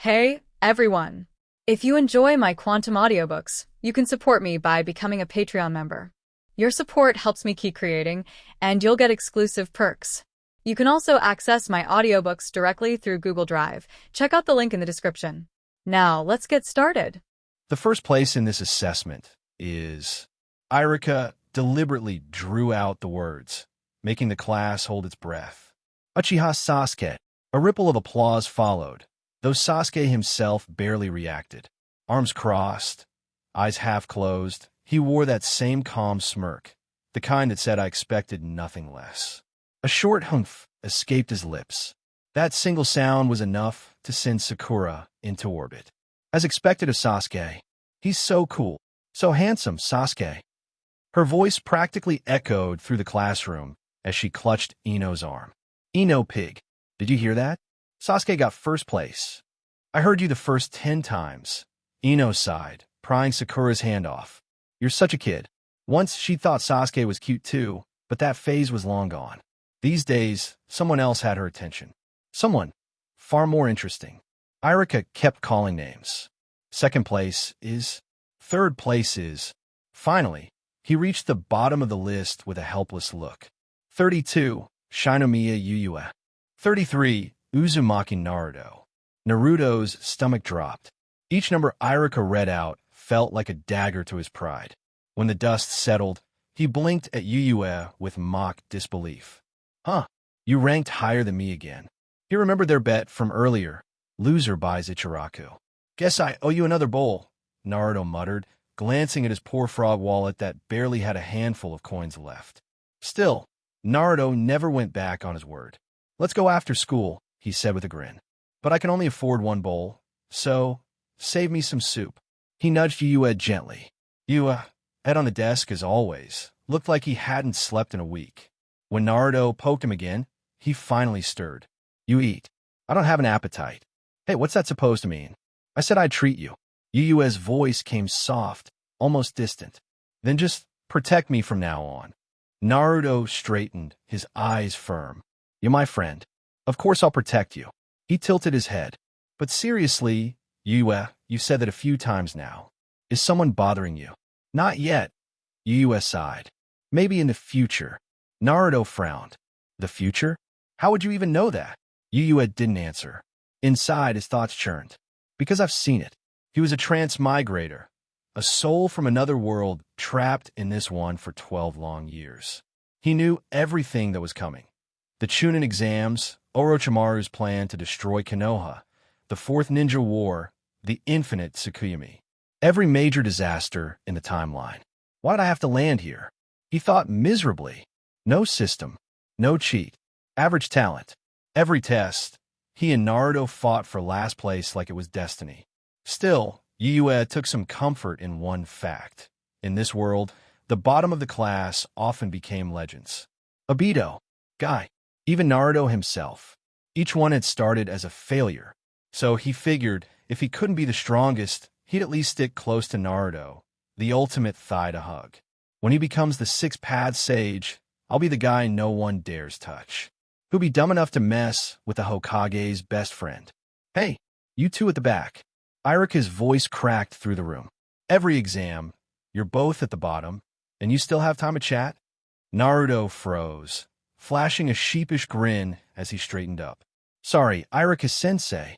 Hey, everyone! If you enjoy my quantum audiobooks, you can support me by becoming a Patreon member. Your support helps me keep creating, and you'll get exclusive perks. You can also access my audiobooks directly through Google Drive. Check out the link in the description. Now, let's get started. The first place in this assessment is Irika deliberately drew out the words, making the class hold its breath. Uchiha Sasuke. A ripple of applause followed, though Sasuke himself barely reacted. Arms crossed, eyes half closed, he wore that same calm smirk, the kind that said I expected nothing less. A short humph escaped his lips. That single sound was enough to send Sakura into orbit. As expected of Sasuke, he's so cool, so handsome, Sasuke. Her voice practically echoed through the classroom as she clutched Ino's arm. Ino pig, did you hear that? Sasuke got first place. I heard you the first 10 times. Ino sighed, prying Sakura's hand off. You're such a kid. Once she thought Sasuke was cute too, but that phase was long gone. These days, someone else had her attention. Someone far more interesting. Irika kept calling names. Second place is. Third place is. Finally, he reached the bottom of the list with a helpless look. 32, Shinomiya Yuyue. 33, Uzumaki Naruto. Naruto's stomach dropped. Each number Irika read out felt like a dagger to his pride. When the dust settled, he blinked at Yuyue with mock disbelief. Huh, you ranked higher than me again. He remembered their bet from earlier. Loser buys Ichiraku. Guess I owe you another bowl, Naruto muttered, glancing at his poor frog wallet that barely had a handful of coins left. Still, Naruto never went back on his word. Let's go after school, he said with a grin. But I can only afford one bowl, so save me some soup. He nudged Yuyue gently. Yuyue, head on the desk as always, looked like he hadn't slept in a week. When Naruto poked him again, he finally stirred. You eat. I don't have an appetite. Hey, what's that supposed to mean? I said I'd treat you. Yuyue's voice came soft, almost distant. Then just protect me from now on. Naruto straightened, his eyes firm. You're my friend. Of course I'll protect you. He tilted his head. But seriously, Yuyue, you've said that a few times now. Is someone bothering you? Not yet. Yuyue sighed. Maybe in the future. Naruto frowned. The future? How would you even know that? Yuyue didn't answer. Inside, his thoughts churned. Because I've seen it. He was a transmigrator. A soul from another world trapped in this one for 12 long years. He knew everything that was coming. The Chunin exams, Orochimaru's plan to destroy Konoha, the Fourth Ninja War, the infinite Tsukuyomi. Every major disaster in the timeline. Why did I have to land here? He thought miserably. No system. No cheat. Average talent. Every test. He and Naruto fought for last place like it was destiny. Still, Yuyue took some comfort in one fact. In this world, the bottom of the class often became legends. Obito. Guy. Even Naruto himself. Each one had started as a failure. So he figured if he couldn't be the strongest, he'd at least stick close to Naruto, the ultimate thigh to hug. When he becomes the six-path sage, I'll be the guy no one dares touch. Who'll be dumb enough to mess with the Hokage's best friend. Hey, you two at the back. Irika's voice cracked through the room. Every exam, you're both at the bottom, and you still have time to chat? Naruto froze, flashing a sheepish grin as he straightened up. Sorry, Irika-sensei.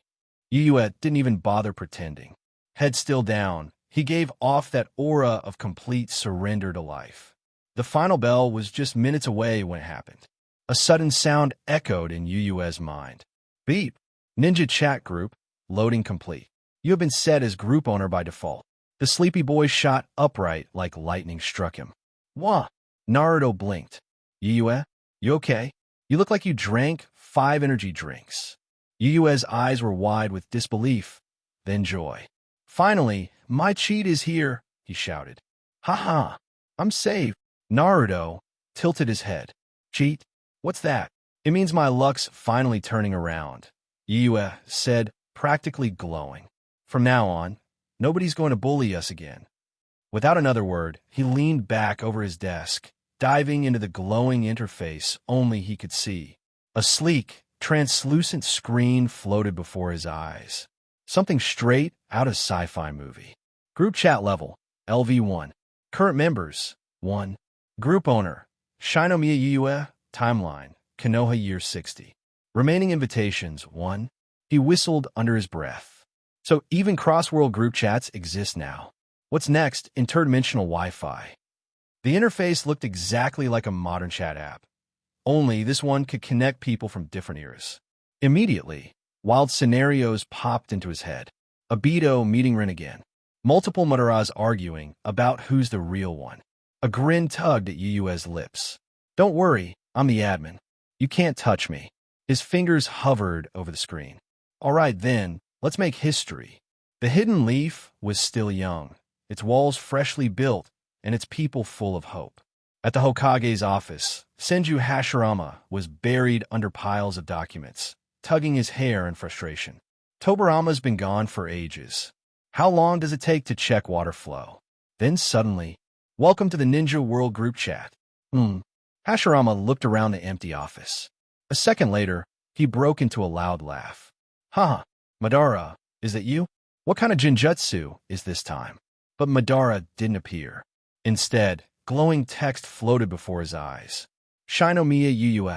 Yuyue didn't even bother pretending. Head still down, he gave off that aura of complete surrender to life. The final bell was just minutes away when it happened. A sudden sound echoed in Yuyue's mind. Beep. Ninja chat group, loading complete. You have been set as group owner by default. The sleepy boy shot upright like lightning struck him. Wah! Naruto blinked. Yuyue, you okay? You look like you drank 5 energy drinks. Yuyue's eyes were wide with disbelief, then joy. Finally, my cheat is here, he shouted. Ha, I'm saved. Naruto tilted his head. Cheat? What's that? It means my luck's finally turning around, Yuyue said, practically glowing. From now on, nobody's going to bully us again. Without another word, he leaned back over his desk, diving into the glowing interface only he could see. A sleek, translucent screen floated before his eyes. Something straight out of sci-fi movie. Group chat level, LV1. Current members, 1. Group owner, Shinomiya Yue, timeline, Konoha year 60. Remaining invitations, 1. He whistled under his breath. So even cross-world group chats exist now. What's next? Interdimensional Wi-Fi. The interface looked exactly like a modern chat app, only this one could connect people from different eras. Immediately, wild scenarios popped into his head. Obito meeting Rin again. Multiple Madaras arguing about who's the real one. A grin tugged at Yuue's lips. Don't worry, I'm the admin. You can't touch me. His fingers hovered over the screen. All right then, let's make history. The Hidden Leaf was still young, its walls freshly built, and its people full of hope. At the Hokage's office, Senju Hashirama was buried under piles of documents, tugging his hair in frustration. Tobarama's been gone for ages. How long does it take to check water flow? Then suddenly, welcome to the Ninja World group chat. Hashirama looked around the empty office. A second later, he broke into a loud laugh. Haha, Madara, is that you? What kind of genjutsu is this time? But Madara didn't appear. Instead, glowing text floated before his eyes. Shinomiya Yue,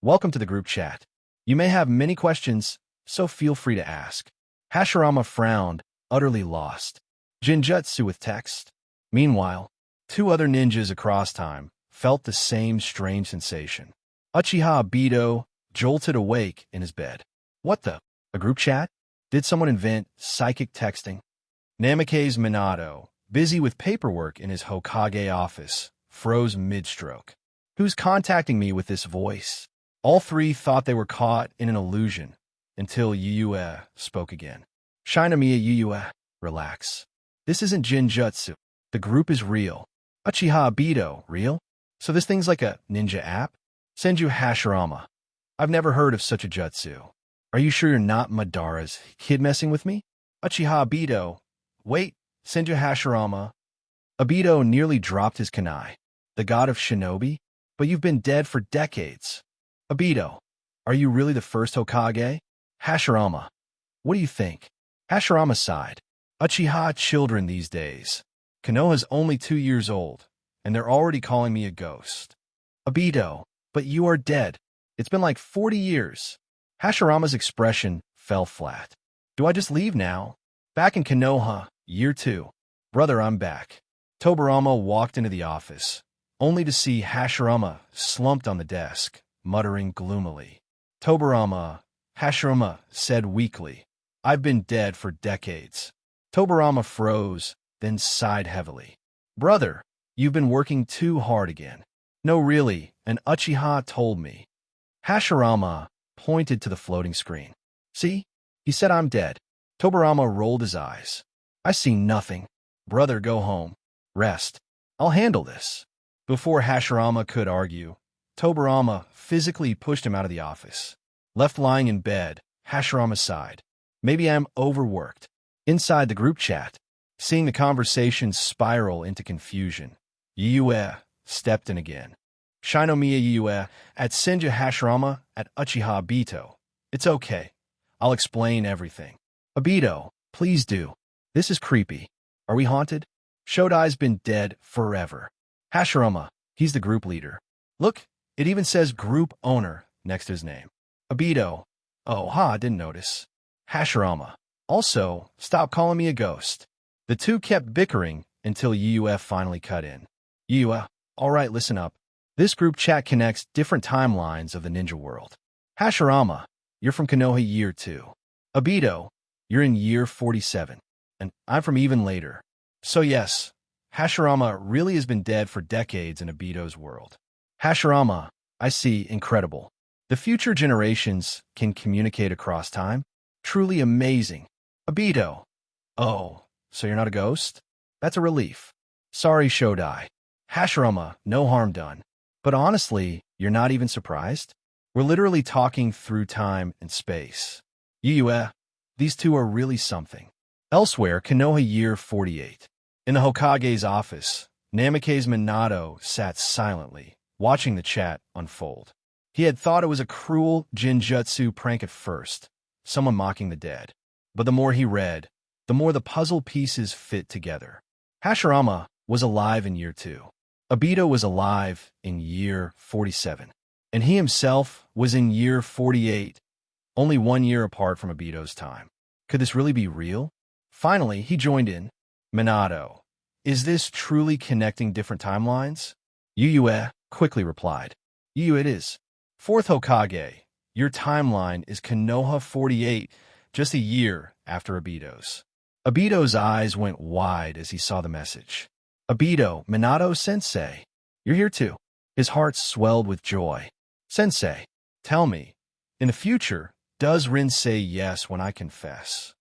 welcome to the group chat. You may have many questions, so feel free to ask. Hashirama frowned, utterly lost. Genjutsu with text? Meanwhile, 2 other ninjas across time felt the same strange sensation. Uchiha Obito jolted awake in his bed. What the? A group chat? Did someone invent psychic texting? Namake's Minato, busy with paperwork in his Hokage office, froze mid-stroke. Who's contacting me with this voice? All 3 thought they were caught in an illusion, until Yue spoke again. Shinomiya Yue, relax. This isn't Jinjutsu. The group is real. Uchiha Obito, real? So this thing's like a ninja app? Senju Hashirama. I've never heard of such a jutsu. Are you sure you're not Madara's kid messing with me? Uchiha Obito. Wait, Senju Hashirama. Obito nearly dropped his kunai. The god of shinobi? But you've been dead for decades. Obito, are you really the first Hokage? Hashirama. What do you think? Hashirama sighed. Uchiha children these days. Konoha's only 2 years old, and they're already calling me a ghost. Obito, but you are dead. It's been like 40 years. Hashirama's expression fell flat. Do I just leave now? Back in Konoha, year 2. Brother, I'm back. Tobarama walked into the office, only to see Hashirama slumped on the desk, muttering gloomily. Hashirama said weakly, I've been dead for decades. Tobarama froze, then sighed heavily. Brother, you've been working too hard again. No, really, an Uchiha told me. Hashirama pointed to the floating screen. See? He said I'm dead. Tobarama rolled his eyes. I see nothing. Brother, go home. Rest. I'll handle this. Before Hashirama could argue, Tobarama physically pushed him out of the office. Left lying in bed, Hashirama sighed. Maybe I'm overworked. Inside the group chat, seeing the conversation spiral into confusion, Yue stepped in again. Shinomiya Yue at Senju Hashirama at Uchiha Obito. It's okay. I'll explain everything. Obito, please do. This is creepy. Are we haunted? Shodai's been dead forever. Hashirama, he's the group leader. Look, it even says group owner next to his name. Obito, oh, didn't notice. Hashirama, also, stop calling me a ghost. The two kept bickering until Yue finally cut in. Yue, all right, listen up. This group chat connects different timelines of the ninja world. Hashirama, you're from Konoha year 2. Obito, you're in year 47. And I'm from even later. So yes, Hashirama really has been dead for decades in Obito's world. Hashirama, I see, incredible. The future generations can communicate across time? Truly amazing. Obito, oh, so you're not a ghost? That's a relief. Sorry, Shodai. Hashirama, no harm done. But honestly, you're not even surprised? We're literally talking through time and space. Yue, these two are really something. Elsewhere, Konoha year 48. In the Hokage's office, Namake's Minato sat silently, watching the chat unfold. He had thought it was a cruel Jinjutsu prank at first, someone mocking the dead. But the more he read, the more the puzzle pieces fit together. Hashirama was alive in year 2. Obito was alive in year 47. And he himself was in year 48, only 1 year apart from Obito's time. Could this really be real? Finally, he joined in. Minato, is this truly connecting different timelines? Yuyue quickly replied. Yuyue, it is. Fourth Hokage, your timeline is Konoha 48, just a year after Obito's. Obito's eyes went wide as he saw the message. Obito, Minato-sensei, you're here too. His heart swelled with joy. Sensei, tell me, in the future, does Rin say yes when I confess?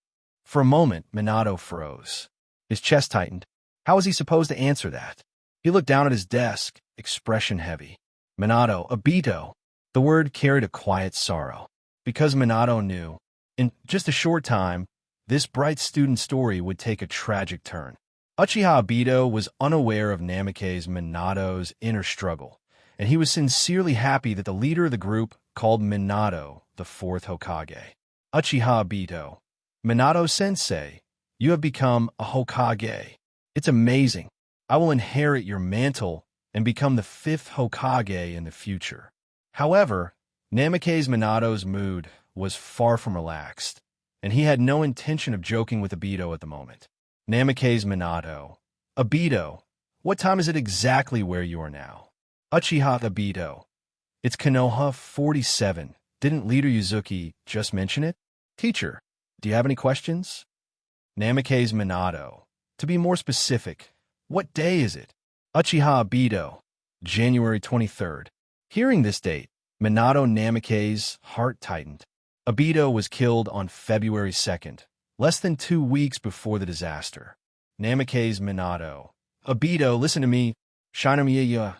For a moment, Minato froze. His chest tightened. How was he supposed to answer that? He looked down at his desk, expression heavy. Minato, Obito. The word carried a quiet sorrow. Because Minato knew, in just a short time, this bright student story would take a tragic turn. Uchiha Obito was unaware of Namake's Minato's inner struggle, and he was sincerely happy that the leader of the group called Minato the fourth Hokage. Uchiha Obito, Minato-sensei, you have become a Hokage. It's amazing. I will inherit your mantle and become the fifth Hokage in the future. However, Namake's Minato's mood was far from relaxed, and he had no intention of joking with Obito at the moment. Namake's Minato, Obito, what time is it exactly where you are now? Uchiha Obito, it's Konoha 47. Didn't Leader Yuzuki just mention it? Teacher, do you have any questions? Namake's Minato, to be more specific, what day is it? Uchiha Obito, January 23rd. Hearing this date, Minato Namake's heart tightened. Obito was killed on February 2nd, less than 2 weeks before the disaster. Namake's Minato, Obito, listen to me. Shinomiya.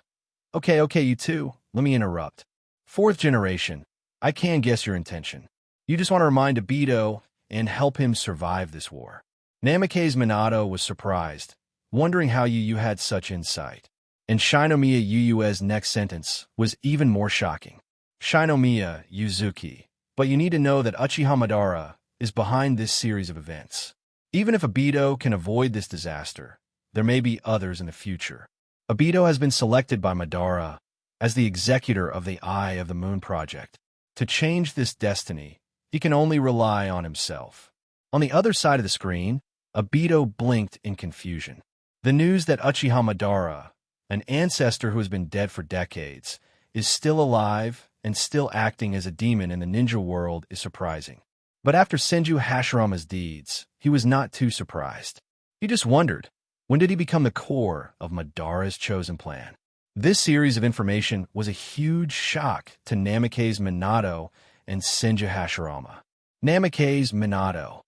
Okay, you two. Let me interrupt. Fourth generation, I can guess your intention. You just want to remind Obito and help him survive this war. Namake's Minato was surprised, wondering how you had such insight. And Shinomiya Yuyue's next sentence was even more shocking. Shinomiya Yuzuki, but you need to know that Uchiha Madara is behind this series of events. Even if Obito can avoid this disaster, there may be others in the future. Obito has been selected by Madara as the executor of the Eye of the Moon project. To change this destiny, he can only rely on himself. On the other side of the screen, Obito blinked in confusion. The news that Uchiha Madara, an ancestor who has been dead for decades, is still alive and still acting as a demon in the ninja world is surprising. But after Senju Hashirama's deeds, he was not too surprised. He just wondered, when did he become the core of Madara's chosen plan? This series of information was a huge shock to Namake's Minato and Senju Hashirama. Namake's Minato.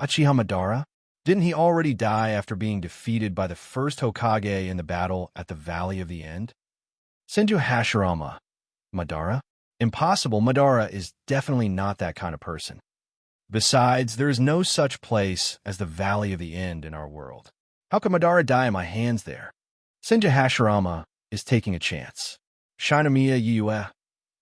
Uchiha Madara? Didn't he already die after being defeated by the first Hokage in the battle at the Valley of the End? Senju Hashirama. Madara? Impossible. Madara is definitely not that kind of person. Besides, there is no such place as the Valley of the End in our world. How could Madara die in my hands there? Senju Hashirama is taking a chance. Shinomiya Yuyue,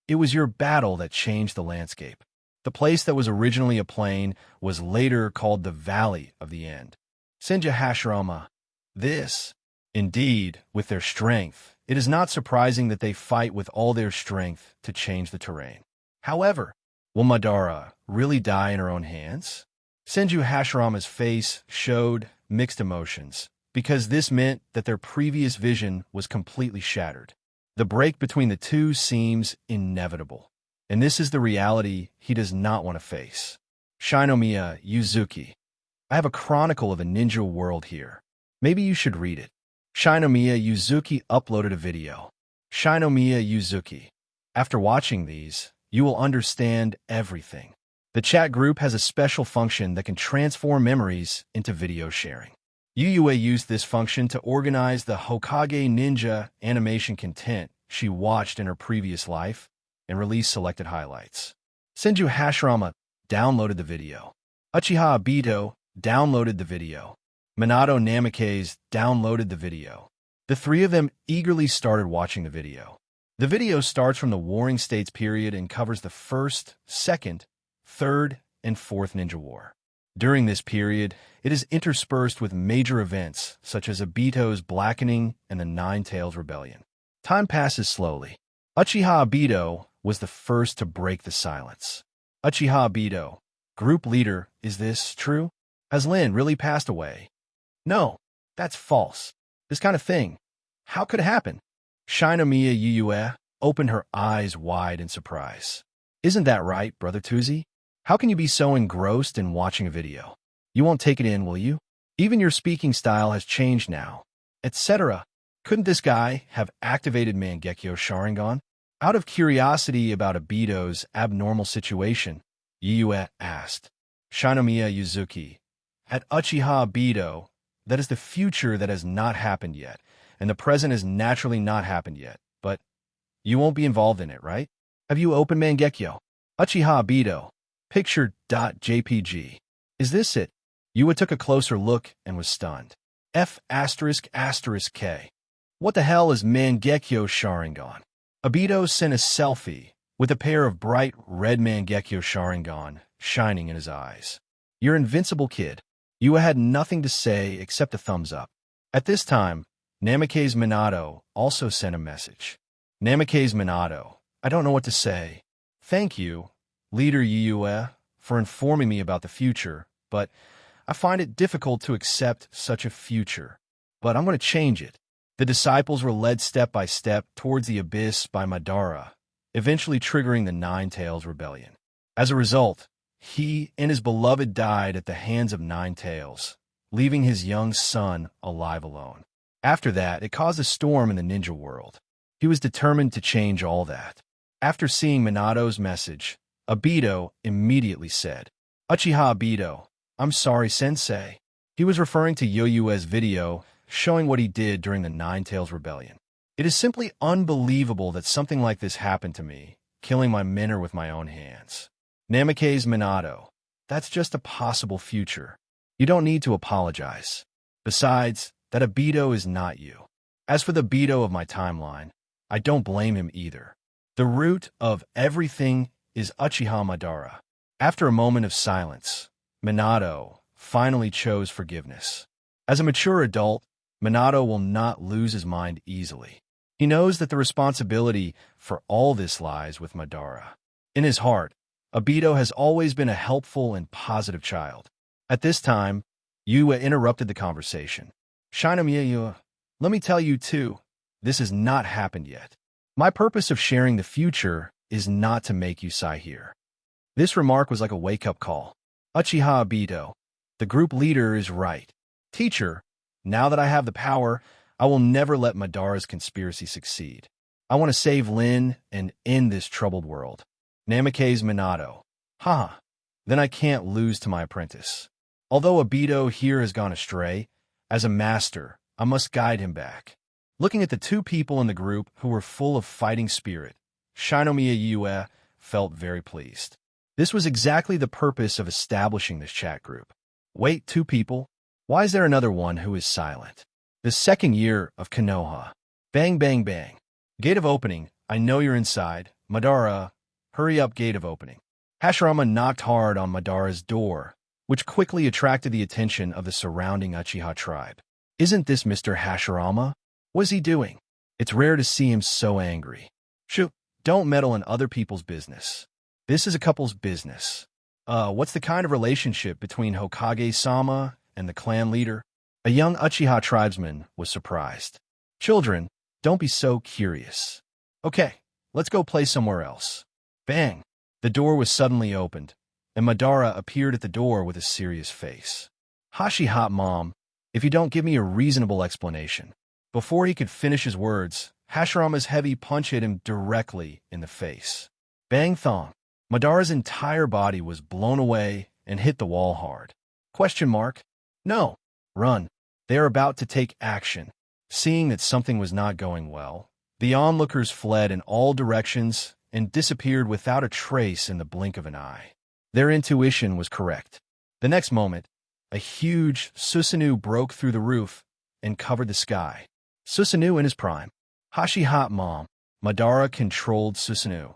it was your battle that changed the landscape. The place that was originally a plain was later called the Valley of the End. Senju Hashirama, this, indeed, with their strength, it is not surprising that they fight with all their strength to change the terrain. However, will Madara really die in her own hands? Senju Hashirama's face showed mixed emotions, because this meant that their previous vision was completely shattered. The break between the two seems inevitable, and this is the reality he does not want to face. Shinomiya Yuzuki, I have a chronicle of a ninja world here. Maybe you should read it. Shinomiya Yuzuki uploaded a video. Shinomiya Yuzuki, after watching these, you will understand everything. The chat group has a special function that can transform memories into video sharing. Yuyue used this function to organize the Hokage Ninja animation content she watched in her previous life and release selected highlights. Senju Hashirama downloaded the video. Uchiha Obito downloaded the video. Minato Namake's downloaded the video. The three of them eagerly started watching the video. The video starts from the Warring States period and covers the first, second, third, and fourth Ninja War. During this period, it is interspersed with major events such as Obito's blackening and the Nine Tails Rebellion. Time passes slowly. Uchiha Obito was the first to break the silence. Uchiha Obito, group leader, is this true? Has Lin really passed away? No, that's false. This kind of thing. How could it happen? Shinomiya Yuyue opened her eyes wide in surprise. Isn't that right, Brother Tuzi? How can you be so engrossed in watching a video? You won't take it in, will you? Even your speaking style has changed now, etc. Couldn't this guy have activated Mangekyo Sharingan? Out of curiosity about Obito's abnormal situation, Yuyue asked. Shinomiya Yuzuki, at Uchiha Obito, that is the future that has not happened yet, and the present has naturally not happened yet, but you won't be involved in it, right? Have you opened Mangekyo? Uchiha Obito, picture.jpg. Is this it? Yua took a closer look and was stunned. F***K. What the hell is Mangekyo Sharingan? Obito sent a selfie with a pair of bright red Mangekyo Sharingan shining in his eyes. You're invincible, kid. Yua had nothing to say except a thumbs up. At this time, Namikaze Minato also sent a message. Namikaze Minato, I don't know what to say. Thank you, Leader Yuyue, for informing me about the future, but I find it difficult to accept such a future. But I'm going to change it. The disciples were led step by step towards the abyss by Madara, eventually triggering the Nine Tails Rebellion. As a result, he and his beloved died at the hands of Nine Tails, leaving his young son alive alone. After that, it caused a storm in the ninja world. He was determined to change all that. After seeing Minato's message, Obito immediately said, Uchiha Obito, I'm sorry, sensei. He was referring to Yoyue's video showing what he did during the Nine Tails Rebellion. It is simply unbelievable that something like this happened to me, killing my mentor with my own hands. Namikaze Minato, that's just a possible future. You don't need to apologize. Besides, that Obito is not you. As for the Obito of my timeline, I don't blame him either. The root of everything is Uchiha Madara. After a moment of silence, Minato finally chose forgiveness. As a mature adult, Minato will not lose his mind easily. He knows that the responsibility for all this lies with Madara. In his heart, Obito has always been a helpful and positive child. At this time, Yua interrupted the conversation. Shinomiya Yua, let me tell you too, this has not happened yet. My purpose of sharing the future is not to make you sigh here. This remark was like a wake-up call. Uchiha Obito, the group leader is right. Teacher, now that I have the power, I will never let Madara's conspiracy succeed. I want to save Lin and end this troubled world. Namikaze Minato, haha, then I can't lose to my apprentice. Although Obito here has gone astray, as a master, I must guide him back. Looking at the two people in the group who were full of fighting spirit, Shinomiya Yue felt very pleased. This was exactly the purpose of establishing this chat group. Wait, two people? Why is there another one who is silent? The second year of Konoha. Bang, bang, bang. Gate of opening. I know you're inside. Madara, hurry up, gate of opening. Hashirama knocked hard on Madara's door, which quickly attracted the attention of the surrounding Uchiha tribe. Isn't this Mr. Hashirama? What is he doing? It's rare to see him so angry. Shoo, don't meddle in other people's business. This is a couple's business. What's the kind of relationship between Hokage-sama and the clan leader? A young Uchiha tribesman was surprised. Children, don't be so curious. Okay, let's go play somewhere else. Bang! The door was suddenly opened, and Madara appeared at the door with a serious face. Hashi hot mom, if you don't give me a reasonable explanation. Before he could finish his words, Hashirama's heavy punch hit him directly in the face. Bang thong. Madara's entire body was blown away and hit the wall hard. Question mark? No. Run. They are about to take action. Seeing that something was not going well, the onlookers fled in all directions and disappeared without a trace in the blink of an eye. Their intuition was correct. The next moment, a huge Susanoo broke through the roof and covered the sky. Susanoo in his prime. Hashi hot mom. Madara controlled Susanoo,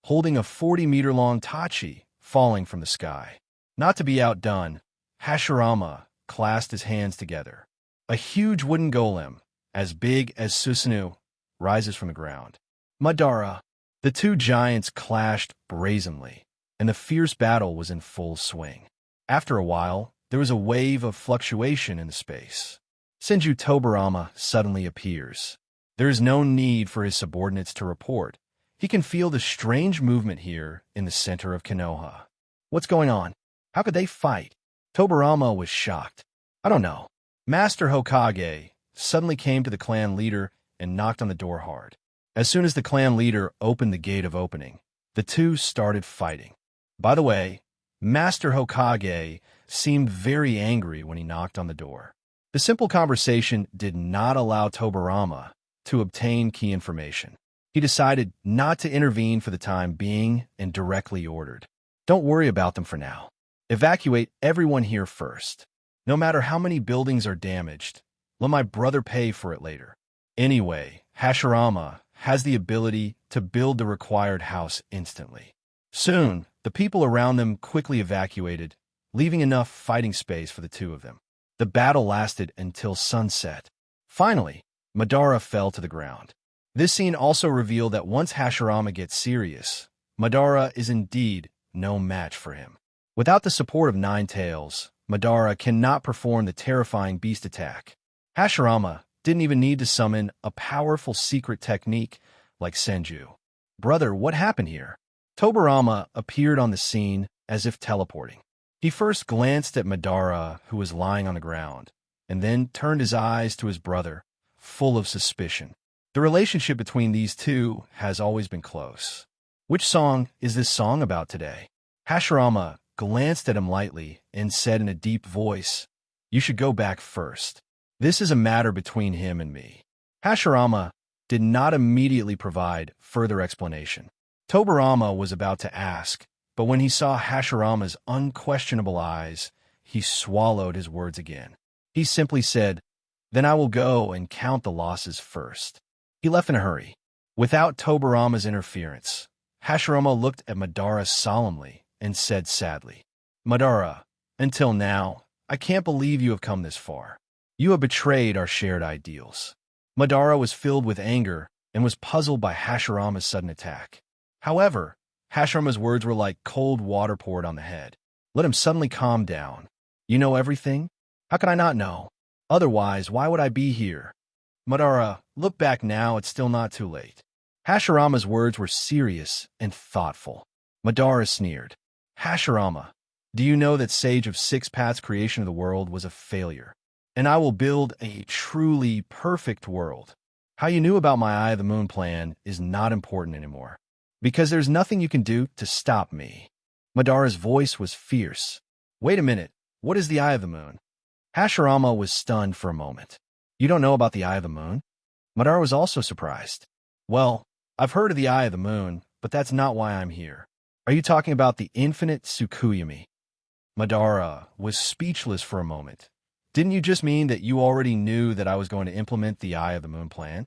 holding a 40-meter-long tachi falling from the sky. Not to be outdone, Hashirama clasped his hands together. A huge wooden golem, as big as Susanoo, rises from the ground. Madara. The two giants clashed brazenly, and the fierce battle was in full swing. After a while, there was a wave of fluctuation in the space. Senju Tobarama suddenly appears. There is no need for his subordinates to report. He can feel the strange movement here in the center of Konoha. What's going on? How could they fight? Tobarama was shocked. I don't know. Master Hokage suddenly came to the clan leader and knocked on the door hard. As soon as the clan leader opened the gate of opening, the two started fighting. By the way, Master Hokage seemed very angry when he knocked on the door. The simple conversation did not allow Tobarama to obtain key information. He decided not to intervene for the time being and directly ordered, "Don't worry about them for now. Evacuate everyone here first. No matter how many buildings are damaged, let my brother pay for it later." Anyway, Hashirama has the ability to build the required house instantly. Soon, the people around them quickly evacuated, leaving enough fighting space for the two of them. The battle lasted until sunset. Finally, Madara fell to the ground. This scene also revealed that once Hashirama gets serious, Madara is indeed no match for him. Without the support of Nine Tails, Madara cannot perform the terrifying beast attack. Hashirama didn't even need to summon a powerful secret technique like Senju. "Brother, what happened here?" Tobarama appeared on the scene as if teleporting. He first glanced at Madara, who was lying on the ground, and then turned his eyes to his brother, full of suspicion. The relationship between these two has always been close. "Which song is this song about today?" Hashirama glanced at him lightly and said in a deep voice, "You should go back first. This is a matter between him and me." Hashirama did not immediately provide further explanation. Tobarama was about to ask, but when he saw Hashirama's unquestionable eyes, he swallowed his words again. He simply said, "Then I will go and count the losses first." He left in a hurry. Without Tobarama's interference, Hashirama looked at Madara solemnly and said sadly, "Madara, until now, I can't believe you have come this far. You have betrayed our shared ideals." Madara was filled with anger and was puzzled by Hashirama's sudden attack. However, Hashirama's words were like cold water poured on the head. Let him suddenly calm down. "You know everything? How could I not know? Otherwise, why would I be here?" "Madara, look back now, it's still not too late." Hashirama's words were serious and thoughtful. Madara sneered. "Hashirama, do you know that Sage of Six Paths' creation of the world was a failure? And I will build a truly perfect world. How you knew about my Eye of the Moon plan is not important anymore, because there's nothing you can do to stop me." Madara's voice was fierce. "Wait a minute, what is the Eye of the Moon?" Hashirama was stunned for a moment. "You don't know about the Eye of the Moon?" Madara was also surprised. "Well, I've heard of the Eye of the Moon, but that's not why I'm here. Are you talking about the infinite Tsukuyami?" Madara was speechless for a moment. "Didn't you just mean that you already knew that I was going to implement the Eye of the Moon plan?"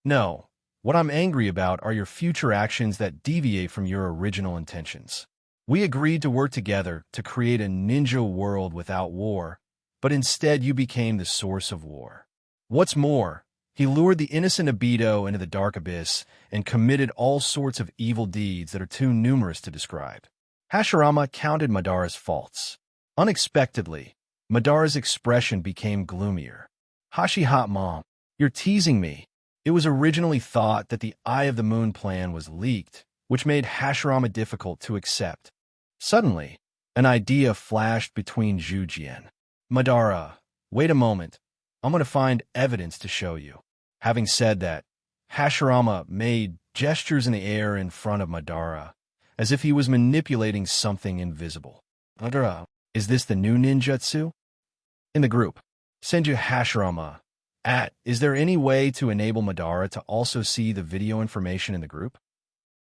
"No. What I'm angry about are your future actions that deviate from your original intentions. We agreed to work together to create a ninja world without war, but instead you became the source of war. What's more, he lured the innocent Obito into the dark abyss and committed all sorts of evil deeds that are too numerous to describe." Hashirama counted Madara's faults. Unexpectedly, Madara's expression became gloomier. "Hashi Hot Mom, you're teasing me." It was originally thought that the Eye of the Moon plan was leaked, which made Hashirama difficult to accept. Suddenly, an idea flashed between Zhujian. "Madara, wait a moment. I'm going to find evidence to show you." Having said that, Hashirama made gestures in the air in front of Madara, as if he was manipulating something invisible. "Madara, is this the new ninjutsu?" In the group, Senju Hashirama, "Is there any way to enable Madara to also see the video information in the group?"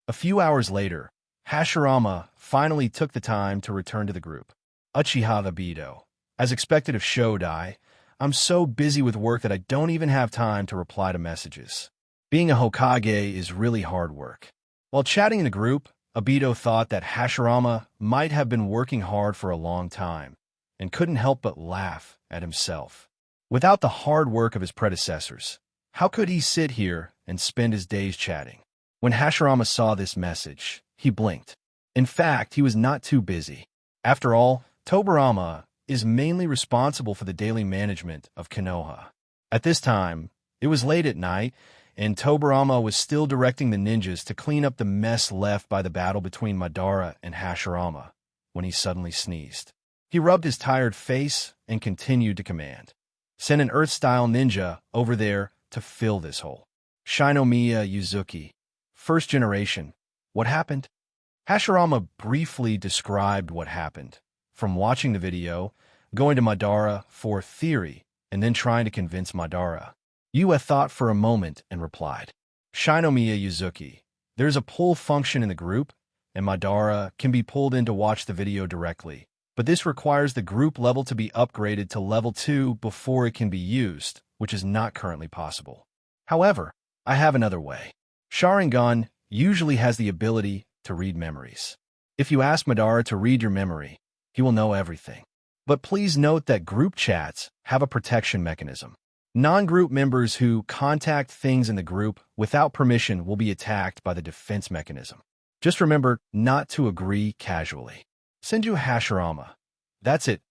A few hours later, Hashirama finally took the time to return to the group. "Uchiha Obito, as expected of Shodai, I'm so busy with work that I don't even have time to reply to messages. Being a Hokage is really hard work." While chatting in the group, Obito thought that Hashirama might have been working hard for a long time, and couldn't help but laugh at himself. Without the hard work of his predecessors, how could he sit here and spend his days chatting? When Hashirama saw this message, he blinked. In fact, he was not too busy. After all, Tobirama is mainly responsible for the daily management of Konoha. At this time, it was late at night, and Tobirama was still directing the ninjas to clean up the mess left by the battle between Madara and Hashirama when he suddenly sneezed. He rubbed his tired face and continued to command. Send an Earth-style ninja over there to fill this hole. Shinomiya Yuzuki. First generation. What happened? Hashirama briefly described what happened, from watching the video, going to Madara for theory, and then trying to convince Madara. Yua thought for a moment and replied, Shinomiya Yuzuki. There's a pull function in the group, and Madara can be pulled in to watch the video directly. But this requires the group level to be upgraded to level 2 before it can be used, which is not currently possible. However, I have another way. Sharingan usually has the ability to read memories. If you ask Madara to read your memory, he will know everything. But please note that group chats have a protection mechanism. Non-group members who contact things in the group without permission will be attacked by the defense mechanism. Just remember not to agree casually. Senju Hashirama. That's it.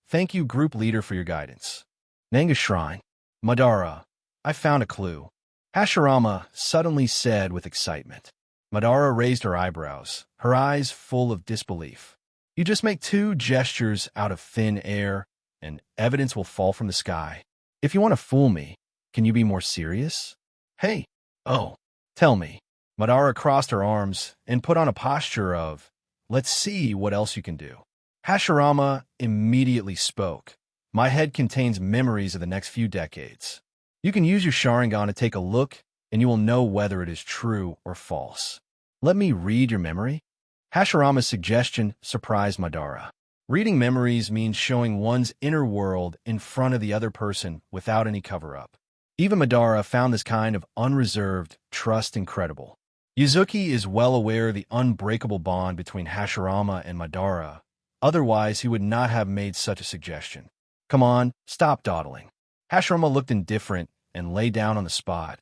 Thank you, group leader, for your guidance. Nanga Shrine. Madara. I found a clue. Hashirama suddenly said with excitement. Madara raised her eyebrows, her eyes full of disbelief. You just make 2 gestures out of thin air, and evidence will fall from the sky. If you want to fool me, can you be more serious? Hey, tell me. Madara crossed her arms and put on a posture of, let's see what else you can do. Hashirama immediately spoke. My head contains memories of the next few decades. You can use your Sharingan to take a look, and you will know whether it is true or false. Let me read your memory? Hashirama's suggestion surprised Madara. Reading memories means showing one's inner world in front of the other person without any cover-up. Even Madara found this kind of unreserved trust incredible. Yuzuki is well aware of the unbreakable bond between Hashirama and Madara. Otherwise, he would not have made such a suggestion. Come on, stop dawdling. Hashirama looked indifferent and lay down on the spot,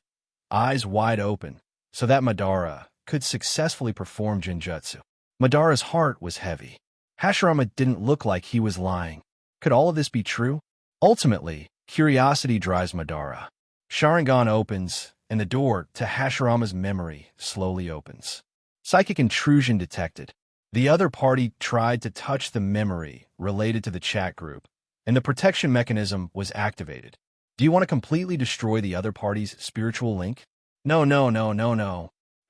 eyes wide open, so that Madara could successfully perform Genjutsu. Madara's heart was heavy. Hashirama didn't look like he was lying. Could all of this be true? Ultimately, curiosity drives Madara. Sharingan opens, and the door to Hashirama's memory slowly opens. Psychic intrusion detected. The other party tried to touch the memory related to the chat group, and the protection mechanism was activated. Do you want to completely destroy the other party's spiritual link? No.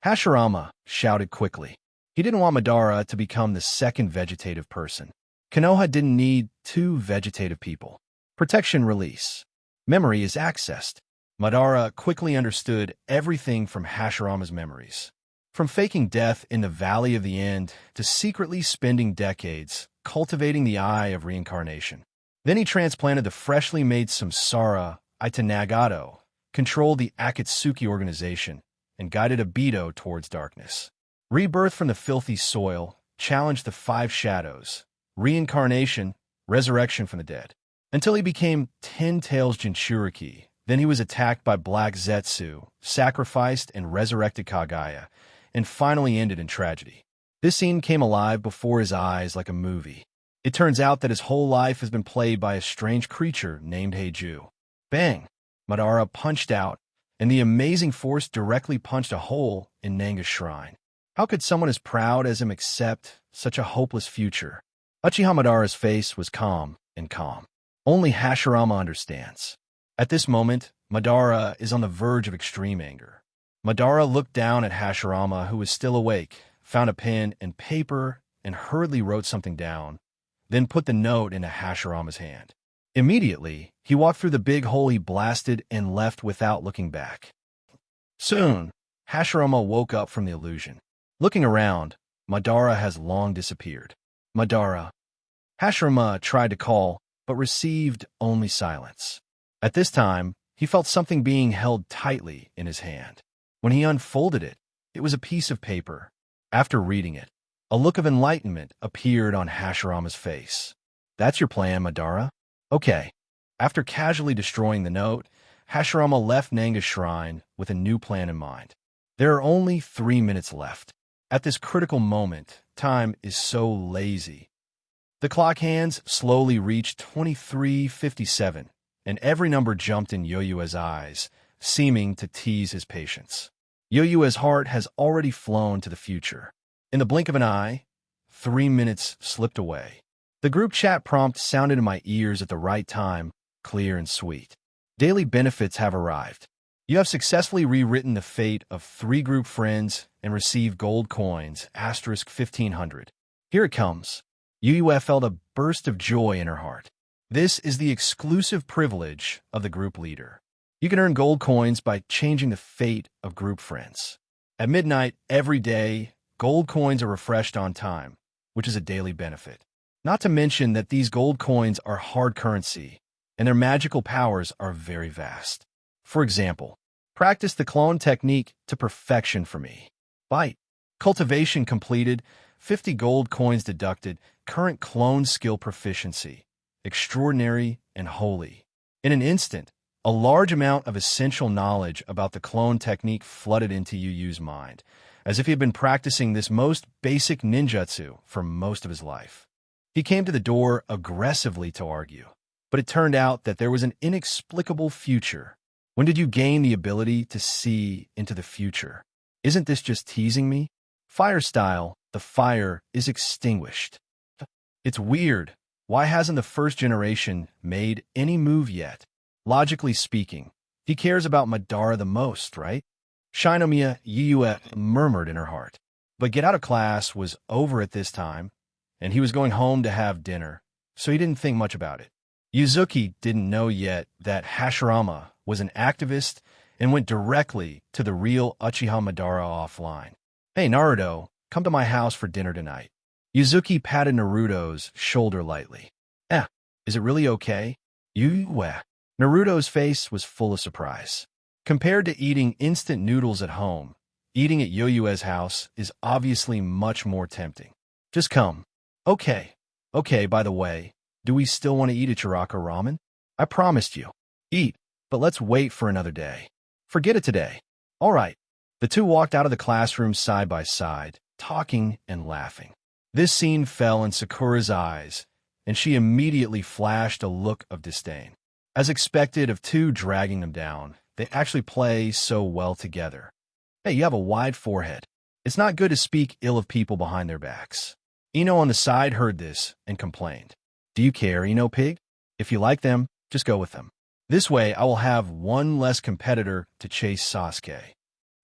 Hashirama shouted quickly. He didn't want Madara to become the second vegetative person. Konoha didn't need 2 vegetative people. Protection release. Memory is accessed. Madara quickly understood everything from Hashirama's memories. From faking death in the Valley of the End to secretly spending decades cultivating the eye of reincarnation. Then he transplanted the freshly made Samsara Ita Nagato, controlled the Akatsuki organization, and guided Obito towards darkness. Rebirth from the filthy soil, challenged the 5 shadows, reincarnation, resurrection from the dead. Until he became 10 Tails Jinchuriki. Then he was attacked by Black Zetsu, sacrificed and resurrected Kaguya, and finally ended in tragedy. This scene came alive before his eyes like a movie. It turns out that his whole life has been played by a strange creature named Heiju. Bang! Madara punched out, and the amazing force directly punched a hole in Nanga's shrine. How could someone as proud as him accept such a hopeless future? Uchiha Madara's face was calm and calm. Only Hashirama understands. At this moment, Madara is on the verge of extreme anger. Madara looked down at Hashirama, who was still awake, found a pen and paper, and hurriedly wrote something down, then put the note into Hashirama's hand. Immediately, he walked through the big hole he blasted and left without looking back. Soon, Hashirama woke up from the illusion. Looking around, Madara has long disappeared. Madara. Hashirama tried to call, but received only silence. At this time, he felt something being held tightly in his hand. When he unfolded it, it was a piece of paper. After reading it, a look of enlightenment appeared on Hashirama's face. That's your plan, Madara? Okay. After casually destroying the note, Hashirama left Nanga's shrine with a new plan in mind. There are only 3 minutes left. At this critical moment, time is so lazy. The clock hands slowly reached 23:57, and every number jumped in Yoyue's eyes, seeming to tease his patience. Yoyue's heart has already flown to the future. In the blink of an eye, 3 minutes slipped away. The group chat prompt sounded in my ears at the right time, clear and sweet. Daily benefits have arrived. You have successfully rewritten the fate of 3 group friends and received gold coins, *1500. Here it comes. Yue felt a burst of joy in her heart. This is the exclusive privilege of the group leader. You can earn gold coins by changing the fate of group friends. At midnight every day, gold coins are refreshed on time, which is a daily benefit. Not to mention that these gold coins are hard currency, and their magical powers are very vast. For example, practice the clone technique to perfection for me. Bite. Cultivation completed, 50 gold coins deducted, current clone skill proficiency. Extraordinary and holy. In an instant, a large amount of essential knowledge about the clone technique flooded into Yu Yu's mind, as if he had been practicing this most basic ninjutsu for most of his life. He came to the door aggressively to argue, but it turned out that there was an inexplicable future. When did you gain the ability to see into the future? Isn't this just teasing me? Fire style, the fire is extinguished. It's weird. Why hasn't the first generation made any move yet? Logically speaking, he cares about Madara the most, right? Shinomiya Yue murmured in her heart. But get out of class was over at this time, and he was going home to have dinner, so he didn't think much about it. Yuzuki didn't know yet that Hashirama was an activist and went directly to the real Uchiha Madara offline. Hey, Naruto, come to my house for dinner tonight. Yuzuki patted Naruto's shoulder lightly. Is it really okay? Naruto's face was full of surprise. Compared to eating instant noodles at home, eating at Yoyue's house is obviously much more tempting. Just come. Okay, by the way, do we still want to eat at Chiraka Ramen? I promised you. Eat, but let's wait for another day. Forget it today. All right. The two walked out of the classroom side by side, talking and laughing. This scene fell in Sakura's eyes, and she immediately flashed a look of disdain. As expected of two dragging them down, they actually play so well together. Hey, you have a wide forehead. It's not good to speak ill of people behind their backs. Ino on the side heard this and complained. Do you care, Ino Pig? If you like them, just go with them. This way I will have one less competitor to chase Sasuke.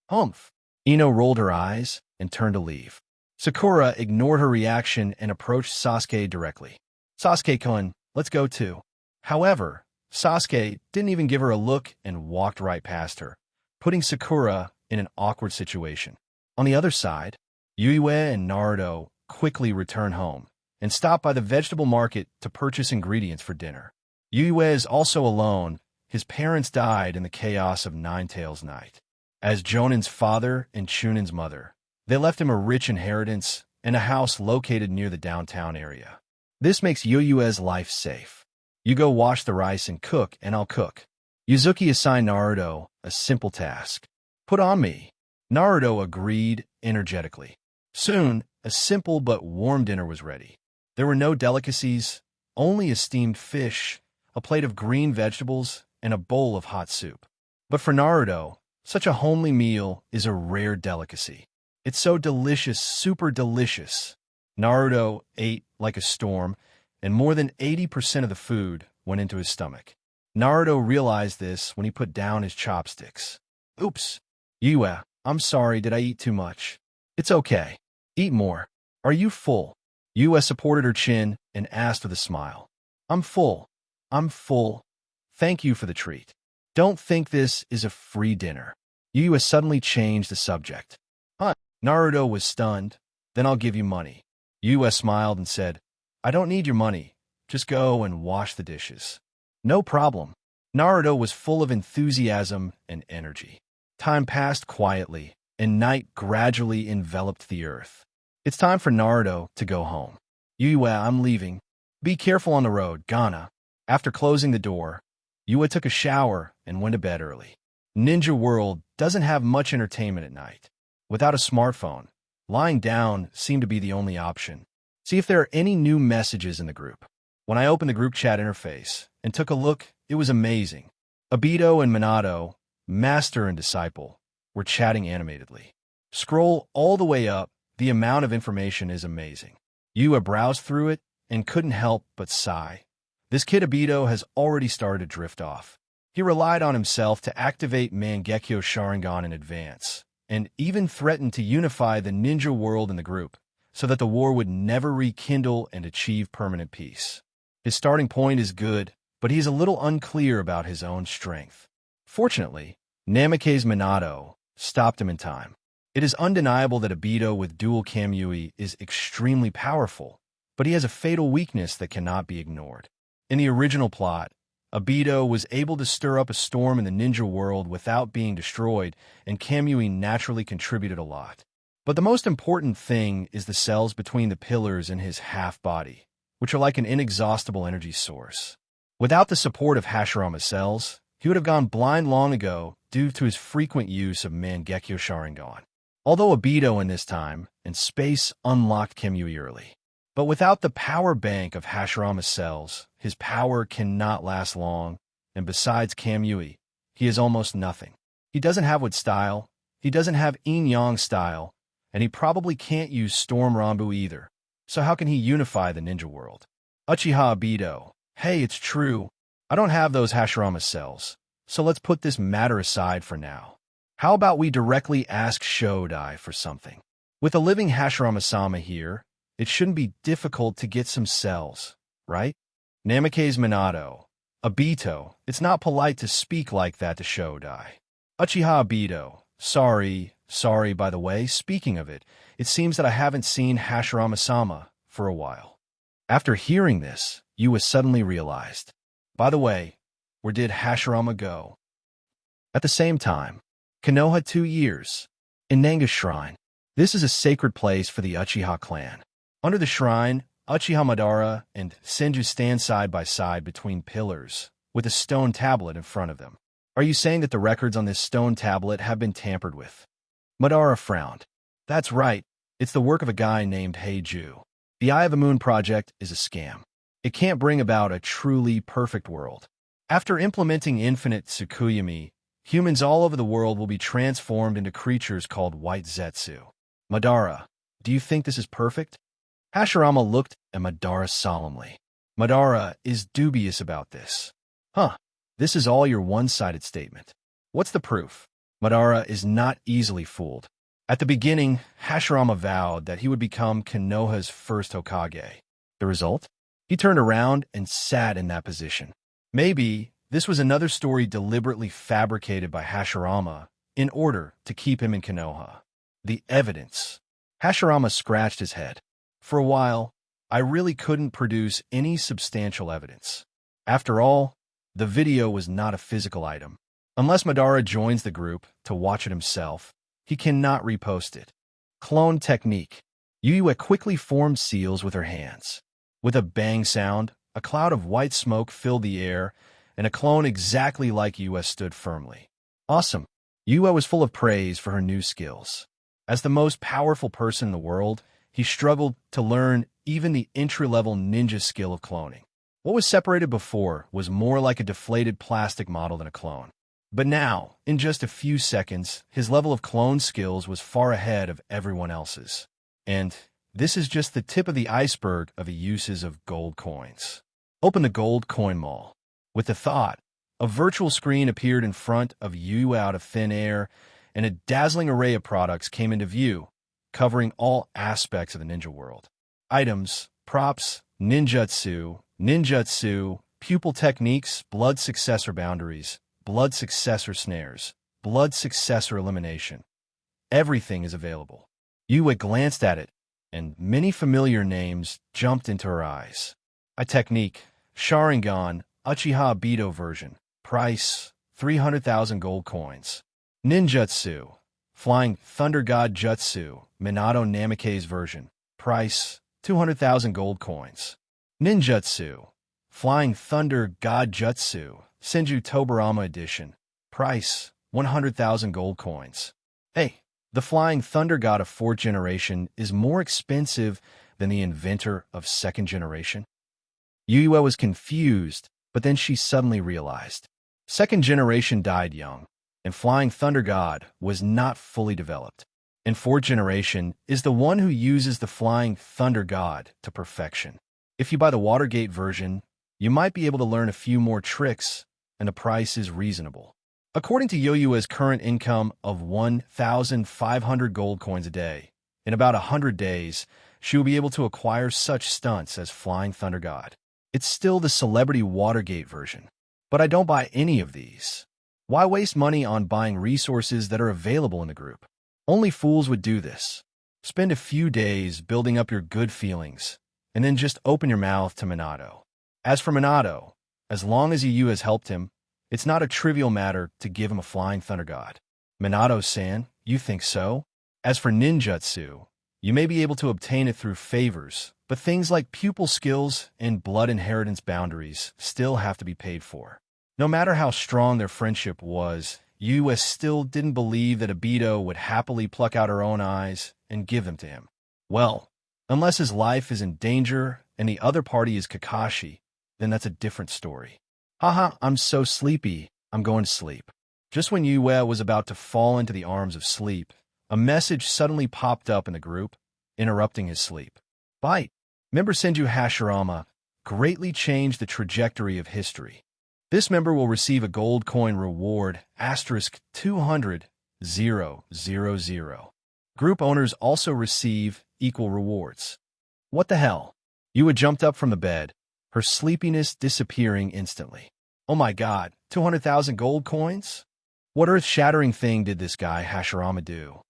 Humph. Ino rolled her eyes and turned to leave. Sakura ignored her reaction and approached Sasuke directly. Sasuke-kun, let's go too. However, Sasuke didn't even give her a look and walked right past her, putting Sakura in an awkward situation. On the other side, Yue and Naruto quickly returned home and stopped by the vegetable market to purchase ingredients for dinner. Yue is also alone. His parents died in the chaos of Nine-Tails Night. As Jonin's father and Chunin's mother, they left him a rich inheritance and a house located near the downtown area. This makes Yue's life safe. You go wash the rice and cook, and I'll cook. Yuzuki assigned Naruto a simple task. Put on me. Naruto agreed energetically. Soon, a simple but warm dinner was ready. There were no delicacies, only a steamed fish, a plate of green vegetables, and a bowl of hot soup. But for Naruto, such a homely meal is a rare delicacy. It's so delicious, super delicious. Naruto ate like a storm, and more than 80% of the food went into his stomach. Naruto realized this when he put down his chopsticks. Oops. Yue, I'm sorry, did I eat too much? It's okay. Eat more. Are you full? Yue supported her chin and asked with a smile. I'm full. I'm full. Thank you for the treat. Don't think this is a free dinner. Yue suddenly changed the subject. Naruto was stunned. Then I'll give you money. Yue smiled and said, I don't need your money. Just go and wash the dishes. No problem. Naruto was full of enthusiasm and energy. Time passed quietly, and night gradually enveloped the earth. It's time for Naruto to go home. Yue, I'm leaving. Be careful on the road, Ghana. After closing the door, Yua took a shower and went to bed early. Ninja World doesn't have much entertainment at night. Without a smartphone, lying down seemed to be the only option. See if there are any new messages in the group. When I opened the group chat interface and took a look, it was amazing. Obito and Minato, master and disciple, were chatting animatedly. Scroll all the way up, the amount of information is amazing. Yua browsed through it and couldn't help but sigh. This kid Obito has already started to drift off. He relied on himself to activate Mangekyo Sharingan in advance, and even threatened to unify the ninja world in the group, so that the war would never rekindle and achieve permanent peace. His starting point is good, but he's a little unclear about his own strength. Fortunately, Namake's Minato stopped him in time. It is undeniable that Obito with dual Kamui is extremely powerful, but he has a fatal weakness that cannot be ignored. In the original plot, Obito was able to stir up a storm in the ninja world without being destroyed, and Kamui naturally contributed a lot. But the most important thing is the cells between the pillars in his half-body, which are like an inexhaustible energy source. Without the support of Hashirama's cells, he would have gone blind long ago due to his frequent use of Mangekyo Sharingan. Although Obito in this time and space unlocked Kamui early. But without the power bank of Hashirama's cells, his power cannot last long, and besides Kamui, he is almost nothing. He doesn't have Wood style, he doesn't have Yin-Yang style, and he probably can't use Storm Rambu either. So how can he unify the ninja world? Uchiha Obito, hey, it's true. I don't have those Hashirama cells, so let's put this matter aside for now. How about we directly ask Shodai for something? With a living Hashirama-sama here, it shouldn't be difficult to get some cells, right? Namake's Minato. Obito, it's not polite to speak like that to Shodai. Uchiha Obito, sorry by the way, speaking of it, it seems that I haven't seen Hashirama-sama for a while. After hearing this, Yua suddenly realized, by the way, where did Hashirama go? At the same time, Konoha 2 years. In Nanga's shrine. This is a sacred place for the Uchiha clan. Under the shrine, Uchiha Madara and Senju stand side by side between pillars, with a stone tablet in front of them. Are you saying that the records on this stone tablet have been tampered with? Madara frowned. That's right, it's the work of a guy named Heiju. The Eye of the Moon project is a scam. It can't bring about a truly perfect world. After implementing infinite Tsukuyami, humans all over the world will be transformed into creatures called White Zetsu. Madara, do you think this is perfect? Hashirama looked at Madara solemnly. Madara is dubious about this. This is all your one-sided statement. What's the proof? Madara is not easily fooled. At the beginning, Hashirama vowed that he would become Konoha's first Hokage. The result? He turned around and sat in that position. Maybe this was another story deliberately fabricated by Hashirama in order to keep him in Konoha. The evidence. Hashirama scratched his head. For a while, I really couldn't produce any substantial evidence. After all, the video was not a physical item. Unless Madara joins the group to watch it himself, he cannot repost it. Clone technique. Yuyue quickly formed seals with her hands. With a bang sound, a cloud of white smoke filled the air, and a clone exactly like Yue stood firmly. Awesome. Yue was full of praise for her new skills. As the most powerful person in the world, he struggled to learn even the entry-level ninja skill of cloning. What was separated before was more like a deflated plastic model than a clone. But now, in just a few seconds, his level of clone skills was far ahead of everyone else's. And this is just the tip of the iceberg of the uses of gold coins. Open the gold coin mall. With the thought, a virtual screen appeared in front of Yu out of thin air, and a dazzling array of products came into view, covering all aspects of the ninja world. Items, props, ninjutsu, pupil techniques, blood successor boundaries, blood successor snares, blood successor elimination. Everything is available. Yue glanced at it, and many familiar names jumped into her eyes. A technique, Sharingan, Uchiha Obito version, price, 300,000 gold coins. Ninjutsu, Flying Thunder God Jutsu, Minato Namake's version, price, 200,000 gold coins. Ninjutsu, Flying Thunder God Jutsu, Senju Tobarama Edition. Price, 100,000 gold coins. Hey, the Flying Thunder God of 4th generation is more expensive than the inventor of 2nd generation? Yue was confused, but then she suddenly realized. 2nd generation died young, and Flying Thunder God was not fully developed. And 4th generation is the one who uses the Flying Thunder God to perfection. If you buy the Watergate version, you might be able to learn a few more tricks, and the price is reasonable. According to Yoyue's current income of 1,500 gold coins a day, in about 100 days, she will be able to acquire such stunts as Flying Thunder God. It's still the Celebrity Watergate version. But I don't buy any of these. Why waste money on buying resources that are available in the group? Only fools would do this. Spend a few days building up your good feelings, and then just open your mouth to Minato. As for Minato, as long as Yu has helped him, it's not a trivial matter to give him a Flying Thunder God. Minato-san, you think so? As for ninjutsu, you may be able to obtain it through favors, but things like pupil skills and blood inheritance boundaries still have to be paid for. No matter how strong their friendship was, Yu still didn't believe that Obito would happily pluck out her own eyes and give them to him. Well, unless his life is in danger and the other party is Kakashi, then that's a different story. Haha, I'm so sleepy, I'm going to sleep. Just when Yue was about to fall into the arms of sleep, a message suddenly popped up in the group, interrupting his sleep. Bite. Member Senju Hashirama greatly changed the trajectory of history. This member will receive a gold coin reward *200,000. Group owners also receive equal rewards. What the hell? Yue jumped up from the bed, her sleepiness disappearing instantly. Oh my god, 200,000 gold coins? What earth-shattering thing did this guy Hashirama do?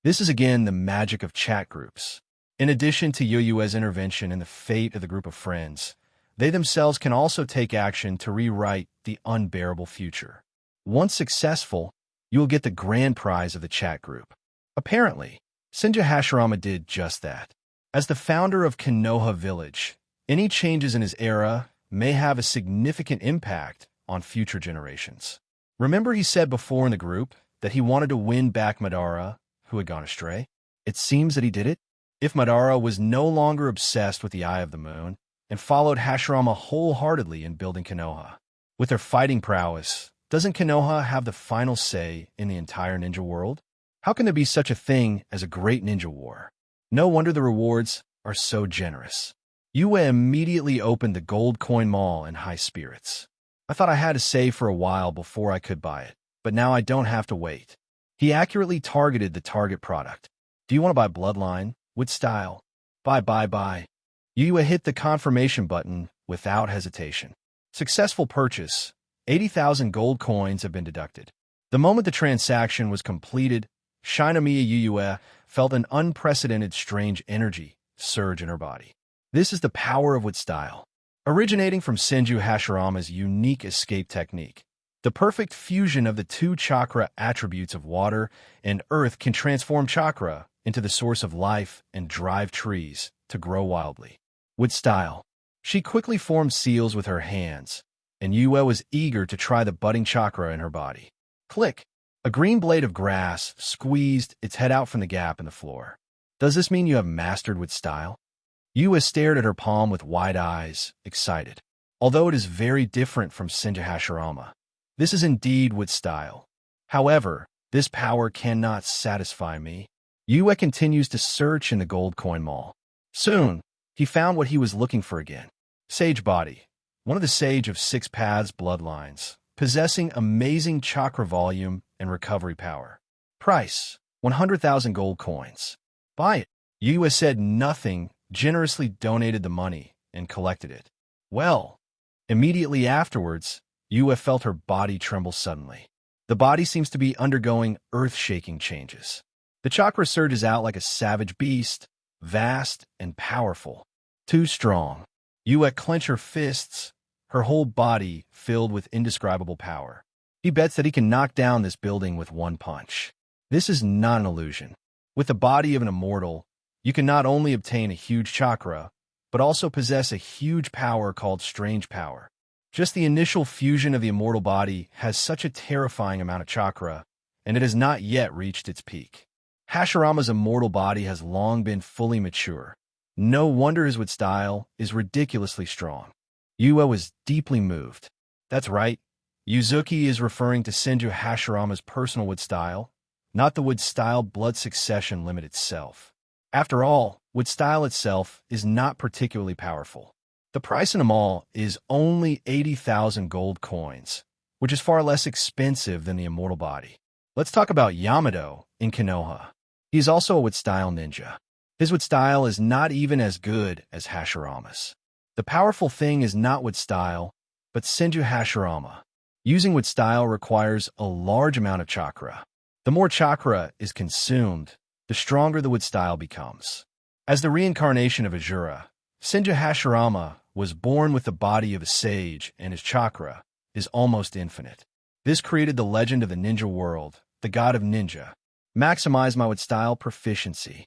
This is again the magic of chat groups. In addition to Yoyue's intervention in the fate of the group of friends, they themselves can also take action to rewrite the unbearable future. Once successful, you will get the grand prize of the chat group. Apparently, Senju Hashirama did just that. As the founder of Konoha Village, any changes in his era may have a significant impact on future generations. Remember he said before in the group that he wanted to win back Madara, who had gone astray? It seems that he did it. If Madara was no longer obsessed with the Eye of the Moon and followed Hashirama wholeheartedly in building Konoha. With their fighting prowess, doesn't Konoha have the final say in the entire ninja world? How can there be such a thing as a great ninja war? No wonder the rewards are so generous. Yue immediately opened the gold coin mall in high spirits. I thought I had to save for a while before I could buy it, but now I don't have to wait. He accurately targeted the target product. Do you want to buy Bloodline? With style. Buy. Yue hit the confirmation button without hesitation. Successful purchase. 80,000 gold coins have been deducted. The moment the transaction was completed, Shinomiya Yue felt an unprecedented strange energy surge in her body. This is the power of with style. Originating from Senju Hashirama's unique escape technique, the perfect fusion of the two chakra attributes of water and earth can transform chakra into the source of life and drive trees to grow wildly. With style, she quickly formed seals with her hands, and Yue was eager to try the budding chakra in her body. Click! A green blade of grass squeezed its head out from the gap in the floor. Does this mean you have mastered with style? Yue stared at her palm with wide eyes, excited. Although it is very different from Senju Hashirama, this is indeed with style. However, this power cannot satisfy me. Yue continues to search in the gold coin mall. Soon, he found what he was looking for again. Sage Body, one of the Sage of Six Paths bloodlines, possessing amazing chakra volume and recovery power. Price, 100,000 gold coins. Buy it. Yue said nothing, generously donated the money, and collected it. Well, immediately afterwards, Yue felt her body tremble suddenly. The body seems to be undergoing earth-shaking changes. The chakra surges out like a savage beast, vast and powerful. Too strong. Yue clenched her fists, her whole body filled with indescribable power. He bets that he can knock down this building with one punch. This is not an illusion. With the body of an immortal, you can not only obtain a huge chakra, but also possess a huge power called strange power. Just the initial fusion of the immortal body has such a terrifying amount of chakra, and it has not yet reached its peak. Hashirama's immortal body has long been fully mature. No wonder his wood style is ridiculously strong. Yue was deeply moved. That's right, Yuzuki is referring to Senju Hashirama's personal wood style, not the wood style blood succession limit itself. After all, wood style itself is not particularly powerful. The price in a mall is only 80,000 gold coins, which is far less expensive than the immortal body. Let's talk about Yamato in Konoha. He is also a wood style ninja. His wood style is not even as good as Hashirama's. The powerful thing is not wood style, but Senju Hashirama. Using wood style requires a large amount of chakra. The more chakra is consumed, the stronger the wood style becomes. As the reincarnation of Azura, Senju Hashirama was born with the body of a sage, and his chakra is almost infinite. This created the legend of the ninja world, the god of ninja. Maximize my wood style proficiency.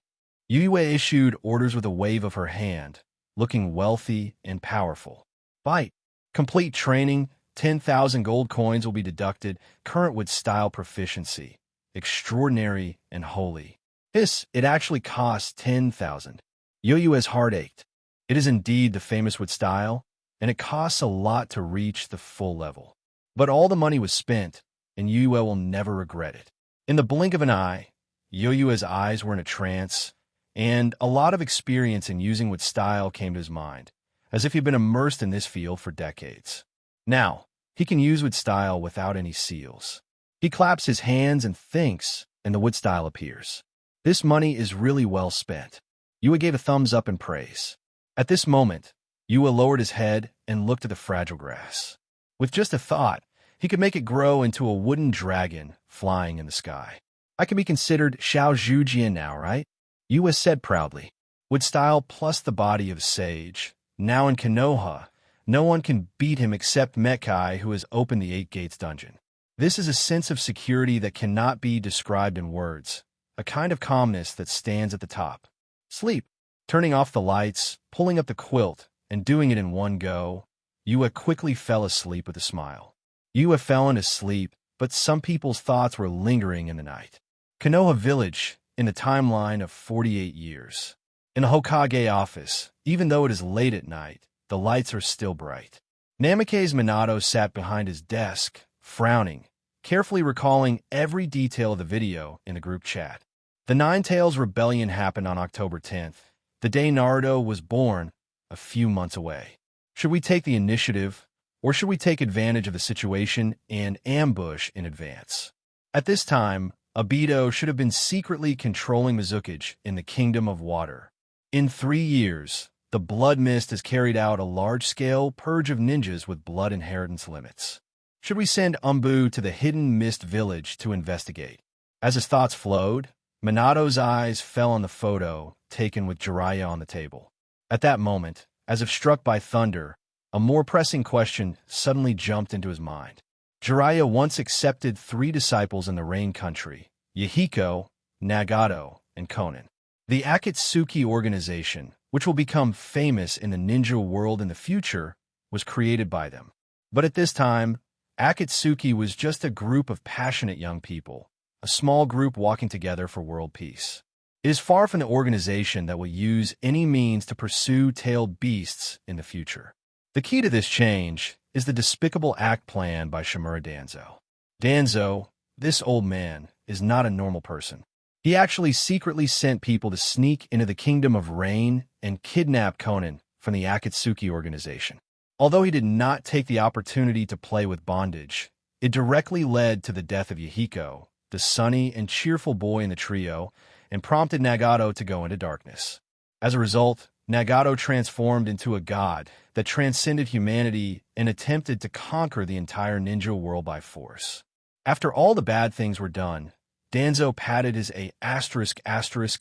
Yue issued orders with a wave of her hand, looking wealthy and powerful. Bite. Complete training, 10,000 gold coins will be deducted. Current wood style proficiency. Extraordinary and holy. It actually costs 10,000. Yue's heart ached. It is indeed the famous wood style, and it costs a lot to reach the full level. But all the money was spent, and Yue will never regret it. In the blink of an eye, Yue's eyes were in a trance, and a lot of experience in using wood style came to his mind, as if he'd been immersed in this field for decades. Now, he can use wood style without any seals. He claps his hands and thinks, and the wood style appears. This money is really well spent. Yue gave a thumbs up in praise. At this moment, Yue lowered his head and looked at the fragile grass. With just a thought, he could make it grow into a wooden dragon flying in the sky. I can be considered Xiao Zhujian now, right? Yue said proudly. Wood style plus the body of sage. Now in Konoha, no one can beat him except Mekai, who has opened the 8 Gates dungeon. This is a sense of security that cannot be described in words, a kind of calmness that stands at the top. Sleep. Turning off the lights, pulling up the quilt, and doing it in one go, Yue quickly fell asleep with a smile. Yue fell into sleep, but some people's thoughts were lingering in the night. Konoha Village, in the timeline of 48 years. In a Hokage office, even though it is late at night, the lights are still bright. Namake's Minato sat behind his desk, frowning, carefully recalling every detail of the video in the group chat. The Nine Tails Rebellion happened on October 10th, the day Naruto was born, a few months away. Should we take the initiative, or should we take advantage of the situation and ambush in advance? At this time, Obito should have been secretly controlling Mizukage in the Kingdom of Water. In 3 years, the Blood Mist has carried out a large-scale purge of ninjas with blood inheritance limits. Should we send Umbu to the Hidden Mist Village to investigate? As his thoughts flowed, Minato's eyes fell on the photo taken with Jiraiya on the table. At that moment, as if struck by thunder, a more pressing question suddenly jumped into his mind. Jiraiya once accepted 3 disciples in the Rain Country, Yahiko, Nagato, and Konan. The Akatsuki organization, which will become famous in the ninja world in the future, was created by them. But at this time, Akatsuki was just a group of passionate young people, a small group walking together for world peace. It is far from the organization that will use any means to pursue tailed beasts in the future. The key to this change is the despicable act planned by Shimura Danzo. Danzo, this old man, is not a normal person. He actually secretly sent people to sneak into the Kingdom of Rain and kidnap Konan from the Akatsuki organization. Although he did not take the opportunity to play with bondage, it directly led to the death of Yahiko, the sunny and cheerful boy in the trio, and prompted Nagato to go into darkness. As a result, Nagato transformed into a god that transcended humanity and attempted to conquer the entire ninja world by force. After all the bad things were done, Danzo patted his ***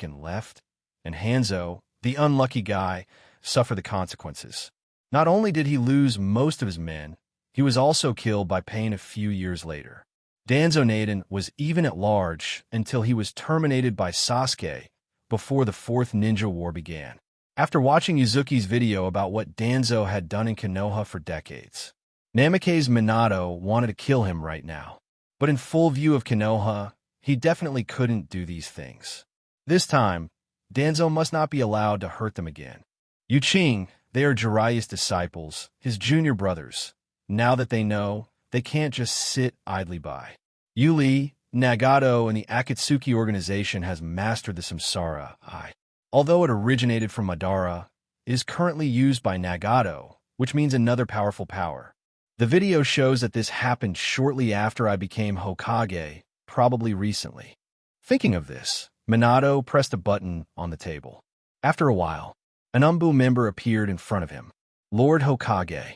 and left, and Hanzo, the unlucky guy, suffered the consequences. Not only did he lose most of his men, he was also killed by Pain a few years later. Danzo Naden was even at large until he was terminated by Sasuke before the 4th Ninja War began. After watching Yuzuki's video about what Danzo had done in Konoha for decades, Namikaze Minato wanted to kill him right now. But in full view of Konoha, he definitely couldn't do these things. This time, Danzo must not be allowed to hurt them again. Yuching, they are Jiraiya's disciples, his junior brothers. Now that they know, they can't just sit idly by. Yuli, Nagato, and the Akatsuki organization has mastered the Samsara Eye. Although it originated from Madara, it is currently used by Nagato, which means another powerful power. The video shows that this happened shortly after I became Hokage, probably recently. Thinking of this, Minato pressed a button on the table. After a while, an Umbu member appeared in front of him. Lord Hokage.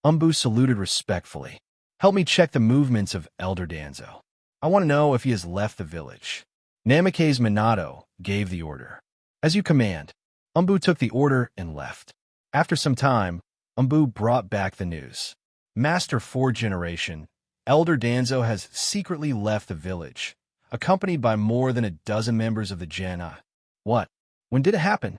Umbu saluted respectfully. Help me check the movements of Elder Danzo. I want to know if he has left the village. Namikaze Minato gave the order. As you command. Umbu took the order and left. After some time, Umbu brought back the news. Master 4th Generation, Elder Danzo has secretly left the village, accompanied by more than a dozen members of the Gen-I. What? When did it happen?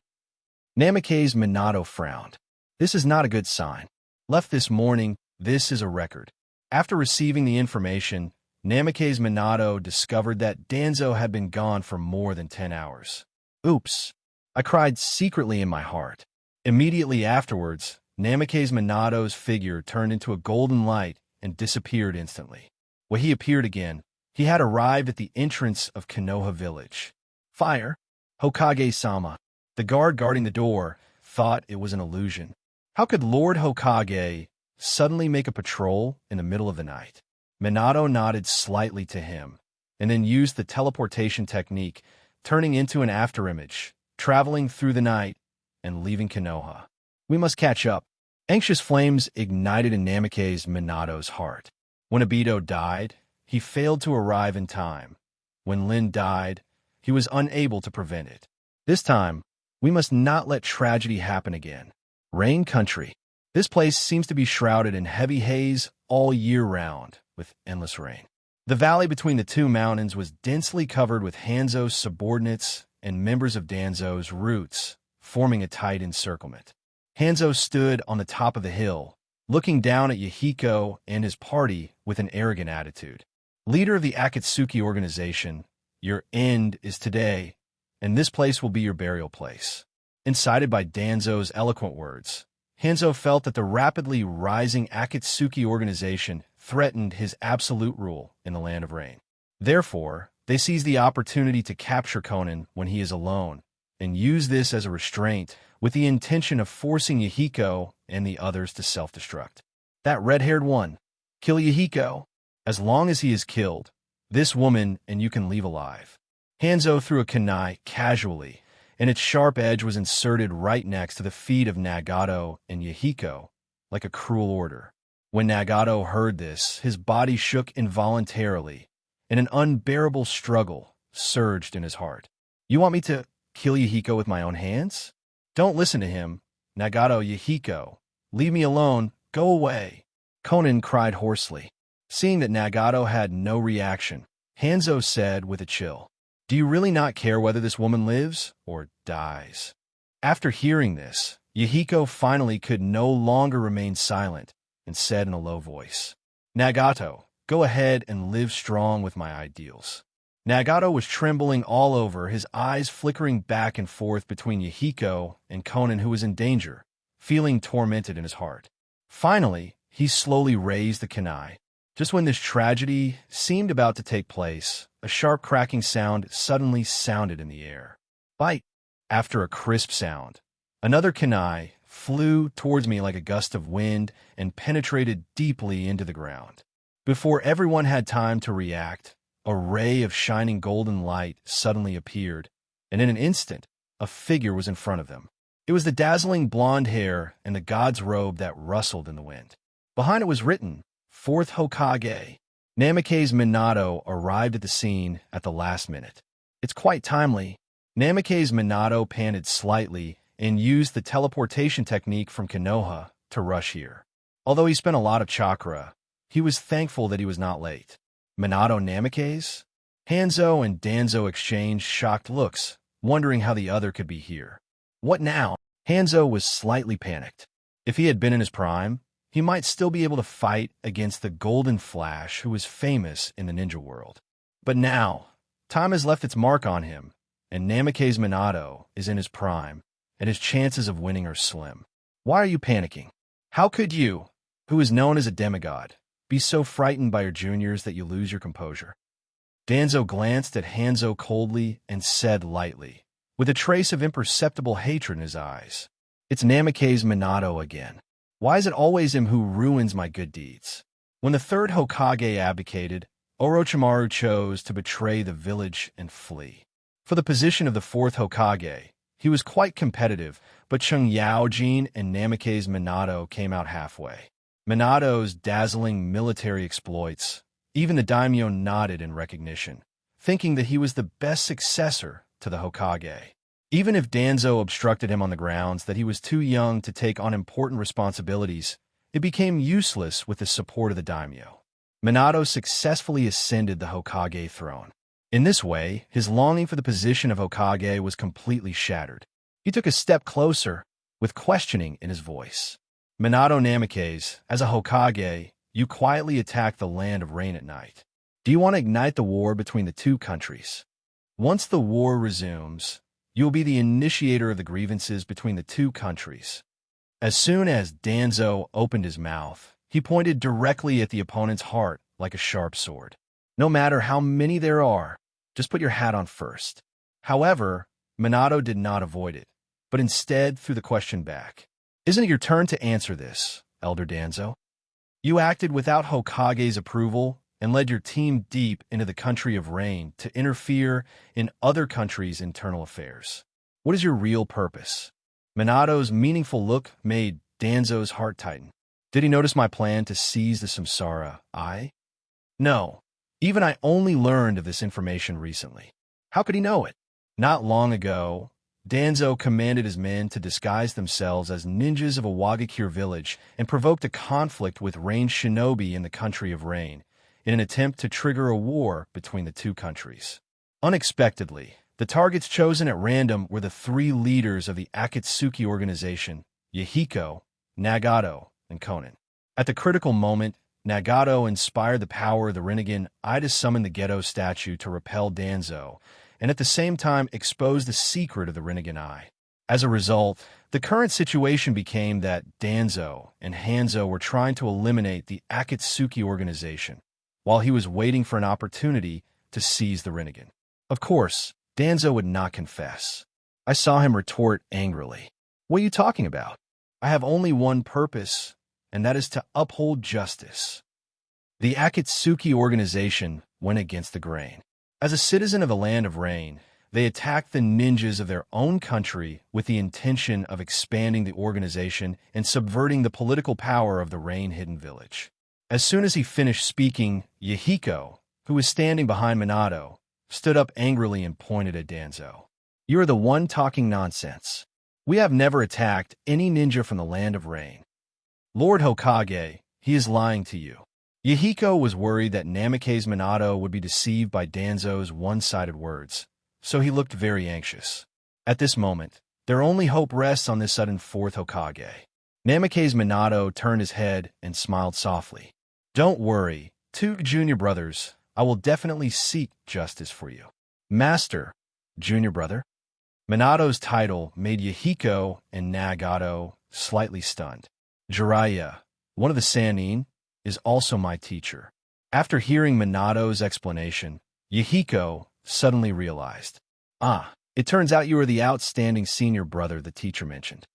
Namikaze Minato frowned. This is not a good sign. Left this morning, this is a record. After receiving the information, Namikaze Minato discovered that Danzo had been gone for more than 10 hours. Oops. I cried secretly in my heart. Immediately afterwards, Namikaze Minato's figure turned into a golden light and disappeared instantly. When he appeared again, he had arrived at the entrance of Konoha village. Fire! Hokage-sama. The guard guarding the door thought it was an illusion. How could Lord Hokage suddenly make a patrol in the middle of the night? Minato nodded slightly to him, and then used the teleportation technique, turning into an afterimage, traveling through the night, and leaving Konoha. We must catch up. Anxious flames ignited in Namikaze Minato's heart. When Obito died, he failed to arrive in time. When Lin died, he was unable to prevent it. This time, we must not let tragedy happen again. Rain Country. This place seems to be shrouded in heavy haze all year round, with endless rain. The valley between the two mountains was densely covered with Hanzo's subordinates and members of Danzo's roots, forming a tight encirclement. Hanzo stood on the top of the hill, looking down at Yahiko and his party with an arrogant attitude. Leader of the Akatsuki organization, your end is today, and this place will be your burial place. Incited by Danzo's eloquent words, Hanzo felt that the rapidly rising Akatsuki organization threatened his absolute rule in the Land of Rain. Therefore, they seized the opportunity to capture Conan when he is alone, and use this as a restraint with the intention of forcing Yahiko and the others to self-destruct. That red-haired one. Kill Yahiko. As long as he is killed, this woman and you can leave alive. Hanzo threw a kunai casually, and its sharp edge was inserted right next to the feet of Nagato and Yahiko, like a cruel order. When Nagato heard this, his body shook involuntarily, and an unbearable struggle surged in his heart. You want me to kill Yahiko with my own hands? Don't listen to him. Nagato, Yahiko, leave me alone, go away. Conan cried hoarsely. Seeing that Nagato had no reaction, Hanzo said with a chill, do you really not care whether this woman lives or dies? After hearing this, Yahiko finally could no longer remain silent and said in a low voice, Nagato, go ahead and live strong with my ideals. Nagato was trembling all over, his eyes flickering back and forth between Yahiko and Conan, who was in danger, feeling tormented in his heart. Finally, he slowly raised the kunai. Just when this tragedy seemed about to take place, a sharp cracking sound suddenly sounded in the air. Bite! After a crisp sound, another kunai flew towards me like a gust of wind and penetrated deeply into the ground. Before everyone had time to react, a ray of shining golden light suddenly appeared, and in an instant, a figure was in front of them. It was the dazzling blonde hair and the god's robe that rustled in the wind. Behind it was written, 4th Hokage. Namikaze Minato arrived at the scene at the last minute. It's quite timely. Namikaze Minato panted slightly and used the teleportation technique from Konoha to rush here. Although he spent a lot of chakra, he was thankful that he was not late. Minato Namikaze? Hanzo and Danzo exchanged shocked looks, wondering how the other could be here. What now? Hanzo was slightly panicked. If he had been in his prime, he might still be able to fight against the Golden Flash who was famous in the ninja world. But now, time has left its mark on him, and Namake's Minato is in his prime, and his chances of winning are slim. Why are you panicking? How could you, who is known as a demigod, be so frightened by your juniors that you lose your composure? Danzo glanced at Hanzo coldly and said lightly, with a trace of imperceptible hatred in his eyes, "It's Namake's Minato again. Why is it always him who ruins my good deeds?" When the third Hokage abdicated, Orochimaru chose to betray the village and flee. For the position of the fourth Hokage, he was quite competitive, but Chung Yaojin and Namake's Minato came out halfway. Minato's dazzling military exploits, even the daimyo nodded in recognition, thinking that he was the best successor to the Hokage. Even if Danzo obstructed him on the grounds that he was too young to take on important responsibilities, it became useless with the support of the daimyo. Minato successfully ascended the Hokage throne. In this way, his longing for the position of Hokage was completely shattered. He took a step closer, with questioning in his voice. "Minato Namake's, as a Hokage, you quietly attack the land of rain at night. Do you want to ignite the war between the two countries? Once the war resumes, you will be the initiator of the grievances between the two countries." As soon as Danzo opened his mouth, he pointed directly at the opponent's heart like a sharp sword. "No matter how many there are, just put your hat on first." However, Minato did not avoid it, but instead threw the question back. "Isn't it your turn to answer this, Elder Danzo? You acted without Hokage's approval and led your team deep into the country of rain to interfere in other countries' internal affairs. What is your real purpose?" Minato's meaningful look made Danzo's heart tighten. Did he notice my plan to seize the Samsara Eye? No. Even I only learned of this information recently. How could he know it? Not long ago, Danzo commanded his men to disguise themselves as ninjas of a Wagakure village and provoked a conflict with Rain Shinobi in the country of Rain, in an attempt to trigger a war between the two countries. Unexpectedly, the targets chosen at random were the three leaders of the Akatsuki organization, Yahiko, Nagato, and Konan. At the critical moment, Nagato inspired the power of the Rinnegan Eye to summon the Geto statue to repel Danzo, and at the same time expose the secret of the Rinnegan Eye. As a result, the current situation became that Danzo and Hanzo were trying to eliminate the Akatsuki organization, while he was waiting for an opportunity to seize the Rinnegan. Of course, Danzo would not confess. I saw him retort angrily. "What are you talking about? I have only one purpose, and that is to uphold justice." The Akatsuki organization went against the grain. As a citizen of the land of rain, they attacked the ninjas of their own country with the intention of expanding the organization and subverting the political power of the rain-hidden village. As soon as he finished speaking, Yahiko, who was standing behind Minato, stood up angrily and pointed at Danzo. "You are the one talking nonsense. We have never attacked any ninja from the land of rain. Lord Hokage, he is lying to you." Yahiko was worried that Namake's Minato would be deceived by Danzo's one-sided words, so he looked very anxious. At this moment, their only hope rests on this sudden fourth Hokage. Namake's Minato turned his head and smiled softly. "Don't worry, two junior brothers. I will definitely seek justice for you." "Master, junior brother?" Minato's title made Yahiko and Nagato slightly stunned. "Jiraiya, one of the Sannin, is also my teacher." After hearing Minato's explanation, Yahiko suddenly realized, it turns out you are the outstanding senior brother the teacher mentioned.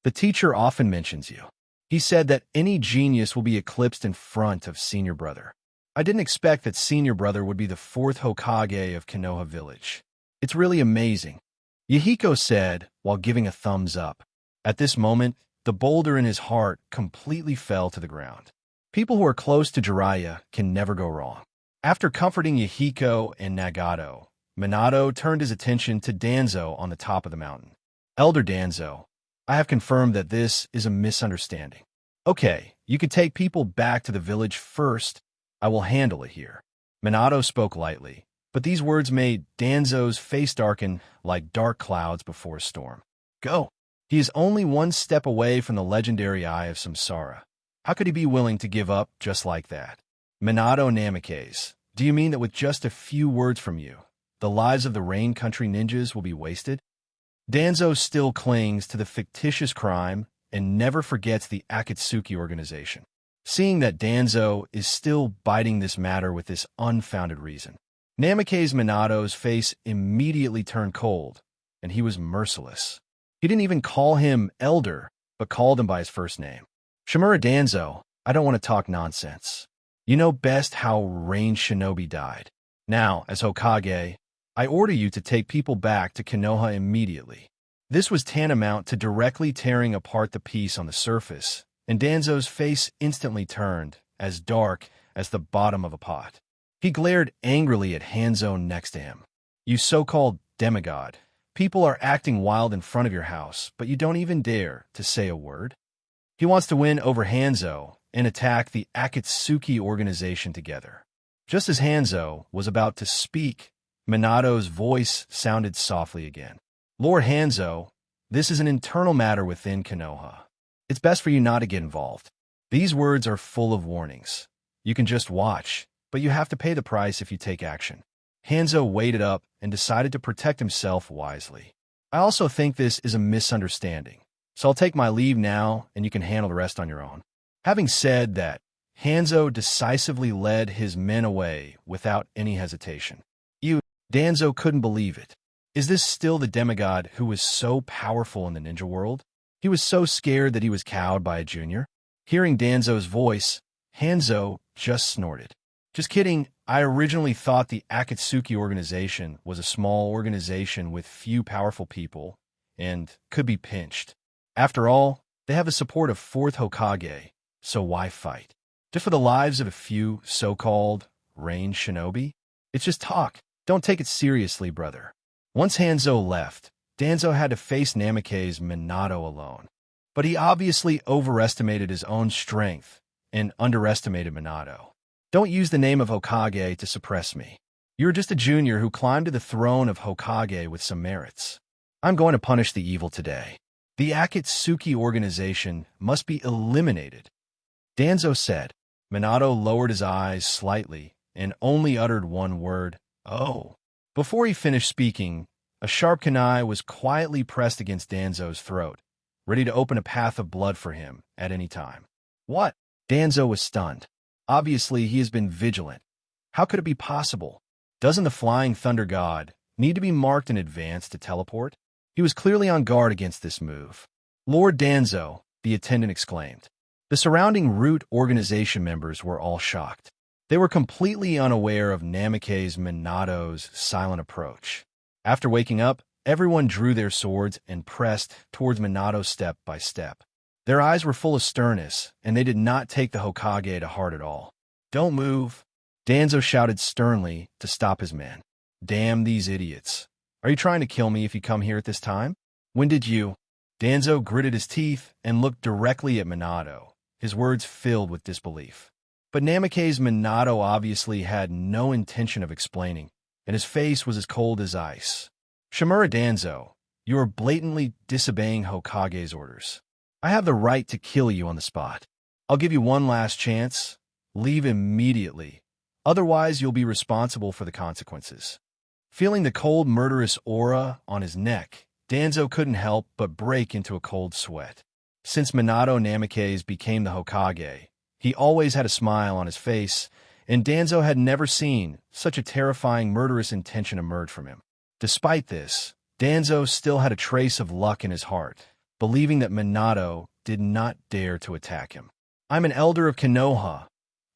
The teacher often mentions you. He said that any genius will be eclipsed in front of senior brother. I didn't expect that senior brother would be the fourth Hokage of Konoha Village. It's really amazing," Yahiko said while giving a thumbs up. At this moment, the boulder in his heart completely fell to the ground. People who are close to Jiraiya can never go wrong. After comforting Yahiko and Nagato, Minato turned his attention to Danzo on the top of the mountain. "Elder Danzo, I have confirmed that this is a misunderstanding. Okay, you could take people back to the village first. I will handle it here." Minato spoke lightly, but these words made Danzo's face darken like dark clouds before a storm. "Go." He is only one step away from the legendary Eye of Samsara. How could he be willing to give up just like that? Minato Namikaze, do you mean that with just a few words from you, the lives of the Rain Country ninjas will be wasted? Danzo still clings to the fictitious crime and never forgets the Akatsuki organization. Seeing that Danzo is still biting this matter with this unfounded reason, Namikaze Minato's face immediately turned cold, and he was merciless. He didn't even call him Elder, but called him by his first name. Shimura Danzo, I don't want to talk nonsense. You know best how Rain Shinobi died. Now, as Hokage, I order you to take people back to Konoha immediately. This was tantamount to directly tearing apart the piece on the surface, and Danzo's face instantly turned, as dark as the bottom of a pot. He glared angrily at Hanzo next to him. You so-called demigod, people are acting wild in front of your house, but you don't even dare to say a word? He wants to win over Hanzo and attack the Akatsuki organization together. Just as Hanzo was about to speak, Minato's voice sounded softly again. Lord Hanzo, this is an internal matter within Konoha. It's best for you not to get involved. These words are full of warnings. You can just watch, but you have to pay the price if you take action. Hanzo waited up and decided to protect himself wisely. I also think this is a misunderstanding, so I'll take my leave now and you can handle the rest on your own. Having said that, Hanzo decisively led his men away without any hesitation. Danzo couldn't believe it. Is this still the demigod who was so powerful in the ninja world? He was so scared that he was cowed by a junior. Hearing Danzo's voice, Hanzo just snorted. Just kidding, I originally thought the Akatsuki organization was a small organization with few powerful people and could be pinched. After all, they have the support of 4th Hokage, so why fight? Just for the lives of a few so-called Rain Shinobi? It's just talk. Don't take it seriously, brother. Once Hanzo left, Danzo had to face Namikaze Minato alone. But he obviously overestimated his own strength and underestimated Minato. Don't use the name of Hokage to suppress me. You're just a junior who climbed to the throne of Hokage with some merits. I'm going to punish the evil today. The Akatsuki organization must be eliminated. Danzo said. Minato lowered his eyes slightly and only uttered one word, "Oh." Before he finished speaking, a sharp kunai was quietly pressed against Danzo's throat, ready to open a path of blood for him at any time. What? Danzo was stunned. Obviously, he has been vigilant. How could it be possible? Doesn't the Flying Thunder God need to be marked in advance to teleport? He was clearly on guard against this move. Lord Danzo, the attendant exclaimed. The surrounding Root organization members were all shocked. They were completely unaware of Namikaze Minato's silent approach. After waking up, everyone drew their swords and pressed towards Minato step by step. Their eyes were full of sternness, and they did not take the Hokage to heart at all. Don't move, Danzo shouted sternly to stop his men. Damn these idiots. Are you trying to kill me if you come here at this time? When did you? Danzo gritted his teeth and looked directly at Minato, his words filled with disbelief. But Namikaze Minato obviously had no intention of explaining, and his face was as cold as ice. Shimura Danzo, you are blatantly disobeying Hokage's orders. I have the right to kill you on the spot. I'll give you one last chance. Leave immediately. Otherwise, you'll be responsible for the consequences. Feeling the cold, murderous aura on his neck, Danzo couldn't help but break into a cold sweat. Since Minato Namikaze became the Hokage, he always had a smile on his face, and Danzo had never seen such a terrifying, murderous intention emerge from him. Despite this, Danzo still had a trace of luck in his heart, believing that Minato did not dare to attack him. I'm an elder of Konoha.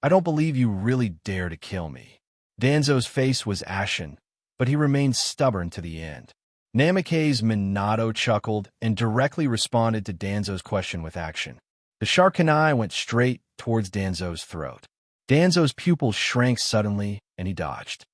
I don't believe you really dare to kill me. Danzo's face was ashen, but he remained stubborn to the end. Namikaze Minato chuckled and directly responded to Danzo's question with action. The sharp kunai went straight towards Danzo's throat. Danzo's pupils shrank suddenly, and he dodged.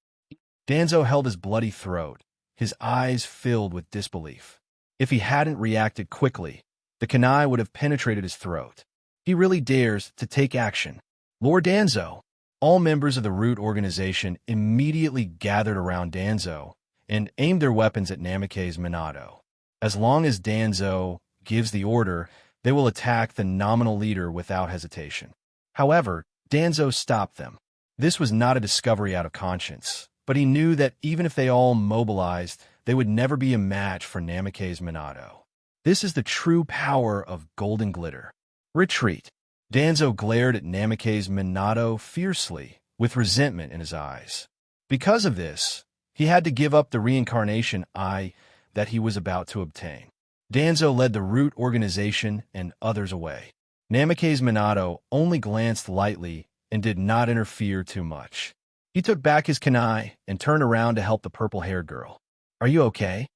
Danzo held his bloody throat, his eyes filled with disbelief. If he hadn't reacted quickly, the kunai would have penetrated his throat. He really dares to take action. Lord Danzo! All members of the Root organization immediately gathered around Danzo and aimed their weapons at Namikaze Minato. As long as Danzo gives the order, they will attack the nominal leader without hesitation. However, Danzo stopped them. This was not a discovery out of conscience, but he knew that even if they all mobilized, they would never be a match for Namake's Minato. This is the true power of golden glitter. Retreat. Danzo glared at Namake's Minato fiercely, with resentment in his eyes. Because of this, he had to give up the reincarnation eye that he was about to obtain. Danzo led the root organization and others away. Namake's Minato only glanced lightly and did not interfere too much. He took back his kunai and turned around to help the purple-haired girl. "Are you okay?"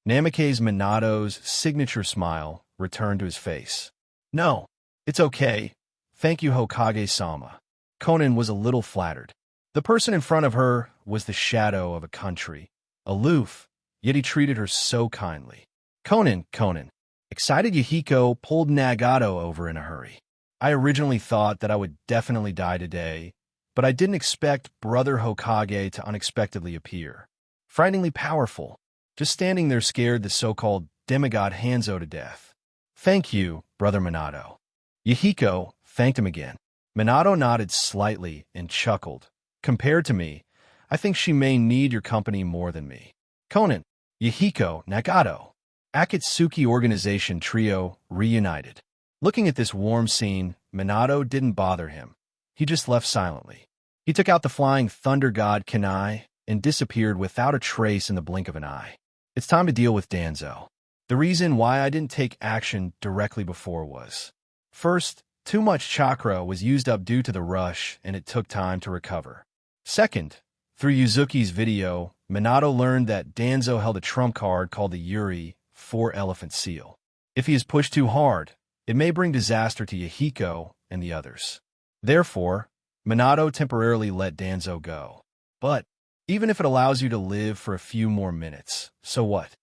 Namake's Minato's signature smile returned to his face. "No, it's okay. Thank you, Hokage-sama." Conan was a little flattered. The person in front of her was the shadow of a country, aloof, yet he treated her so kindly. Conan. Excited Yahiko pulled Nagato over in a hurry. "I originally thought that I would definitely die today, but I didn't expect Brother Hokage to unexpectedly appear. Frighteningly powerful, just standing there scared the so-called demigod Hanzo to death. Thank you, Brother Minato." Yahiko thanked him again. Minato nodded slightly and chuckled. "Compared to me, I think she may need your company more than me." Conan, Yahiko, Nagato. Akatsuki organization trio reunited. Looking at this warm scene, Minato didn't bother him. He just left silently. He took out the flying thunder god kunai and disappeared without a trace in the blink of an eye. It's time to deal with Danzo. The reason why I didn't take action directly before was, first, too much chakra was used up due to the rush and it took time to recover. Second, through Yuzuki's video, Minato learned that Danzo held a trump card called the Yuri 4-elephant seal. If he is pushed too hard, it may bring disaster to Yahiko and the others. Therefore, Minato temporarily let Danzo go. But even if it allows you to live for a few more minutes, so what?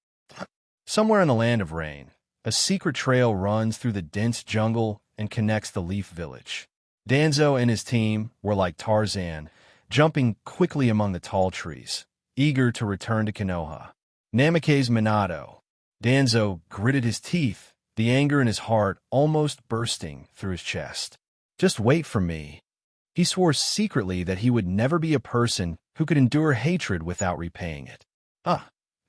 Somewhere in the land of rain, a secret trail runs through the dense jungle and connects the Leaf Village. Danzo and his team were like Tarzan, jumping quickly among the tall trees, eager to return to Konoha. Namake's Minato. Danzo gritted his teeth, the anger in his heart almost bursting through his chest. "Just wait for me." He swore secretly that he would never be a person who could endure hatred without repaying it.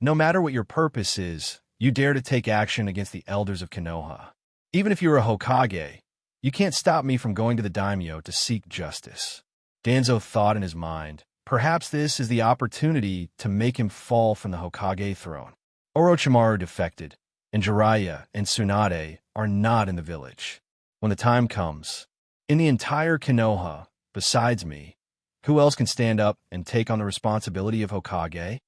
No matter what your purpose is, you dare to take action against the elders of Konoha. Even if you're a Hokage, you can't stop me from going to the daimyo to seek justice. Danzo thought in his mind, perhaps this is the opportunity to make him fall from the Hokage throne. Orochimaru defected, and Jiraiya and Tsunade are not in the village. When the time comes, in the entire Konoha, besides me, who else can stand up and take on the responsibility of Hokage?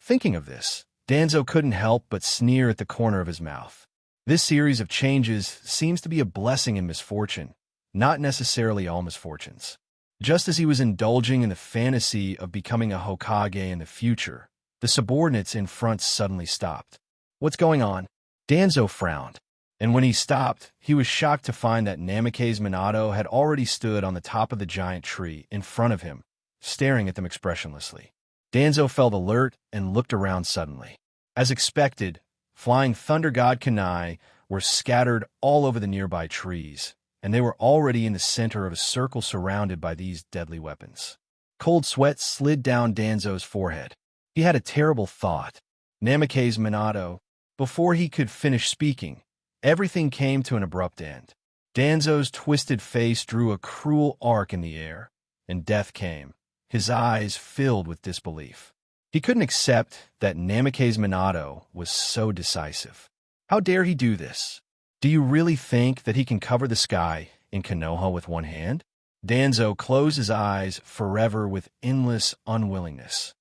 Thinking of this, Danzo couldn't help but sneer at the corner of his mouth. This series of changes seems to be a blessing in misfortune, not necessarily all misfortunes. Just as he was indulging in the fantasy of becoming a Hokage in the future, the subordinates in front suddenly stopped. "What's going on?" Danzo frowned, and when he stopped, he was shocked to find that Namake's Minato had already stood on the top of the giant tree in front of him, staring at them expressionlessly. Danzo felt alert and looked around suddenly. As expected, flying Thunder God kunai were scattered all over the nearby trees, and they were already in the center of a circle surrounded by these deadly weapons. Cold sweat slid down Danzo's forehead. He had a terrible thought. Namake's Minato. Before he could finish speaking, everything came to an abrupt end. Danzo's twisted face drew a cruel arc in the air, and death came, his eyes filled with disbelief. He couldn't accept that Namake's Minato was so decisive. How dare he do this? Do you really think that he can cover the sky in Konoha with one hand? Danzo closed his eyes forever with endless unwillingness.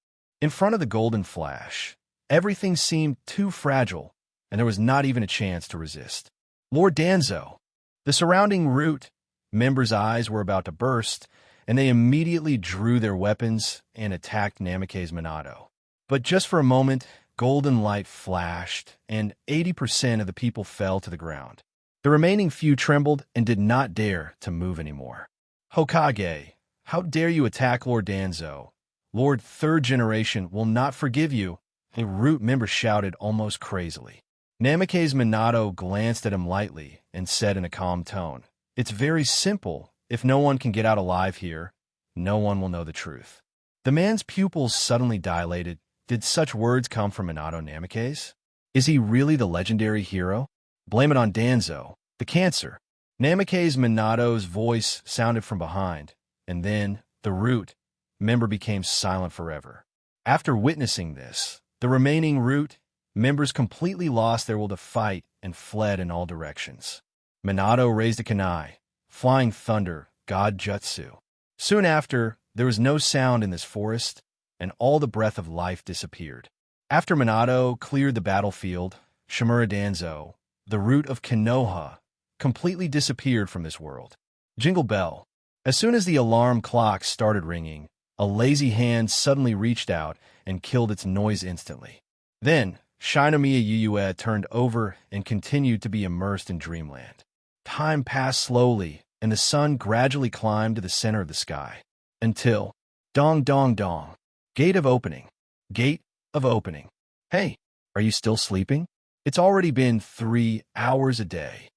In front of the golden flash, everything seemed too fragile, and there was not even a chance to resist. Lord Danzo! The surrounding root members' eyes were about to burst, and they immediately drew their weapons and attacked Namake's Minato. But just for a moment, golden light flashed, and 80% of the people fell to the ground. The remaining few trembled and did not dare to move anymore. "Hokage, how dare you attack Lord Danzo? Lord Third Generation will not forgive you," a root member shouted almost crazily. Namake's Minato glanced at him lightly and said in a calm tone, "It's very simple. If no one can get out alive here, no one will know the truth." The man's pupils suddenly dilated. Did such words come from Minato Namake's? Is he really the legendary hero? Blame it on Danzo, the cancer. Namake's Minato's voice sounded from behind, and then the root member became silent forever. After witnessing this, the remaining root members completely lost their will to fight and fled in all directions. Minato raised a kunai, flying thunder, god jutsu. Soon after, there was no sound in this forest, and all the breath of life disappeared. After Minato cleared the battlefield, Shimura Danzo, the root of Konoha, completely disappeared from this world. Jingle bell. As soon as the alarm clock started ringing, a lazy hand suddenly reached out and killed its noise instantly. Then, Shinomiya Yuyue turned over and continued to be immersed in dreamland. Time passed slowly, and the sun gradually climbed to the center of the sky. Until, dong dong dong, gate of opening. Gate of opening. Hey, are you still sleeping? It's already been 3 hours a day.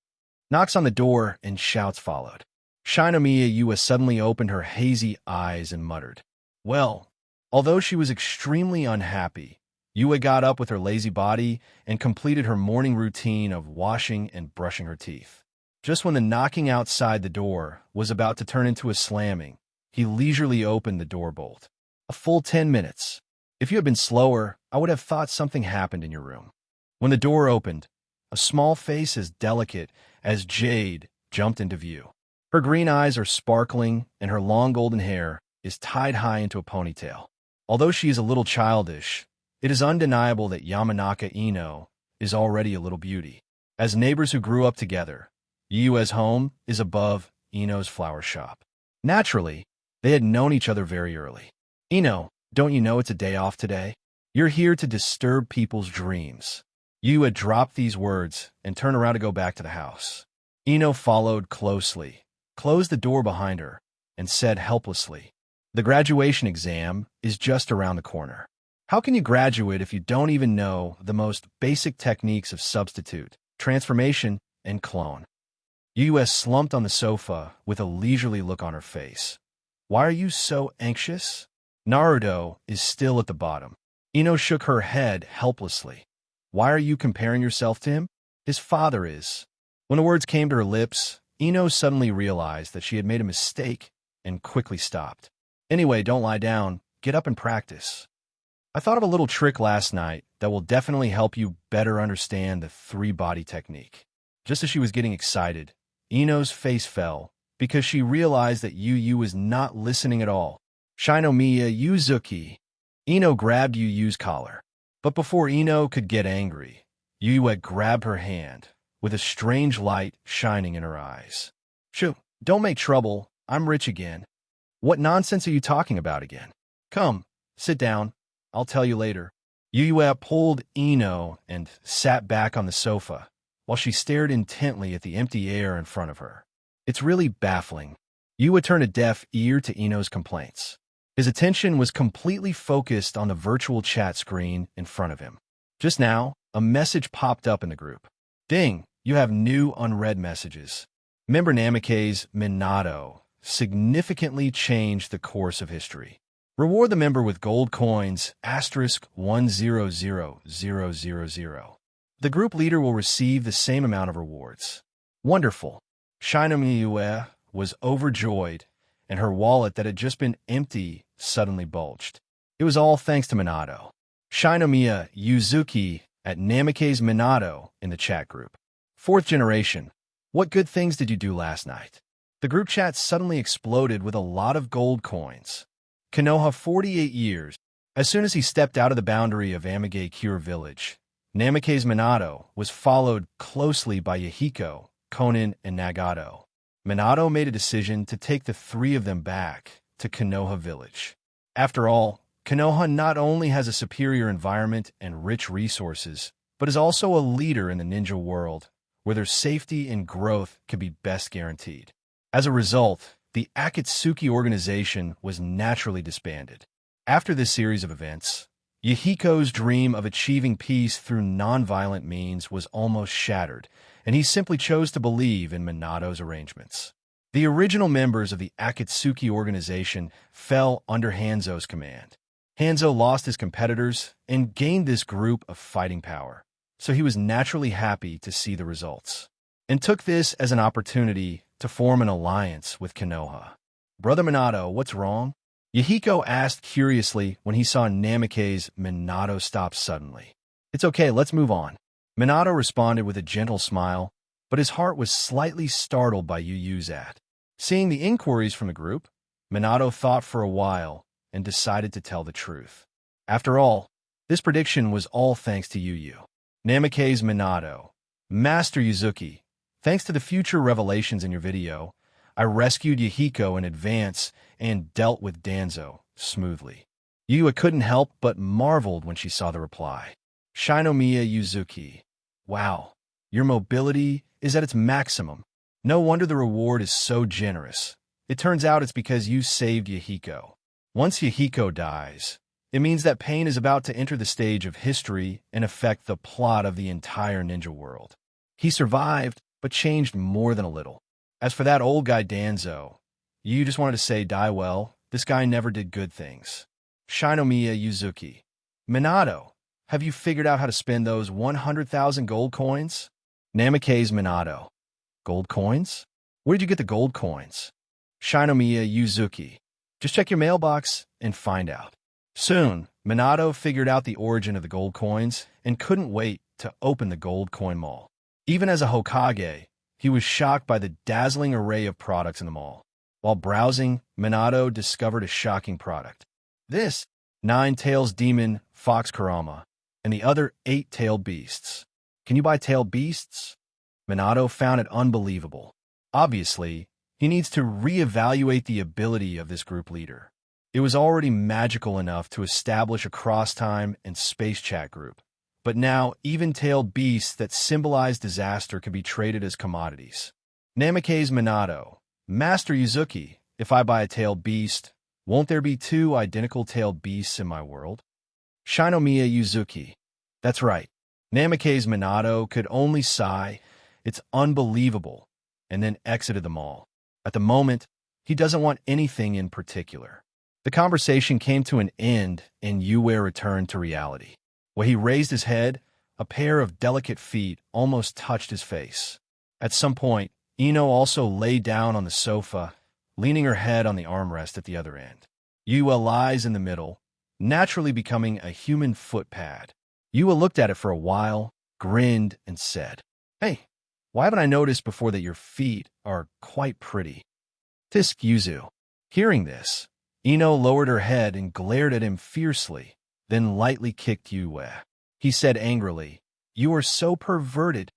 Knocks on the door and shouts followed. Shinomiya Yuyue suddenly opened her hazy eyes and muttered. Well, although she was extremely unhappy, Yue got up with her lazy body and completed her morning routine of washing and brushing her teeth. Just when the knocking outside the door was about to turn into a slamming, he leisurely opened the door bolt. A full 10 minutes. If you had been slower, I would have thought something happened in your room. When the door opened, a small face as delicate as jade jumped into view. Her green eyes are sparkling, and her long golden hair is tied high into a ponytail. Although she is a little childish, it is undeniable that Yamanaka Ino is already a little beauty. As neighbors who grew up together, Yuue's home is above Ino's flower shop. Naturally, they had known each other very early. Ino, don't you know it's a day off today? You're here to disturb people's dreams. Yue dropped these words and turned around to go back to the house. Ino followed closely, closed the door behind her, and said helplessly, "The graduation exam is just around the corner. How can you graduate if you don't even know the most basic techniques of substitute, transformation, and clone?" Yue slumped on the sofa with a leisurely look on her face. "Why are you so anxious?" Naruto is still at the bottom. Ino shook her head helplessly. "Why are you comparing yourself to him? His father is." When the words came to her lips, Ino suddenly realized that she had made a mistake and quickly stopped. "Anyway, don't lie down. Get up and practice. I thought of a little trick last night that will definitely help you better understand the three-body technique." Just as she was getting excited, Ino's face fell because she realized that Yu was not listening at all. "Shinomiya Yuzuki." Ino grabbed Yu's collar. But before Ino could get angry, Yue grabbed her hand, with a strange light shining in her eyes. "Shoo, don't make trouble. I'm rich again." "What nonsense are you talking about again?" "Come, sit down. I'll tell you later." Yue pulled Ino and sat back on the sofa, while she stared intently at the empty air in front of her. It's really baffling. Yue turned a deaf ear to Ino's complaints. His attention was completely focused on the virtual chat screen in front of him. Just now, a message popped up in the group. "Ding, you have new unread messages. Member Namake's Minato significantly changed the course of history. Reward the member with gold coins *100000. The group leader will receive the same amount of rewards." Wonderful. Shinomiya was overjoyed, and her wallet that had just been empty suddenly bulged. It was all thanks to Minato. Shinomiya Yuzuki at Namake's Minato in the chat group. "Fourth generation. What good things did you do last night?" The group chat suddenly exploded with a lot of gold coins. Konoha 48 years. As soon as he stepped out of the boundary of Amage Cure Village, Namake's Minato was followed closely by Yahiko, Konin, and Nagato. Minato made a decision to take the three of them back to Konoha Village. After all, Konoha not only has a superior environment and rich resources, but is also a leader in the ninja world, where their safety and growth can be best guaranteed. As a result, the Akatsuki organization was naturally disbanded. After this series of events, Yahiko's dream of achieving peace through nonviolent means was almost shattered, and he simply chose to believe in Minato's arrangements. The original members of the Akatsuki organization fell under Hanzo's command. Hanzo lost his competitors and gained this group of fighting power, so he was naturally happy to see the results, and took this as an opportunity to form an alliance with Konoha. "Brother Minato, what's wrong?" Yahiko asked curiously when he saw Namake's Minato stop suddenly. "It's okay, let's move on." Minato responded with a gentle smile, but his heart was slightly startled by Yu Yu's act. Seeing the inquiries from the group, Minato thought for a while and decided to tell the truth. After all, this prediction was all thanks to Yu Yu. Namake's Minato. "Master Yuzuki, thanks to the future revelations in your video, I rescued Yahiko in advance and dealt with Danzo smoothly." Yu couldn't help but marveled when she saw the reply. "Shinomiya Yuzuki. Wow, your mobility is at its maximum. No wonder the reward is so generous. It turns out it's because you saved Yahiko. Once Yahiko dies, it means that pain is about to enter the stage of history and affect the plot of the entire ninja world. He survived, but changed more than a little. As for that old guy Danzo, you just wanted to say die well. This guy never did good things. Shinomiya Yuzuki. Minato, have you figured out how to spend those 100,000 gold coins?" Namake's Minato. "Gold coins? Where did you get the gold coins?" Shinomiya Yuzuki. "Just check your mailbox and find out." Soon, Minato figured out the origin of the gold coins and couldn't wait to open the gold coin mall. Even as a Hokage, he was shocked by the dazzling array of products in the mall. While browsing, Minato discovered a shocking product. This, 9-tails demon Fox Kurama, and the other 8-tailed beasts. Can you buy tailed beasts? Minato found it unbelievable. Obviously, he needs to reevaluate the ability of this group leader. It was already magical enough to establish a cross-time and space chat group. But now, even tailed beasts that symbolize disaster can be traded as commodities. Namake's Minato. "Master Yuzuki, if I buy a tailed beast, won't there be 2 identical tailed beasts in my world?" Shinomiya Yuzuki. That's right. Namake's Minato could only sigh, "It's unbelievable," and then exited the mall. At the moment, he doesn't want anything in particular. The conversation came to an end and Yue returned to reality. When he raised his head, a pair of delicate feet almost touched his face. At some point, Ino also lay down on the sofa, leaning her head on the armrest at the other end. Yue lies in the middle, naturally becoming a human footpad. Yue looked at it for a while, grinned, and said, "Hey, why haven't I noticed before that your feet are quite pretty?" Tisk Yuzu. Hearing this, Ino lowered her head and glared at him fiercely, then lightly kicked Yue. He said angrily, "You are so perverted."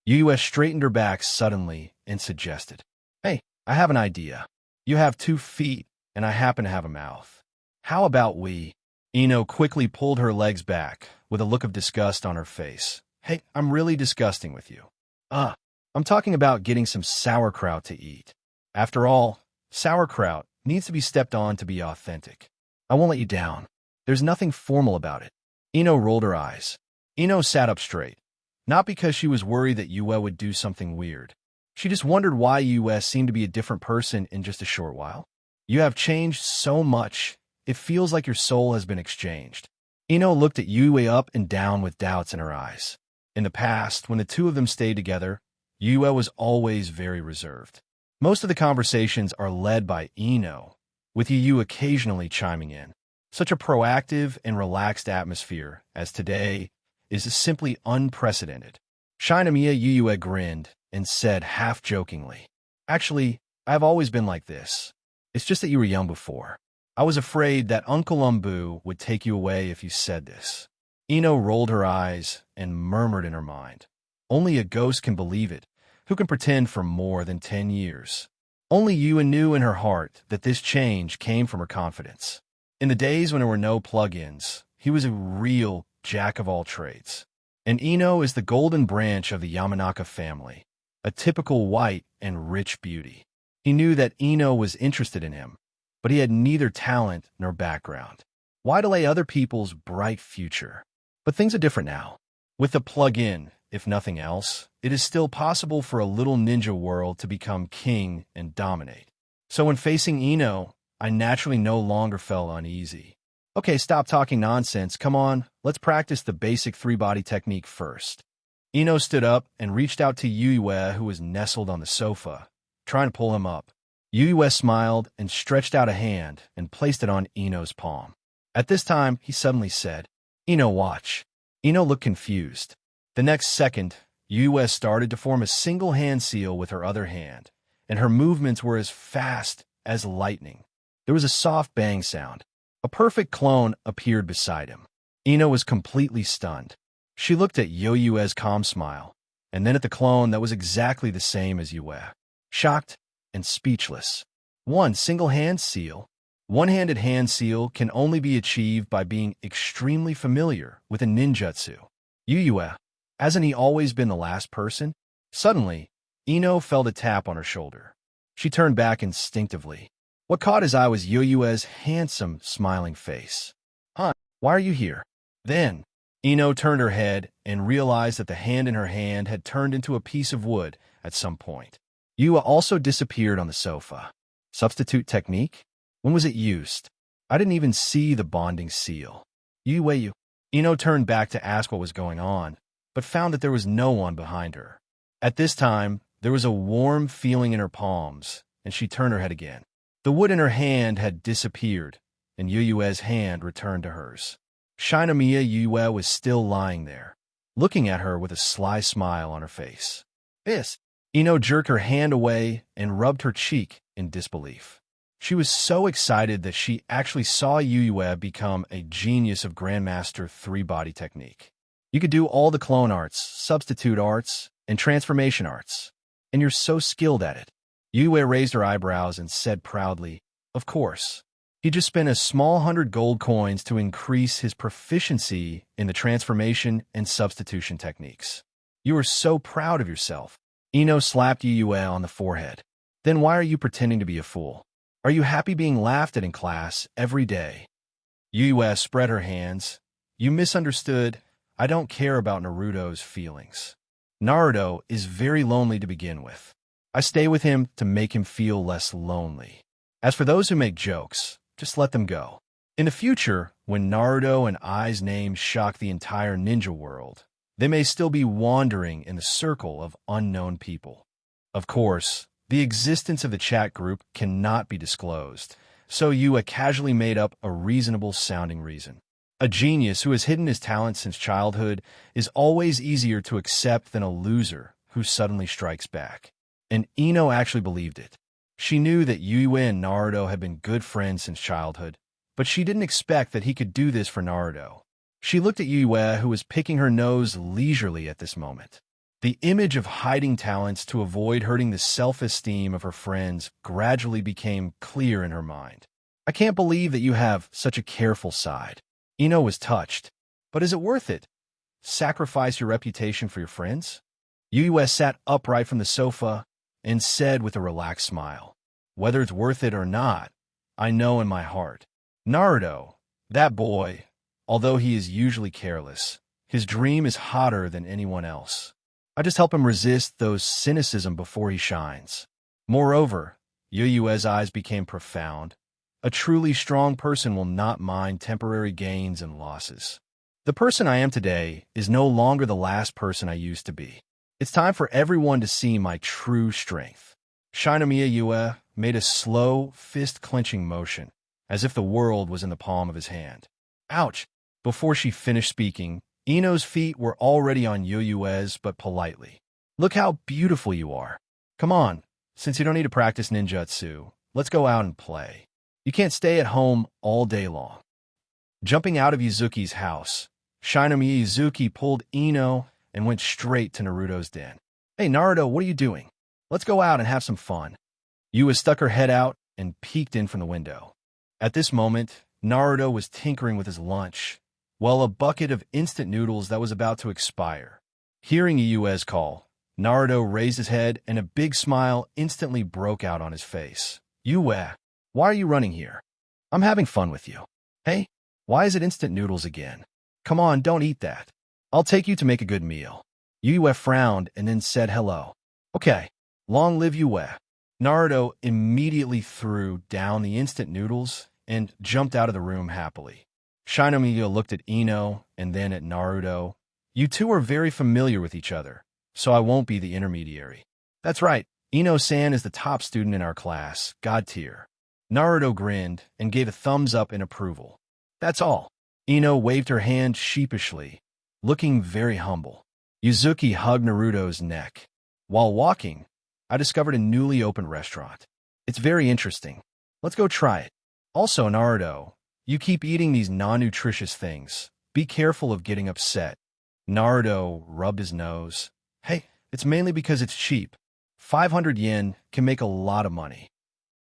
Yue straightened her back suddenly and suggested, "Hey, I have an idea. You have 2 feet, and I happen to have a mouth. How about we—" Ino quickly pulled her legs back, with a look of disgust on her face. "Hey, I'm really disgusting with you. I'm talking about getting some sauerkraut to eat. After all, sauerkraut needs to be stepped on to be authentic. I won't let you down. There's nothing formal about it." Ino rolled her eyes. Ino sat up straight, not because she was worried that Yue would do something weird. She just wondered why Yue seemed to be a different person in just a short while. "You have changed so much, it feels like your soul has been exchanged." Ino looked at Yue up and down with doubts in her eyes. In the past, when the 2 of them stayed together, Yue was always very reserved. Most of the conversations are led by Ino, with Yu occasionally chiming in. Such a proactive and relaxed atmosphere as today is simply unprecedented. Shinomiya Yue grinned and said half-jokingly, "Actually, I've always been like this. It's just that you were young before. I was afraid that Uncle Umbu would take you away if you said this." Ino rolled her eyes and murmured in her mind, "Only a ghost can believe it, who can pretend for more than 10 years. Only Yue knew in her heart that this change came from her confidence. In the days when there were no plugins, he was a real jack-of-all-trades. And Ino is the golden branch of the Yamanaka family, a typical white and rich beauty. He knew that Ino was interested in him, but he had neither talent nor background. Why delay other people's bright future? But things are different now. With the plug-in, if nothing else, it is still possible for a little ninja world to become king and dominate. So when facing Ino, I naturally no longer felt uneasy. Okay, stop talking nonsense. Come on, let's practice the basic three-body technique first. Ino stood up and reached out to Yue, who was nestled on the sofa, trying to pull him up. Yue smiled and stretched out a hand and placed it on Ino's palm. At this time, he suddenly said, "Ino, watch." Ino looked confused. The next second, Yue started to form a single hand seal with her other hand, and her movements were as fast as lightning. There was a soft bang sound. A perfect clone appeared beside him. Ino was completely stunned. She looked at Yue's calm smile, and then at the clone that was exactly the same as Yue. Shocked and speechless. One single hand seal. One-handed hand seal can only be achieved by being extremely familiar with a ninjutsu. Yue, hasn't he always been the last person? Suddenly, Ino felt a tap on her shoulder. She turned back instinctively. What caught his eye was Yue's handsome, smiling face. "Huh, why are you here?" Then, Ino turned her head and realized that the hand in her hand had turned into a piece of wood at some point. Yue also disappeared on the sofa. Substitute technique? When was it used? I didn't even see the bonding seal. Yue. Ino turned back to ask what was going on, but found that there was no one behind her. At this time, there was a warm feeling in her palms, and she turned her head again. The wood in her hand had disappeared, and Yue's hand returned to hers. Shinomiya Yue was still lying there, looking at her with a sly smile on her face. "This." Ino jerked her hand away and rubbed her cheek in disbelief. She was so excited that she actually saw Yue become a genius of Grandmaster three-body technique. You could do all the clone arts, substitute arts, and transformation arts, and you're so skilled at it. Yue raised her eyebrows and said proudly, "Of course." He just spent a small 100 gold coins to increase his proficiency in the transformation and substitution techniques. "You are so proud of yourself." Ino slapped Yue on the forehead. "Then why are you pretending to be a fool? Are you happy being laughed at in class every day?" Yue spread her hands. "You misunderstood. I don't care about Naruto's feelings. Naruto is very lonely to begin with. I stay with him to make him feel less lonely. As for those who make jokes, just let them go. In the future, when Naruto and Ai's names shock the entire ninja world, they may still be wandering in the circle of unknown people. Of course, the existence of the chat group cannot be disclosed, so Yue casually made up a reasonable-sounding reason. A genius who has hidden his talent since childhood is always easier to accept than a loser who suddenly strikes back. And Ino actually believed it. She knew that Yue and Naruto had been good friends since childhood, but she didn't expect that he could do this for Naruto. She looked at Yue, who was picking her nose leisurely at this moment. The image of hiding talents to avoid hurting the self-esteem of her friends gradually became clear in her mind. "I can't believe that you have such a careful side." Ino was touched. "But is it worth it? Sacrifice your reputation for your friends?" Yue sat upright from the sofa and said with a relaxed smile, "Whether it's worth it or not, I know in my heart. Naruto, that boy, although he is usually careless, his dream is hotter than anyone else. I just help him resist those cynicism before he shines." Moreover, Yue's eyes became profound. A truly strong person will not mind temporary gains and losses. The person I am today is no longer the last person I used to be. It's time for everyone to see my true strength. Shinomiya Yue made a slow, fist-clenching motion, as if the world was in the palm of his hand. Ouch! Before she finished speaking, Ino's feet were already on Yue's, but politely. "Look how beautiful you are. Come on, since you don't need to practice ninjutsu, let's go out and play. You can't stay at home all day long." Jumping out of Yuzuki's house, Shinomiya Yuzuki pulled Ino and went straight to Naruto's den. "Hey, Naruto, what are you doing? Let's go out and have some fun." Yue stuck her head out and peeked in from the window. At this moment, Naruto was tinkering with his lunch, while a bucket of instant noodles that was about to expire. Hearing Yue's call, Naruto raised his head and a big smile instantly broke out on his face. "Yue, why are you running here? I'm having fun with you." "Hey, Why is it instant noodles again? Come on, don't eat that. I'll take you to make a good meal. Yue frowned and then said hello. Okay, long live Yue. Naruto immediately threw down the instant noodles and jumped out of the room happily. Shinomiya looked at Ino and then at Naruto. You two are very familiar with each other, so I won't be the intermediary. That's right, Ino-san is the top student in our class, God tier. Naruto grinned and gave a thumbs up in approval. That's all. Ino waved her hand sheepishly, looking very humble. Yuzuki hugged Naruto's neck. While walking, I discovered a newly opened restaurant. It's very interesting. Let's go try it. Also, Naruto, you keep eating these non-nutritious things. Be careful of getting upset. Naruto rubbed his nose. Hey, it's mainly because it's cheap. 500 yen can make a lot of money.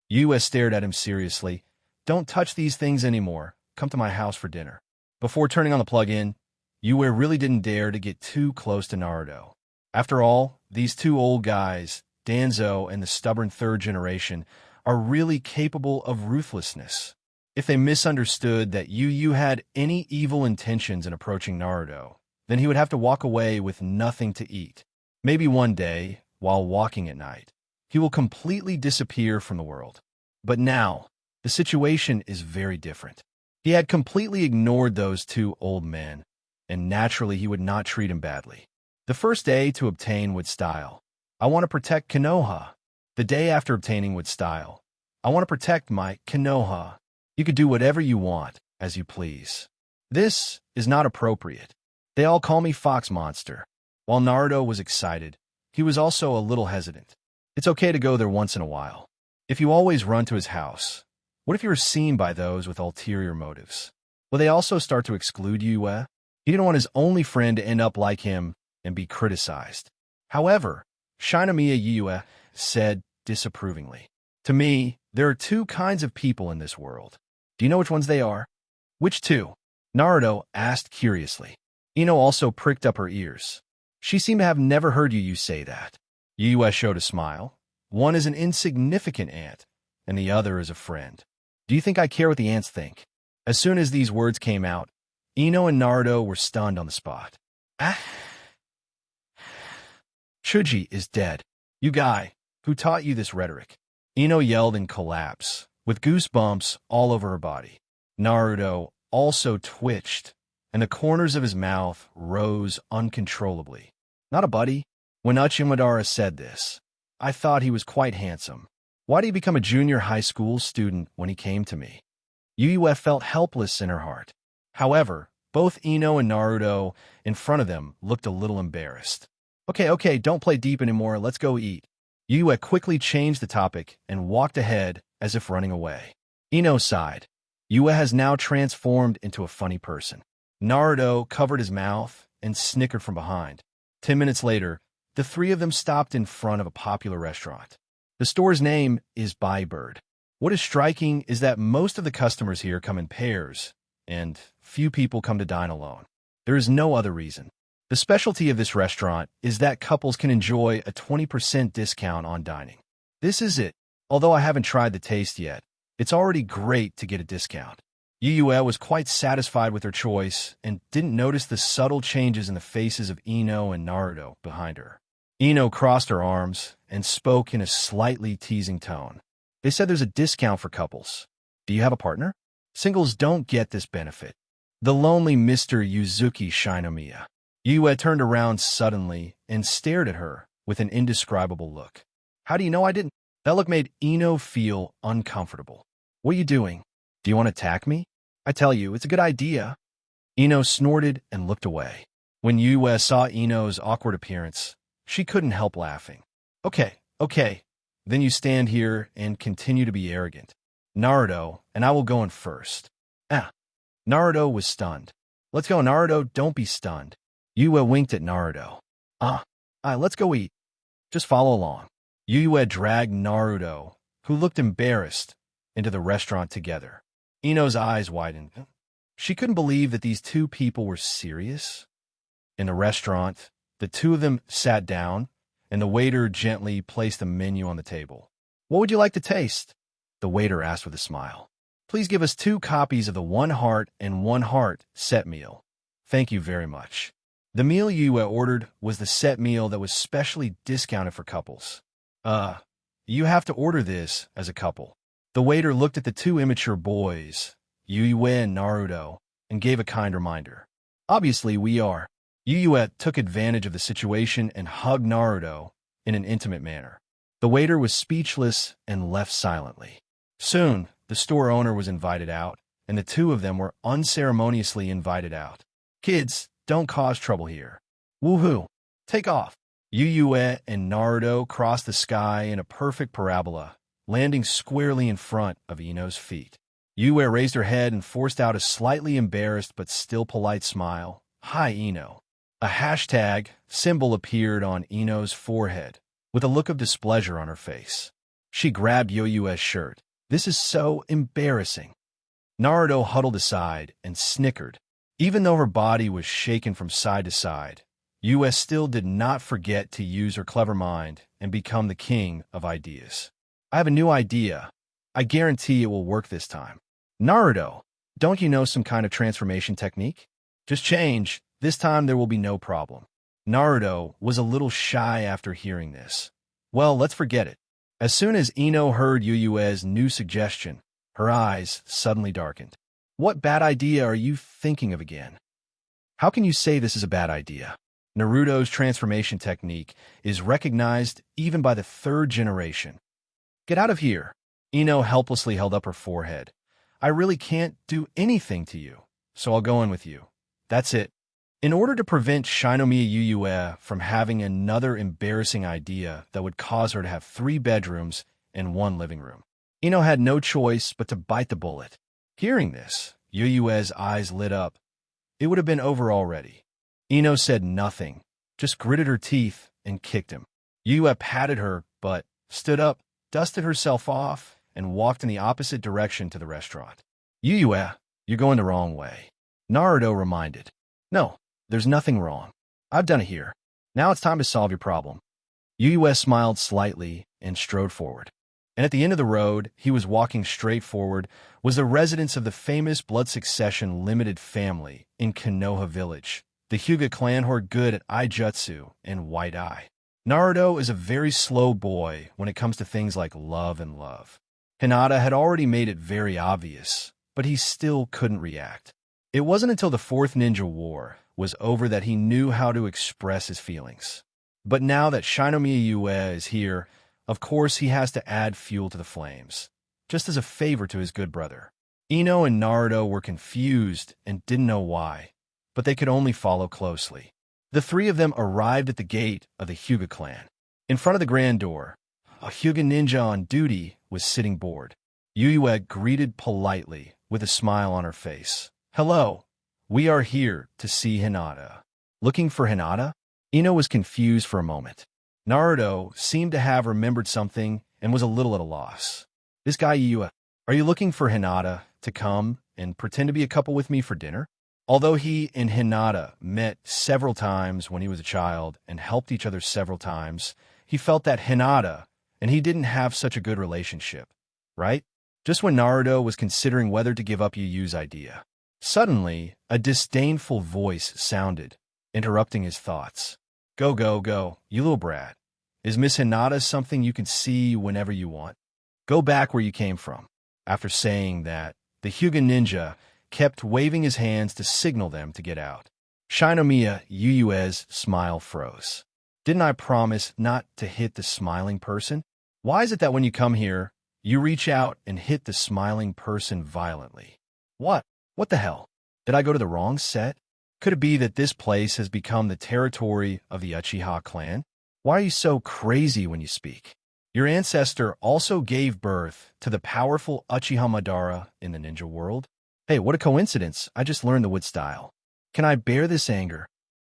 Yue stared at him seriously. Don't touch these things anymore. Come to my house for dinner. Before turning on the plug-in, Yue really didn't dare to get too close to Naruto. After all, these two old guys, Danzo and the stubborn third generation, are really capable of ruthlessness. If they misunderstood that Yu had any evil intentions in approaching Naruto, then he would have to walk away with nothing to eat. Maybe one day, while walking at night, he will completely disappear from the world. But now, the situation is very different. He had completely ignored those two old men, and naturally he would not treat him badly. The first day to obtain with style. I want to protect Konoha. The day after obtaining with style. I want to protect my Konoha. You could do whatever you want, as you please. This is not appropriate. They all call me Fox Monster. While Naruto was excited, he was also a little hesitant. It's okay to go there once in a while. If you always run to his house, what if you were seen by those with ulterior motives? Will they also start to exclude Yue? He didn't want his only friend to end up like him and be criticized. However, Shinomiya Yue said disapprovingly, to me, there are two kinds of people in this world. Do you know which ones they are? Which two? Naruto asked curiously. Ino also pricked up her ears. She seemed to have never heard Yu say that. Yue showed a smile. One is an insignificant ant, and the other is a friend. Do you think I care what the ants think? As soon as these words came out, Ino and Naruto were stunned on the spot. Ah! Chuji is dead. You guy, who taught you this rhetoric? Ino yelled in collapse, with goosebumps all over her body. Naruto also twitched, and the corners of his mouth rose uncontrollably. Not a buddy? When Uchimadara said this, I thought he was quite handsome. Why did he become a junior high school student when he came to me? Yue felt helpless in her heart. However, both Ino and Naruto in front of them looked a little embarrassed. Okay, don't play deep anymore, let's go eat. Yue quickly changed the topic and walked ahead as if running away. Ino sighed. Yue has now transformed into a funny person. Naruto covered his mouth and snickered from behind. 10 minutes later, the three of them stopped in front of a popular restaurant. The store's name is Bird. What is striking is that most of the customers here come in pairs, and few people come to dine alone. There is no other reason. The specialty of this restaurant is that couples can enjoy a 20% discount on dining. This is it. Although I haven't tried the taste yet, it's already great to get a discount. Yue was quite satisfied with her choice and didn't notice the subtle changes in the faces of Ino and Naruto behind her. Ino crossed her arms and spoke in a slightly teasing tone. They said there's a discount for couples. Do you have a partner? Singles don't get this benefit. The lonely Mr. Yuzuki Shinomiya. Yue turned around suddenly and stared at her with an indescribable look. How do you know I didn't? That look made Ino feel uncomfortable. What are you doing? Do you want to attack me? I tell you, it's a good idea. Ino snorted and looked away. When Yue saw Ino's awkward appearance, she couldn't help laughing. Okay. Then you stand here and continue to be arrogant. Naruto, and I will go in first. Naruto was stunned. Let's go, Naruto, don't be stunned. Yue winked at Naruto. Let's go eat. Just follow along. Yue dragged Naruto, who looked embarrassed, into the restaurant together. Ino's eyes widened. She couldn't believe that these two people were serious. In the restaurant, the two of them sat down, and the waiter gently placed a menu on the table. What would you like to taste? The waiter asked with a smile. Please give us 2 copies of the One Heart and One Heart set meal. Thank you very much. The meal you ordered was the set meal that was specially discounted for couples. You have to order this as a couple. The waiter looked at the 2 immature boys, Yue and Naruto, and gave a kind reminder. Obviously, we are. Yue took advantage of the situation and hugged Naruto in an intimate manner. The waiter was speechless and left silently. Soon, the store owner was invited out, and the 2 of them were unceremoniously invited out. Kids, don't cause trouble here. Woohoo! Take off! Yue and Naruto crossed the sky in a perfect parabola, landing squarely in front of Ino's feet. Yue raised her head and forced out a slightly embarrassed but still polite smile. Hi, Ino. A hashtag symbol appeared on Ino's forehead, with a look of displeasure on her face. She grabbed Yue's shirt. This is so embarrassing. Naruto huddled aside and snickered. Even though her body was shaken from side to side, Yue still did not forget to use her clever mind and become the king of ideas. I have a new idea. I guarantee it will work this time. Naruto, don't you know some kind of transformation technique? Just change. This time there will be no problem. Naruto was a little shy after hearing this. Well, let's forget it. As soon as Ino heard Yue's new suggestion, her eyes suddenly darkened. What bad idea are you thinking of again? How can you say this is a bad idea? Naruto's transformation technique is recognized even by the 3rd generation. Get out of here. Ino helplessly held up her forehead. I really can't do anything to you, so I'll go in with you. That's it. In order to prevent Shinomiya Yue from having another embarrassing idea that would cause her to have 3 bedrooms and 1 living room, Ino had no choice but to bite the bullet. Hearing this, Yue's eyes lit up. It would have been over already. Ino said nothing, just gritted her teeth and kicked him. Yue patted her butt, stood up, dusted herself off, and walked in the opposite direction to the restaurant. Yue, you're going the wrong way. Naruto reminded. No, there's nothing wrong. I've done it here. Now it's time to solve your problem. Yue smiled slightly and strode forward. And at the end of the road, he was walking straight forward, was the residence of the famous blood succession limited family in Konoha Village, the Hyuga clan who are good at Ijutsu and White Eye. Naruto is a very slow boy when it comes to things like love and love. Hinata had already made it very obvious, but he still couldn't react. It wasn't until the 4th Ninja War was over that he knew how to express his feelings. But now that Shinomiya Yue is here, of course he has to add fuel to the flames, just as a favor to his good brother. Ino and Naruto were confused and didn't know why, but they could only follow closely. The 3 of them arrived at the gate of the Hyuga clan. In front of the grand door, a Hyuga ninja on duty was sitting bored. Yue greeted politely with a smile on her face. Hello, we are here to see Hinata. Looking for Hinata? Ino was confused for a moment. Naruto seemed to have remembered something and was a little at a loss. This guy Yue, are you looking for Hinata to come and pretend to be a couple with me for dinner? Although he and Hinata met several times when he was a child and helped each other several times, he felt that Hinata and he didn't have such a good relationship, right? Just when Naruto was considering whether to give up Yu's idea. Suddenly, a disdainful voice sounded, interrupting his thoughts. Go, go, go, you little brat. Is Miss Hinata something you can see whenever you want? Go back where you came from. After saying that, the Hyuga ninja kept waving his hands to signal them to get out. Shinomiya Yue's smile froze. Didn't I promise not to hit the smiling person? Why is it that when you come here, you reach out and hit the smiling person violently? What? What the hell? Did I go to the wrong set? Could it be that this place has become the territory of the Uchiha clan? Why are you so crazy when you speak? Your ancestor also gave birth to the powerful Uchiha Madara in the ninja world? Hey, what a coincidence. I just learned the wood style. Can I bear this anger?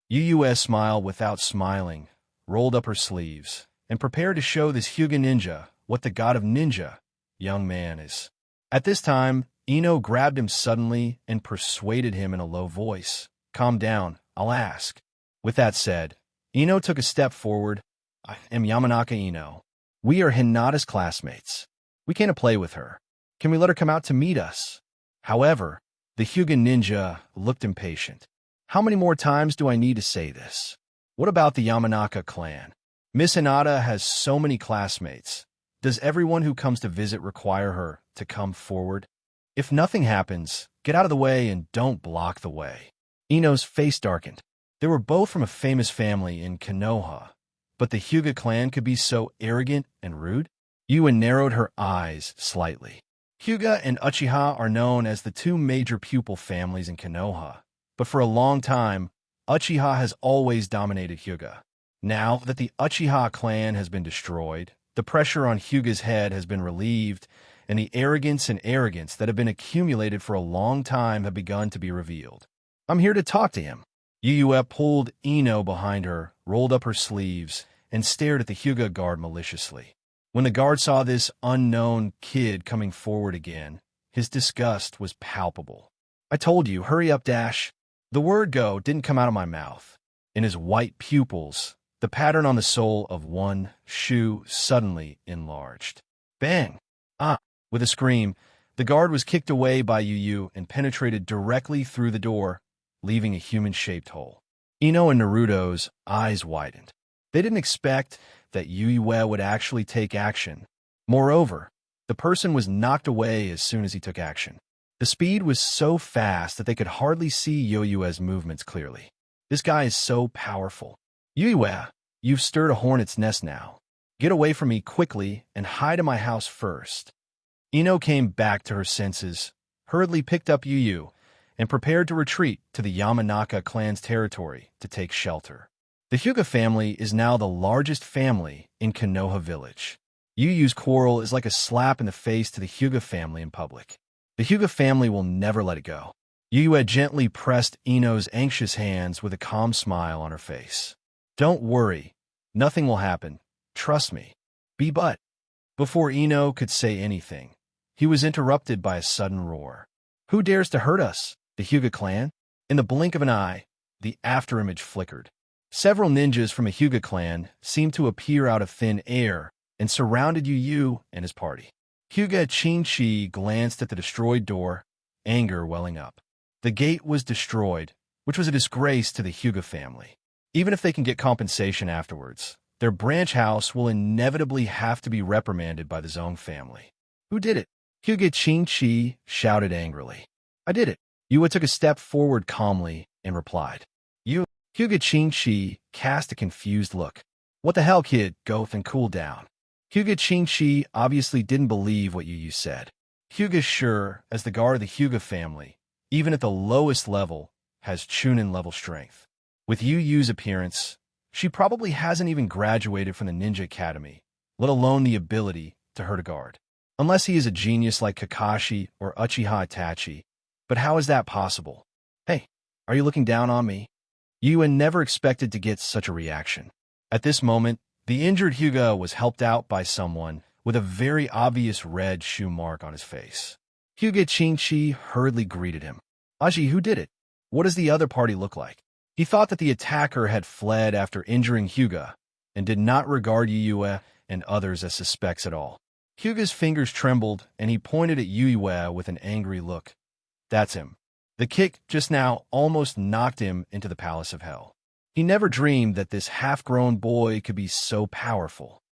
Yue smiled without smiling, rolled up her sleeves, and prepared to show this Hyuga ninja what the god of ninja, young man, is. At this time, Ino grabbed him suddenly and persuaded him in a low voice. Calm down, I'll ask. With that said, Ino took a step forward. I am Yamanaka Ino. We are Hinata's classmates. We can't play with her. Can we let her come out to meet us? However, the Hyuga ninja looked impatient. How many more times do I need to say this? What about the Yamanaka clan? Miss Hinata has so many classmates. Does everyone who comes to visit require her to come forward? If nothing happens, get out of the way and don't block the way. Ino's face darkened. They were both from a famous family in Konoha, but the Hyuga clan could be so arrogant and rude? Yua narrowed her eyes slightly. Hyuga and Uchiha are known as the two major pupil families in Konoha, but for a long time, Uchiha has always dominated Hyuga. Now that the Uchiha clan has been destroyed, the pressure on Hyuga's head has been relieved, and the arrogance that have been accumulated for a long time have begun to be revealed. I'm here to talk to him. Yuyue pulled Ino behind her, rolled up her sleeves, and stared at the Hyuga guard maliciously. When the guard saw this unknown kid coming forward again, his disgust was palpable. I told you, hurry up, Dash. The word go didn't come out of my mouth. In his white pupils, the pattern on the sole of one shoe suddenly enlarged. Bang! Ah! With a scream, the guard was kicked away by Yuyu and penetrated directly through the door, leaving a human-shaped hole. Ino and Naruto's eyes widened. They didn't expect that Yuyue would actually take action. Moreover, the person was knocked away as soon as he took action. The speed was so fast that they could hardly see Yuyue's movements clearly. This guy is so powerful. Yuyue, you've stirred a hornet's nest now. Get away from me quickly and hide in my house first. Ino came back to her senses, hurriedly picked up Yuyu, and prepared to retreat to the Yamanaka clan's territory to take shelter. The Hyuga family is now the largest family in Konoha village. Yuyu's quarrel is like a slap in the face to the Hyuga family in public. The Hyuga family will never let it go. Yuyue gently pressed Ino's anxious hands with a calm smile on her face. Don't worry. Nothing will happen. Trust me. Be but. Before Ino could say anything, he was interrupted by a sudden roar. Who dares to hurt us? The Hyuga clan? In the blink of an eye, the afterimage flickered. Several ninjas from a Hyuga clan seemed to appear out of thin air and surrounded Yuyu and his party. Hyuga Chinchi glanced at the destroyed door, anger welling up. The gate was destroyed, which was a disgrace to the Hyuga family. Even if they can get compensation afterwards, their branch house will inevitably have to be reprimanded by the Zong family. Who did it? Hyuga Chinchi shouted angrily. I did it. Yua took a step forward calmly and replied. Hyuga Chinchi cast a confused look. What the hell, kid? Go and cool down. Hyuga Chinchi obviously didn't believe what Yuyu said. Hyuga's sure, as the guard of the Hyuga family, even at the lowest level, has Chunin-level strength. With Yuyu's appearance, she probably hasn't even graduated from the Ninja Academy, let alone the ability to hurt a guard. Unless he is a genius like Kakashi or Uchiha Itachi. But how is that possible? Hey, are you looking down on me? Yua never expected to get such a reaction. At this moment, the injured Hyuga was helped out by someone with a very obvious red shoe mark on his face. Hyuga Chinchi hurriedly greeted him. Aji, who did it? What does the other party look like? He thought that the attacker had fled after injuring Hyuga and did not regard Yuyue and others as suspects at all. Hyuga's fingers trembled and he pointed at Yuyue with an angry look. That's him. The kick just now almost knocked him into the palace of hell. He never dreamed that this half-grown boy could be so powerful.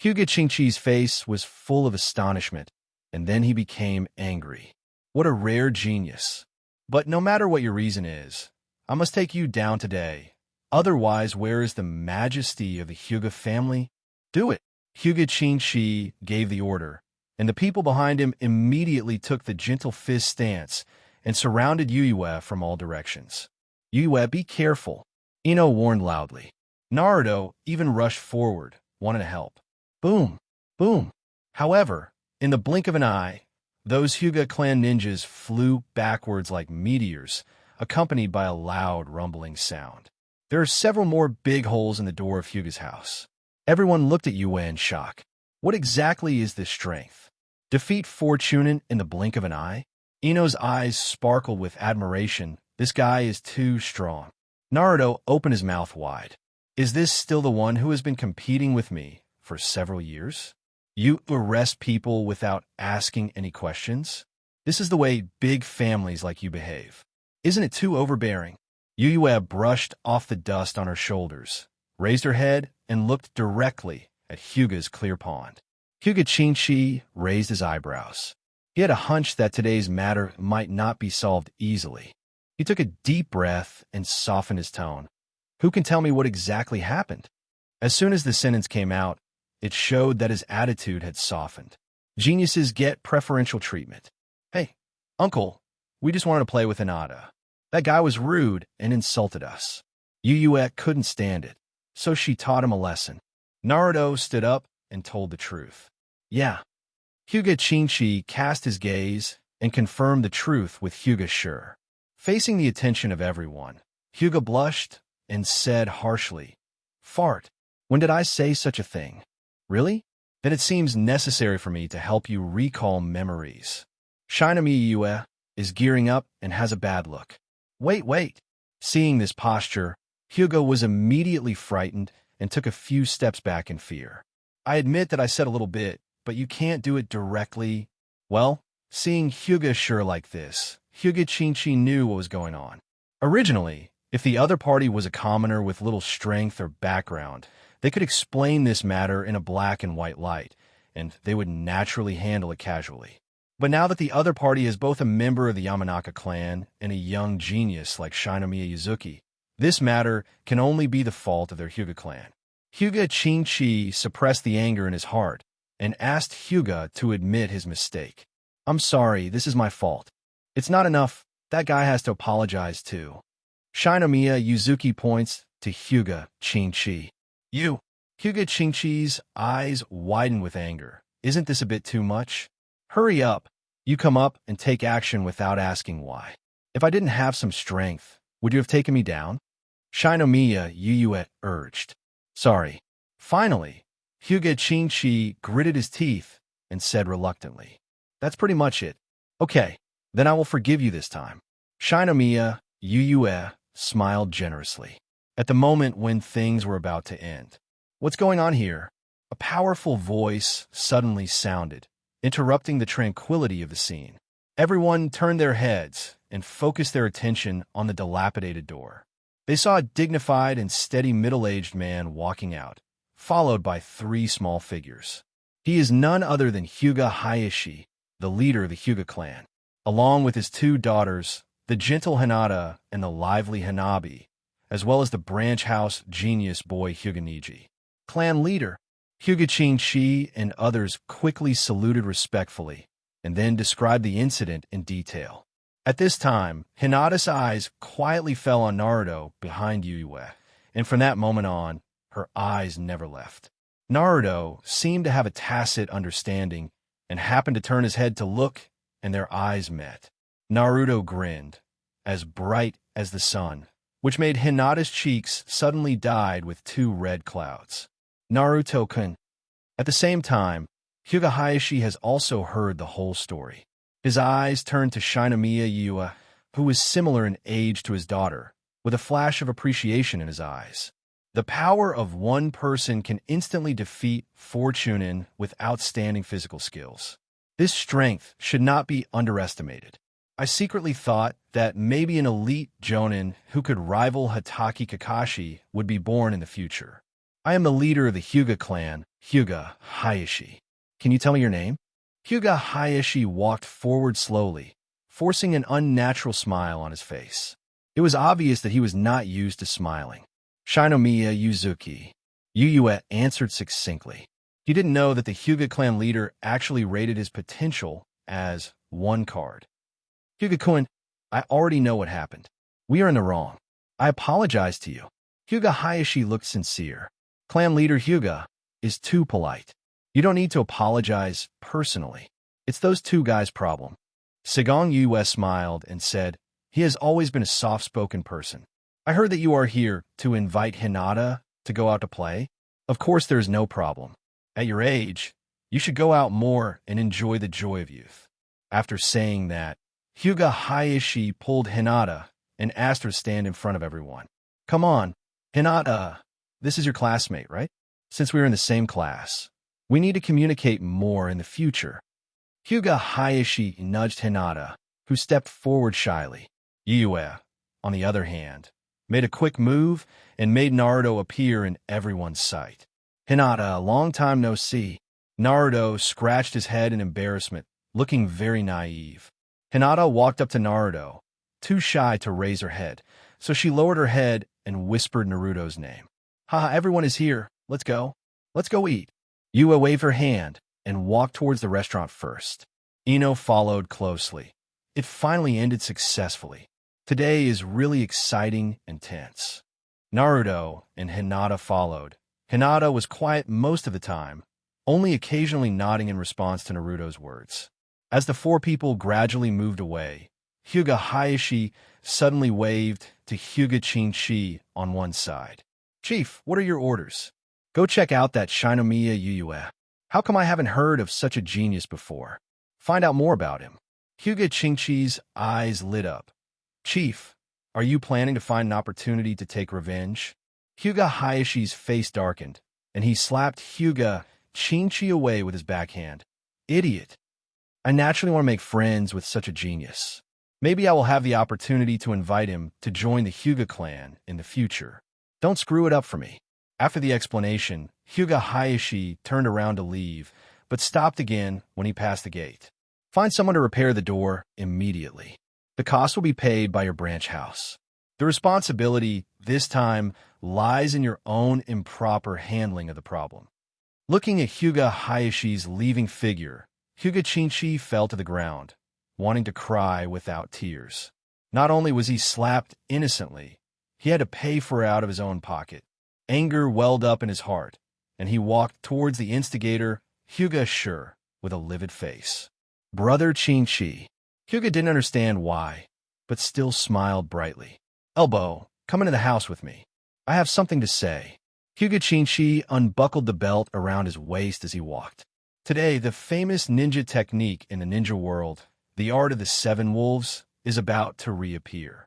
Hyuga Chinchi's face was full of astonishment, and then he became angry. What a rare genius. But no matter what your reason is, I must take you down today. Otherwise, where is the majesty of the Hyuga family? Do it. Hyuga Chinchi gave the order, and the people behind him immediately took the gentle fist stance and surrounded Yuyue from all directions. Yuyue, be careful. Ino warned loudly. Naruto even rushed forward, wanting to help. Boom! Boom! However, in the blink of an eye, those Hyuga clan ninjas flew backwards like meteors, accompanied by a loud rumbling sound. There are several more big holes in the door of Hyuga's house. Everyone looked at Yue in shock. What exactly is this strength? Defeat 4 Chunin in the blink of an eye? Ino's eyes sparkled with admiration. This guy is too strong. Naruto opened his mouth wide. Is this still the one who has been competing with me for several years? You arrest people without asking any questions? This is the way big families like you behave. Isn't it too overbearing? Yuyue brushed off the dust on her shoulders, raised her head, and looked directly at Hyuga's clear pond. Hyuga Qingqi raised his eyebrows. He had a hunch that today's matter might not be solved easily. He took a deep breath and softened his tone. Who can tell me what exactly happened? As soon as the sentence came out, it showed that his attitude had softened. Geniuses get preferential treatment. Hey, uncle, we just wanted to play with Hinata. That guy was rude and insulted us. Yuyue couldn't stand it, so she taught him a lesson. Naruto stood up and told the truth. Yeah. Hyuga Qingqi cast his gaze and confirmed the truth with Hyuga sure. Facing the attention of everyone, Hyuga blushed and said harshly, Fart, when did I say such a thing? Really? Then it seems necessary for me to help you recall memories. Shinami is gearing up and has a bad look. Wait. Seeing this posture, Hyuga was immediately frightened and took a few steps back in fear. I admit that I said a little bit, but you can't do it directly. Well, seeing Hyuga sure like this, Hyuga Qingqi knew what was going on. Originally, if the other party was a commoner with little strength or background, they could explain this matter in a black and white light, and they would naturally handle it casually. But now that the other party is both a member of the Yamanaka clan and a young genius like Shinomiya Yuzuki, this matter can only be the fault of their Hyuga clan. Hyuga Qingqi suppressed the anger in his heart and asked Hyuga to admit his mistake. I'm sorry, this is my fault. It's not enough, that guy has to apologize too. Shinomiya Yuzuki points to Hyuga Qingqi. You! Hyuga Qingqi's eyes widened with anger. Isn't this a bit too much? Hurry up. You come up and take action without asking why. If I didn't have some strength, would you have taken me down? Shinomiya Yuyue urged. Sorry. Finally, Hyuga Qingqi gritted his teeth and said reluctantly, That's pretty much it. Okay, then I will forgive you this time. Shinomiya Yuyue smiled generously. At the moment when things were about to end. What's going on here? A powerful voice suddenly sounded, interrupting the tranquility of the scene. Everyone turned their heads and focused their attention on the dilapidated door. They saw a dignified and steady middle-aged man walking out, followed by 3 small figures. He is none other than Hyuga Hayashi, the leader of the Hyuga clan, along with his 2 daughters, the gentle Hinata and the lively Hanabi, as well as the branch house genius boy Hyuga Niji. Clan leader, Hyuga Qingqi and others quickly saluted respectfully and then described the incident in detail. At this time, Hinata's eyes quietly fell on Naruto behind Yuyue, and from that moment on, her eyes never left. Naruto seemed to have a tacit understanding and happened to turn his head to look, and their eyes met. Naruto grinned, as bright as the sun, which made Hinata's cheeks suddenly dyed with 2 red clouds. Naruto-kun. At the same time, Hyuga Hayashi has also heard the whole story. His eyes turned to Shinomiya Yuyue, who was similar in age to his daughter, with a flash of appreciation in his eyes. The power of one person can instantly defeat 4 Chunin with outstanding physical skills. This strength should not be underestimated. I secretly thought that maybe an elite jonin who could rival Hatake Kakashi would be born in the future. I am the leader of the Hyuga clan, Hyuga Hayashi. Can you tell me your name? Hyuga Hayashi walked forward slowly, forcing an unnatural smile on his face. It was obvious that he was not used to smiling. Shinomiya Yuzuki. Yuyue answered succinctly. He didn't know that the Hyuga clan leader actually rated his potential as 1 card. Hyuga-kun, I already know what happened. We are in the wrong. I apologize to you. Hyuga Hayashi looked sincere. Clan leader Hyuga is too polite. You don't need to apologize personally. It's those 2 guys' problem. Sagong Yue smiled and said, He has always been a soft-spoken person. I heard that you are here to invite Hinata to go out to play. Of course there is no problem. At your age, you should go out more and enjoy the joy of youth. After saying that, Hyuga Hayashi pulled Hinata and asked her to stand in front of everyone. Come on, Hinata, this is your classmate, right? Since we were in the same class, We need to communicate more in the future. Hyuga Hayashi nudged Hinata, who stepped forward shyly. Yue, on the other hand, made a quick move and made Naruto appear in everyone's sight. Hinata, long time no see. Naruto scratched his head in embarrassment, looking very naive. Hinata walked up to Naruto, too shy to raise her head, so she lowered her head and whispered Naruto's name. Haha, everyone is here. Let's go. Let's go eat. Yue waved her hand and walked towards the restaurant first. Ino followed closely. It finally ended successfully. Today is really exciting and tense. Naruto and Hinata followed. Hinata was quiet most of the time, only occasionally nodding in response to Naruto's words. As the four people gradually moved away, Hyuga Hayashi suddenly waved to Hyuga Chinchi on one side. Chief, what are your orders? Go check out that Shinomiya Yuyue. How come I haven't heard of such a genius before? Find out more about him. Hyuga Chinchi's eyes lit up. Chief, are you planning to find an opportunity to take revenge? Hyuga Hayashi's face darkened, and he slapped Hyuga Chinchi away with his backhand. Idiot. I naturally want to make friends with such a genius. Maybe I will have the opportunity to invite him to join the Hyuga clan in the future. Don't screw it up for me. After the explanation, Hyuga Hayashi turned around to leave, but stopped again when he passed the gate. Find someone to repair the door immediately. The cost will be paid by your branch house. The responsibility, this time, lies in your own improper handling of the problem. Looking at Hyuga Hayashi's leaving figure, Hyuga Chinchi fell to the ground, wanting to cry without tears. Not only was he slapped innocently, he had to pay for it out of his own pocket. Anger welled up in his heart, and he walked towards the instigator, Hyuga Sure, with a livid face. Brother Chinchi. Hyuga didn't understand why, but still smiled brightly. Elbow, come into the house with me. I have something to say. Hyuga Chinchi unbuckled the belt around his waist as he walked. Today, the famous ninja technique in the ninja world, the art of the seven wolves, is about to reappear.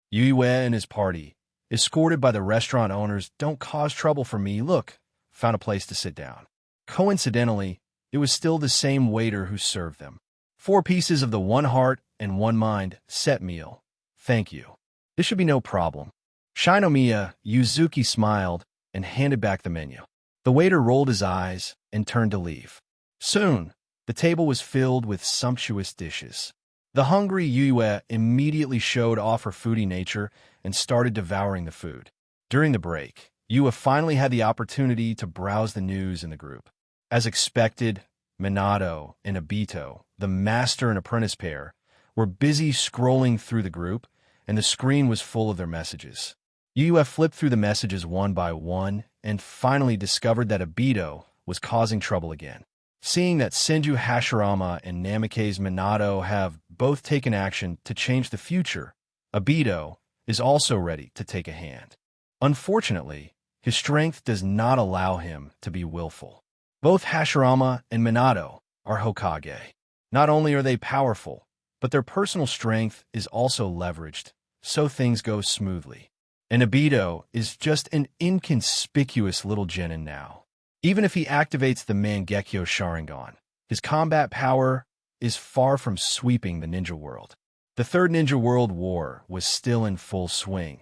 Yue and his party, escorted by the restaurant owners, don't cause trouble for me. Look, found a place to sit down. Coincidentally, it was still the same waiter who served them. 4 pieces of the one heart and one mind set meal. Thank you. This should be no problem. Shinomiya Yuzuki smiled and handed back the menu. The waiter rolled his eyes and turned to leave. Soon, the table was filled with sumptuous dishes. The hungry Yue immediately showed off her foodie nature and started devouring the food. During the break, Yue finally had the opportunity to browse the news in the group. As expected, Minato and Obito, the master and apprentice pair, were busy scrolling through the group, and the screen was full of their messages. Yue flipped through the messages one by one and finally discovered that Obito was causing trouble again. Seeing that Senju Hashirama and Namikaze Minato have both taken action to change the future, Obito is also ready to take a hand. Unfortunately, his strength does not allow him to be willful. Both Hashirama and Minato are Hokage. Not only are they powerful, but their personal strength is also leveraged, so things go smoothly. And Obito is just an inconspicuous little genin now. Even if he activates the Mangekyo Sharingan, his combat power is far from sweeping the ninja world. The Third Ninja World War was still in full swing,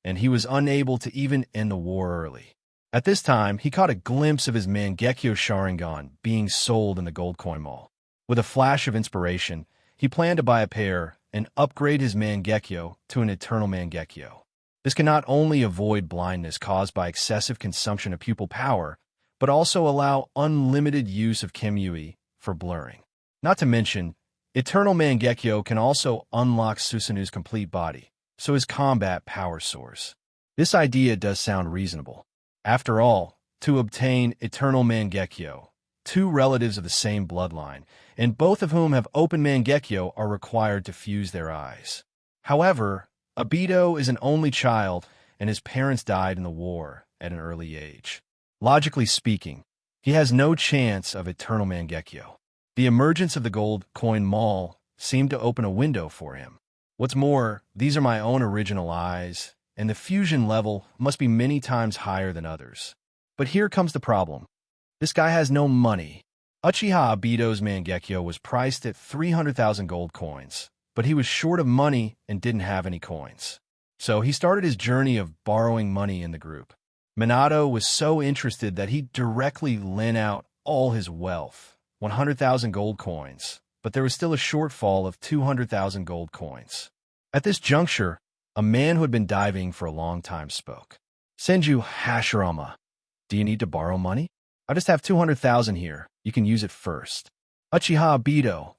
and he was unable to even end the war early. At this time, he caught a glimpse of his Mangekyo Sharingan being sold in the Gold Coin Mall. With a flash of inspiration, he planned to buy a pair and upgrade his Mangekyo to an Eternal Mangekyo. This can not only avoid blindness caused by excessive consumption of pupil power, but also allow unlimited use of Kimyui for blurring. Not to mention, Eternal Mangekyo can also unlock Susanu's complete body, so his combat power soars. This idea does sound reasonable. After all, to obtain Eternal Mangekyo, 2 relatives of the same bloodline, and both of whom have open Mangekyo, are required to fuse their eyes. However, Obito is an only child, and his parents died in the war at an early age. Logically speaking, he has no chance of Eternal Mangekyo. The emergence of the Gold Coin Mall seemed to open a window for him. What's more, these are my own original eyes, and the fusion level must be many times higher than others. But here comes the problem. This guy has no money. Uchiha Obito's Mangekyo was priced at 300,000 gold coins, but he was short of money and didn't have any coins. So he started his journey of borrowing money in the group. Minato was so interested that he directly lent out all his wealth, 100,000 gold coins, but there was still a shortfall of 200,000 gold coins. At this juncture, a man who had been diving for a long time spoke. Senju Hashirama, do you need to borrow money? I just have 200,000 here. You can use it first. Uchiha Obito,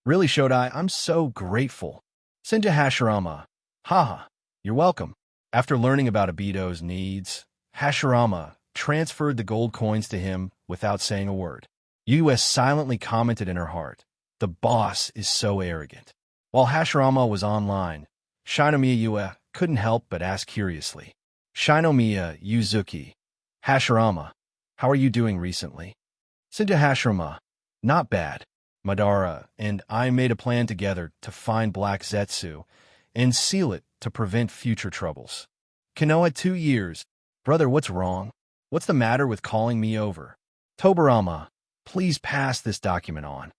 really, Shodai, I'm so grateful. Senju Hashirama, haha, you're welcome. After learning about Obito's needs, Hashirama transferred the gold coins to him without saying a word. US silently commented in her heart, the boss is so arrogant. While Hashirama was online, Shinomiya Yue couldn't help but ask curiously. Shinomiya Yuzuki, Hashirama, how are you doing recently? Senju Hashirama, not bad. Madara and I made a plan together to find Black Zetsu and seal it to prevent future troubles. Konoha 2 years. Brother, what's wrong? What's the matter with calling me over? Tobarama, please pass this document on.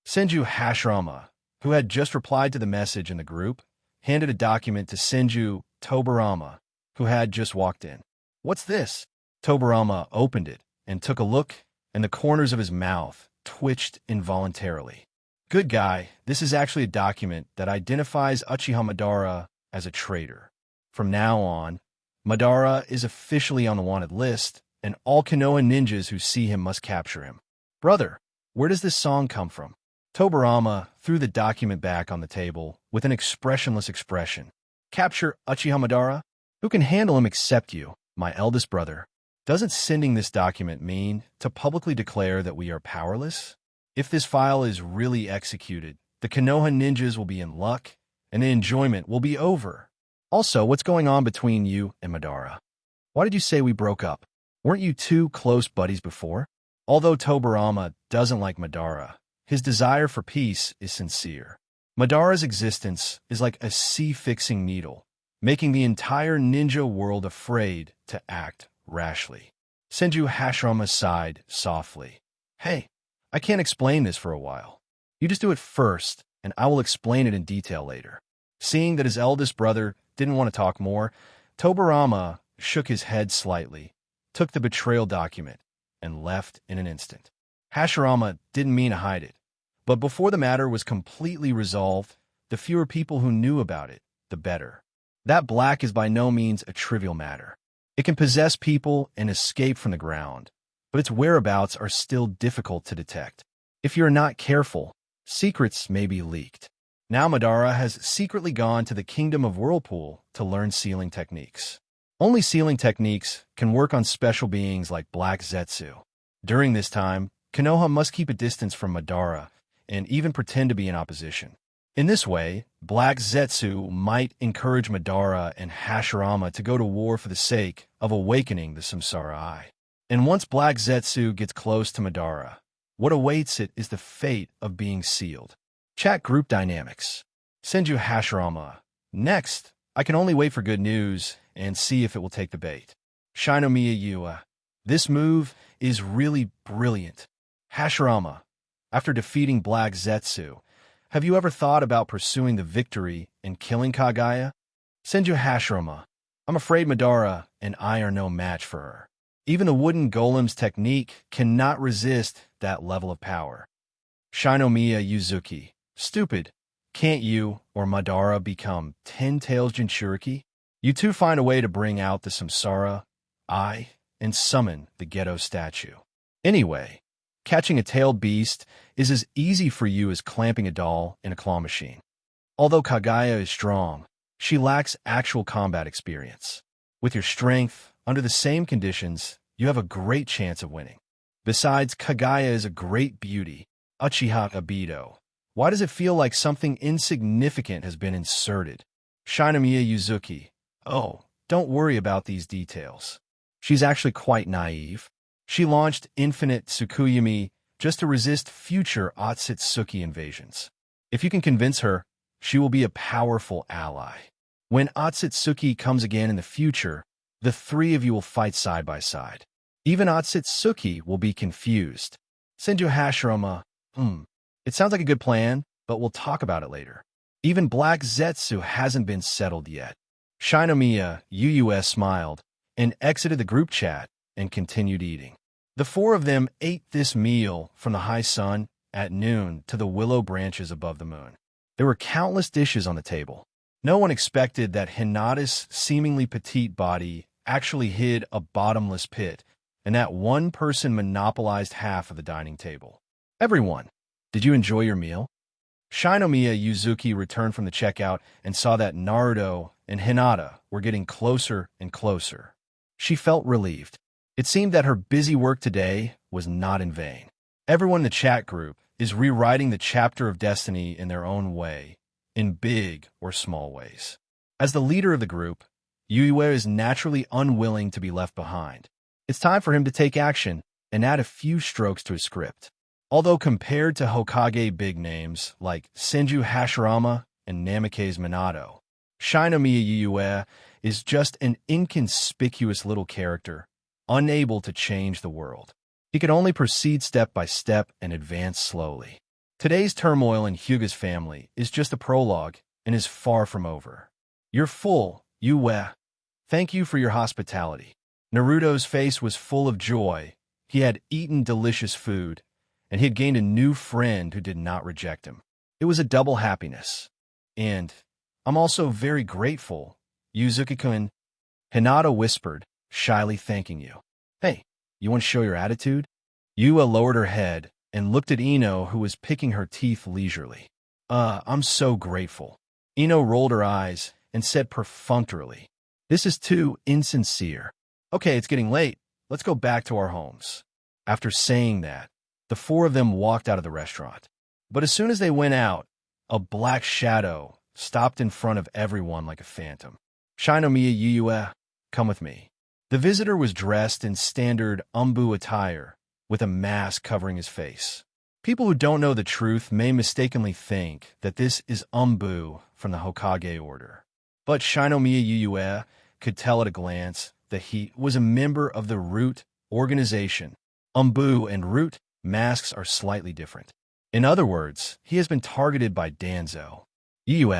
Senju Hashirama, who had just replied to the message in the group, handed a document to Senju Tobarama, who had just walked in. What's this? Tobarama opened it and took a look, and the corners of his mouth twitched involuntarily. Good guy, this is actually a document that identifies Uchiha Madara as a traitor. From now on, Madara is officially on the wanted list, and all Konoha ninjas who see him must capture him. Brother, where does this song come from? Tobarama threw the document back on the table with an expressionless expression. Capture Uchiha Madara? Who can handle him except you, my eldest brother? Doesn't sending this document mean to publicly declare that we are powerless? If this file is really executed, the Konoha ninjas will be in luck, and the enjoyment will be over. Also, what's going on between you and Madara? Why did you say we broke up? Weren't you two close buddies before? Although Tobarama doesn't like Madara, his desire for peace is sincere. Madara's existence is like a sea-fixing needle, making the entire ninja world afraid to act rashly. Senju Hashirama sighed softly. Hey, I can't explain this for a while. You just do it first, and I will explain it in detail later. Seeing that his eldest brother didn't want to talk more, Tobarama shook his head slightly, took the betrayal document, and left in an instant. Hashirama didn't mean to hide it, but before the matter was completely resolved, the fewer people who knew about it, the better. That black is by no means a trivial matter. It can possess people and escape from the ground, but its whereabouts are still difficult to detect. If you're not careful, secrets may be leaked. Now Madara has secretly gone to the Kingdom of Whirlpool to learn sealing techniques. Only sealing techniques can work on special beings like Black Zetsu. During this time, Konoha must keep a distance from Madara and even pretend to be in opposition. In this way, Black Zetsu might encourage Madara and Hashirama to go to war for the sake of awakening the Samsara Eye. And once Black Zetsu gets close to Madara, what awaits it is the fate of being sealed. Chat group dynamics. Senju Hashirama. Next, I can only wait for good news and see if it will take the bait. Shinomiya Yue. This move is really brilliant. Hashirama. After defeating Black Zetsu, have you ever thought about pursuing the victory and killing Kaguya? Senju Hashirama. I'm afraid Madara and I are no match for her. Even the wooden golem's technique cannot resist that level of power. Shinomiya Yuzuki. Stupid. Can't you or Madara become 10-tails Jinchuriki? You two find a way to bring out the Samsara Eye and summon the Ghetto statue. Anyway, catching a tailed beast is as easy for you as clamping a doll in a claw machine. Although Kaguya is strong, she lacks actual combat experience. With your strength, under the same conditions, you have a great chance of winning. Besides, Kaguya is a great beauty. Uchiha Obito. Why does it feel like something insignificant has been inserted? Shinomiya Yuzuki. Oh, don't worry about these details. She's actually quite naive. She launched Infinite Tsukuyami just to resist future Otsutsuki invasions. If you can convince her, she will be a powerful ally. When Otsutsuki comes again in the future, the three of you will fight side by side. Even Otsutsuki will be confused. Senju Hashirama, it sounds like a good plan, but we'll talk about it later. Even Black Zetsu hasn't been settled yet. Shinomiya UUS smiled and exited the group chat and continued eating. The four of them ate this meal from the high sun at noon to the willow branches above the moon. There were countless dishes on the table. No one expected that Hinata's seemingly petite body actually hid a bottomless pit, and that one person monopolized half of the dining table. Everyone, did you enjoy your meal? Shinomiya Yuzuki returned from the checkout and saw that Naruto and Hinata were getting closer and closer. She felt relieved. It seemed that her busy work today was not in vain. Everyone in the chat group is rewriting the chapter of destiny in their own way, in big or small ways. As the leader of the group, Yue is naturally unwilling to be left behind. It's time for him to take action and add a few strokes to his script. Although compared to Hokage big names like Senju Hashirama and Namikaze Minato, Shinomiya Yue is just an inconspicuous little character, unable to change the world. He could only proceed step by step and advance slowly. Today's turmoil in Hyuga's family is just a prologue and is far from over. You're full, Yue. Thank you for your hospitality. Naruto's face was full of joy. He had eaten delicious food, and he had gained a new friend who did not reject him. It was a double happiness. And I'm also very grateful, Yuzuki-kun. Hinata whispered, shyly thanking you. Hey, you want to show your attitude? Yue lowered her head and looked at Ino, who was picking her teeth leisurely. I'm so grateful. Ino rolled her eyes and said perfunctorily, this is too insincere. Okay, it's getting late. Let's go back to our homes. After saying that, the four of them walked out of the restaurant. But as soon as they went out, a black shadow stopped in front of everyone like a phantom. Shinomiya Yue, come with me. The visitor was dressed in standard umbu attire, with a mask covering his face. People who don't know the truth may mistakenly think that this is umbu from the Hokage order. But Shinomiya Yue could tell at a glance that he was a member of the Root organization. Umbu and Root masks are slightly different. In other words, he has been targeted by Danzo. Yue,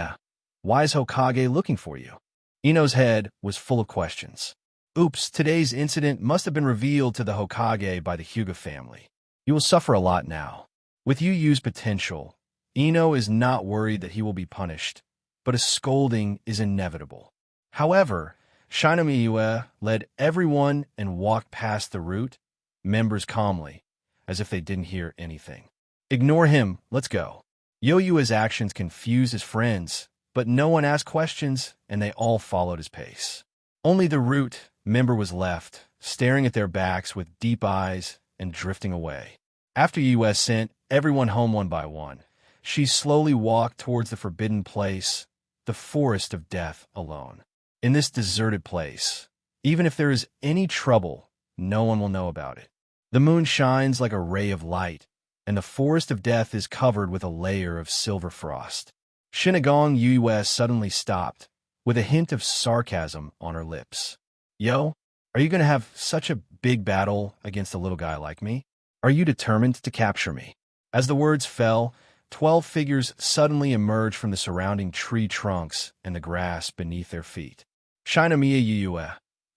why is Hokage looking for you? Ino's head was full of questions. Oops, today's incident must have been revealed to the Hokage by the Hyuga family. You will suffer a lot now. With Yu's potential, Ino is not worried that he will be punished, but a scolding is inevitable. However, Shinomiya Yue led everyone and walked past the Root members calmly, as if they didn't hear anything. Ignore him, let's go. Yue's actions confused his friends, but no one asked questions, and they all followed his pace. Only the Root member was left, staring at their backs with deep eyes and drifting away. After Yue sent everyone home one by one, she slowly walked towards the forbidden place, the forest of death alone. In this deserted place, even if there is any trouble, no one will know about it. The moon shines like a ray of light, and the forest of death is covered with a layer of silver frost. Shinigong Yue suddenly stopped, with a hint of sarcasm on her lips. Yo, are you going to have such a big battle against a little guy like me? Are you determined to capture me? As the words fell, 12 figures suddenly emerged from the surrounding tree trunks and the grass beneath their feet. Shinomiya Yue,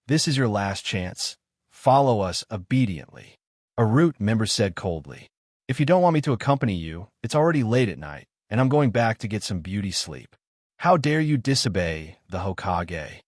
this is your last chance. Follow us obediently. A Root member said coldly. If you don't want me to accompany you, it's already late at night, and I'm going back to get some beauty sleep. How dare you disobey the Hokage?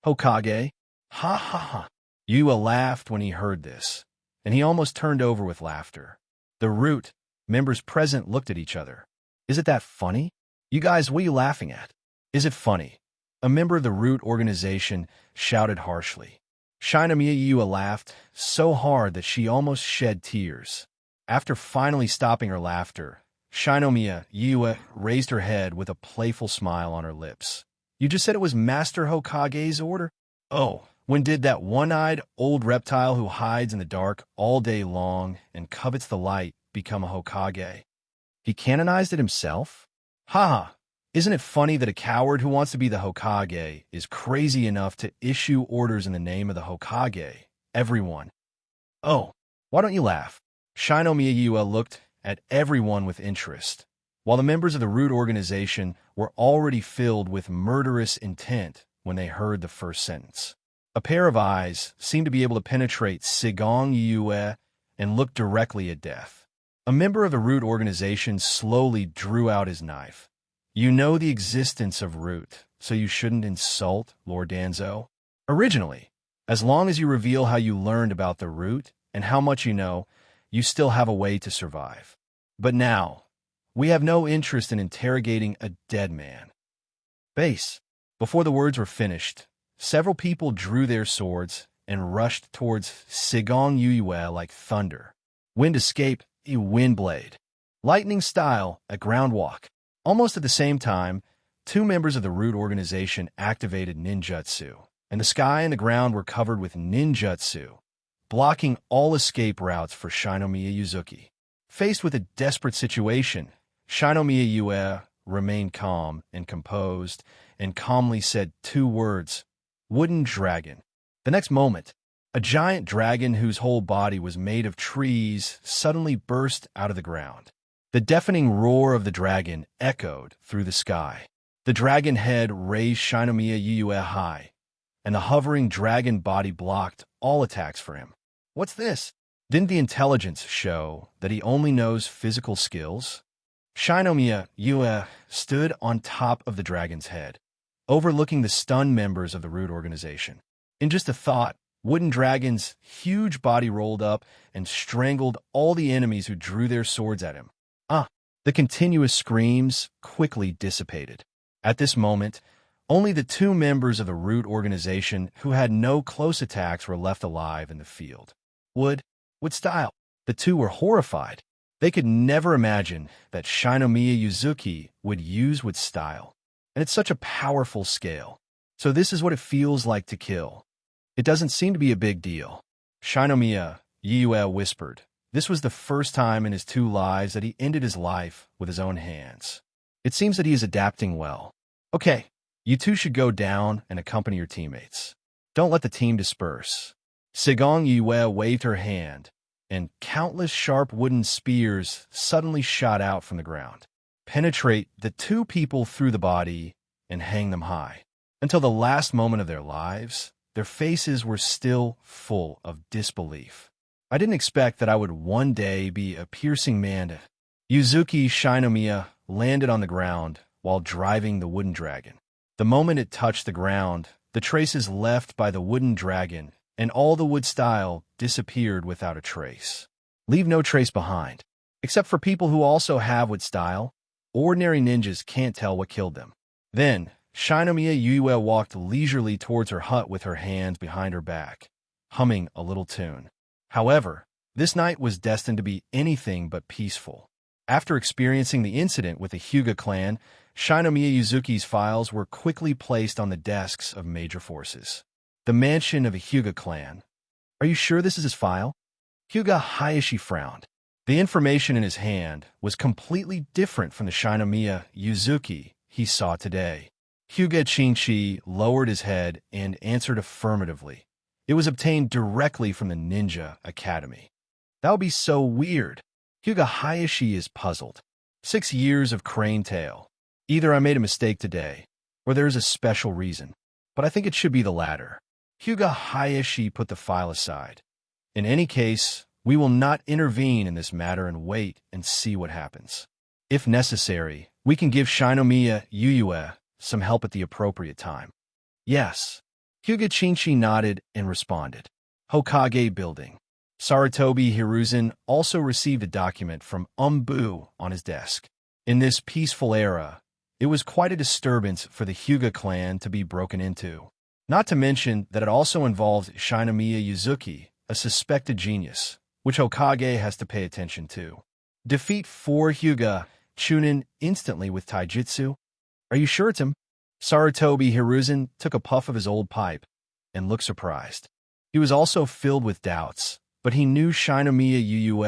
Hokage? Ha ha ha. Yue laughed when he heard this, and he almost turned over with laughter. The Root members present looked at each other. Is it that funny? You guys, what are you laughing at? Is it funny? A member of the Root organization shouted harshly. Shinomiya Yue laughed so hard that she almost shed tears. After finally stopping her laughter, Shinomiya Yue raised her head with a playful smile on her lips. You just said it was Master Hokage's order? Oh, when did that one-eyed old reptile who hides in the dark all day long and covets the light become a Hokage? He canonized it himself? Haha, isn't it funny that a coward who wants to be the Hokage is crazy enough to issue orders in the name of the Hokage? Everyone, Oh, why don't you laugh? Shinomiya looked at everyone with interest, while the members of the root organization were already filled with murderous intent when they heard the first sentence. A pair of eyes seemed to be able to penetrate Sigong Yue and look directly at death. A member of the root organization slowly drew out his knife. You know the existence of root, so you shouldn't insult Lord Danzo. Originally, as long as you reveal how you learned about the root and how much you know, you still have a way to survive. But now, we have no interest in interrogating a dead man. Base. Before the words were finished, several people drew their swords and rushed towards Sigong Yue like thunder. Wind escape, a wind blade. Lightning style, a ground walk. Almost at the same time, two members of the root organization activated ninjutsu, and the sky and the ground were covered with ninjutsu, blocking all escape routes for Shinomiya Yuzuki. Faced with a desperate situation, Shinomiya Yue remained calm and composed and calmly said two words, "Wooden dragon." The next moment, a giant dragon whose whole body was made of trees suddenly burst out of the ground. The deafening roar of the dragon echoed through the sky. The dragon head raised Shinomiya Yue high, and the hovering dragon body blocked all attacks for him. What's this? Didn't the intelligence show that he only knows physical skills? Shinomiya Yue stood on top of the dragon's head, overlooking the stunned members of the root organization. In just a thought, Wooden Dragon's huge body rolled up and strangled all the enemies who drew their swords at him. The continuous screams quickly dissipated. At this moment, only the two members of the root organization who had no close attacks were left alive in the field. Wood style. The two were horrified. They could never imagine that Shinomiya Yuzuki would use wood style. And it's such a powerful scale. So this is what it feels like to kill. It doesn't seem to be a big deal. Shinomiya Yue whispered. This was the first time in his 2 lives that he ended his life with his own hands. It seems that he is adapting well. Okay, you two should go down and accompany your teammates. Don't let the team disperse. Sigong Yue waved her hand, and countless sharp wooden spears suddenly shot out from the ground. Penetrate the 2 people through the body and hang them high. Until the last moment of their lives, their faces were still full of disbelief. I didn't expect that I would one day be a piercing man. Yuzuki Shinomiya landed on the ground while driving the wooden dragon. The moment it touched the ground, the traces left by the wooden dragon and all the wood style disappeared without a trace. Leave no trace behind. Except for people who also have wood style, ordinary ninjas can't tell what killed them. Then, Shinomiya Yue walked leisurely towards her hut with her hands behind her back, humming a little tune. However, this night was destined to be anything but peaceful. After experiencing the incident with the Hyuga clan, Shinomiya Yuzuki's files were quickly placed on the desks of major forces. The mansion of the Hyuga clan. Are you sure this is his file? Hyuga Hayashi frowned. The information in his hand was completely different from the Shinomiya Yuzuki he saw today. Hyuga Chinchi lowered his head and answered affirmatively. It was obtained directly from the Ninja Academy. That would be so weird. Hyuga Hayashi is puzzled. 6 years of crane tail. Either I made a mistake today, or there is a special reason. But I think it should be the latter. Hyuga Hayashi put the file aside. In any case, we will not intervene in this matter and wait and see what happens. If necessary, we can give Shinomiya Yue some help at the appropriate time. Yes. Hyuga Chinchi nodded and responded. Hokage Building. Sarutobi Hiruzen also received a document from Bu on his desk. In this peaceful era, it was quite a disturbance for the Hyuga clan to be broken into. Not to mention that it also involved Shinomiya Yuzuki, a suspected genius, which Hokage has to pay attention to. Defeat 4 Hyuga, Chunin instantly with taijutsu. Are you sure it's him? Sarutobi Hiruzen took a puff of his old pipe and looked surprised. He was also filled with doubts, but he knew Shinomiya Yue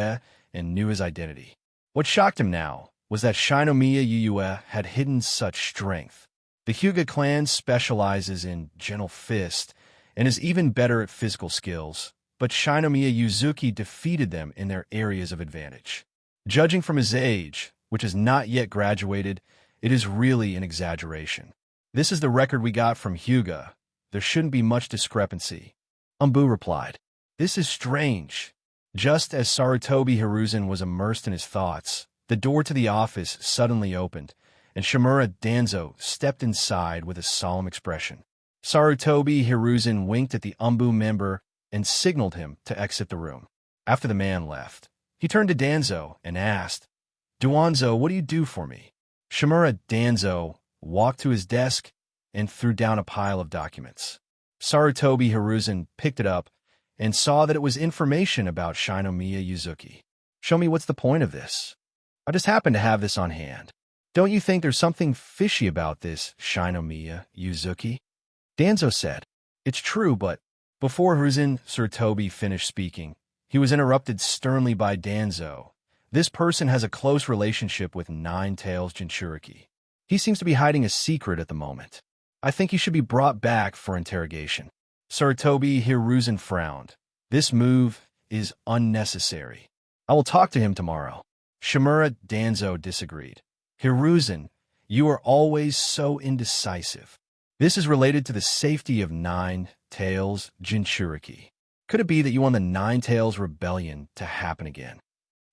and knew his identity. What shocked him now was that Shinomiya Yue had hidden such strength. The Hyuga clan specializes in gentle fist and is even better at physical skills, but Shinomiya Yuzuki defeated them in their areas of advantage. Judging from his age, which is not yet graduated, it is really an exaggeration. This is the record we got from Hyuga. There shouldn't be much discrepancy. Umbu replied. This is strange. Just as Sarutobi Hiruzen was immersed in his thoughts, the door to the office suddenly opened, and Shimura Danzo stepped inside with a solemn expression. Sarutobi Hiruzen winked at the Umbu member and signaled him to exit the room. After the man left, he turned to Danzo and asked, Duanzo, what do you do for me? Shimura Danzo walked to his desk and threw down a pile of documents. Sarutobi Hiruzen picked it up and saw that it was information about Shinomiya Yuzuki. Show me, what's the point of this? I just happen to have this on hand. Don't you think there's something fishy about this, Shinomiya Yuzuki? Danzo said, It's true, but before Hiruzen Sarutobi finished speaking, he was interrupted sternly by Danzo. This person has a close relationship with Nine-Tails Jinchuriki. He seems to be hiding a secret at the moment. I think he should be brought back for interrogation. Sarutobi Hiruzen frowned. This move is unnecessary. I will talk to him tomorrow. Shimura Danzo disagreed. Hiruzen, you are always so indecisive. This is related to the safety of Nine-Tails Jinchuriki. Could it be that you want the Nine-Tails Rebellion to happen again?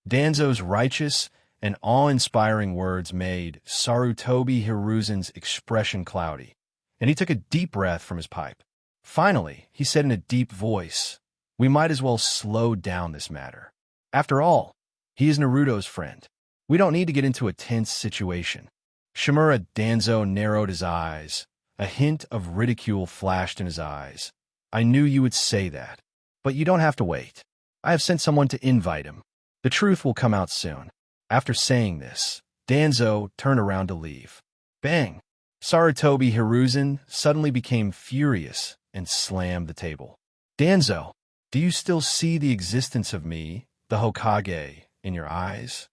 Danzo's righteous and awe-inspiring words made Sarutobi Hiruzen's expression cloudy, and he took a deep breath from his pipe. Finally, he said in a deep voice, We might as well slow down this matter. After all, he is Naruto's friend. We don't need to get into a tense situation. Shimura Danzo narrowed his eyes. A hint of ridicule flashed in his eyes. I knew you would say that. But you don't have to wait. I have sent someone to invite him. The truth will come out soon. After saying this, Danzo turned around to leave. Bang! Sarutobi Hiruzen suddenly became furious and slammed the table. Danzo, do you still see the existence of me, the Hokage, in your eyes?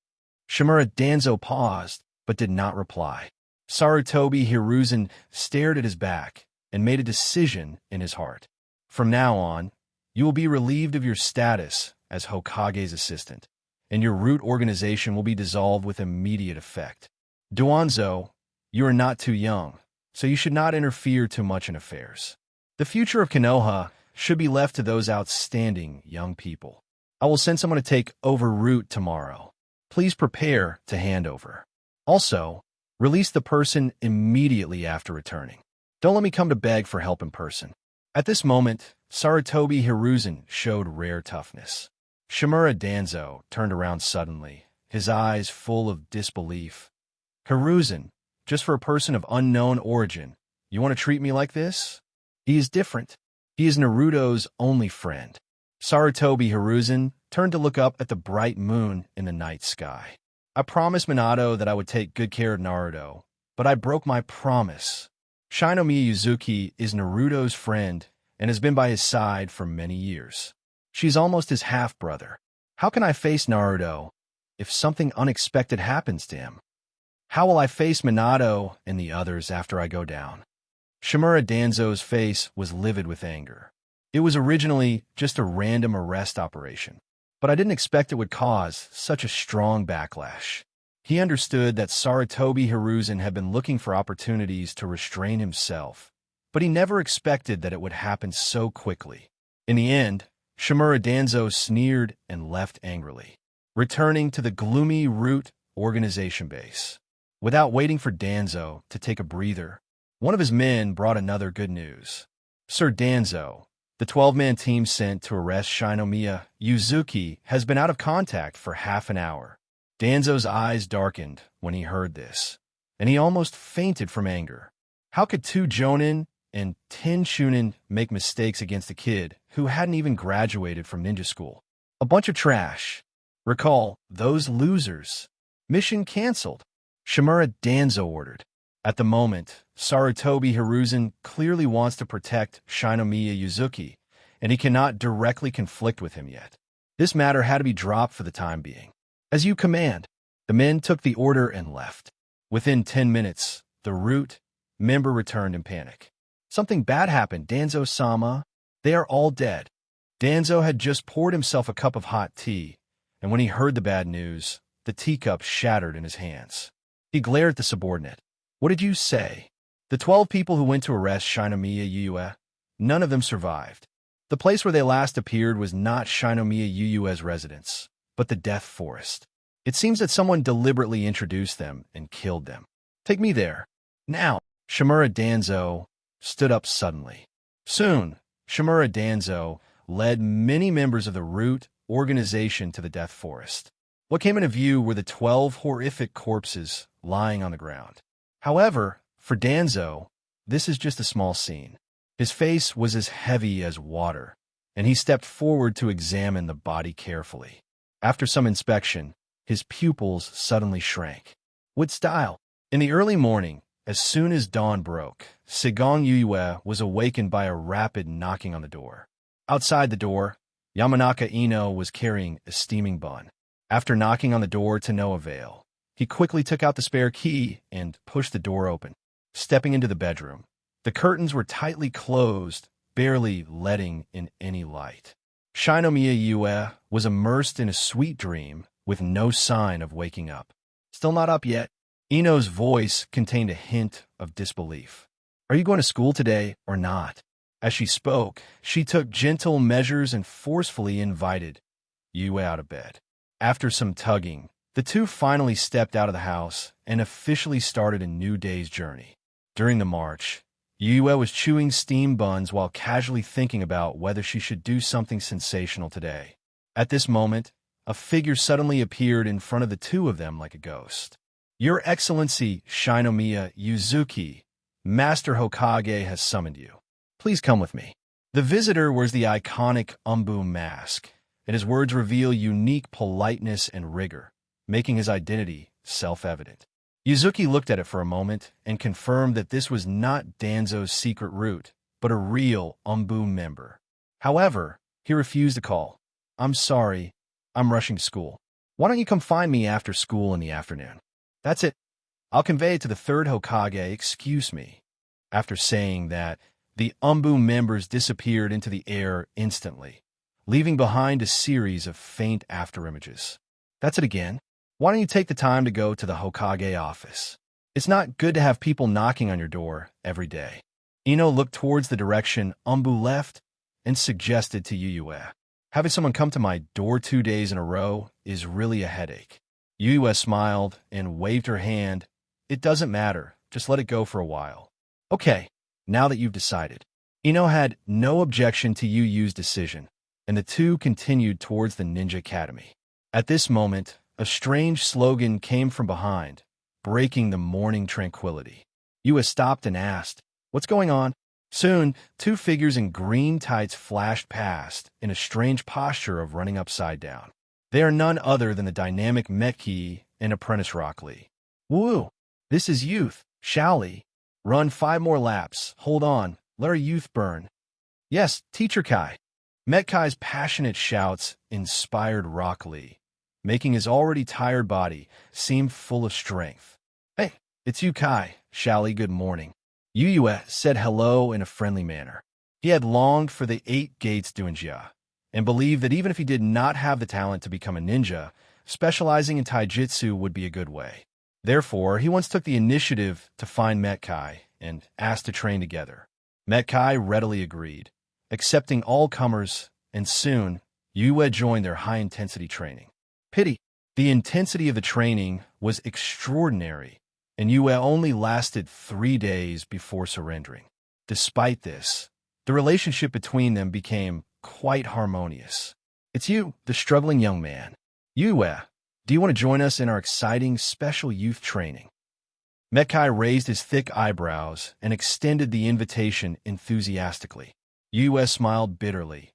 Shimura Danzo paused, but did not reply. Sarutobi Hiruzen stared at his back and made a decision in his heart. From now on, you will be relieved of your status as Hokage's assistant, and your root organization will be dissolved with immediate effect. Duanzo, you are not too young, so you should not interfere too much in affairs. The future of Konoha should be left to those outstanding young people. I will send someone to take over root tomorrow. Please prepare to hand over. Also, release the person immediately after returning. Don't let me come to beg for help in person. At this moment, Sarutobi Hiruzen showed rare toughness. Shimura Danzo turned around suddenly, his eyes full of disbelief. Hiruzen, just for a person of unknown origin, you want to treat me like this? He is different. He is Naruto's only friend. Sarutobi Hiruzen turned to look up at the bright moon in the night sky. I promised Minato that I would take good care of Naruto, but I broke my promise. Shinomiya Yuzuki is Naruto's friend and has been by his side for many years. She's almost his half-brother. How can I face Naruto if something unexpected happens to him? How will I face Minato and the others after I go down? Shimura Danzo's face was livid with anger. It was originally just a random arrest operation, but I didn't expect it would cause such a strong backlash. He understood that Sarutobi Hiruzen had been looking for opportunities to restrain himself, but he never expected that it would happen so quickly. In the end, Shimura Danzo sneered and left angrily, returning to the gloomy root organization base. Without waiting for Danzo to take a breather, one of his men brought another good news. Sir Danzo, the 12-man team sent to arrest Shinomiya Yuzuki has been out of contact for half an hour. Danzo's eyes darkened when he heard this, and he almost fainted from anger. How could 2 Jonin and 10 Shunin make mistakes against a kid who hadn't even graduated from ninja school? A bunch of trash. Recall, those losers. Mission canceled. Shimura Danzo ordered. At the moment, Sarutobi Hiruzen clearly wants to protect Shinomiya Yuzuki, and he cannot directly conflict with him yet. This matter had to be dropped for the time being. As you command. The men took the order and left. Within 10 minutes, the root member returned in panic. Something bad happened, Danzo-sama. They are all dead. Danzo had just poured himself a cup of hot tea, and when he heard the bad news, the teacup shattered in his hands. He glared at the subordinate. What did you say? The 12 people who went to arrest Shinomiya Yuyue? None of them survived. The place where they last appeared was not Shinomiya Yuyue's residence, but the Death Forest. It seems that someone deliberately introduced them and killed them. Take me there. Now. Shimura Danzo stood up suddenly. Soon, Shimura Danzo led many members of the Root organization to the Death Forest. What came into view were the 12 horrific corpses lying on the ground. However, for Danzo, this is just a small scene. His face was as heavy as water, and he stepped forward to examine the body carefully. After some inspection, his pupils suddenly shrank. With style. In the early morning, as soon as dawn broke, Sigong Yuyue was awakened by a rapid knocking on the door. Outside the door, Yamanaka Ino was carrying a steaming bun. After knocking on the door to no avail, he quickly took out the spare key and pushed the door open. Stepping into the bedroom, the curtains were tightly closed, barely letting in any light. Shinomiya Yue was immersed in a sweet dream with no sign of waking up. Still not up yet? Ino's voice contained a hint of disbelief. Are you going to school today or not? As she spoke, she took gentle measures and forcefully invited Yue out of bed. After some tugging, the two finally stepped out of the house and officially started a new day's journey. During the march, Yue was chewing steam buns while casually thinking about whether she should do something sensational today. At this moment, a figure suddenly appeared in front of the two of them like a ghost. Your Excellency Shinomiya Yuzuki, Master Hokage has summoned you. Please come with me. The visitor wears the iconic Umbu mask, and his words reveal unique politeness and rigor, making his identity self-evident. Yuzuki looked at it for a moment and confirmed that this was not Danzo's secret route, but a real Umbu member. However, he refused to call. I'm sorry, I'm rushing to school. Why don't you come find me after school in the afternoon? That's it. I'll convey it to the third Hokage, excuse me. After saying that, the Umbu members disappeared into the air instantly, leaving behind a series of faint afterimages. That's it again. Why don't you take the time to go to the Hokage office? It's not good to have people knocking on your door every day. Ino looked towards the direction Umbu left and suggested to Yuyue. Having someone come to my door 2 days in a row is really a headache. Yuyue smiled and waved her hand. It doesn't matter. Just let it go for a while. Okay, now that you've decided. Ino had no objection to Yuyue's decision, and the two continued towards the Ninja Academy. At this moment, a strange slogan came from behind, breaking the morning tranquility. Yue stopped and asked, "What's going on?" Soon, two figures in green tights flashed past, in a strange posture of running upside down. They are none other than the dynamic Metki and apprentice Rock Lee. Woo! This is youth, shall we? Run 5 more laps. Hold on. Let our youth burn. Yes, Teacher Kai. Metkai's passionate shouts inspired Rock Lee, making his already tired body seem full of strength. Hey, it's you, Kai. Shally, good morning. Yuyue said hello in a friendly manner. He had longed for the 8 Gates Dunjia, and believed that even if he did not have the talent to become a ninja, specializing in taijutsu would be a good way. Therefore, he once took the initiative to find Metkai and asked to train together. Metkai readily agreed, accepting all comers, and soon, Yue joined their high-intensity training. Pity, the intensity of the training was extraordinary, and Yue only lasted 3 days before surrendering. Despite this, the relationship between them became quite harmonious. It's you, the struggling young man. Yue, do you want to join us in our exciting special youth training? Metkai raised his thick eyebrows and extended the invitation enthusiastically. Yue smiled bitterly.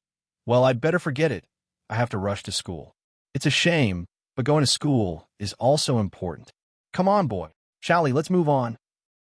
Well, I'd better forget it. I have to rush to school. It's a shame, but going to school is also important. Come on, boy. Shally, let's move on.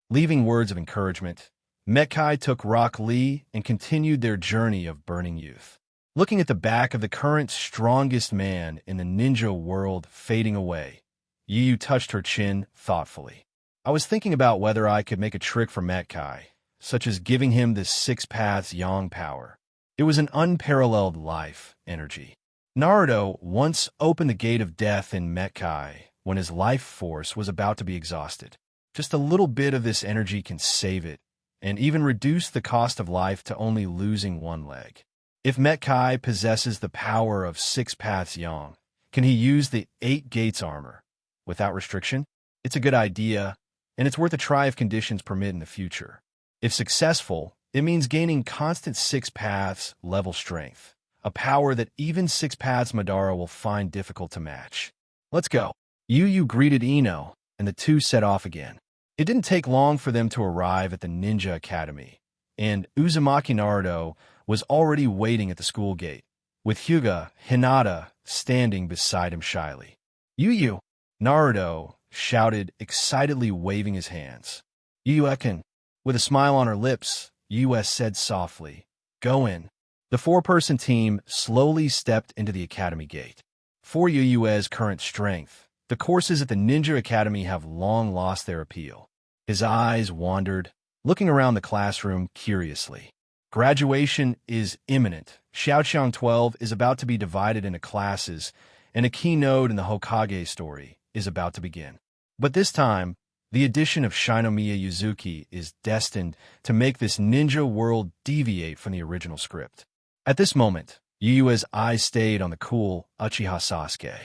Leaving words of encouragement, Metkai took Rock Lee and continued their journey of burning youth. Looking at the back of the current strongest man in the ninja world fading away, Yu touched her chin thoughtfully. I was thinking about whether I could make a trick for Metkai, such as giving him this 6 paths yang power. It was an unparalleled life energy. Naruto once opened the gate of death in Metkai when his life force was about to be exhausted. Just a little bit of this energy can save it, and even reduce the cost of life to only losing one leg. If Metkai possesses the power of 6 Paths Yang, can he use the 8 Gates armor without restriction? It's a good idea, and it's worth a try if conditions permit in the future. If successful, it means gaining constant 6 Paths level strength, a power that even 6 Paths Madara will find difficult to match. Let's go. Yu greeted Ino, and the two set off again. It didn't take long for them to arrive at the Ninja Academy, and Uzumaki Naruto was already waiting at the school gate, with Hyuga Hinata standing beside him shyly. Yu! Naruto shouted, excitedly waving his hands. Yu-ekin. With a smile on her lips, Yu said softly, "Go in." The 4-person team slowly stepped into the academy gate. For Yu's current strength, the courses at the Ninja Academy have long lost their appeal. His eyes wandered, looking around the classroom curiously. Graduation is imminent. Xiaoqiang 12 is about to be divided into classes, and a key node in the Hokage story is about to begin. But this time, the addition of Shinomiya Yuzuki is destined to make this ninja world deviate from the original script. At this moment, Yu's eyes stayed on the cool Uchiha Sasuke.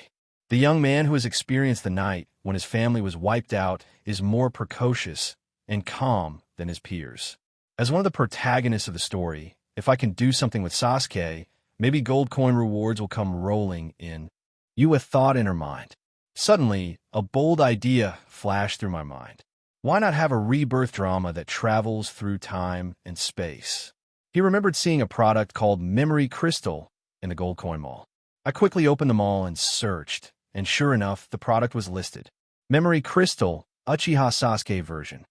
The young man who has experienced the night when his family was wiped out is more precocious and calm than his peers. As one of the protagonists of the story, if I can do something with Sasuke, maybe gold coin rewards will come rolling in. Yu thought in her mind. Suddenly, a bold idea flashed through my mind. Why not have a rebirth drama that travels through time and space? He remembered seeing a product called Memory Crystal in the Gold Coin Mall. I quickly opened the mall and searched, and sure enough, the product was listed. Memory Crystal, Uchiha Sasuke version.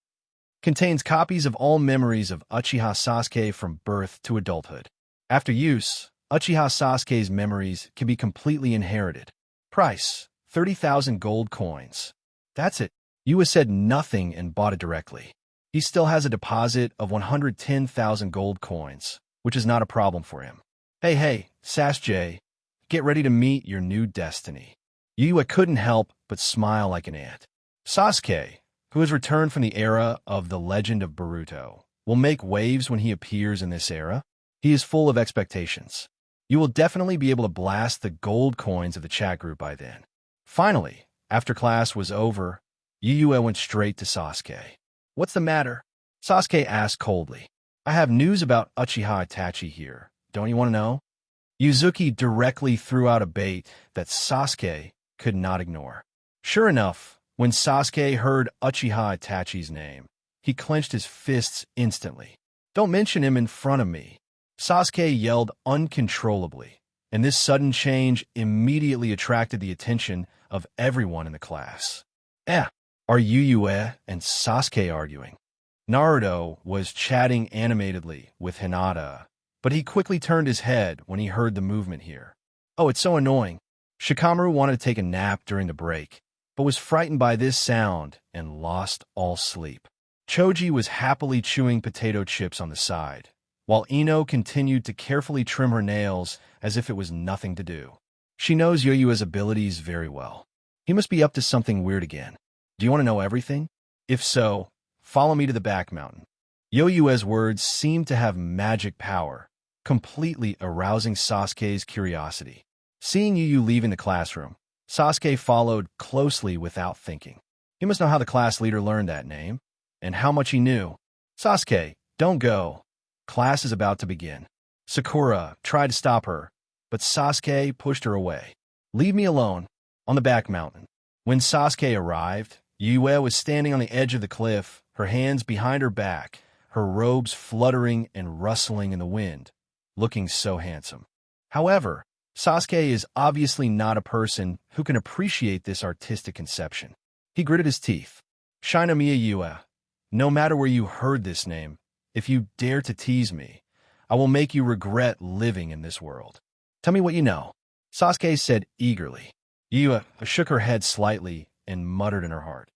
Contains copies of all memories of Uchiha Sasuke from birth to adulthood. After use, Uchiha Sasuke's memories can be completely inherited. Price, 30,000 gold coins. That's it. Yu said nothing and bought it directly. He still has a deposit of 110,000 gold coins, which is not a problem for him. Hey, Sasuke, get ready to meet your new destiny. Yu couldn't help but smile like an ant. Sasuke, who has returned from the era of the Legend of Boruto, will make waves when he appears in this era. He is full of expectations. You will definitely be able to blast the gold coins of the chat group by then. Finally, after class was over, Yu went straight to Sasuke. What's the matter? Sasuke asked coldly. I have news about Uchiha Itachi here. Don't you want to know? Yuzuki directly threw out a bait that Sasuke could not ignore. Sure enough, when Sasuke heard Uchiha Itachi's name, he clenched his fists instantly. Don't mention him in front of me. Sasuke yelled uncontrollably, and this sudden change immediately attracted the attention of everyone in the class. Are Yu and Sasuke arguing? Naruto was chatting animatedly with Hinata, but he quickly turned his head when he heard the movement here. Oh, it's so annoying. Shikamaru wanted to take a nap during the break, but was frightened by this sound and lost all sleep. Choji was happily chewing potato chips on the side, while Ino continued to carefully trim her nails as if it was nothing to do. She knows Yoyu's abilities very well. He must be up to something weird again. Do you want to know everything? If so, follow me to the back mountain. Yoyu's words seemed to have magic power, completely arousing Sasuke's curiosity. Seeing Yu leaving the classroom, Sasuke followed closely without thinking. He must know how the class leader learned that name, and how much he knew. Sasuke, don't go. Class is about to begin. Sakura tried to stop her, but Sasuke pushed her away. Leave me alone. On the back mountain. When Sasuke arrived, Yue was standing on the edge of the cliff, her hands behind her back, her robes fluttering and rustling in the wind, looking so handsome. However, Sasuke is obviously not a person who can appreciate this artistic conception. He gritted his teeth. Shinomiya Yue, no matter where you heard this name, if you dare to tease me, I will make you regret living in this world. Tell me what you know, Sasuke said eagerly. Yue shook her head slightly and muttered in her heart.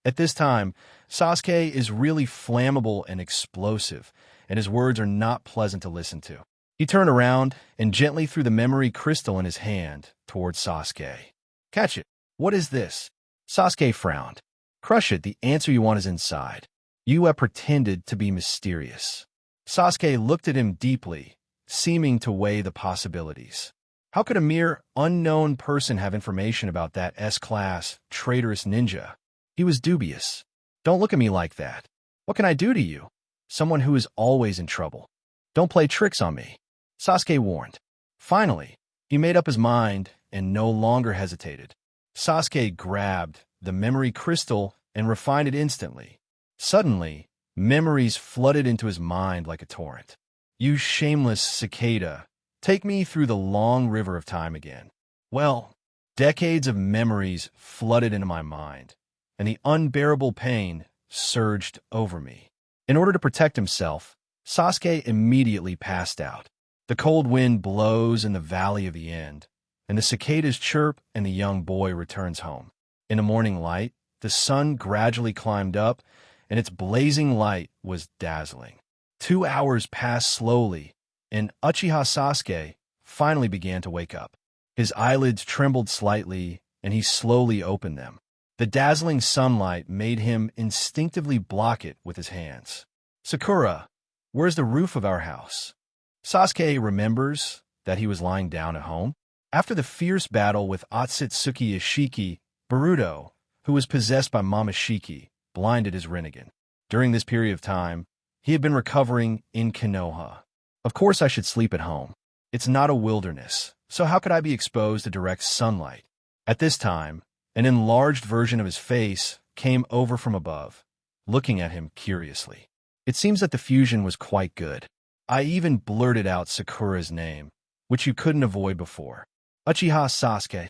At this time, Sasuke is really flammable and explosive, and his words are not pleasant to listen to. He turned around and gently threw the memory crystal in his hand towards Sasuke. Catch it. What is this? Sasuke frowned. Crush it. The answer you want is inside. You have pretended to be mysterious. Sasuke looked at him deeply, seeming to weigh the possibilities. How could a mere unknown person have information about that S-class, traitorous ninja? He was dubious. Don't look at me like that. What can I do to you? Someone who is always in trouble. Don't play tricks on me. Sasuke warned. Finally, he made up his mind and no longer hesitated. Sasuke grabbed the memory crystal and refined it instantly. Suddenly, memories flooded into his mind like a torrent. You shameless cicada, take me through the long river of time again. Well, decades of memories flooded into my mind, and the unbearable pain surged over me. In order to protect himself, Sasuke immediately passed out. The cold wind blows in the valley of the end, and the cicadas chirp and the young boy returns home. In the morning light, the sun gradually climbed up, and its blazing light was dazzling. 2 hours passed slowly, and Uchiha Sasuke finally began to wake up. His eyelids trembled slightly, and he slowly opened them. The dazzling sunlight made him instinctively block it with his hands. Sakura, where's the roof of our house? Sasuke remembers that he was lying down at home. After the fierce battle with Otsutsuki Ishiki, Boruto, who was possessed by Momoshiki, blinded his Rinnegan. During this period of time, he had been recovering in Konoha. Of course I should sleep at home. It's not a wilderness, so how could I be exposed to direct sunlight? At this time, an enlarged version of his face came over from above, looking at him curiously. It seems that the fusion was quite good. I even blurted out Sakura's name, which you couldn't avoid before. Uchiha Sasuke.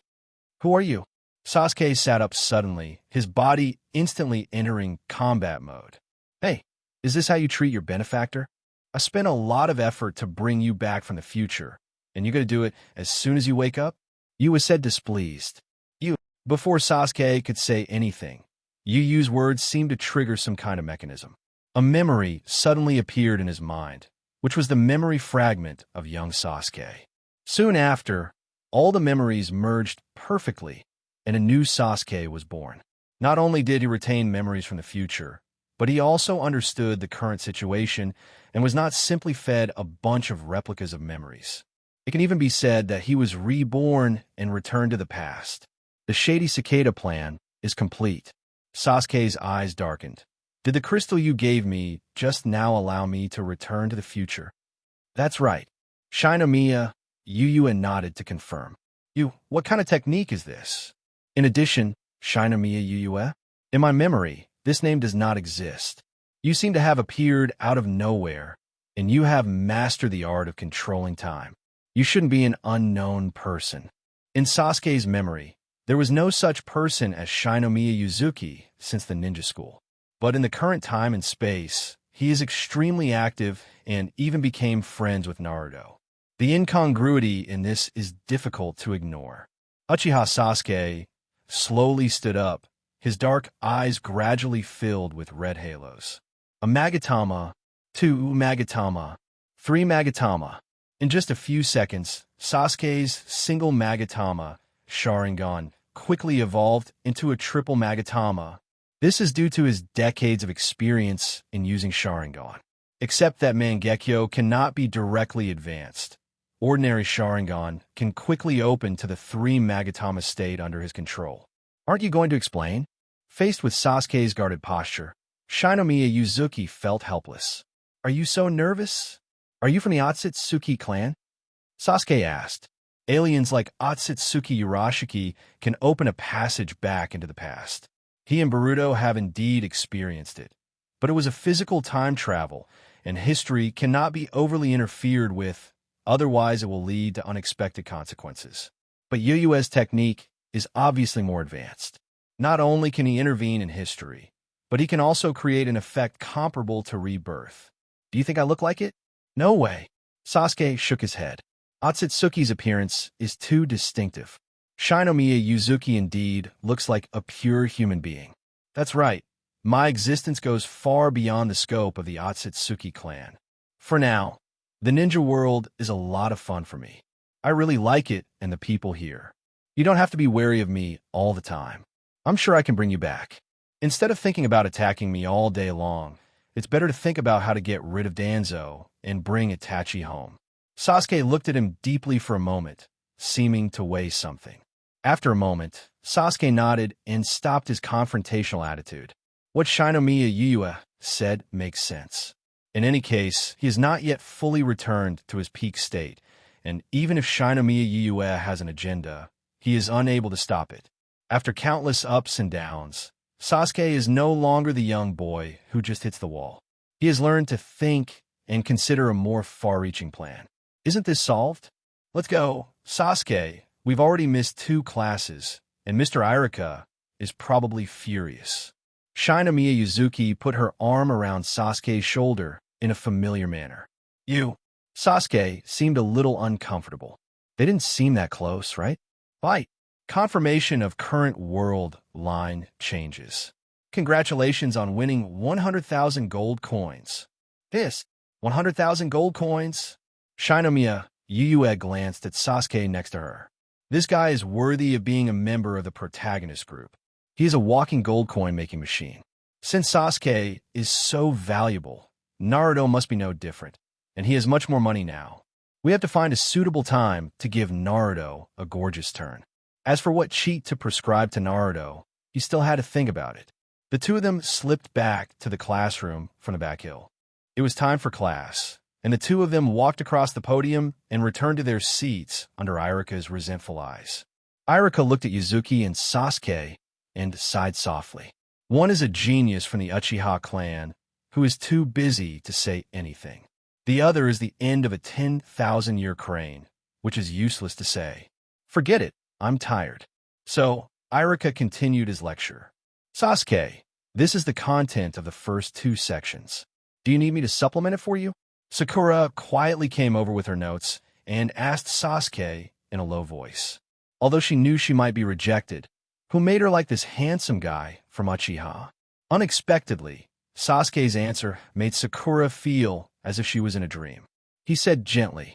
Who are you? Sasuke sat up suddenly, his body instantly entering combat mode. Hey, is this how you treat your benefactor? I spent a lot of effort to bring you back from the future, and you're going to do it as soon as you wake up? Yu said displeased. Before Sasuke could say anything, Yu's words seemed to trigger some kind of mechanism. A memory suddenly appeared in his mind, which was the memory fragment of young Sasuke. Soon after, all the memories merged perfectly, and a new Sasuke was born. Not only did he retain memories from the future, but he also understood the current situation and was not simply fed a bunch of replicas of memories. It can even be said that he was reborn and returned to the past. The Shady Cicada plan is complete. Sasuke's eyes darkened. Did the crystal you gave me just now allow me to return to the future? That's right. Shinomiya, Yu nodded to confirm. What kind of technique is this? In addition, Shinomiya Yu, in my memory, this name does not exist. You seem to have appeared out of nowhere, and you have mastered the art of controlling time. You shouldn't be an unknown person. In Sasuke's memory, there was no such person as Shinomiya Yuzuki since the ninja school. But in the current time and space, he is extremely active and even became friends with Naruto. The incongruity in this is difficult to ignore. Uchiha Sasuke slowly stood up, his dark eyes gradually filled with red halos. A Magatama, 2 Magatama, 3 Magatama. In just a few seconds, Sasuke's single Magatama, Sharingan, quickly evolved into a triple Magatama. This is due to his decades of experience in using Sharingan. Except that Mangekyo cannot be directly advanced. Ordinary Sharingan can quickly open to the 3 Magatama state under his control. Aren't you going to explain? Faced with Sasuke's guarded posture, Shinomiya Yuzuki felt helpless. Are you so nervous? Are you from the Otsutsuki clan? Sasuke asked. Aliens like Otsutsuki Urashiki can open a passage back into the past. He and Boruto have indeed experienced it. But it was a physical time travel, and history cannot be overly interfered with, otherwise it will lead to unexpected consequences. But Yu's technique is obviously more advanced. Not only can he intervene in history, but he can also create an effect comparable to rebirth. Do you think I look like it? No way. Sasuke shook his head. Otsutsuki's appearance is too distinctive. Shinomiya Yuzuki indeed looks like a pure human being. That's right. My existence goes far beyond the scope of the Otsutsuki clan. For now, The ninja world is a lot of fun for me. I really like it and the people here. You don't have to be wary of me all the time. I'm sure I can bring you back. Instead of thinking about attacking me all day long, it's better to think about how to get rid of Danzo and bring Itachi home. Sasuke looked at him deeply for a moment, seeming to weigh something. After a moment, Sasuke nodded and stopped his confrontational attitude. What Shinomiya Yuyue said makes sense. In any case, he has not yet fully returned to his peak state, and even if Shinomiya Yuyue has an agenda, he is unable to stop it. After countless ups and downs, Sasuke is no longer the young boy who just hits the wall. He has learned to think and consider a more far-reaching plan. Isn't this solved? Let's go. Sasuke, we've already missed 2 classes, and Mr. Irika is probably furious. Shinomiya Yuzuki put her arm around Sasuke's shoulder in a familiar manner. You. Sasuke seemed a little uncomfortable. They didn't seem that close, right? Fight. Confirmation of current world line changes. Congratulations on winning 100,000 gold coins. This, 100,000 gold coins? Shinomiya Yuyue glanced at Sasuke next to her. This guy is worthy of being a member of the protagonist group. He is a walking gold coin making machine. Since Sasuke is so valuable, Naruto must be no different, and he has much more money now. We have to find a suitable time to give Naruto a gorgeous turn. As for what cheat to prescribe to Naruto, he still had to think about it. The 2 of them slipped back to the classroom from the back hill. It was time for class, and the 2 of them walked across the podium and returned to their seats under Irika's resentful eyes. Irika looked at Yuzuki and Sasuke and sighed softly. One is a genius from the Uchiha clan who is too busy to say anything. The other is the end of a 10,000-year crane, which is useless to say. Forget it, I'm tired. So, Irika continued his lecture. Sasuke, this is the content of the first 2 sections. Do you need me to supplement it for you? Sakura quietly came over with her notes and asked Sasuke in a low voice. Although she knew she might be rejected, who made her like this handsome guy from Uchiha? Unexpectedly, Sasuke's answer made Sakura feel as if she was in a dream. He said gently,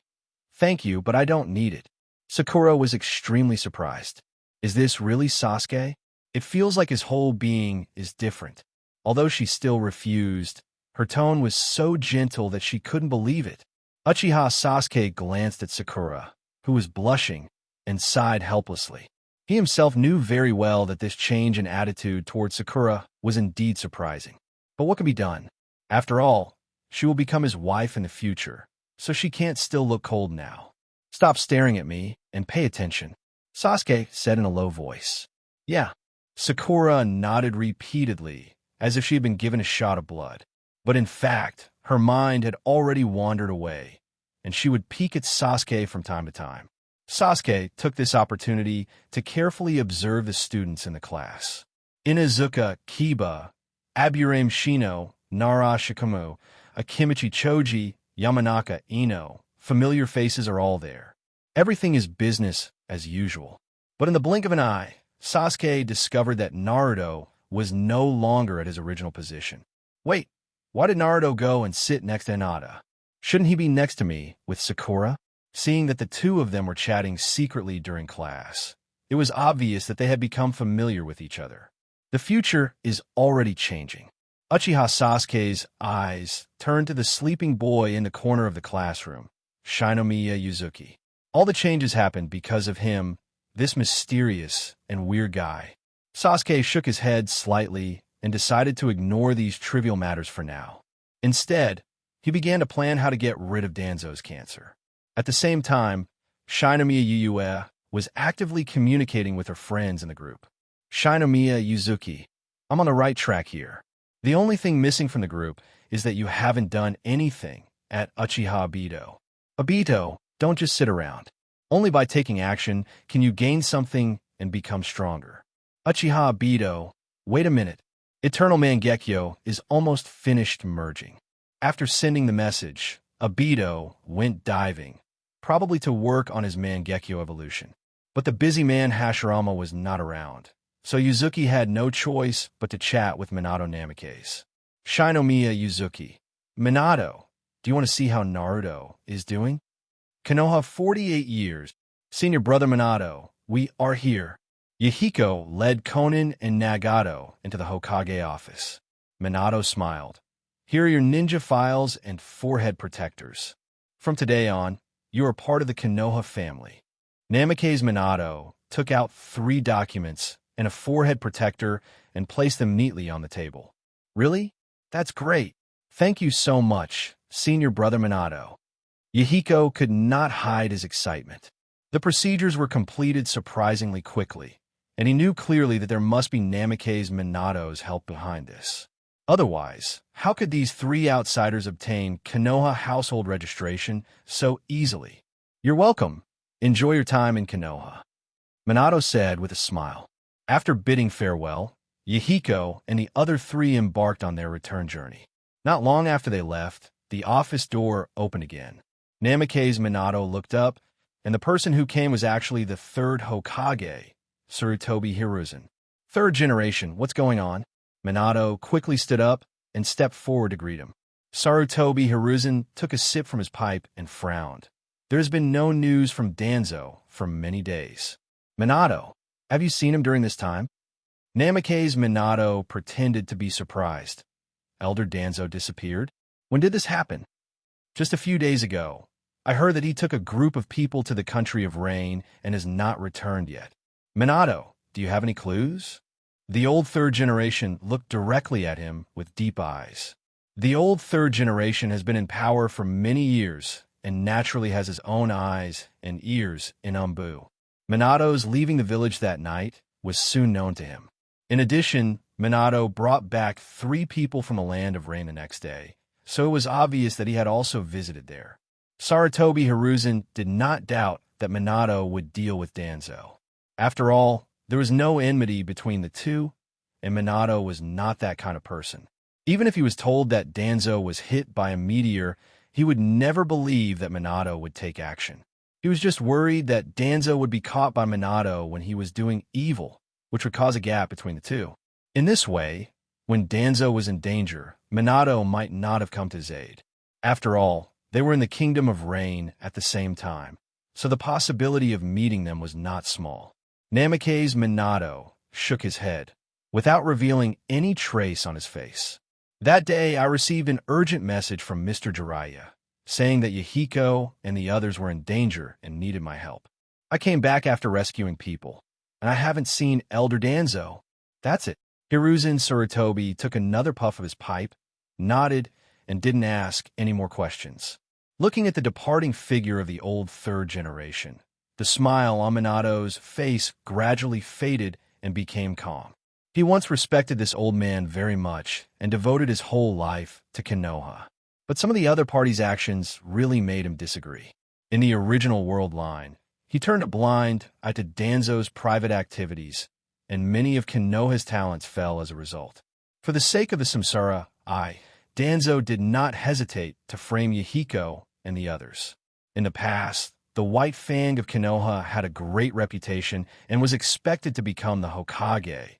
"Thank you, but I don't need it." Sakura was extremely surprised. Is this really Sasuke? It feels like his whole being is different. Although she still refused, her tone was so gentle that she couldn't believe it. Uchiha Sasuke glanced at Sakura, who was blushing, and sighed helplessly. He himself knew very well that this change in attitude towards Sakura was indeed surprising. But what could be done? After all, she will become his wife in the future, so she can't still look cold now. Stop staring at me and pay attention, Sasuke said in a low voice. Yeah. Sakura nodded repeatedly, as if she had been given a shot of blood. But in fact, her mind had already wandered away, and she would peek at Sasuke from time to time. Sasuke took this opportunity to carefully observe the students in the class. Inazuka Kiba, Aburame Shino, Nara Shikamu, Akimichi Choji, Yamanaka Ino, familiar faces are all there. Everything is business as usual. But in the blink of an eye, Sasuke discovered that Naruto was no longer at his original position. Wait, why did Naruto go and sit next to Hinata? Shouldn't he be next to me with Sakura? Seeing that the 2 of them were chatting secretly during class, it was obvious that they had become familiar with each other. The future is already changing. Uchiha Sasuke's eyes turned to the sleeping boy in the corner of the classroom, Shinomiya Yuzuki. All the changes happened because of him, this mysterious and weird guy. Sasuke shook his head slightly and decided to ignore these trivial matters for now. Instead, he began to plan how to get rid of Danzo's cancer. At the same time, Shinomiya Yuyue was actively communicating with her friends in the group. Shinomiya Yuzuki, I'm on the right track here. The only thing missing from the group is that you haven't done anything at Uchiha Obito. Obito, don't just sit around. Only by taking action can you gain something and become stronger. Uchiha Obito, wait a minute. Eternal Mangekyo is almost finished merging. After sending the message, Obito went diving, probably to work on his Mangekyo evolution. But the busy man Hashirama was not around, so Yuzuki had no choice but to chat with Minato Namikaze. Shinomiya Yuzuki. Minato, Do you want to see how Naruto is doing? Konoha 48 years. Senior Brother Minato, we are here. Yahiko led Konan and Nagato into the Hokage office. Minato smiled. Here are your ninja files and forehead protectors. From today on, you are part of the Konoha family. Namake's Minato took out 3 documents and a forehead protector and placed them neatly on the table. Really? That's great. Thank you so much, Senior Brother Minato. Yahiko could not hide his excitement. The procedures were completed surprisingly quickly, and he knew clearly that there must be Namake's Minato's help behind this. Otherwise, how could these 3 outsiders obtain Konoha household registration so easily? You're welcome. Enjoy your time in Konoha, Minato said with a smile. After bidding farewell, Yahiko and the other 3 embarked on their return journey. Not long after they left, the office door opened again. Namake's Minato looked up, and the person who came was actually the 3rd Hokage, Sarutobi Hiruzen. 3rd generation, what's going on? Minato quickly stood up and stepped forward to greet him. Sarutobi Hiruzen took a sip from his pipe and frowned. There has been no news from Danzo for many days. Minato, have you seen him during this time? Namake's Minato pretended to be surprised. Elder Danzo disappeared? When did this happen? Just a few days ago. I heard that he took a group of people to the country of rain and has not returned yet. Minato, do you have any clues? The old 3rd generation looked directly at him with deep eyes. The old 3rd generation has been in power for many years and naturally has his own eyes and ears in Umbu. Minato's leaving the village that night was soon known to him. In addition, Minato brought back 3 people from the land of rain the next day, so it was obvious that he had also visited there. Sarutobi Hiruzen did not doubt that Minato would deal with Danzo. After all, there was no enmity between the two, and Minato was not that kind of person. Even if he was told that Danzo was hit by a meteor, he would never believe that Minato would take action. He was just worried that Danzo would be caught by Minato when he was doing evil, which would cause a gap between the two. In this way, when Danzo was in danger, Minato might not have come to his aid. After all, they were in the Kingdom of Rain at the same time, so the possibility of meeting them was not small. Namake's Minato shook his head, without revealing any trace on his face. That day, I received an urgent message from Mr. Jiraiya, saying that Yahiko and the others were in danger and needed my help. I came back after rescuing people, and I haven't seen Elder Danzo. That's it. Hiruzen Sarutobi took another puff of his pipe, nodded, and didn't ask any more questions. Looking at the departing figure of the old 3rd generation, the smile on Minato's face gradually faded and became calm. He once respected this old man very much and devoted his whole life to Konoha. But some of the other party's actions really made him disagree. In the original world line, he turned a blind eye to Danzo's private activities, and many of Konoha's talents fell as a result. For the sake of the Samsara, Danzo did not hesitate to frame Yahiko and the others. In the past, the White Fang of Konoha had a great reputation and was expected to become the Hokage.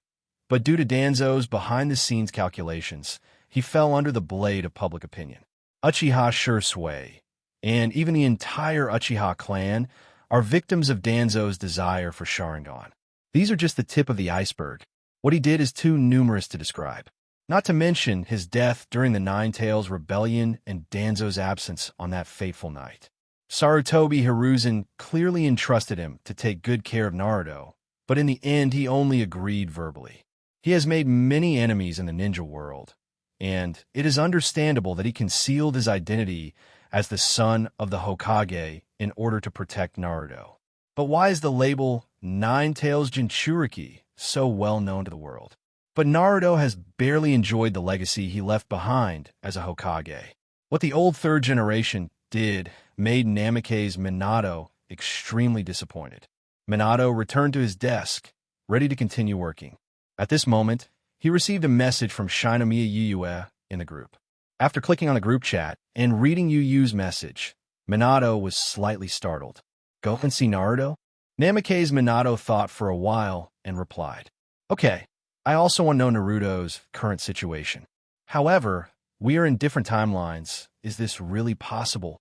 But due to Danzo's behind-the-scenes calculations, he fell under the blade of public opinion. Uchiha Shursui, and even the entire Uchiha clan, are victims of Danzo's desire for Sharingan. These are just the tip of the iceberg. What he did is too numerous to describe. Not to mention his death during the Nine Tails Rebellion and Danzo's absence on that fateful night. Sarutobi Hiruzen clearly entrusted him to take good care of Naruto, but in the end he only agreed verbally. He has made many enemies in the ninja world, and it is understandable that he concealed his identity as the son of the Hokage in order to protect Naruto. But why is the label Nine Tails Jinchuriki so well known to the world? But Naruto has barely enjoyed the legacy he left behind as a Hokage. What the old 3rd generation did made Namake's Minato extremely disappointed. Minato returned to his desk, ready to continue working. At this moment, he received a message from Shinomiya Yuyue in the group. After clicking on the group chat and reading Yuyu's message, Minato was slightly startled. Go and see Naruto? Namake's Minato thought for a while and replied, Okay, I also want to know Naruto's current situation. However, we are in different timelines, is this really possible?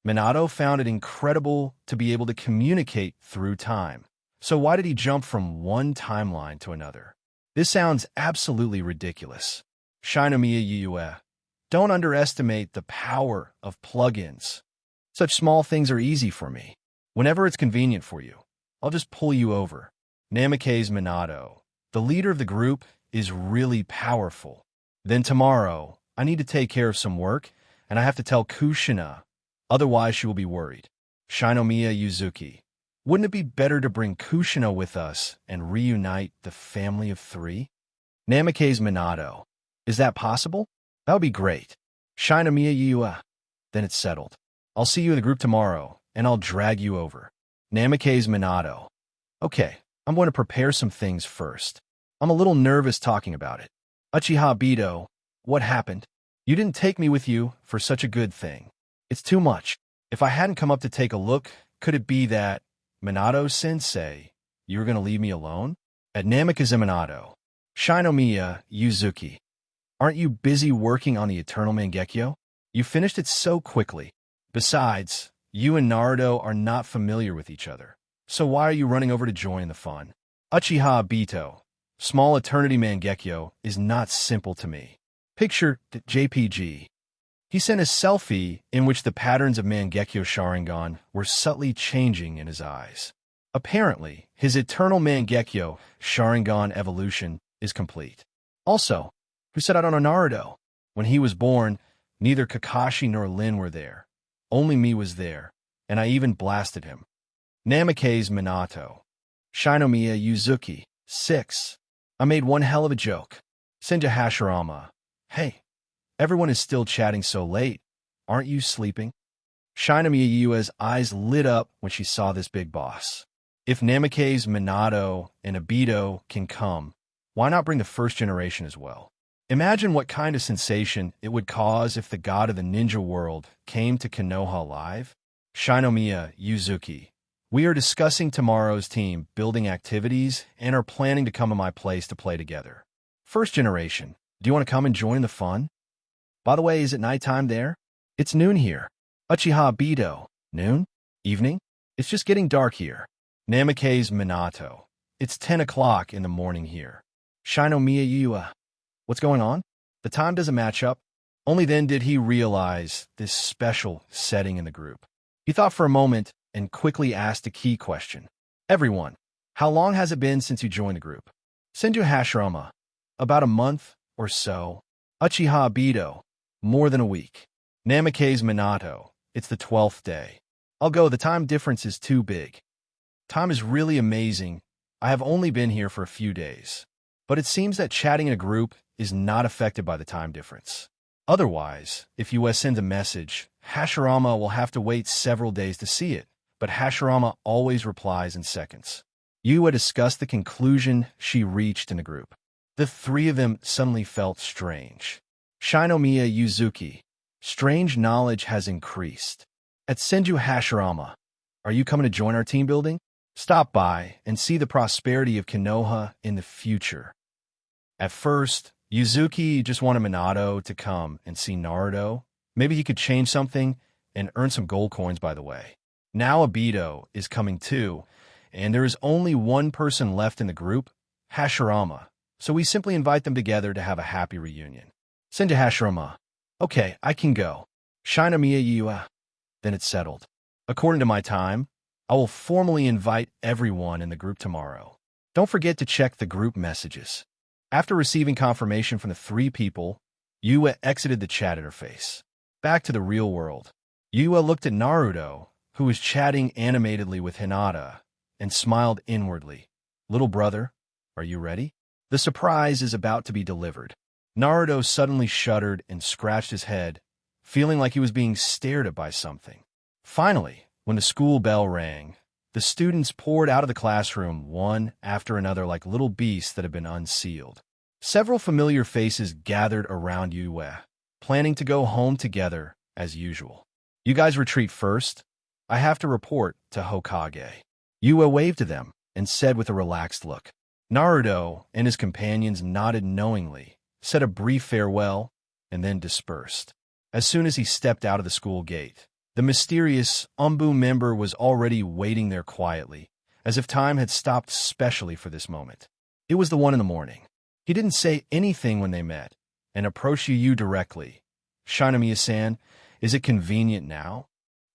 Minato found it incredible to be able to communicate through time. So why did he jump from one timeline to another? This sounds absolutely ridiculous. Shinomiya Yue, don't underestimate the power of plugins. Such small things are easy for me. Whenever it's convenient for you, I'll just pull you over. Namikaze Minato, the leader of the group, is really powerful. Then tomorrow, I need to take care of some work, and I have to tell Kushina, otherwise she will be worried. Shinomiya Yuzuki, wouldn't it be better to bring Kushina with us and reunite the family of three? Namikaze Minato, is that possible? That would be great. Shinomiya Yue, then it's settled. I'll see you in the group tomorrow, and I'll drag you over. Namikaze Minato, okay, I'm going to prepare some things first. I'm a little nervous talking about it. Uchiha Bito, what happened? You didn't take me with you for such a good thing. It's too much. If I hadn't come up to take a look, could it be that, Minato-sensei, you were going to leave me alone? At Namikaze Minato, Shinomiya Yuzuki, aren't you busy working on the Eternal Mangekyo? You finished it so quickly. Besides, you and Naruto are not familiar with each other. So why are you running over to join the fun? Uchiha Bito, small Eternity Mangekyo is not simple to me. Picture the JPG. He sent a selfie in which the patterns of Mangekyo Sharingan were subtly changing in his eyes. Apparently, his Eternal Mangekyo Sharingan evolution is complete. Also, who said I don't know Naruto? When he was born, neither Kakashi nor Lin were there. Only me was there, and I even blasted him. Namikaze Minato, Shinomiya Yuzuki, 6. I made one hell of a joke. Senja Hashirama, hey, everyone is still chatting so late. Aren't you sleeping? Shinomiya Yue's eyes lit up when she saw this big boss. If Namikaze Minato and Obito can come, why not bring the first generation as well? Imagine what kind of sensation it would cause if the god of the ninja world came to Konoha live. Shinomiya Yuzuki, we are discussing tomorrow's team building activities and are planning to come to my place to play together. First generation, do you want to come and join the fun? By the way, is it nighttime there? It's noon here. Uchiha Bito, noon? Evening? It's just getting dark here. Namikaze Minato, it's 10 o'clock in the morning here. Shinomiya Yue, what's going on? The time doesn't match up. Only then did he realize this special setting in the group. He thought for a moment and quickly asked a key question. Everyone, how long has it been since you joined the group? Senju Hashirama, about a month or so. Uchiha Bito, more than a week. Namikaze Minato, it's the 12th day. I'll go, the time difference is too big. Time is really amazing. I have only been here for a few days. But it seems that chatting in a group is not affected by the time difference. Otherwise, if you send a message, Hashirama will have to wait several days to see it, but Hashirama always replies in seconds. Yue discussed the conclusion she reached in the group. The three of them suddenly felt strange. Shinomiya Yuzuki, strange knowledge has increased. At Senju Hashirama, are you coming to join our team building? Stop by and see the prosperity of Konoha in the future. At first, Yuzuki just wanted Minato to come and see Naruto. Maybe he could change something and earn some gold coins by the way. Now Obito is coming too, and there is only one person left in the group, Hashirama, so we simply invite them together to have a happy reunion. Senju Hashirama, okay, I can go. Shinomiya Yue, then it's settled. According to my time, I will formally invite everyone in the group tomorrow. Don't forget to check the group messages. After receiving confirmation from the three people, Yue exited the chat interface. Back to the real world. Yue looked at Naruto, who was chatting animatedly with Hinata, and smiled inwardly. Little brother, are you ready? The surprise is about to be delivered. Naruto suddenly shuddered and scratched his head, feeling like he was being stared at by something. Finally, when the school bell rang, the students poured out of the classroom one after another like little beasts that had been unsealed. Several familiar faces gathered around Yue, planning to go home together as usual. You guys retreat first. I have to report to Hokage. Yue waved to them and said with a relaxed look. Naruto and his companions nodded knowingly, said a brief farewell, and then dispersed. As soon as he stepped out of the school gate, the mysterious Umbu member was already waiting there quietly, as if time had stopped specially for this moment. It was the 1 in the morning. He didn't say anything when they met, and approached Yu directly. Shinomiya-san, is it convenient now?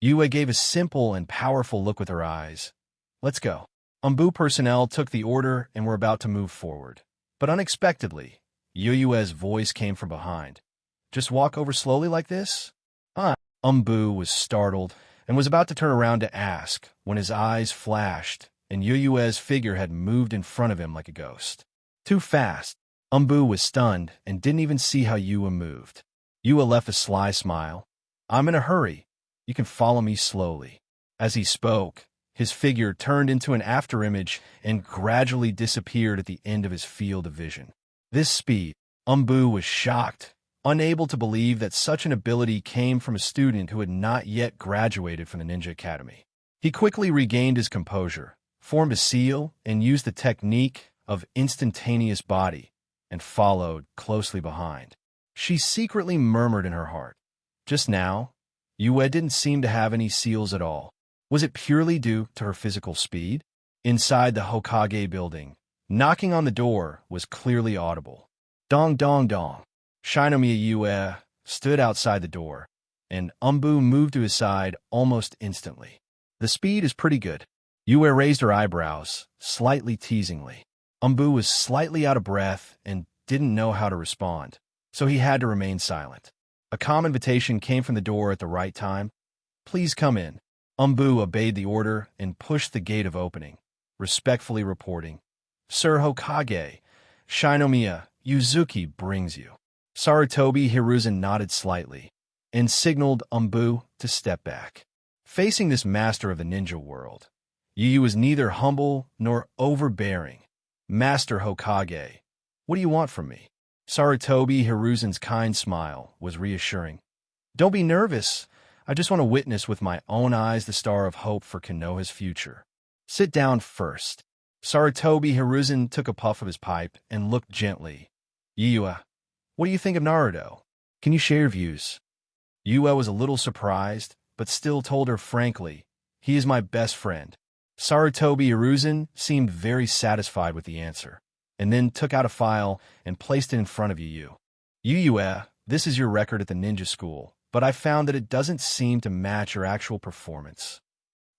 Yue gave a simple and powerful look with her eyes. Let's go. Umbu personnel took the order and were about to move forward. But unexpectedly, Yue's voice came from behind. Just walk over slowly like this? Umbu was startled and was about to turn around to ask when his eyes flashed and Yue's figure had moved in front of him like a ghost. Too fast. Umbu was stunned and didn't even see how Yue moved. Yue left a sly smile. I'm in a hurry. You can follow me slowly. As he spoke, his figure turned into an afterimage and gradually disappeared at the end of his field of vision. This speed, Umbu was shocked, unable to believe that such an ability came from a student who had not yet graduated from the Ninja Academy. He quickly regained his composure, formed a seal, and used the technique of instantaneous body, and followed closely behind. She secretly murmured in her heart. Just now, Yue didn't seem to have any seals at all. Was it purely due to her physical speed? Inside the Hokage building, knocking on the door was clearly audible. Dong dong dong. Shinomiya Yue stood outside the door, and Umbu moved to his side almost instantly. The speed is pretty good. Yue raised her eyebrows, slightly teasingly. Umbu was slightly out of breath and didn't know how to respond, so he had to remain silent. A calm invitation came from the door at the right time. Please come in. Umbu obeyed the order and pushed the gate of opening, respectfully reporting, Sir Hokage, Shinomiya Yuzuki brings you. Sarutobi Hiruzen nodded slightly and signaled Umbu to step back. Facing this master of the ninja world, Yu was neither humble nor overbearing. Master Hokage, what do you want from me? Sarutobi Hiruzen's kind smile was reassuring. Don't be nervous. I just want to witness with my own eyes the star of hope for Konoha's future. Sit down first. Sarutobi Hiruzen took a puff of his pipe and looked gently. Yue, what do you think of Naruto? Can you share your views? Yue was a little surprised, but still told her frankly, he is my best friend. Sarutobi Hiruzen seemed very satisfied with the answer, and then took out a file and placed it in front of Yue. Yue, this is your record at the ninja school, but I found that it doesn't seem to match your actual performance.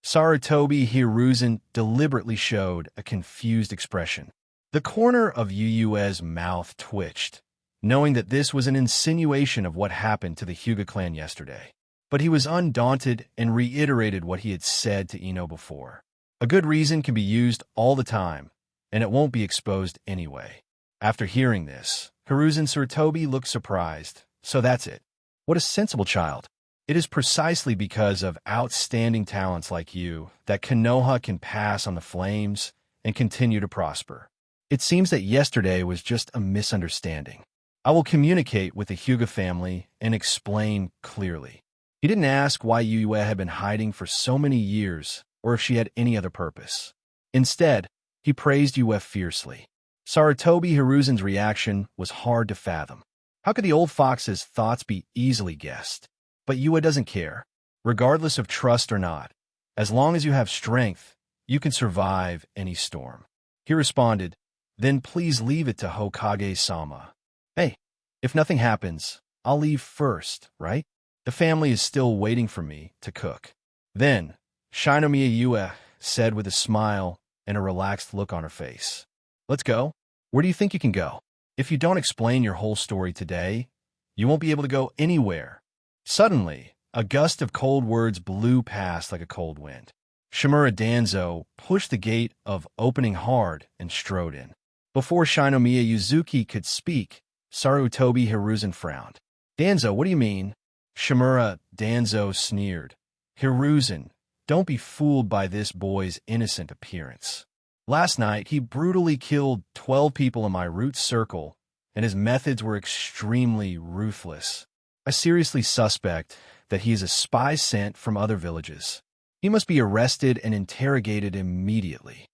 Sarutobi Hiruzen deliberately showed a confused expression. The corner of Yue's mouth twitched, knowing that this was an insinuation of what happened to the Hyuga clan yesterday. But he was undaunted and reiterated what he had said to Ino before. A good reason can be used all the time, and it won't be exposed anyway. After hearing this, Hiruzen Sarutobi looked surprised. So that's it. What a sensible child. It is precisely because of outstanding talents like you that Konoha can pass on the flames and continue to prosper. It seems that yesterday was just a misunderstanding. I will communicate with the Hyuga family and explain clearly. He didn't ask why Yue had been hiding for so many years or if she had any other purpose. Instead, he praised Yue fiercely. Sarutobi Hiruzen's reaction was hard to fathom. How could the old fox's thoughts be easily guessed? But Yue doesn't care, regardless of trust or not. As long as you have strength, you can survive any storm. He responded, then please leave it to Hokage-sama. Hey, if nothing happens, I'll leave first, right? The family is still waiting for me to cook. Then, Shinomiya Yue said with a smile and a relaxed look on her face. Let's go. Where do you think you can go? If you don't explain your whole story today, you won't be able to go anywhere. Suddenly, a gust of cold words blew past like a cold wind. Shimura Danzo pushed the gate of opening hard and strode in. Before Shinomiya Yuzuki could speak, Sarutobi Hiruzen frowned. Danzo, what do you mean? Shimura Danzo sneered. Hiruzen, don't be fooled by this boy's innocent appearance. Last night, he brutally killed 12 people in my root circle, and his methods were extremely ruthless. I seriously suspect that he is a spy sent from other villages. He must be arrested and interrogated immediately.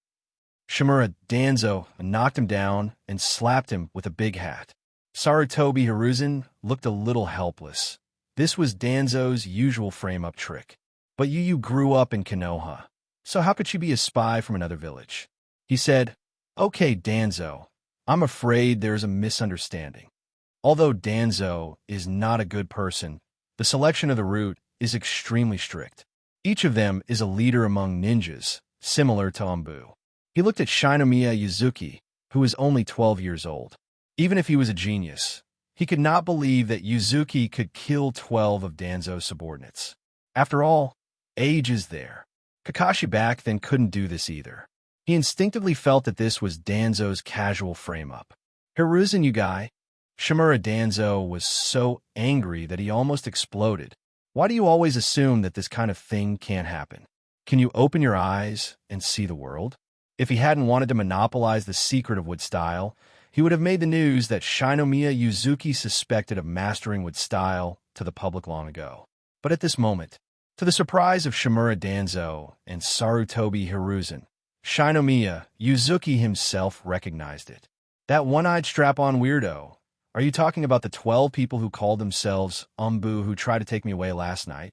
Shimura Danzo knocked him down and slapped him with a big hat. Sarutobi Hiruzen looked a little helpless. This was Danzo's usual frame-up trick. But Yu grew up in Konoha, so how could she be a spy from another village? He said, "Okay, Danzo, I'm afraid there's a misunderstanding. Although Danzo is not a good person, the selection of the route is extremely strict. Each of them is a leader among ninjas, similar to Umbu." He looked at Shinomiya Yuzuki, who was only 12 years old. Even if he was a genius, he could not believe that Yuzuki could kill 12 of Danzo's subordinates. After all, age is there. Kakashi back then couldn't do this either. He instinctively felt that this was Danzo's casual frame-up. "Hiruzen, you guy." Shimura Danzo was so angry that he almost exploded. "Why do you always assume that this kind of thing can't happen? Can you open your eyes and see the world?" If he hadn't wanted to monopolize the secret of wood style, he would have made the news that Shinomiya Yuzuki suspected of mastering wood style to the public long ago. But at this moment, to the surprise of Shimura Danzo and Sarutobi Hiruzen, Shinomiya Yuzuki himself recognized it. "That one-eyed strap-on weirdo. Are you talking about the 12 people who called themselves Umbu who tried to take me away last night?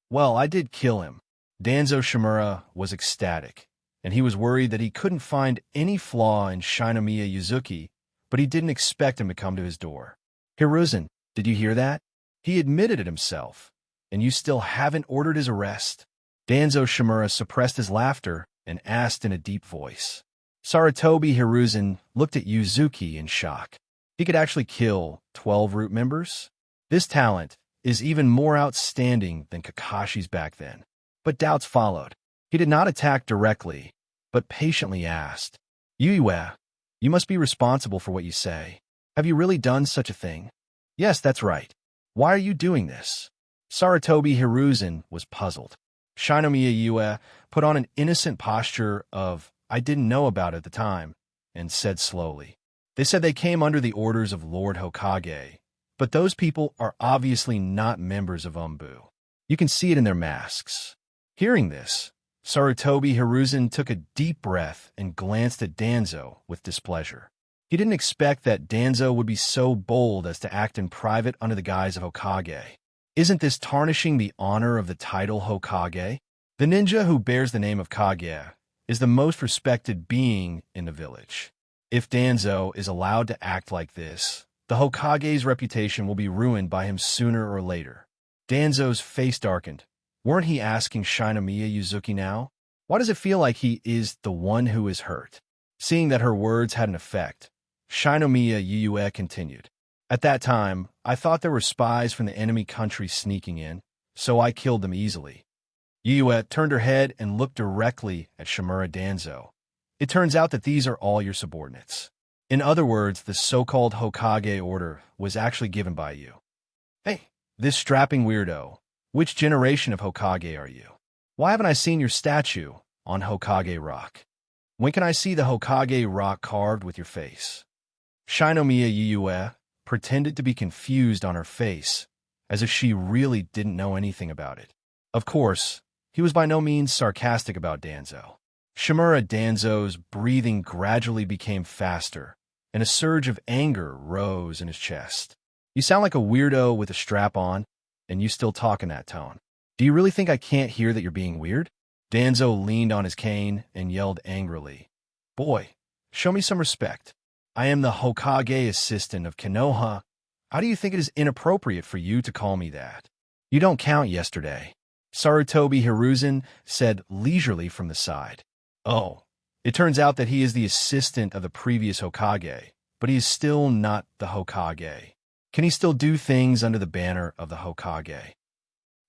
Well, I did kill him." Danzo Shimura was ecstatic, and he was worried that he couldn't find any flaw in Shinomiya Yuzuki, but he didn't expect him to come to his door. "Hiruzen, did you hear that? He admitted it himself, and you still haven't ordered his arrest?" Danzo Shimura suppressed his laughter and asked in a deep voice. Sarutobi Hiruzen looked at Yuzuki in shock. He could actually kill 12 root members? This talent is even more outstanding than Kakashi's back then. But doubts followed. He did not attack directly, but patiently asked, "Yue, you must be responsible for what you say. Have you really done such a thing?" "Yes, that's right. Why are you doing this?" Sarutobi Hiruzen was puzzled. Shinomiya Yue put on an innocent posture of, "I didn't know about it at the time," and said slowly, "They said they came under the orders of Lord Hokage, but those people are obviously not members of Umbu. You can see it in their masks." Hearing this, Sarutobi Hiruzen took a deep breath and glanced at Danzo with displeasure. He didn't expect that Danzo would be so bold as to act in private under the guise of Hokage. Isn't this tarnishing the honor of the title Hokage? The ninja who bears the name of Kage is the most respected being in the village. If Danzo is allowed to act like this, the Hokage's reputation will be ruined by him sooner or later. Danzo's face darkened. Weren't he asking Shinomiya Yuzuki now? Why does it feel like he is the one who is hurt? Seeing that her words had an effect, Shinomiya Yue continued. "At that time, I thought there were spies from the enemy country sneaking in, so I killed them easily." Yue turned her head and looked directly at Shimura Danzo. "It turns out that these are all your subordinates. In other words, the so-called Hokage order was actually given by you." "Hey, this strapping weirdo, which generation of Hokage are you? Why haven't I seen your statue on Hokage Rock? When can I see the Hokage Rock carved with your face?" Shinomiya Yue pretended to be confused on her face, as if she really didn't know anything about it. Of course, he was by no means sarcastic about Danzo. Shimura Danzo's breathing gradually became faster, and a surge of anger rose in his chest. "You sound like a weirdo with a strap on, and you still talk in that tone. Do you really think I can't hear that you're being weird?" Danzo leaned on his cane and yelled angrily, "Boy, show me some respect. I am the Hokage assistant of Konoha. How do you think it is inappropriate for you to call me that? You don't count yesterday," Sarutobi Hiruzen said leisurely from the side. "Oh, it turns out that he is the assistant of the previous Hokage, but he is still not the Hokage. Can he still do things under the banner of the Hokage?"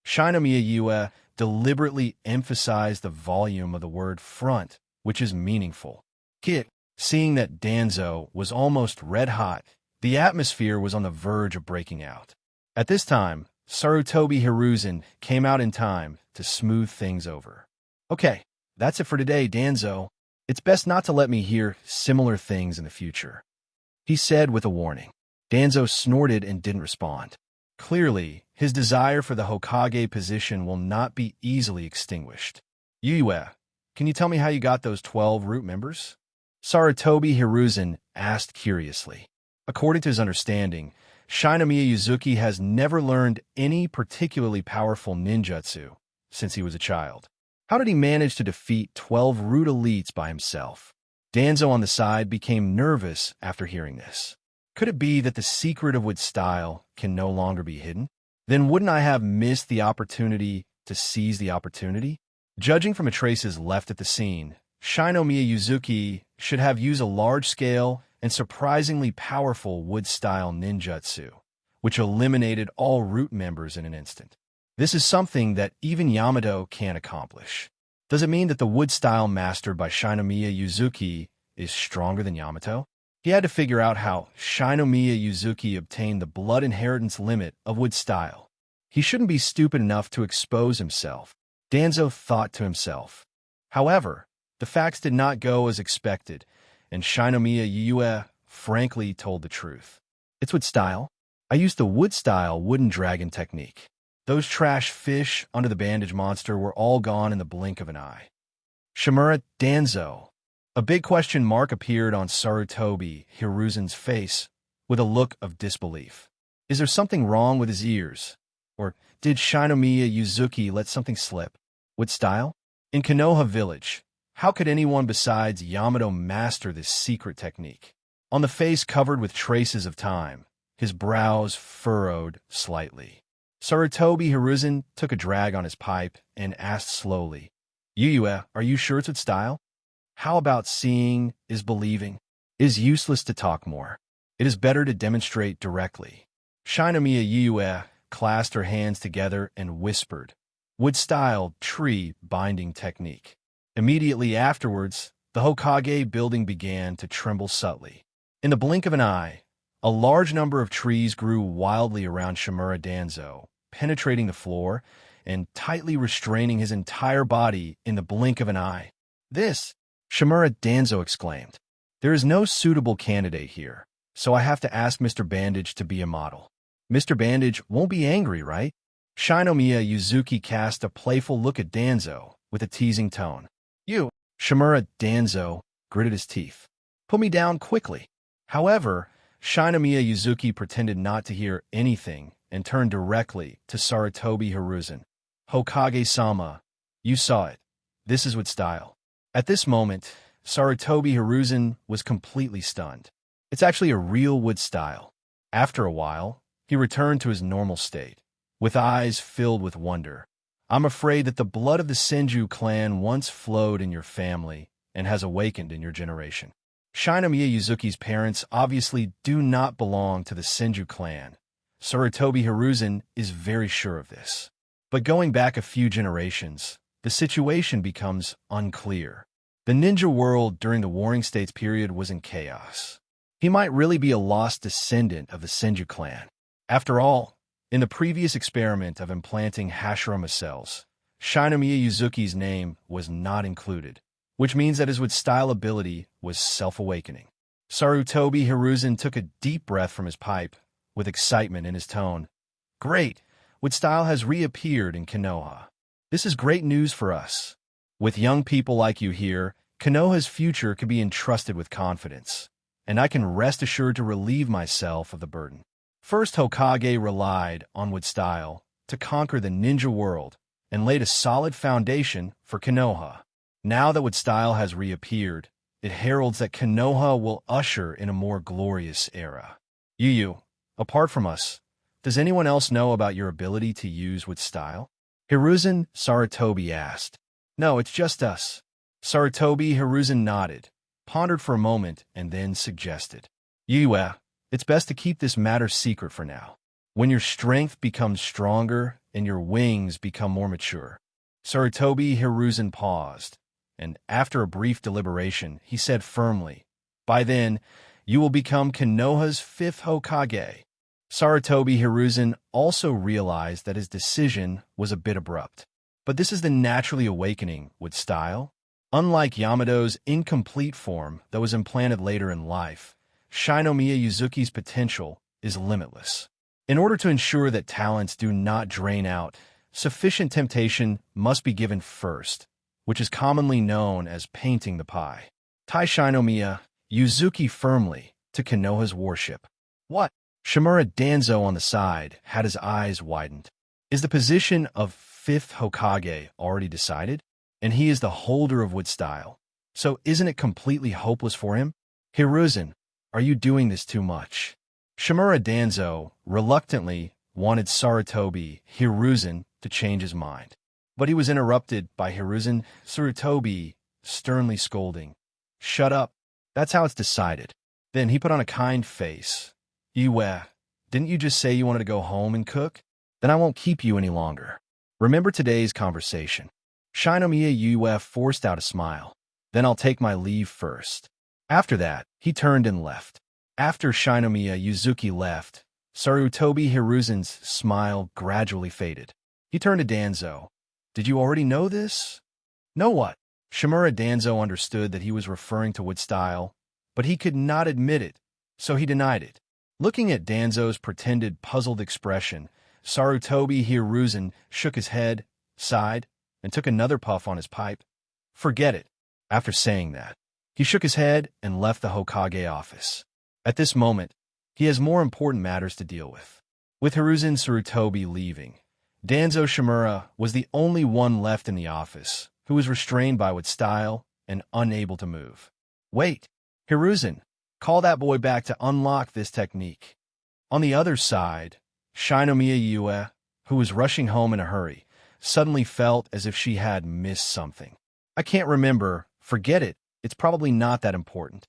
Shinomiya Yue deliberately emphasized the volume of the word front, which is meaningful. Kit, seeing that Danzo was almost red-hot, the atmosphere was on the verge of breaking out. At this time, Sarutobi Hiruzen came out in time to smooth things over. "Okay, that's it for today, Danzo. It's best not to let me hear similar things in the future," he said with a warning. Danzo snorted and didn't respond. Clearly, his desire for the Hokage position will not be easily extinguished. "Yue, can you tell me how you got those 12 root members?" Sarutobi Hiruzen asked curiously. According to his understanding, Shinomiya Yuzuki has never learned any particularly powerful ninjutsu since he was a child. How did he manage to defeat 12 rude elites by himself? Danzo on the side became nervous after hearing this. Could it be that the secret of Wood's style can no longer be hidden? Then wouldn't I have missed the opportunity to seize the opportunity? Judging from the traces left at the scene, Shinomiya Yuzuki should have used a large-scale and surprisingly powerful Wood-style ninjutsu, which eliminated all root members in an instant. This is something that even Yamato can't accomplish. Does it mean that the Wood style mastered by Shinomiya Yuzuki is stronger than Yamato? He had to figure out how Shinomiya Yuzuki obtained the blood inheritance limit of Wood style. He shouldn't be stupid enough to expose himself, Danzo thought to himself. However, the facts did not go as expected, and Shinomiya Yue frankly told the truth. It's Wood style. I used the Wood style wooden dragon technique. Those trash fish under the bandage monster were all gone in the blink of an eye. Shimura Danzo. A big question mark appeared on Sarutobi Hiruzen's face with a look of disbelief. Is there something wrong with his ears? Or did Shinomiya Yuzuki let something slip? What style? In Konoha village, how could anyone besides Yamato master this secret technique? On the face covered with traces of time, his brows furrowed slightly. Sarutobi Hiruzen took a drag on his pipe and asked slowly, Yue, are you sure it's Wood style? How about seeing is believing? It is useless to talk more. It is better to demonstrate directly. Shinomiya Yue clasped her hands together and whispered, Wood style tree binding technique. Immediately afterwards, the Hokage building began to tremble subtly. In the blink of an eye, a large number of trees grew wildly around Shimura Danzo, penetrating the floor and tightly restraining his entire body in the blink of an eye. This, Shimura Danzo exclaimed. There is no suitable candidate here, so I have to ask Mr. Bandage to be a model. Mr. Bandage won't be angry, right? Shinomiya Yuzuki cast a playful look at Danzo with a teasing tone. You, Shimura Danzo, gritted his teeth. Put me down quickly. However, Shinomiya Yuzuki pretended not to hear anything and turned directly to Sarutobi Hiruzen. Hokage-sama, you saw it. This is Wood style. At this moment, Sarutobi Hiruzen was completely stunned. It's actually a real Wood style. After a while, he returned to his normal state, with eyes filled with wonder. I'm afraid that the blood of the Senju clan once flowed in your family and has awakened in your generation. Shinomiya Yuzuki's parents obviously do not belong to the Senju clan. Sarutobi Hiruzen is very sure of this. But going back a few generations, the situation becomes unclear. The ninja world during the Warring States period was in chaos. He might really be a lost descendant of the Senju clan. After all, in the previous experiment of implanting Hashirama cells, Shinomiya Yuzuki's name was not included, which means that his Wood style ability was self-awakening. Sarutobi Hiruzen took a deep breath from his pipe, with excitement in his tone. Great! Wood style has reappeared in Konoha. This is great news for us. With young people like you here, Konoha's future can be entrusted with confidence, and I can rest assured to relieve myself of the burden. First, Hokage relied on Wood style to conquer the ninja world and laid a solid foundation for Konoha. Now that Wood style has reappeared, it heralds that Konoha will usher in a more glorious era. Yu, apart from us, does anyone else know about your ability to use Wood style? Hiruzen Sarutobi asked. No, it's just us. Sarutobi Hiruzen nodded, pondered for a moment, and then suggested. Yue, it's best to keep this matter secret for now. When your strength becomes stronger and your wings become more mature. Sarutobi Hiruzen paused, and after a brief deliberation, he said firmly, By then, you will become Konoha's 5th Hokage. Sarutobi Hiruzen also realized that his decision was a bit abrupt. But this is the naturally awakening Wood style. Unlike Yamato's incomplete form that was implanted later in life, Shinomiya Yuzuki's potential is limitless. In order to ensure that talents do not drain out, sufficient temptation must be given first, which is commonly known as painting the pie. Tai Shinomiya Yuzuki firmly to Konoha's warship. What? Shimura Danzo on the side had his eyes widened. Is the position of 5th Hokage already decided? And he is the holder of Wood Style. So isn't it completely hopeless for him? Hiruzen, are you doing this too much? Shimura Danzo reluctantly wanted Sarutobi Hiruzen to change his mind. But he was interrupted by Hiruzen Sarutobi sternly scolding. Shut up. That's how it's decided. Then he put on a kind face. Yue, didn't you just say you wanted to go home and cook? Then I won't keep you any longer. Remember today's conversation. Shinomiya Yue forced out a smile. Then I'll take my leave first. After that, he turned and left. After Shinomiya Yuzuki left, Sarutobi Hiruzen's smile gradually faded. He turned to Danzo. Did you already know this? Know what? Shimura Danzo understood that he was referring to Wood Style, but he could not admit it, so he denied it. Looking at Danzo's pretended puzzled expression, Sarutobi Hiruzen shook his head, sighed, and took another puff on his pipe. Forget it. After saying that, he shook his head and left the Hokage office. At this moment, he has more important matters to deal with. With Hiruzen Sarutobi leaving, Danzo Shimura was the only one left in the office who was restrained by Wood Style and unable to move. Wait, Hiruzen, call that boy back to unlock this technique. On the other side, Shinomiya Yue, who was rushing home in a hurry, suddenly felt as if she had missed something. I can't remember. Forget it. It's probably not that important.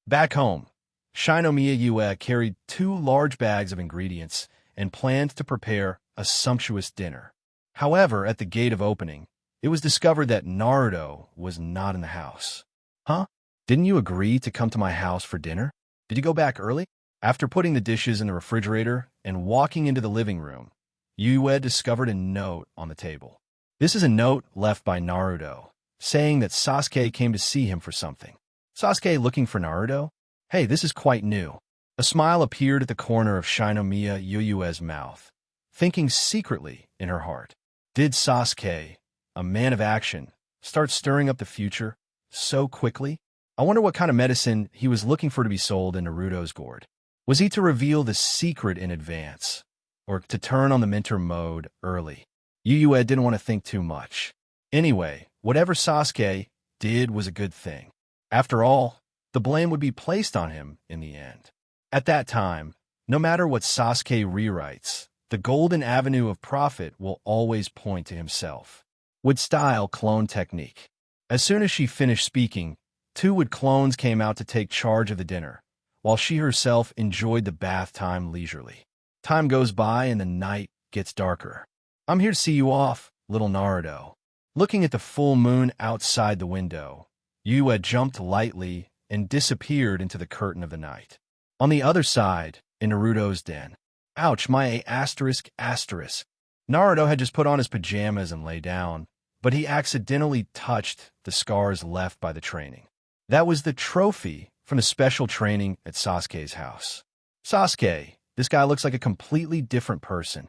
Back home, Shinomiya Yue carried 2 large bags of ingredients and planned to prepare a sumptuous dinner. However, at the gate of opening, it was discovered that Naruto was not in the house. Huh? Didn't you agree to come to my house for dinner? Did you go back early? After putting the dishes in the refrigerator and walking into the living room, Yue discovered a note on the table. This is a note left by Naruto, saying that Sasuke came to see him for something. Sasuke looking for Naruto? Hey, this is quite new. A smile appeared at the corner of Shinomiya Yue's mouth, thinking secretly in her heart. Did Sasuke, a man of action, start stirring up the future so quickly? I wonder what kind of medicine he was looking for to be sold in Naruto's gourd. Was he to reveal the secret in advance, or to turn on the mentor mode early? Yue didn't want to think too much. Anyway, whatever Sasuke did was a good thing. After all, the blame would be placed on him in the end. At that time, no matter what Sasuke rewrites, the golden avenue of profit will always point to himself. Wood Style clone technique. As soon as she finished speaking, 2 Wood clones came out to take charge of the dinner, while she herself enjoyed the bath time leisurely. Time goes by and the night gets darker. I'm here to see you off, little Naruto. Looking at the full moon outside the window, Yue jumped lightly and disappeared into the curtain of the night. On the other side, in Naruto's den. Ouch, my asterisk. Naruto had just put on his pajamas and lay down, but he accidentally touched the scars left by the training. That was the trophy from the special training at Sasuke's house. Sasuke, this guy looks like a completely different person.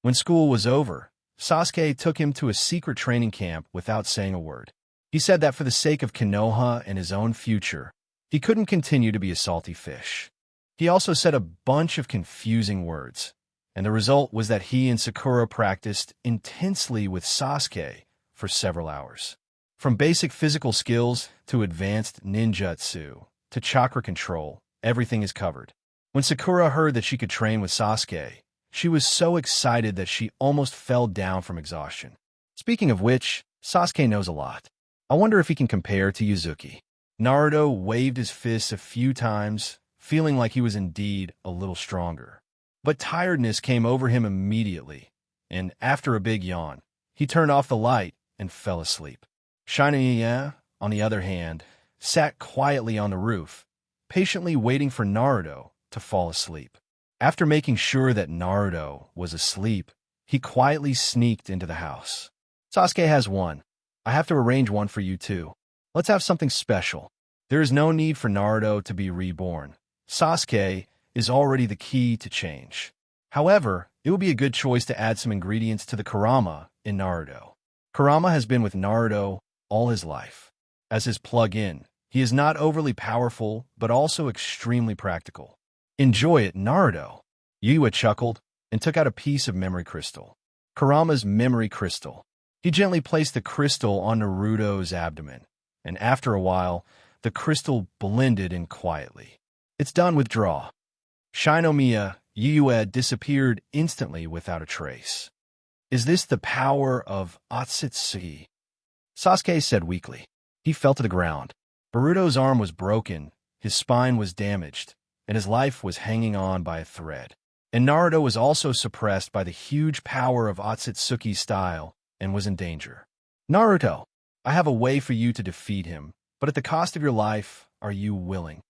When school was over, Sasuke took him to a secret training camp without saying a word. He said that for the sake of Konoha and his own future, he couldn't continue to be a salty fish. He also said a bunch of confusing words, and the result was that he and Sakura practiced intensely with Sasuke for several hours. From basic physical skills to advanced ninjutsu to chakra control, everything is covered. When Sakura heard that she could train with Sasuke, she was so excited that she almost fell down from exhaustion. Speaking of which, Sasuke knows a lot. I wonder if he can compare to Yuzuki. Naruto waved his fists a few times, feeling like he was indeed a little stronger. But tiredness came over him immediately, and after a big yawn, he turned off the light and fell asleep. Shinomiya, on the other hand, sat quietly on the roof, patiently waiting for Naruto to fall asleep. After making sure that Naruto was asleep, he quietly sneaked into the house. Sasuke has one. I have to arrange one for you too. Let's have something special. There is no need for Naruto to be reborn. Sasuke is already the key to change. However, it would be a good choice to add some ingredients to the Kurama in Naruto. Kurama has been with Naruto all his life. As his plug-in, he is not overly powerful, but also extremely practical. Enjoy it, Naruto. Yua chuckled and took out a piece of memory crystal. Kurama's memory crystal. He gently placed the crystal on Naruto's abdomen, and after a while, the crystal blended in quietly. It's done, withdraw. Shinomiya Yua disappeared instantly without a trace. Is this the power of Otsutsuki? Sasuke said weakly. He fell to the ground. Boruto's arm was broken, his spine was damaged, and his life was hanging on by a thread. And Naruto was also suppressed by the huge power of Otsutsuki's style and was in danger. Naruto, I have a way for you to defeat him, but at the cost of your life, are you willing?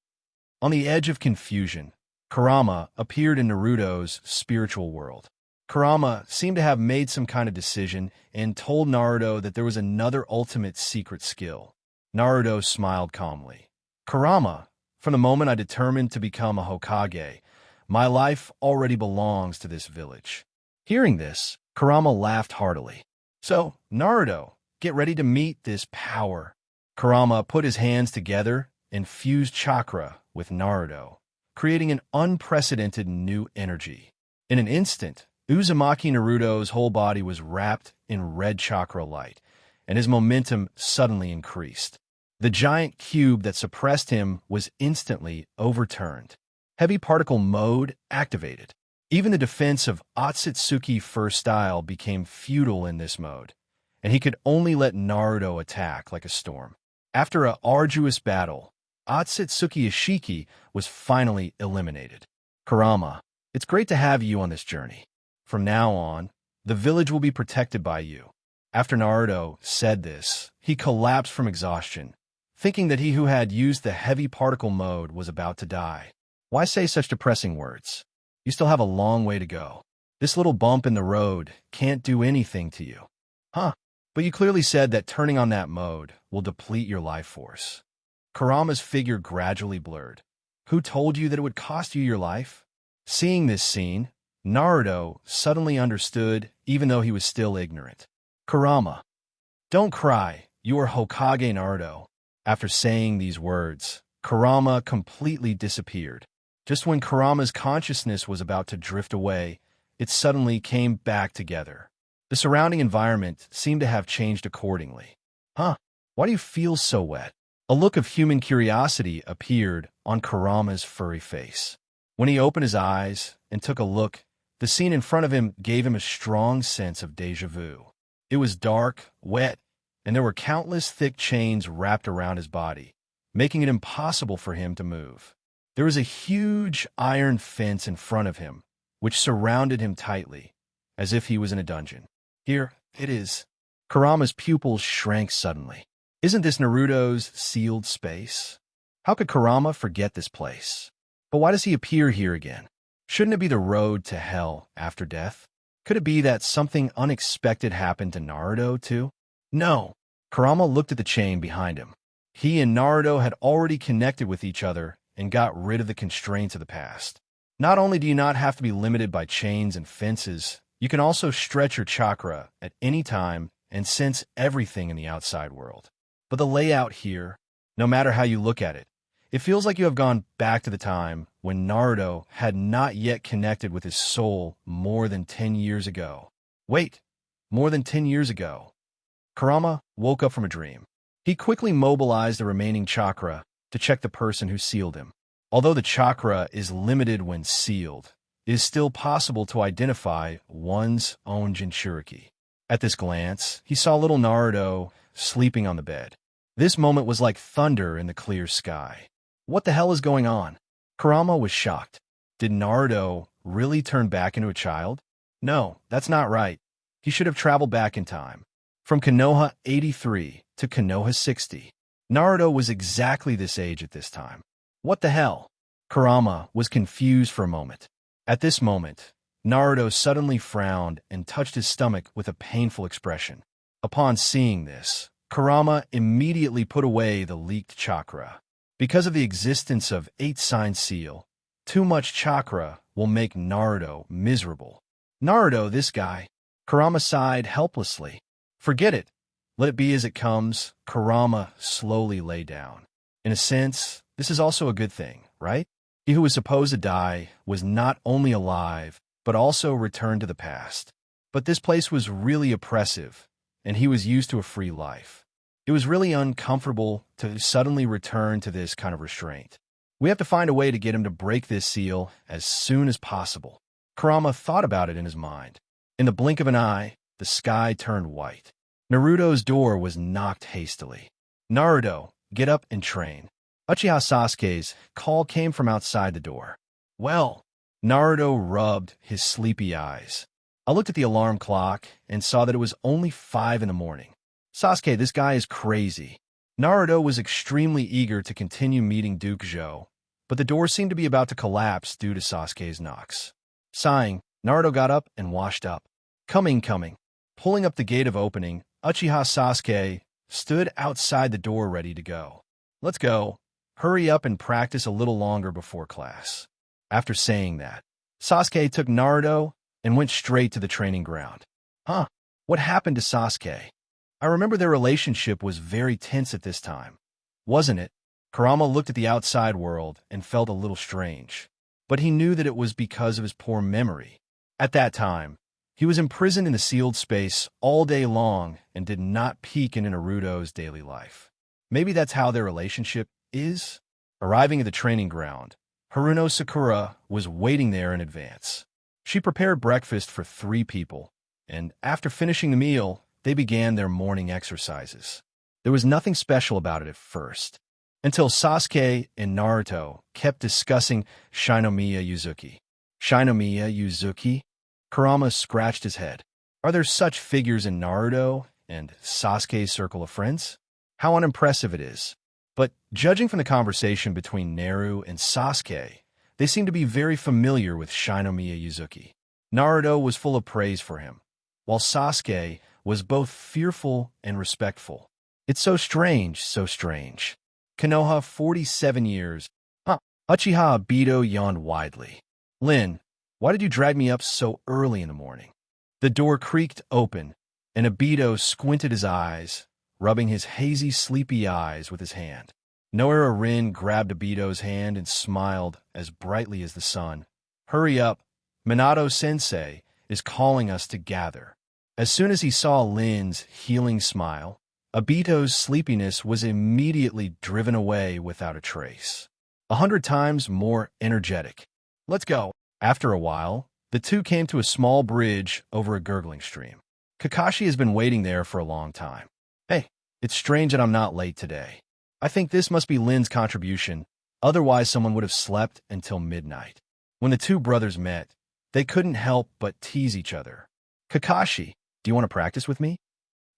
On the edge of confusion, Kurama appeared in Naruto's spiritual world. Kurama seemed to have made some kind of decision and told Naruto that there was another ultimate secret skill. Naruto smiled calmly. Kurama, from the moment I determined to become a Hokage, my life already belongs to this village. Hearing this, Kurama laughed heartily. So, Naruto, get ready to meet this power. Kurama put his hands together and fused chakra with Naruto, creating an unprecedented new energy. In an instant, Uzumaki Naruto's whole body was wrapped in red chakra light, and his momentum suddenly increased. The giant cube that suppressed him was instantly overturned. Heavy particle mode activated. Even the defense of Otsutsuki first style became futile in this mode, and he could only let Naruto attack like a storm. After an arduous battle, Otsutsuki Ishiki was finally eliminated. Kurama, it's great to have you on this journey. From now on, the village will be protected by you. After Naruto said this, he collapsed from exhaustion, thinking that he who had used the heavy particle mode was about to die. Why say such depressing words? You still have a long way to go. This little bump in the road can't do anything to you. Huh? But you clearly said that turning on that mode will deplete your life force. Kurama's figure gradually blurred. Who told you that it would cost you your life? Seeing this scene, Naruto suddenly understood, even though he was still ignorant. Kurama, don't cry, you are Hokage Naruto. After saying these words, Kurama completely disappeared. Just when Kurama's consciousness was about to drift away, it suddenly came back together. The surrounding environment seemed to have changed accordingly. Huh? Why do you feel so wet? A look of human curiosity appeared on Kurama's furry face. When he opened his eyes and took a look, the scene in front of him gave him a strong sense of déjà vu. It was dark, wet, and there were countless thick chains wrapped around his body, making it impossible for him to move. There was a huge iron fence in front of him, which surrounded him tightly, as if he was in a dungeon. Here it is. Kurama's pupils shrank suddenly. Isn't this Naruto's sealed space? How could Kurama forget this place? But why does he appear here again? Shouldn't it be the road to hell after death? Could it be that something unexpected happened to Naruto, too? No. Kurama looked at the chain behind him. He and Naruto had already connected with each other and got rid of the constraints of the past. Not only do you not have to be limited by chains and fences, you can also stretch your chakra at any time and sense everything in the outside world. But the layout here, no matter how you look at it, it feels like you have gone back to the time when Naruto had not yet connected with his soul more than 10 years ago. Wait, more than 10 years ago. Kurama woke up from a dream. He quickly mobilized the remaining chakra to check the person who sealed him. Although the chakra is limited when sealed, it is still possible to identify one's own Jinchuriki. At this glance, he saw little Naruto sleeping on the bed. This moment was like thunder in the clear sky. What the hell is going on? Kurama was shocked. Did Naruto really turn back into a child? No, that's not right. He should have traveled back in time. From Konoha 83 to Konoha 60, Naruto was exactly this age at this time. What the hell? Kurama was confused for a moment. At this moment, Naruto suddenly frowned and touched his stomach with a painful expression. Upon seeing this, Kurama immediately put away the leaked chakra. Because of the existence of 8-sign seal, too much chakra will make Naruto miserable. Naruto, this guy. Kurama sighed helplessly. Forget it. Let it be as it comes. Kurama slowly lay down. In a sense, this is also a good thing, right? He who was supposed to die was not only alive, but also returned to the past. But this place was really oppressive, and he was used to a free life. It was really uncomfortable to suddenly return to this kind of restraint. We have to find a way to get him to break this seal as soon as possible. Kurama thought about it in his mind. In the blink of an eye, the sky turned white. Naruto's door was knocked hastily. "Naruto, get up and train." Uchiha Sasuke's call came from outside the door. "Well," Naruto rubbed his sleepy eyes. I looked at the alarm clock and saw that it was only 5 in the morning. "Sasuke, this guy is crazy." Naruto was extremely eager to continue meeting Duke Zhou, but the door seemed to be about to collapse due to Sasuke's knocks. Sighing, Naruto got up and washed up. Coming. Pulling up the gate of opening, Uchiha Sasuke stood outside the door ready to go. "Let's go. Hurry up and practice a little longer before class." After saying that, Sasuke took Naruto and went straight to the training ground. Huh? What happened to Sasuke? I remember their relationship was very tense at this time. Wasn't it? Kurama looked at the outside world and felt a little strange. But he knew that it was because of his poor memory. At that time, he was imprisoned in the sealed space all day long and did not peek into Naruto's daily life. Maybe that's how their relationship is? Arriving at the training ground, Haruno Sakura was waiting there in advance. She prepared breakfast for 3 people, and after finishing the meal, they began their morning exercises. There was nothing special about it at first, until Sasuke and Naruto kept discussing Shinomiya Uzuki. Shinomiya Uzuki? Kurama scratched his head. Are there such figures in Naruto and Sasuke's circle of friends? How unimpressive it is. But judging from the conversation between Naru and Sasuke, they seem to be very familiar with Shinomiya Uzuki. Naruto was full of praise for him, while Sasuke was both fearful and respectful. It's so strange, so strange. Konoha, 47 years. Uchiha Obito yawned widely. "Lin, why did you drag me up so early in the morning?" The door creaked open, and Obito squinted his eyes, rubbing his hazy, sleepy eyes with his hand. Noira Rin grabbed Obito's hand and smiled as brightly as the sun. "Hurry up. Minato-sensei is calling us to gather." As soon as he saw Lin's healing smile, Obito's sleepiness was immediately driven away without a trace. 100 times more energetic. "Let's go." After a while, the two came to a small bridge over a gurgling stream. Kakashi has been waiting there for a long time. "Hey, it's strange that I'm not late today. I think this must be Lin's contribution, otherwise someone would have slept until midnight." When the two brothers met, they couldn't help but tease each other. "Kakashi, do you want to practice with me?"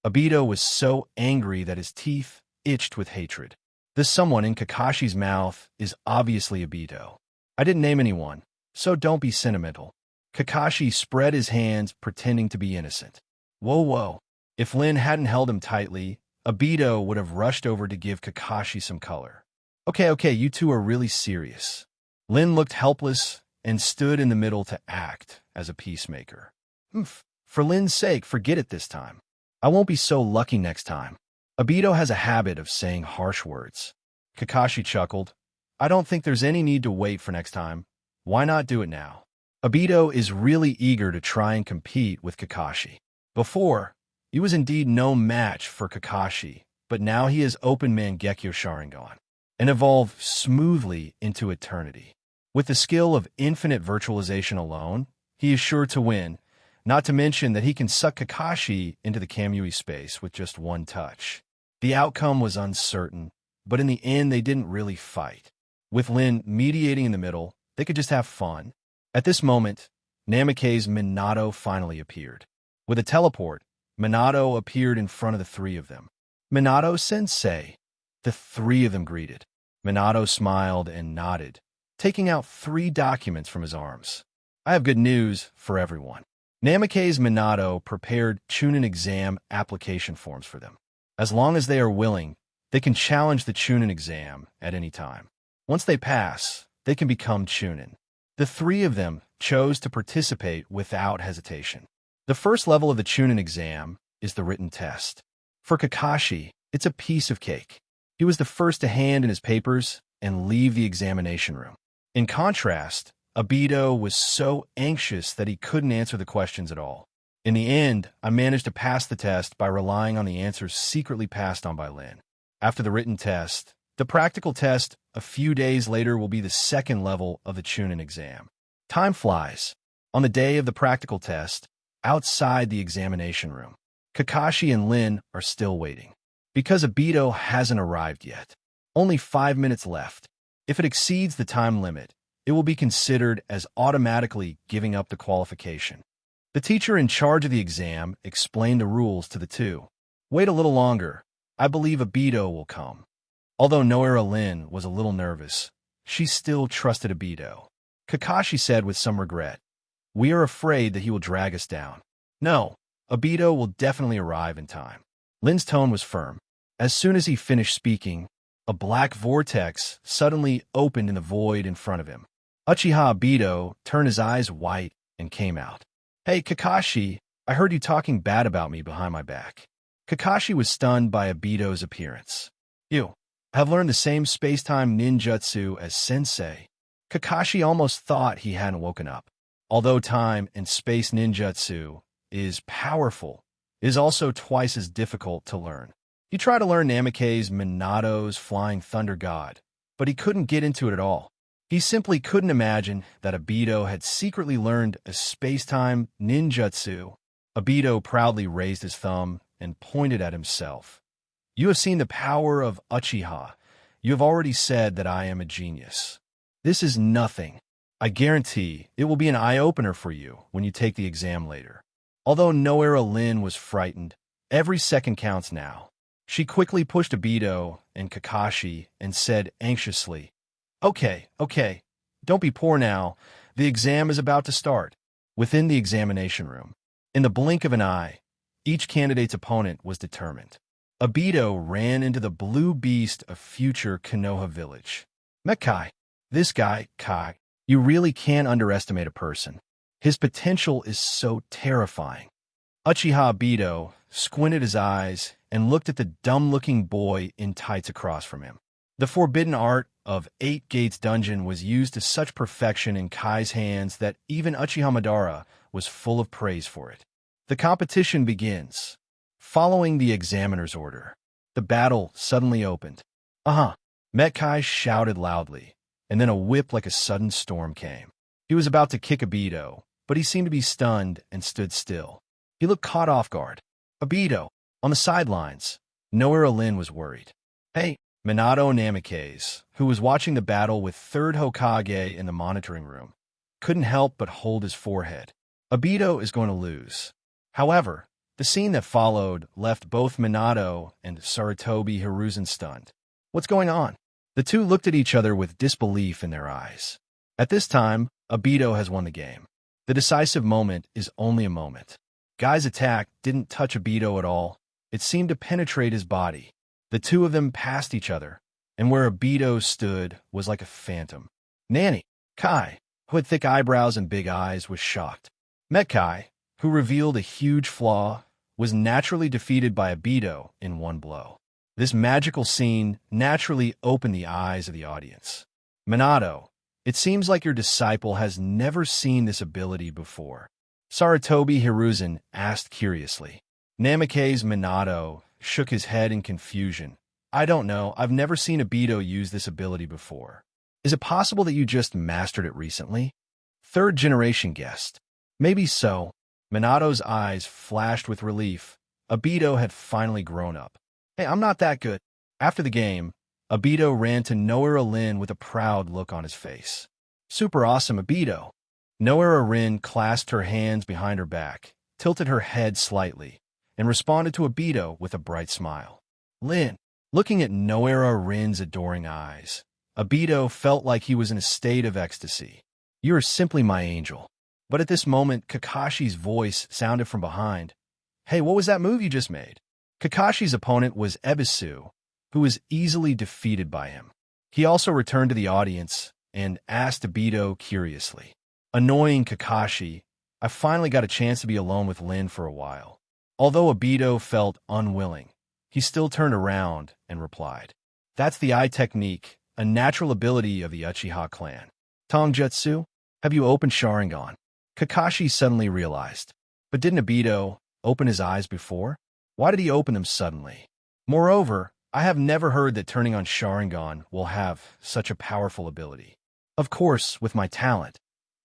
Obito was so angry that his teeth itched with hatred. This someone in Kakashi's mouth is obviously Obito. "I didn't name anyone, so don't be sentimental." Kakashi spread his hands, pretending to be innocent. Whoa. If Lin hadn't held him tightly, Obito would have rushed over to give Kakashi some color. Okay, you two are really serious." Lin looked helpless and stood in the middle to act as a peacemaker. For Lin's sake, forget it this time. I won't be so lucky next time." Obito has a habit of saying harsh words. Kakashi chuckled. "I don't think there's any need to wait for next time. Why not do it now?" Obito is really eager to try and compete with Kakashi. Before, he was indeed no match for Kakashi, but now he has open Mangekyo Sharingan and evolved smoothly into eternity. With the skill of infinite virtualization alone, he is sure to win, not to mention that he can suck Kakashi into the Kamui space with just one touch. The outcome was uncertain, but in the end they didn't really fight. With Lin mediating in the middle, they could just have fun. At this moment, Namake's Minato finally appeared. With a teleport, Minato appeared in front of the 3 of them. "Minato-sensei." The 3 of them greeted. Minato smiled and nodded, taking out 3 documents from his arms. "I have good news for everyone." Namake's Minato prepared Chunin exam application forms for them. As long as they are willing, they can challenge the Chunin exam at any time. Once they pass, they can become Chunin. The 3 of them chose to participate without hesitation. The first level of the Chunin exam is the written test. For Kakashi, it's a piece of cake. He was the first to hand in his papers and leave the examination room. In contrast, Obito was so anxious that he couldn't answer the questions at all. In the end, I managed to pass the test by relying on the answers secretly passed on by Lin. After the written test, the practical test a few days later will be the second level of the Chunin exam. Time flies. On the day of the practical test, outside the examination room, Kakashi and Lin are still waiting. Because Obito hasn't arrived yet. Only 5 minutes left. If it exceeds the time limit, it will be considered as automatically giving up the qualification. The teacher in charge of the exam explained the rules to the two. Wait a little longer. I believe Obito will come. Although Noera Lin was a little nervous, she still trusted Obito. Kakashi said with some regret, "We are afraid that he will drag us down." "No, Obito will definitely arrive in time." Lin's tone was firm. As soon as he finished speaking, a black vortex suddenly opened in the void in front of him. Uchiha Obito turned his eyes white and came out. "Hey, Kakashi, I heard you talking bad about me behind my back." Kakashi was stunned by Obito's appearance. "You have learned the same space-time ninjutsu as Sensei." Kakashi almost thought he hadn't woken up. Although time and space ninjutsu is powerful, it is also twice as difficult to learn. He tried to learn Namake's Minato's Flying Thunder God, but he couldn't get into it at all. He simply couldn't imagine that Obito had secretly learned a space-time ninjutsu. Obito proudly raised his thumb and pointed at himself. "You have seen the power of Uchiha. You have already said that I am a genius. This is nothing. I guarantee it will be an eye-opener for you when you take the exam later." Although Noera Lin was frightened, every second counts now. She quickly pushed Obito and Kakashi and said anxiously, Okay, don't be poor now. The exam is about to start." Within the examination room, in the blink of an eye, each candidate's opponent was determined. Obito ran into the blue beast of future Konoha village. "Mekai, this guy, Kai, you really can't underestimate a person. His potential is so terrifying." Uchiha Obito squinted his eyes and looked at the dumb-looking boy in tights across from him. The forbidden art of 8 Gates Dungeon was used to such perfection in Kai's hands that even Uchiha Madara was full of praise for it. The competition begins. Following the examiner's order, the battle suddenly opened. Mekai shouted loudly, and then a whip like a sudden storm came. He was about to kick Obito, but he seemed to be stunned and stood still. He looked caught off guard. Obito, on the sidelines, Noera Lin was worried. "Hey," Minato Namikaze, who was watching the battle with third Hokage in the monitoring room, couldn't help but hold his forehead. Obito is going to lose. However, the scene that followed left both Minato and Sarutobi Hiruzen stunned. What's going on? The two looked at each other with disbelief in their eyes. At this time, Obito has won the game. The decisive moment is only a moment. Guy's attack didn't touch Obito at all. It seemed to penetrate his body. The two of them passed each other, and where Obito stood was like a phantom. Nani, Kai, who had thick eyebrows and big eyes, was shocked. Mekai, who revealed a huge flaw, was naturally defeated by Obito in one blow. This magical scene naturally opened the eyes of the audience. Minato, it seems like your disciple has never seen this ability before. Sarutobi Hiruzen asked curiously. Namikaze Minato shook his head in confusion. "I don't know. I've never seen Obito use this ability before. Is it possible that you just mastered it recently?" Third generation guessed. "Maybe so." Minato's eyes flashed with relief. Obito had finally grown up. "Hey, I'm not that good." After the game, Obito ran to Noera Lin with a proud look on his face. "Super awesome, Obito." Noera Rin clasped her hands behind her back, tilted her head slightly, and responded to Obito with a bright smile. Lin, looking at Noera Rin's adoring eyes, Obito felt like he was in a state of ecstasy. "You are simply my angel." But at this moment, Kakashi's voice sounded from behind. "Hey, what was that move you just made?" Kakashi's opponent was Ebisu, who was easily defeated by him. He also returned to the audience and asked Obito curiously. "Annoying Kakashi, I finally got a chance to be alone with Lin for a while." Although Obito felt unwilling, he still turned around and replied, "That's the eye technique, a natural ability of the Uchiha clan. Tongjutsu? Have you opened Sharingan? Kakashi suddenly realized. But didn't Obito open his eyes before? Why did he open them suddenly? Moreover, I have never heard that turning on Sharingan will have such a powerful ability. Of course, with my talent,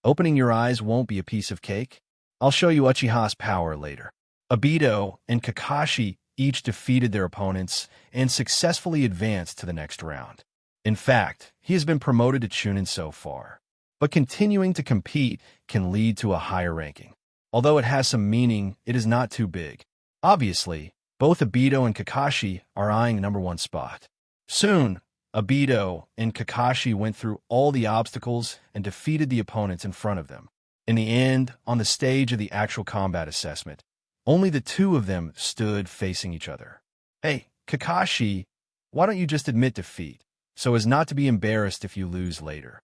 opening your eyes won't be a piece of cake. I'll show you Uchiha's power later. Obito and Kakashi each defeated their opponents and successfully advanced to the next round. In fact, he has been promoted to Chunin so far. But continuing to compete can lead to a higher ranking. Although it has some meaning, it is not too big. Obviously, both Obito and Kakashi are eyeing the #1 spot. Soon, Obito and Kakashi went through all the obstacles and defeated the opponents in front of them. In the end, on the stage of the actual combat assessment, only the two of them stood facing each other. Hey, Kakashi, why don't you just admit defeat, so as not to be embarrassed if you lose later?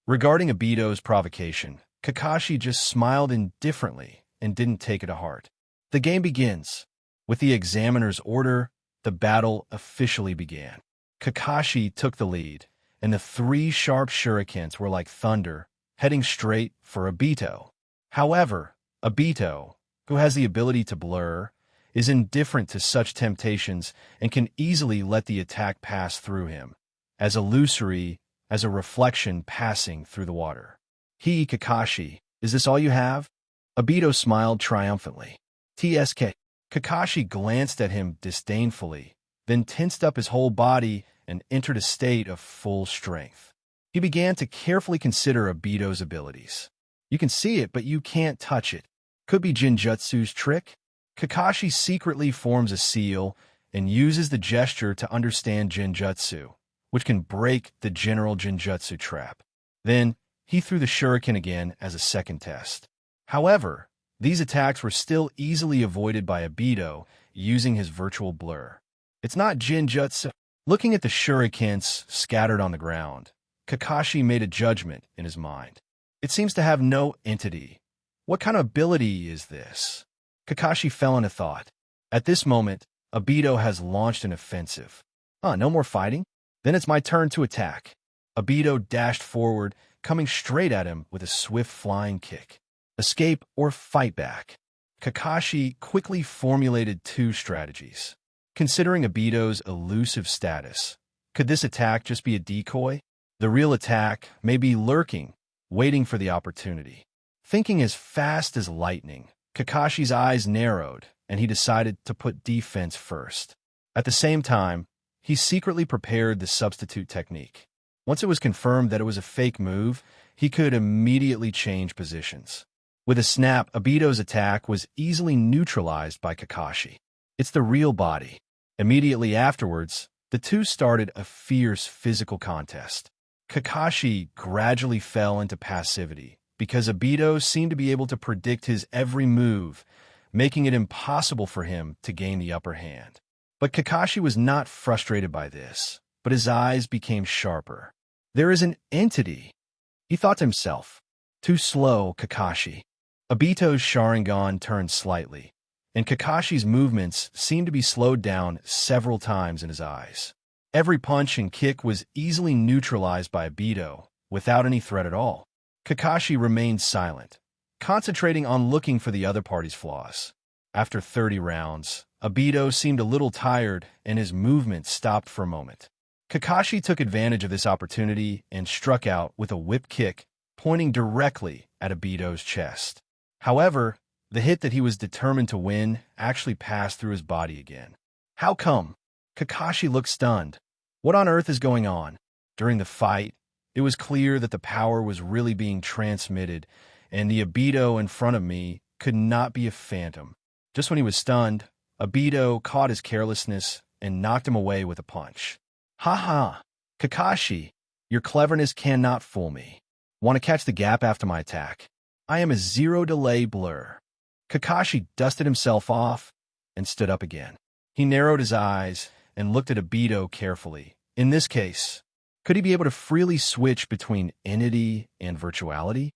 Regarding Obito's provocation, Kakashi just smiled indifferently and didn't take it to heart. The game begins. With the examiner's order, the battle officially began. Kakashi took the lead, and the 3 sharp shurikens were like thunder, heading straight for Obito. However, Obito, who has the ability to blur, is indifferent to such temptations and can easily let the attack pass through him, as illusory as a reflection passing through the water. Kakashi, is this all you have? Obito smiled triumphantly. TSK. Kakashi glanced at him disdainfully, then tensed up his whole body and entered a state of full strength. He began to carefully consider Obito's abilities. You can see it, but you can't touch it. Could be Jinjutsu's trick? Kakashi secretly forms a seal and uses the gesture to understand Jinjutsu, which can break the general Jinjutsu trap. Then, he threw the shuriken again as a second test. However, these attacks were still easily avoided by Obito using his virtual blur. It's not Jinjutsu. Looking at the shurikens scattered on the ground, Kakashi made a judgment in his mind. It seems to have no entity. What kind of ability is this? Kakashi fell into thought. At this moment, Obito has launched an offensive. No more fighting? Then it's my turn to attack. Obito dashed forward, coming straight at him with a swift flying kick. Escape or fight back. Kakashi quickly formulated 2 strategies. Considering Obito's elusive status, could this attack just be a decoy? The real attack may be lurking, waiting for the opportunity. Thinking as fast as lightning, Kakashi's eyes narrowed, and he decided to put defense first. At the same time, he secretly prepared the substitute technique. Once it was confirmed that it was a fake move, he could immediately change positions. With a snap, Obito's attack was easily neutralized by Kakashi. It's the real body. Immediately afterwards, the two started a fierce physical contest. Kakashi gradually fell into passivity because Obito seemed to be able to predict his every move, making it impossible for him to gain the upper hand. But Kakashi was not frustrated by this, but his eyes became sharper. There is an entity, he thought to himself. Too slow, Kakashi. Obito's Sharingan turned slightly, and Kakashi's movements seemed to be slowed down several times in his eyes. Every punch and kick was easily neutralized by Obito, without any threat at all. Kakashi remained silent, concentrating on looking for the other party's flaws. After 30 rounds, Obito seemed a little tired, and his movement stopped for a moment. Kakashi took advantage of this opportunity and struck out with a whip kick, pointing directly at Obito's chest. However, the hit that he was determined to win actually passed through his body again. How come? Kakashi looked stunned. What on earth is going on? During the fight, it was clear that the power was really being transmitted, and the Obito in front of me could not be a phantom. Just when he was stunned, Obito caught his carelessness and knocked him away with a punch. Ha! Kakashi, your cleverness cannot fool me. Want to catch the gap after my attack? I am a zero-delay blur. Kakashi dusted himself off and stood up again. He narrowed his eyes and looked at Obito carefully. In this case, could he be able to freely switch between entity and virtuality?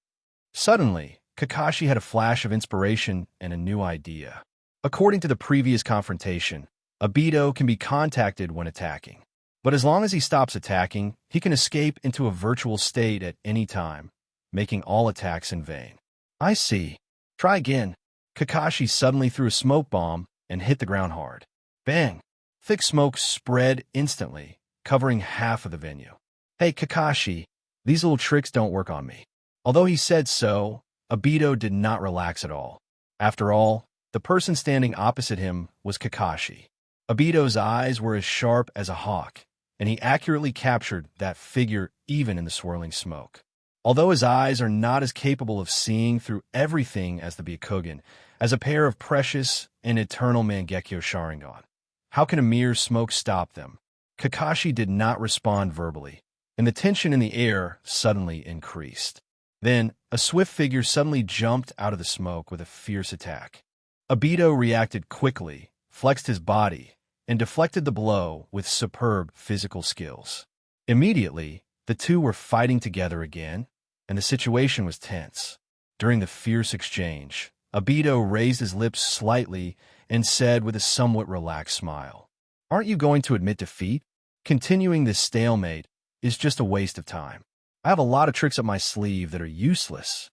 Suddenly, Kakashi had a flash of inspiration and a new idea. According to the previous confrontation, Obito can be contacted when attacking. But as long as he stops attacking, he can escape into a virtual state at any time, making all attacks in vain. I see. Try again. Kakashi suddenly threw a smoke bomb and hit the ground hard. Bang! Thick smoke spread instantly, covering half of the venue. Hey, Kakashi, these little tricks don't work on me. Although he said so, Obito did not relax at all. After all, the person standing opposite him was Kakashi. Obito's eyes were as sharp as a hawk, and he accurately captured that figure even in the swirling smoke. Although his eyes are not as capable of seeing through everything as the Byakugan, as a pair of precious and eternal Mangekyo Sharingan, how can a mere smoke stop them? Kakashi did not respond verbally, and the tension in the air suddenly increased. Then, a swift figure suddenly jumped out of the smoke with a fierce attack. Obito reacted quickly, flexed his body, and deflected the blow with superb physical skills. Immediately, the two were fighting together again, and the situation was tense. During the fierce exchange, Obito raised his lips slightly and said with a somewhat relaxed smile, "Aren't you going to admit defeat? Continuing this stalemate is just a waste of time. I have a lot of tricks up my sleeve that are useless."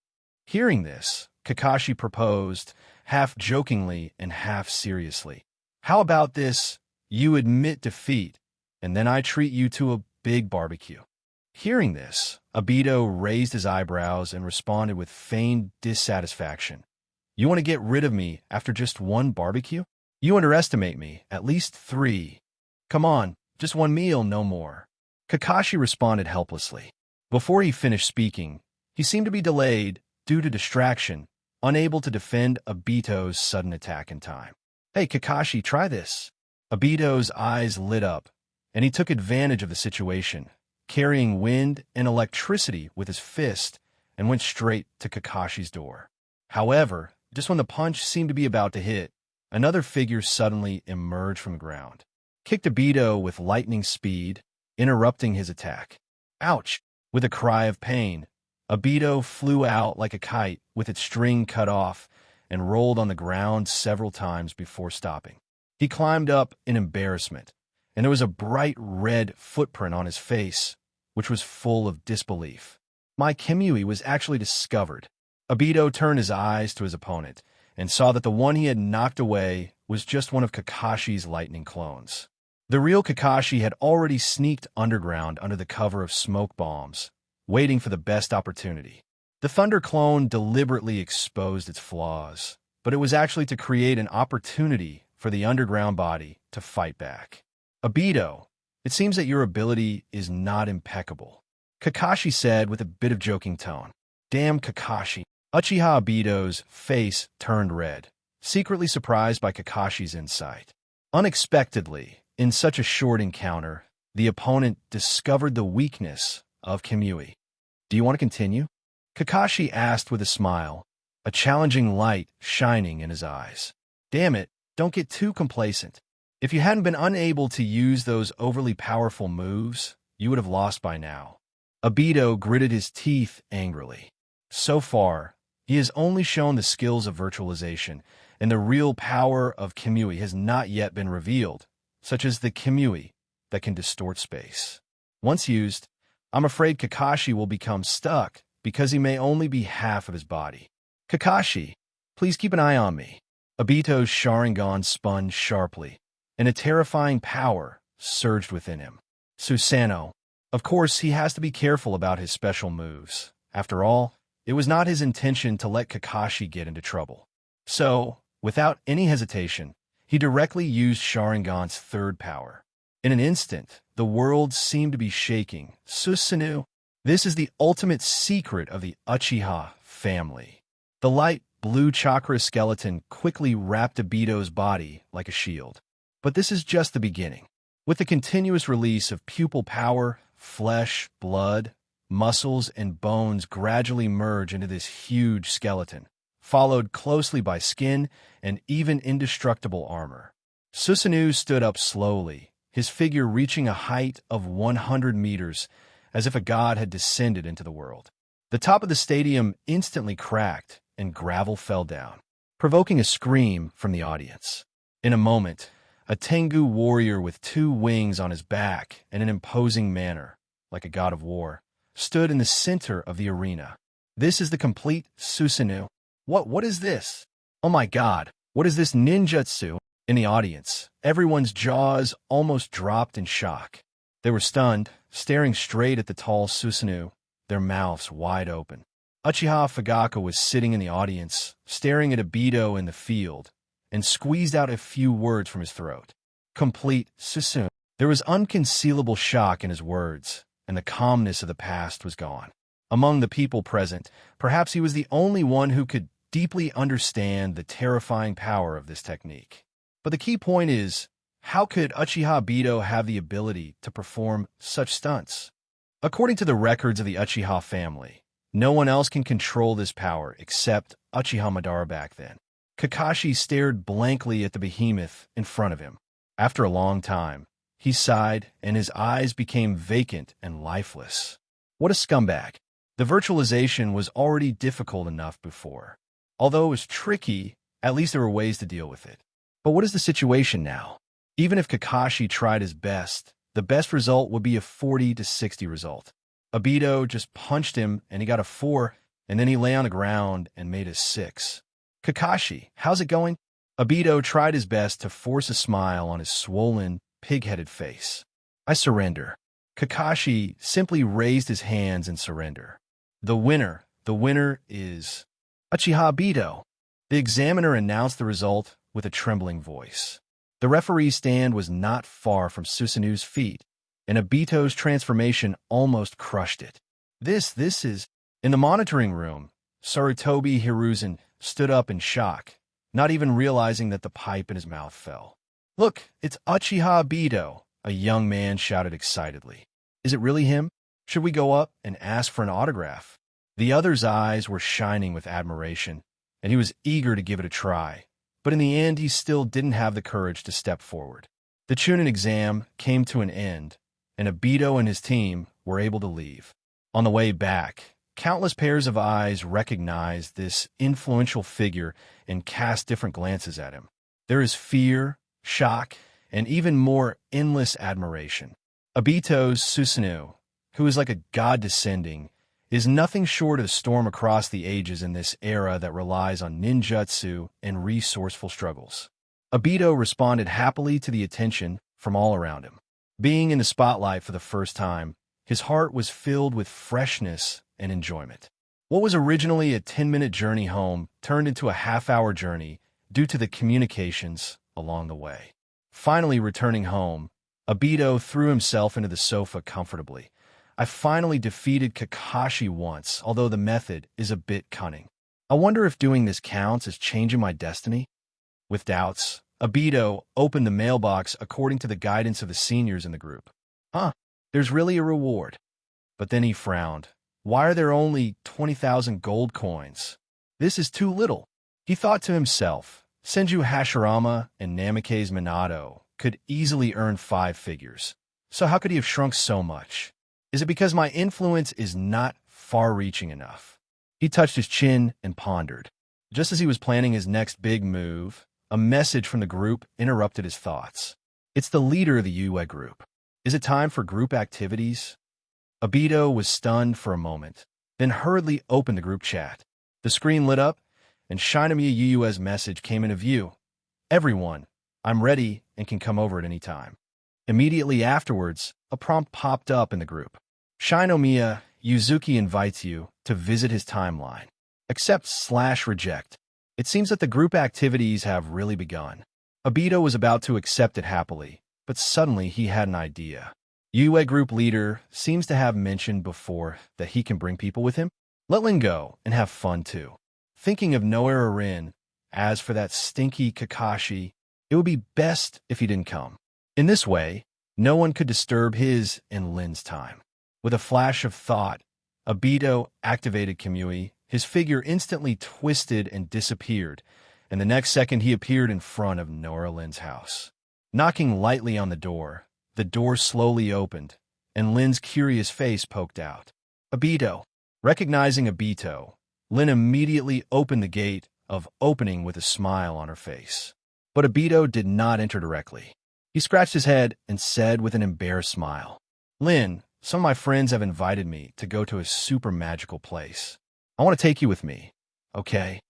Hearing this, Kakashi proposed, half jokingly and half seriously, "How about this? You admit defeat, and then I treat you to a big barbecue." Hearing this, Obito raised his eyebrows and responded with feigned dissatisfaction. "You want to get rid of me after just one barbecue? You underestimate me, at least 3. Come on, just one meal, no more." Kakashi responded helplessly. Before he finished speaking, he seemed to be delayed due to distraction, unable to defend Obito's sudden attack in time. "Hey, Kakashi, try this." Obito's eyes lit up, and he took advantage of the situation, carrying wind and electricity with his fist, and went straight to Kakashi's door. However, just when the punch seemed to be about to hit, another figure suddenly emerged from the ground, kicked Obito with lightning speed, interrupting his attack. "Ouch!" With a cry of pain, Obito flew out like a kite with its string cut off and rolled on the ground several times before stopping. He climbed up in embarrassment, and there was a bright red footprint on his face, which was full of disbelief. My Kimui was actually discovered. Obito turned his eyes to his opponent and saw that the one he had knocked away was just one of Kakashi's lightning clones. The real Kakashi had already sneaked underground under the cover of smoke bombs, waiting for the best opportunity. The Thunder clone deliberately exposed its flaws, but it was actually to create an opportunity for the underground body to fight back. "Obito, it seems that your ability is not impeccable," Kakashi said with a bit of joking tone. "Damn Kakashi." Uchiha Obito's face turned red, secretly surprised by Kakashi's insight. Unexpectedly, in such a short encounter, the opponent discovered the weakness of Kimui. "Do you want to continue?" Kakashi asked with a smile, a challenging light shining in his eyes. "Damn it, don't get too complacent. If you hadn't been unable to use those overly powerful moves, you would have lost by now." Obito gritted his teeth angrily. So far, he has only shown the skills of virtualization, and the real power of Kimui has not yet been revealed, such as the Kimui that can distort space. Once used, I'm afraid Kakashi will become stuck because he may only be half of his body. "Kakashi, please keep an eye on me." Obito's Sharingan spun sharply, and a terrifying power surged within him. Susanoo. Of course, he has to be careful about his special moves. After all, it was not his intention to let Kakashi get into trouble. So, without any hesitation, he directly used Sharingan's third power. In an instant, the world seemed to be shaking. Susanoo. This is the ultimate secret of the Uchiha family. The light blue chakra skeleton quickly wrapped Obito's body like a shield. But this is just the beginning. With the continuous release of pupil power, flesh, blood, muscles, and bones gradually merge into this huge skeleton, followed closely by skin and even indestructible armor. Susanoo stood up slowly, his figure reaching a height of 100 meters, as if a god had descended into the world. The top of the stadium instantly cracked, and gravel fell down, provoking a scream from the audience. In a moment, A Tengu warrior with 2 wings on his back and an imposing manner, like a god of war, stood in the center of the arena. This is the complete Susanoo. What is this? Oh my god, what is this ninjutsu? In the audience, everyone's jaws almost dropped in shock. They were stunned, staring straight at the tall Susanoo, their mouths wide open. Uchiha Fugaka was sitting in the audience, staring at Obito in the field, and squeezed out a few words from his throat. Complete Susanoo. There was unconcealable shock in his words, and the calmness of the past was gone. Among the people present, perhaps he was the only one who could deeply understand the terrifying power of this technique. But the key point is, how could Uchiha Obito have the ability to perform such stunts? According to the records of the Uchiha family, no one else can control this power except Uchiha Madara back then. Kakashi stared blankly at the behemoth in front of him. After a long time, he sighed and his eyes became vacant and lifeless. What a scumbag. The virtualization was already difficult enough before. Although it was tricky, at least there were ways to deal with it. But what is the situation now? Even if Kakashi tried his best, the best result would be a 40-60 result. Obito just punched him and he got a 4, and then he lay on the ground and made a 6. Kakashi, how's it going? Obito tried his best to force a smile on his swollen, pig-headed face. I surrender. Kakashi simply raised his hands in surrender. The winner is Uchiha Obito. The examiner announced the result with a trembling voice. The referee's stand was not far from Susanoo's feet, and Obito's transformation almost crushed it. This is... In the monitoring room, Sarutobi Hiruzen stood up in shock, not even realizing that the pipe in his mouth fell. Look, it's Uchiha Obito, a young man shouted excitedly. Is it really him? Should we go up and ask for an autograph? The other's eyes were shining with admiration, and he was eager to give it a try. But in the end, he still didn't have the courage to step forward. The Chunin exam came to an end, and Obito and his team were able to leave. On the way back, countless pairs of eyes recognized this influential figure and cast different glances at him. There is fear, shock, and even more endless admiration. Obito's Susanoo, who is like a god descending, is nothing short of a storm across the ages in this era that relies on ninjutsu and resourceful struggles. Obito responded happily to the attention from all around him. Being in the spotlight for the first time, his heart was filled with freshness and enjoyment. What was originally a 10-minute journey home turned into a half-hour journey due to the communications along the way. Finally returning home, Obito threw himself into the sofa comfortably. I finally defeated Kakashi once, although the method is a bit cunning. I wonder if doing this counts as changing my destiny? With doubts, Obito opened the mailbox according to the guidance of the seniors in the group. There's really a reward. But then he frowned. Why are there only 20,000 gold coins? This is too little. He thought to himself, Senju Hashirama and Namikaze Minato could easily earn 5 figures. So how could he have shrunk so much? Is it because my influence is not far-reaching enough? He touched his chin and pondered. Just as he was planning his next big move, a message from the group interrupted his thoughts. It's the leader of the Yue group. Is it time for group activities? Obito was stunned for a moment, then hurriedly opened the group chat. The screen lit up, and Shinomiya Yuue's message came into view. Everyone, I'm ready and can come over at any time. Immediately afterwards, a prompt popped up in the group. Shinomiya, Yuzuki invites you to visit his timeline. Accept/reject. It seems that the group activities have really begun. Obito was about to accept it happily, but suddenly he had an idea. Yue group leader seems to have mentioned before that he can bring people with him. Let Lin go and have fun too. Thinking of Noera Rin, as for that stinky Kakashi, it would be best if he didn't come. In this way, no one could disturb his and Lin's time. With a flash of thought, Obito activated Kamui. His figure instantly twisted and disappeared, and the next second he appeared in front of Noera Lin's house. Knocking lightly on the door slowly opened, and Lin's curious face poked out. Obito. Recognizing Obito, Lin immediately opened the gate of opening with a smile on her face. But Obito did not enter directly. He scratched his head and said with an embarrassed smile, Lin, some of my friends have invited me to go to a super magical place. I want to take you with me, okay?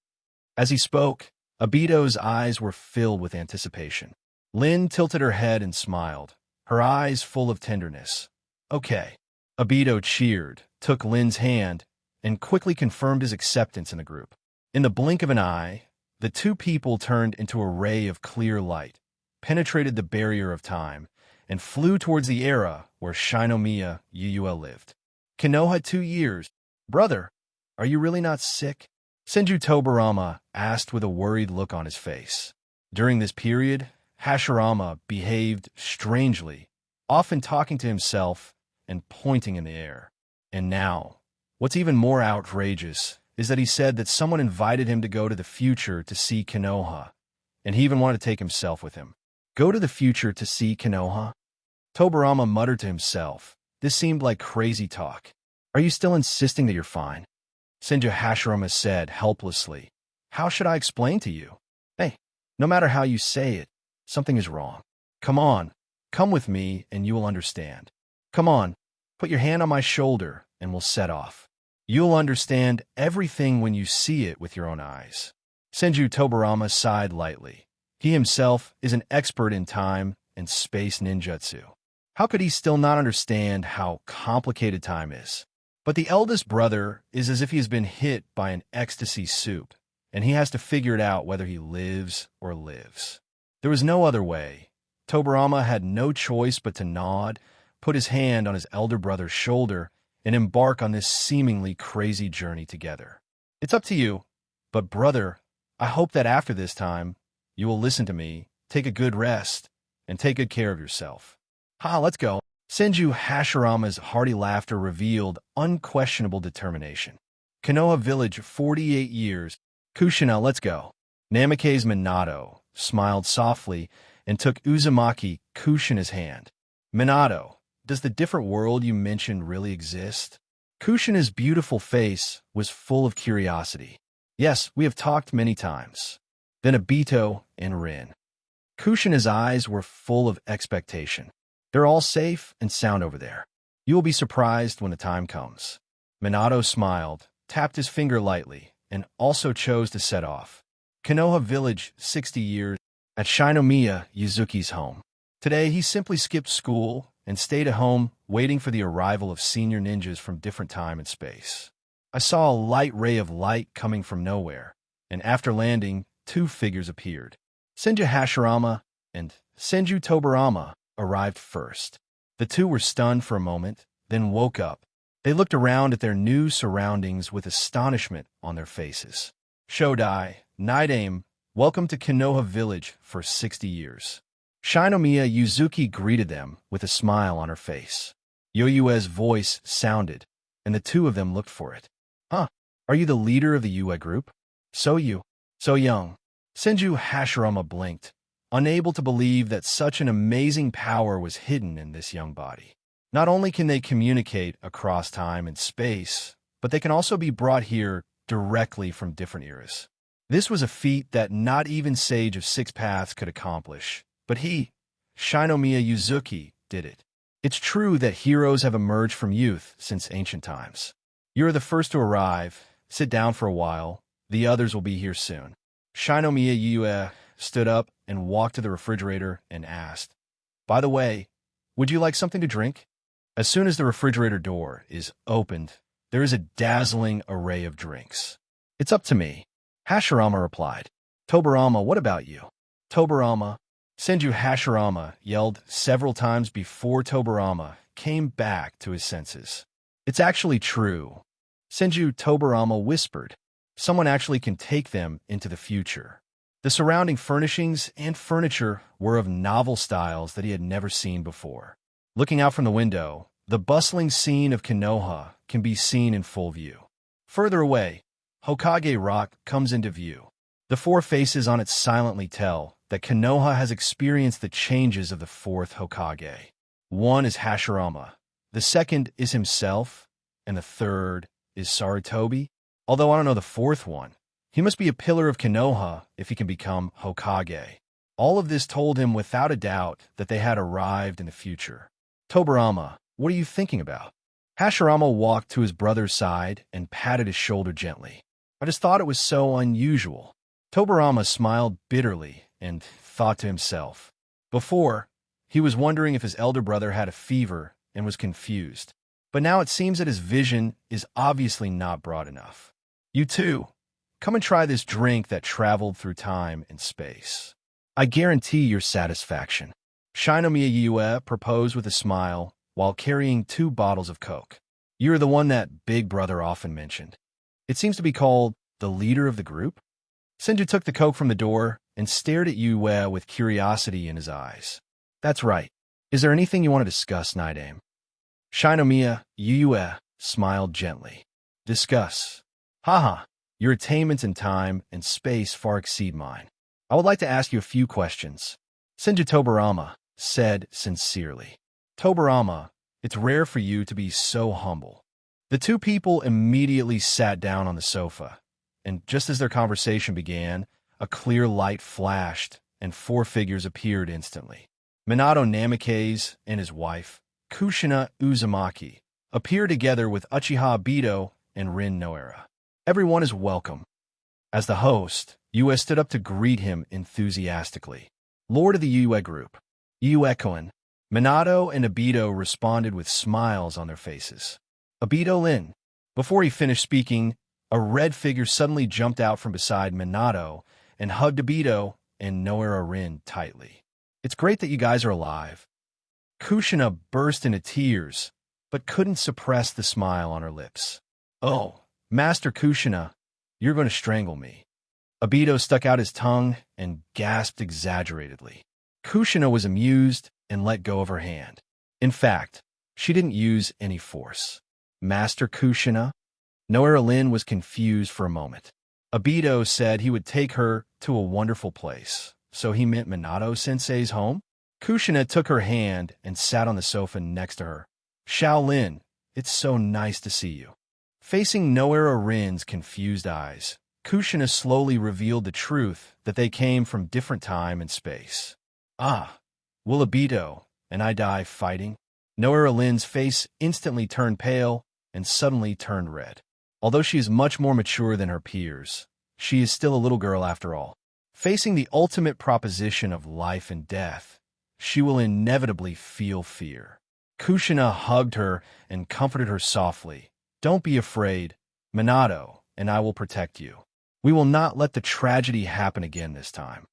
As he spoke, Abito's eyes were filled with anticipation. Lin tilted her head and smiled, her eyes full of tenderness. Okay. Abito cheered, took Lin's hand, and quickly confirmed his acceptance in the group. In the blink of an eye, the two people turned into a ray of clear light, penetrated the barrier of time, and flew towards the era where Shinomiya Yuyue lived. Konoha 2 years. Brother, are you really not sick? Senju Tobarama asked with a worried look on his face. During this period, Hashirama behaved strangely, often talking to himself and pointing in the air. And now, what's even more outrageous is that he said that someone invited him to go to the future to see Konoha, and he even wanted to take himself with him. Go to the future to see Konoha? Tobarama muttered to himself. This seemed like crazy talk. Are you still insisting that you're fine? Senju Hashirama said helplessly. How should I explain to you? Hey, no matter how you say it, something is wrong. Come on, come with me and you will understand. Come on, put your hand on my shoulder and we'll set off. You'll understand everything when you see it with your own eyes. Senju Tobarama sighed lightly. He himself is an expert in time and space ninjutsu. How could he still not understand how complicated time is? But the eldest brother is as if he's been hit by an ecstasy soup, and he has to figure it out whether he lives or lives. There was no other way. Tobarama had no choice but to nod, put his hand on his elder brother's shoulder, and embark on this seemingly crazy journey together. It's up to you, but brother, I hope that after this time, you will listen to me, take a good rest, and take good care of yourself. Let's go. Senju Hashirama's hearty laughter revealed unquestionable determination. Konoha Village, 48 years. Kushina, let's go. Namake's Minato smiled softly and took Uzumaki Kushina's hand. Minato, does the different world you mentioned really exist? Kushina's beautiful face was full of curiosity. Yes, we have talked many times. Then Obito and Rin. Kushina's eyes were full of expectation. They're all safe and sound over there. You will be surprised when the time comes. Minato smiled, tapped his finger lightly, and also chose to set off. Konoha Village, 60 years, at Shinomiya Yuzuki's home. Today, he simply skipped school and stayed at home waiting for the arrival of senior ninjas from different time and space. I saw a light ray of light coming from nowhere, and after landing, 2 figures appeared. Senju Hashirama and Senju Tobarama arrived first. The 2 were stunned for a moment, then woke up. They looked around at their new surroundings with astonishment on their faces. Shodai, Night Aim, welcome to Konoha Village for 60 years. Shinomiya Yuzuki greeted them with a smile on her face. Yoyue's voice sounded, and the 2 of them looked for it. Are you the leader of the Yue group? So young. Senju Hashirama blinked, unable to believe that such an amazing power was hidden in this young body. Not only can they communicate across time and space, but they can also be brought here directly from different eras. This was a feat that not even Sage of 6 Paths could accomplish, but he, Shinomiya Yuzuki, did it. It's true that heroes have emerged from youth since ancient times. You're the first to arrive. Sit down for a while. The others will be here soon. Shinomiya Yue stood up and walked to the refrigerator and asked, By the way, would you like something to drink? As soon as the refrigerator door is opened, there is a dazzling array of drinks. It's up to me, Hashirama replied. Tobarama, what about you? Tobarama, Senju Hashirama yelled several times before Tobarama came back to his senses. It's actually true. Senju Tobarama whispered. Someone actually can take them into the future. The surrounding furnishings and furniture were of novel styles that he had never seen before. Looking out from the window, the bustling scene of Konoha can be seen in full view. Further away, Hokage Rock comes into view. The 4 faces on it silently tell that Konoha has experienced the changes of the 4th Hokage. One is Hashirama, the second is himself, and the third is Sarutobi. Although I don't know the 4th one, he must be a pillar of Konoha if he can become Hokage. All of this told him without a doubt that they had arrived in the future. Tobarama, what are you thinking about? Hashirama walked to his brother's side and patted his shoulder gently. I just thought it was so unusual. Tobarama smiled bitterly and thought to himself. Before, he was wondering if his elder brother had a fever and was confused. But now it seems that his vision is obviously not broad enough. You too, come and try this drink that traveled through time and space. I guarantee your satisfaction. Shinomiya Yue proposed with a smile while carrying 2 bottles of Coke. You're the one that Big Brother often mentioned. It seems to be called the leader of the group. Senju took the Coke from the door and stared at Yue with curiosity in his eyes. That's right. Is there anything you want to discuss, Naidame? Shinomiya Yue smiled gently. Discuss. Haha, your attainments in time and space far exceed mine. I would like to ask you a few questions. Senju Tobarama said sincerely. Tobarama, it's rare for you to be so humble. The 2 people immediately sat down on the sofa, and just as their conversation began, a clear light flashed, and 4 figures appeared instantly. Minato Namikaze and his wife, Kushina Uzumaki, appear together with Uchiha Obito and Rin Noara. Everyone is welcome. As the host, Yue stood up to greet him enthusiastically. Lord of the Yue group, Yue-kun. Minato and Obito responded with smiles on their faces. Obito Lin. Before he finished speaking, a red figure suddenly jumped out from beside Minato and hugged Obito and Noara Rin tightly. It's great that you guys are alive. Kushina burst into tears, but couldn't suppress the smile on her lips. Oh, Master Kushina, you're going to strangle me. Obito stuck out his tongue and gasped exaggeratedly. Kushina was amused and let go of her hand. In fact, she didn't use any force. Master Kushina? Noara Lin was confused for a moment. Obito said he would take her to a wonderful place, so he meant Minato-sensei's home? Kushina took her hand and sat on the sofa next to her. Shaolin, it's so nice to see you. Facing Noara Rin's confused eyes, Kushina slowly revealed the truth that they came from different time and space. Ah, will Obito and I die fighting? Noara Lin's face instantly turned pale and suddenly turned red. Although she is much more mature than her peers, she is still a little girl after all. Facing the ultimate proposition of life and death, she will inevitably feel fear. Kushina hugged her and comforted her softly. Don't be afraid. Minato and I will protect you. We will not let the tragedy happen again this time.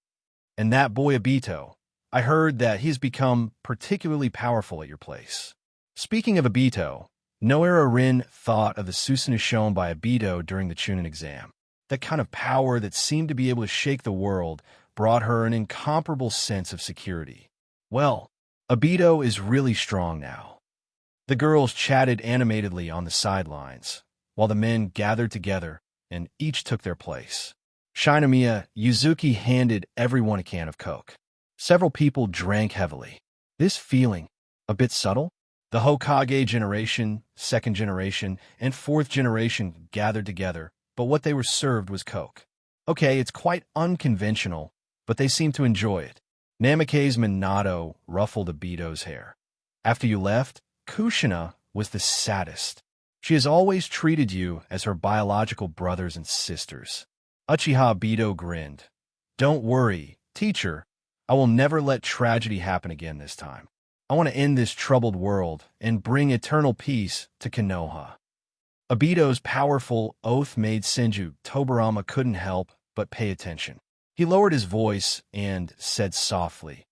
And that boy Obito, I heard that he has become particularly powerful at your place. Speaking of Obito, Noara Rin thought of the Susanoo shown by Obito during the Chunin exam. That kind of power that seemed to be able to shake the world brought her an incomparable sense of security. Well, Obito is really strong now. The girls chatted animatedly on the sidelines, while the men gathered together and each took their place. Shinomiya Yuzuki handed everyone a can of Coke. Several people drank heavily. This feeling, a bit subtle? The Hokage generation, 2nd generation, and 4th generation gathered together, but what they were served was Coke. Okay, it's quite unconventional, but they seemed to enjoy it. Namikaze Minato ruffled Obito's hair. After you left, Kushina was the saddest. She has always treated you as her biological brothers and sisters. Uchiha Obito grinned. Don't worry, teacher. I will never let tragedy happen again this time. I want to end this troubled world and bring eternal peace to Konoha. Obito's powerful oath made Senju Tobarama couldn't help but pay attention. He lowered his voice and said softly,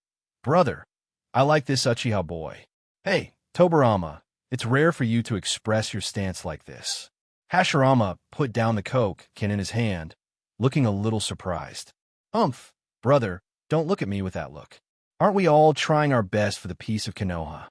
Brother, I like this Uchiha boy. Hey, Tobarama, it's rare for you to express your stance like this. Hashirama put down the Coke can in his hand, looking a little surprised. Brother, don't look at me with that look. Aren't we all trying our best for the peace of Konoha?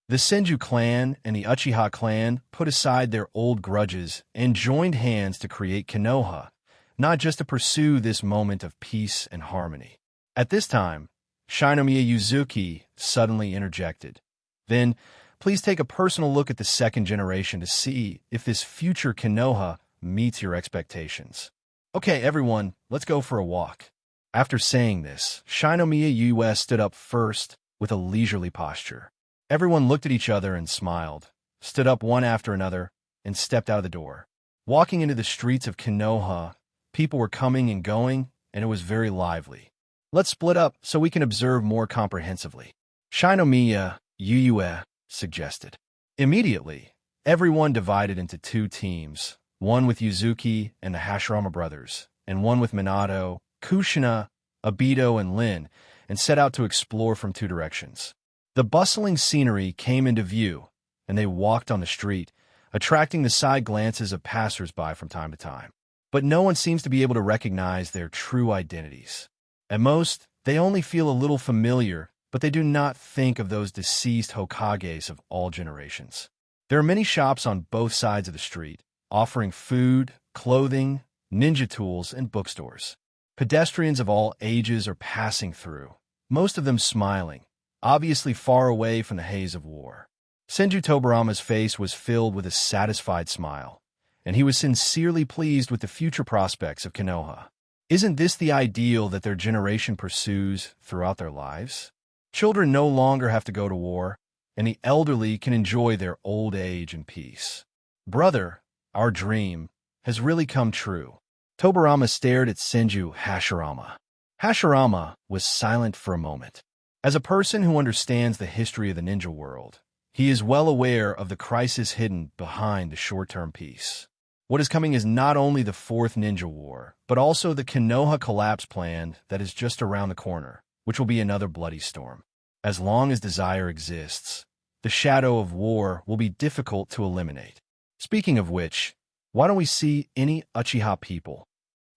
The Senju clan and the Uchiha clan put aside their old grudges and joined hands to create Konoha, not just to pursue this moment of peace and harmony. At this time, Shinomiya Yuzuki suddenly interjected. Then, please take a personal look at the 2nd generation to see if this future Konoha meets your expectations. Okay, everyone, let's go for a walk. After saying this, Shinomiya Yue stood up first with a leisurely posture. Everyone looked at each other and smiled, stood up one after another, and stepped out of the door. Walking into the streets of Konoha, people were coming and going, and it was very lively. Let's split up so we can observe more comprehensively, Shinomiya Yue suggested. Immediately, everyone divided into two teams, one with Yuzuki and the Hashirama brothers, and one with Minato, Kushina, Obito, and Lin, and set out to explore from two directions. The bustling scenery came into view, and they walked on the street, attracting the side glances of passers-by from time to time. But no one seems to be able to recognize their true identities. At most, they only feel a little familiar, but they do not think of those deceased Hokages of all generations. There are many shops on both sides of the street, offering food, clothing, ninja tools, and bookstores. Pedestrians of all ages are passing through, most of them smiling, obviously far away from the haze of war. Senju Tobarama's face was filled with a satisfied smile, and he was sincerely pleased with the future prospects of Konoha. Isn't this the ideal that their generation pursues throughout their lives? Children no longer have to go to war, and the elderly can enjoy their old age in peace. Brother, our dream has really come true. Tobarama stared at Senju Hashirama. Hashirama was silent for a moment. As a person who understands the history of the ninja world, he is well aware of the crisis hidden behind the short-term peace. What is coming is not only the Fourth Ninja War, but also the Konoha collapse plan that is just around the corner, which will be another bloody storm. As long as desire exists, the shadow of war will be difficult to eliminate. Speaking of which, why don't we see any Uchiha people?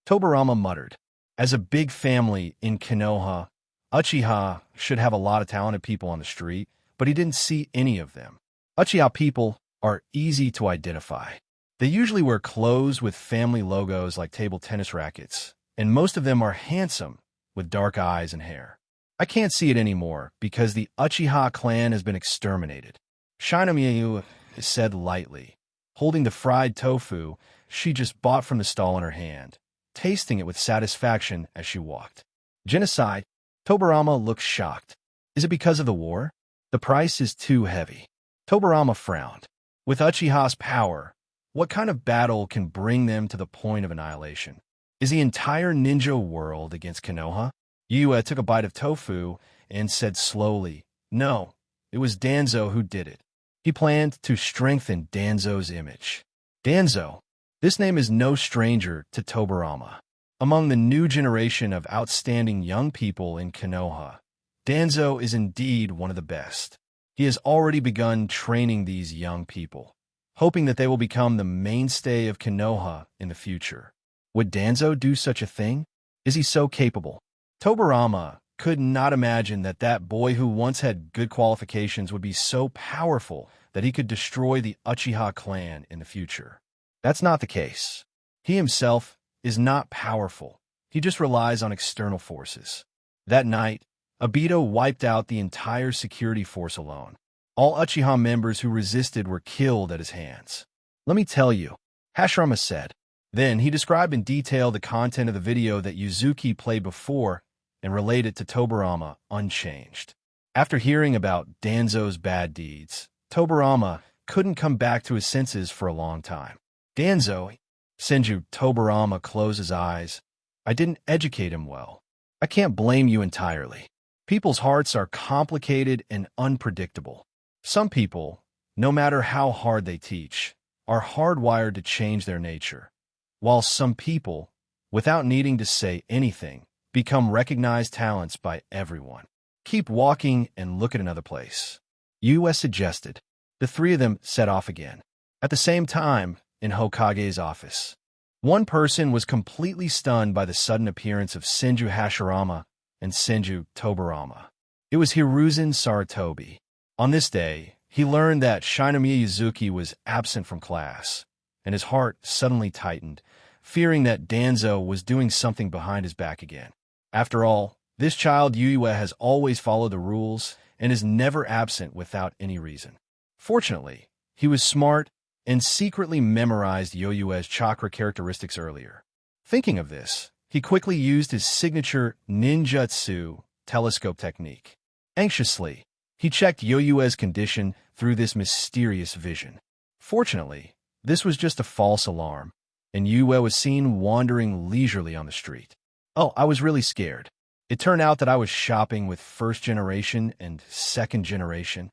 Tobarama muttered. As a big family in Konoha, Uchiha should have a lot of talented people on the street, but he didn't see any of them. Uchiha people are easy to identify. They usually wear clothes with family logos like table tennis rackets, and most of them are handsome with dark eyes and hair. I can't see it anymore because the Uchiha clan has been exterminated, Shinomiya said lightly, holding the fried tofu she just bought from the stall in her hand, tasting it with satisfaction as she walked. Genocide? Tobarama looked shocked. Is it because of the war? The price is too heavy. Tobarama frowned. With Uchiha's power, what kind of battle can bring them to the point of annihilation? Is the entire ninja world against Konoha? Yue took a bite of tofu and said slowly, "No, it was Danzo who did it. He planned to strengthen Danzo's image." Danzo. This name is no stranger to Tobarama. Among the new generation of outstanding young people in Konoha, Danzo is indeed one of the best. He has already begun training these young people, hoping that they will become the mainstay of Konoha in the future. Would Danzo do such a thing? Is he so capable? Tobarama could not imagine that that boy who once had good qualifications would be so powerful that he could destroy the Uchiha clan in the future. That's not the case. He himself is not powerful. He just relies on external forces. That night, Obito wiped out the entire security force alone. All Uchiha members who resisted were killed at his hands. "Let me tell you," Hashirama said. Then he described in detail the content of the video that Yuzuki played before and related to Tobarama unchanged. After hearing about Danzo's bad deeds, Tobarama couldn't come back to his senses for a long time. Danzo, Senju Tobarama closed his eyes. "I didn't educate him well. I can't blame you entirely. People's hearts are complicated and unpredictable. Some people, no matter how hard they teach, are hardwired to change their nature, while some people, without needing to say anything, become recognized talents by everyone. Keep walking and look at another place," Yue suggested. The three of them set off again. At the same time, in Hokage's office, one person was completely stunned by the sudden appearance of Senju Hashirama and Senju Tobarama. It was Hiruzen Sarutobi. On this day, he learned that Shinomiya Yuzuki was absent from class, and his heart suddenly tightened, fearing that Danzo was doing something behind his back again. After all, this child Yue has always followed the rules and is never absent without any reason. Fortunately, he was smart and secretly memorized Yoyue's chakra characteristics earlier. Thinking of this, he quickly used his signature ninjutsu telescope technique. Anxiously, he checked Yoyue's condition through this mysterious vision. Fortunately, this was just a false alarm, and Yue was seen wandering leisurely on the street. Oh, I was really scared. It turned out that I was shopping with first generation and second generation.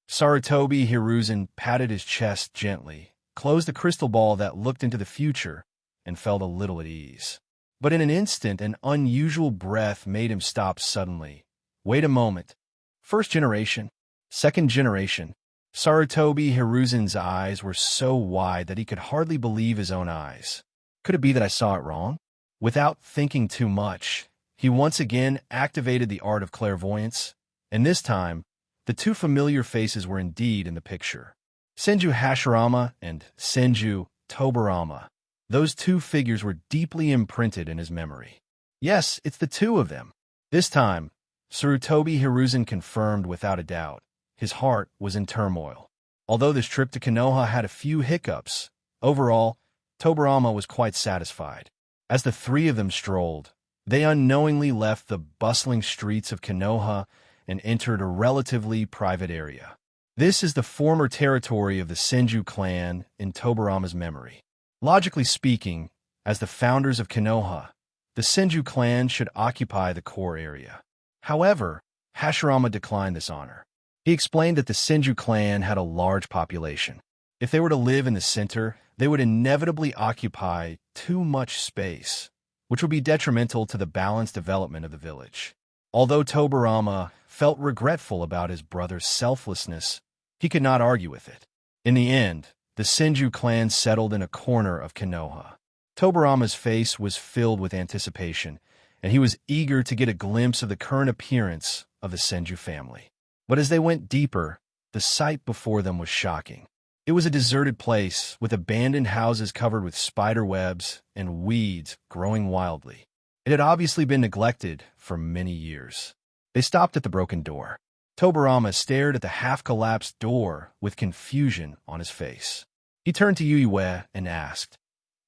Sarutobi Hiruzen patted his chest gently, closed the crystal ball that looked into the future, and felt a little at ease. But in an instant, an unusual breath made him stop suddenly. Wait a moment. First generation? Second generation? Sarutobi Hiruzen's eyes were so wide that he could hardly believe his own eyes. Could it be that I saw it wrong? Without thinking too much, he once again activated the art of clairvoyance, and this time, the two familiar faces were indeed in the picture. Senju Hashirama and Senju Tobarama. Those two figures were deeply imprinted in his memory. Yes, it's the two of them. This time, Sarutobi Hiruzen confirmed without a doubt. His heart was in turmoil. Although this trip to Konoha had a few hiccups, overall, Tobarama was quite satisfied. As the three of them strolled, they unknowingly left the bustling streets of Konoha and entered a relatively private area. This is the former territory of the Senju clan in Tobarama's memory. Logically speaking, as the founders of Konoha, the Senju clan should occupy the core area. However, Hashirama declined this honor. He explained that the Senju clan had a large population. If they were to live in the center, they would inevitably occupy too much space, which would be detrimental to the balanced development of the village. Although Tobarama felt regretful about his brother's selflessness, he could not argue with it. In the end, the Senju clan settled in a corner of Konoha. Tobarama's face was filled with anticipation, and he was eager to get a glimpse of the current appearance of the Senju family. But as they went deeper, the sight before them was shocking. It was a deserted place with abandoned houses covered with spider webs and weeds growing wildly. It had obviously been neglected for many years. They stopped at the broken door. Tobarama stared at the half-collapsed door with confusion on his face. He turned to Yue and asked,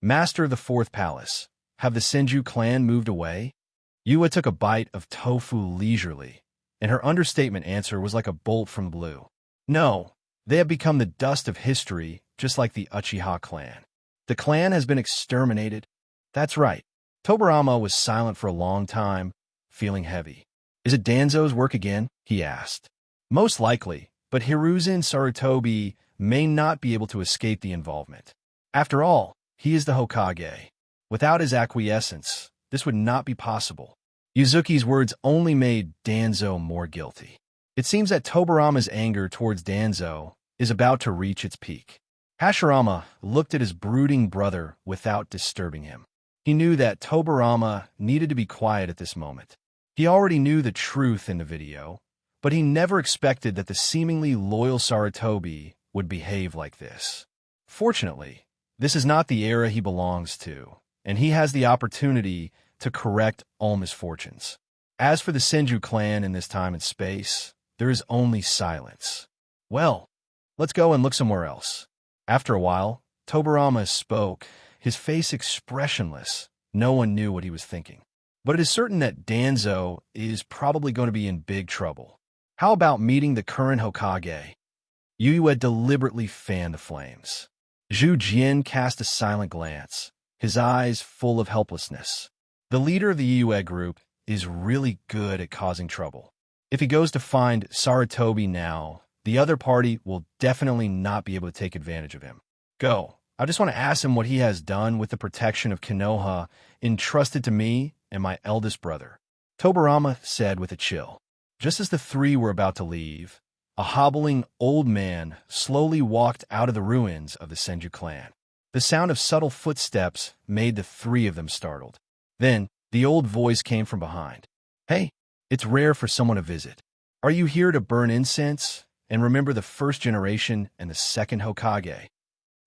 "Master of the Fourth Palace, have the Senju clan moved away?" Yue took a bite of tofu leisurely, and her understatement answer was like a bolt from the blue. "No, they have become the dust of history, just like the Uchiha clan. The clan has been exterminated." "That's right." Tobarama was silent for a long time, feeling heavy. "Is it Danzo's work again?" he asked. "Most likely, but Hiruzen Sarutobi may not be able to escape the involvement. After all, he is the Hokage. Without his acquiescence, this would not be possible." Yuzuki's words only made Danzo more guilty. It seems that Tobarama's anger towards Danzo is about to reach its peak. Hashirama looked at his brooding brother without disturbing him. He knew that Tobarama needed to be quiet at this moment. He already knew the truth in the video, but he never expected that the seemingly loyal Sarutobi would behave like this. Fortunately, this is not the era he belongs to, and he has the opportunity to correct all misfortunes. As for the Senju clan in this time and space, there is only silence. "Well, let's go and look somewhere else." After a while, Tobarama spoke, his face expressionless. No one knew what he was thinking. "But it is certain that Danzo is probably going to be in big trouble. How about meeting the current Hokage?" Yue deliberately fanned the flames. Zhu Jian cast a silent glance, his eyes full of helplessness. The leader of the Yue group is really good at causing trouble. If he goes to find Sarutobi now, the other party will definitely not be able to take advantage of him. "Go. I just want to ask him what he has done with the protection of Konoha entrusted to me and my eldest brother," Tobarama said with a chill. Just as the three were about to leave, a hobbling old man slowly walked out of the ruins of the Senju clan. The sound of subtle footsteps made the three of them startled. Then, the old voice came from behind. "Hey, it's rare for someone to visit. Are you here to burn incense and remember the first generation and the second Hokage?"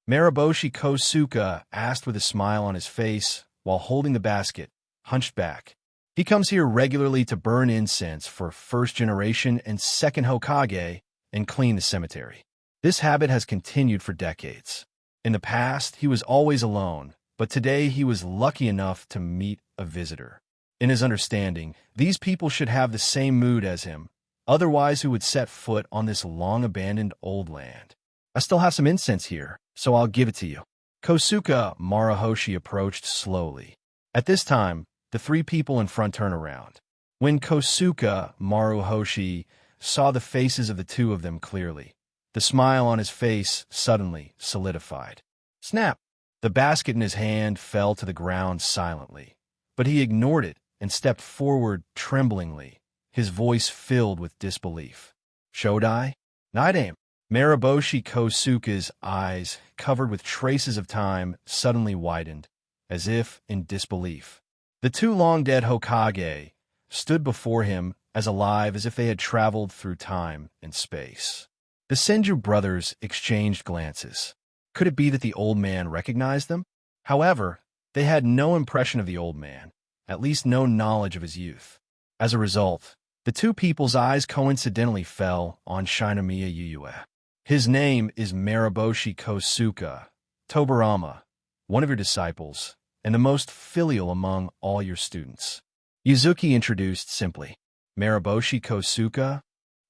Mariboshi Kosuka asked with a smile on his face while holding the basket, hunched back. "He comes here regularly to burn incense for first generation and second Hokage and clean the cemetery. This habit has continued for decades. In the past, he was always alone, but today he was lucky enough to meet a visitor. In his understanding, these people should have the same mood as him, otherwise who would set foot on this long-abandoned old land. I still have some incense here, so I'll give it to you. Kosuke Maruhoshi approached slowly. At this time, the three people in front turned around. When Kosuke Maruhoshi saw the faces of the two of them clearly, the smile on his face suddenly solidified. Snap! The basket in his hand fell to the ground silently, but he ignored it and stepped forward tremblingly, his voice filled with disbelief. Shodai? Night-aim! Mariboshi Kosuke's eyes, covered with traces of time, suddenly widened, as if in disbelief. The two long-dead Hokage stood before him as alive as if they had traveled through time and space. The Senju brothers exchanged glances. Could it be that the old man recognized them? However, they had no impression of the old man, at least no knowledge of his youth. As a result, the two people's eyes coincidentally fell on Shinomiya Yuyue. His name is Mariboshi Kosuke Tobarama, one of your disciples, and the most filial among all your students. Yuzuki introduced simply. Mariboshi Kosuke?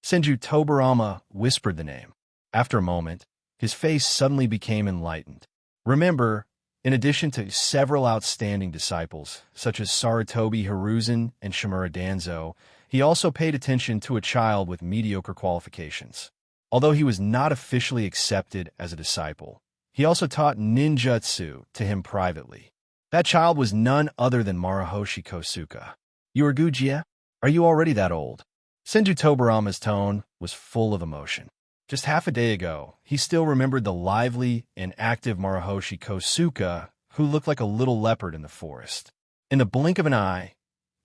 Senju Tobarama whispered the name. After a moment, his face suddenly became enlightened. Remember, in addition to several outstanding disciples, such as Sarutobi Hiruzen and Shimura Danzo, he also paid attention to a child with mediocre qualifications. Although he was not officially accepted as a disciple, he also taught ninjutsu to him privately. That child was none other than Maruhoshi Kosuke. You are Gujie? Are you already that old? Senju Tobarama's tone was full of emotion. Just half a day ago, he still remembered the lively and active Maruhoshi Kosuke, who looked like a little leopard in the forest. In the blink of an eye,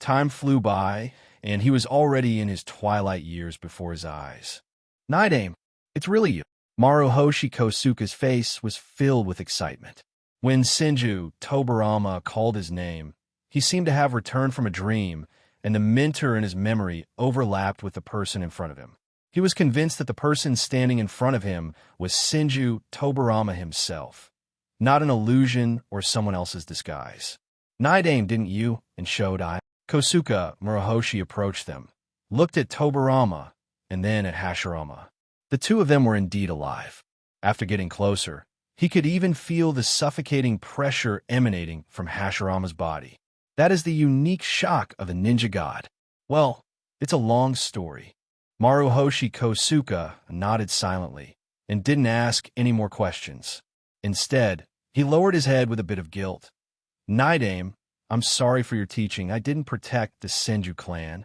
time flew by, and he was already in his twilight years before his eyes. Night-aim, it's really you. Maruhoshi Kosuke's face was filled with excitement. When Senju Tobarama called his name, he seemed to have returned from a dream, and the mentor in his memory overlapped with the person in front of him. He was convinced that the person standing in front of him was Senju Tobarama himself, not an illusion or someone else's disguise. Night-aim, didn't you? And Shodai. Kosuke Maruhoshi approached them, looked at Tobarama, and then at Hashirama. The two of them were indeed alive. After getting closer, he could even feel the suffocating pressure emanating from Hashirama's body. That is the unique shock of a ninja god. Well, it's a long story. Maruhoshi Kosuke nodded silently and didn't ask any more questions. Instead, he lowered his head with a bit of guilt. Night-aim, I'm sorry for your teaching. I didn't protect the Senju clan.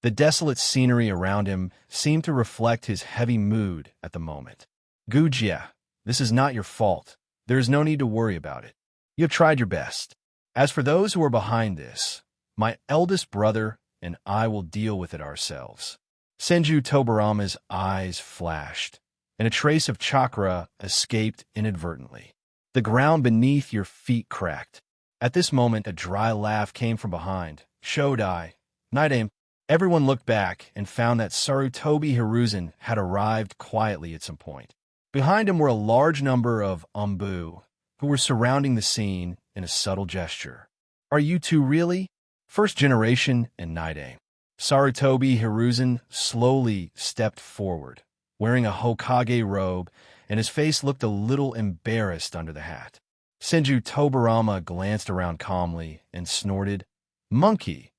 The desolate scenery around him seemed to reflect his heavy mood at the moment. Gujie, this is not your fault. There is no need to worry about it. You have tried your best. As for those who are behind this, my eldest brother and I will deal with it ourselves. Senju Tobarama's eyes flashed, and a trace of chakra escaped inadvertently. The ground beneath your feet cracked. At this moment, a dry laugh came from behind. Shodai, Night-aim. Everyone looked back and found that Sarutobi Hiruzen had arrived quietly at some point. Behind him were a large number of Umbu, who were surrounding the scene in a subtle gesture. Are you two really? First generation and Night-aim. Sarutobi Hiruzen slowly stepped forward, wearing a Hokage robe, and his face looked a little embarrassed under the hat. Senju Tobarama glanced around calmly and snorted, Monkey,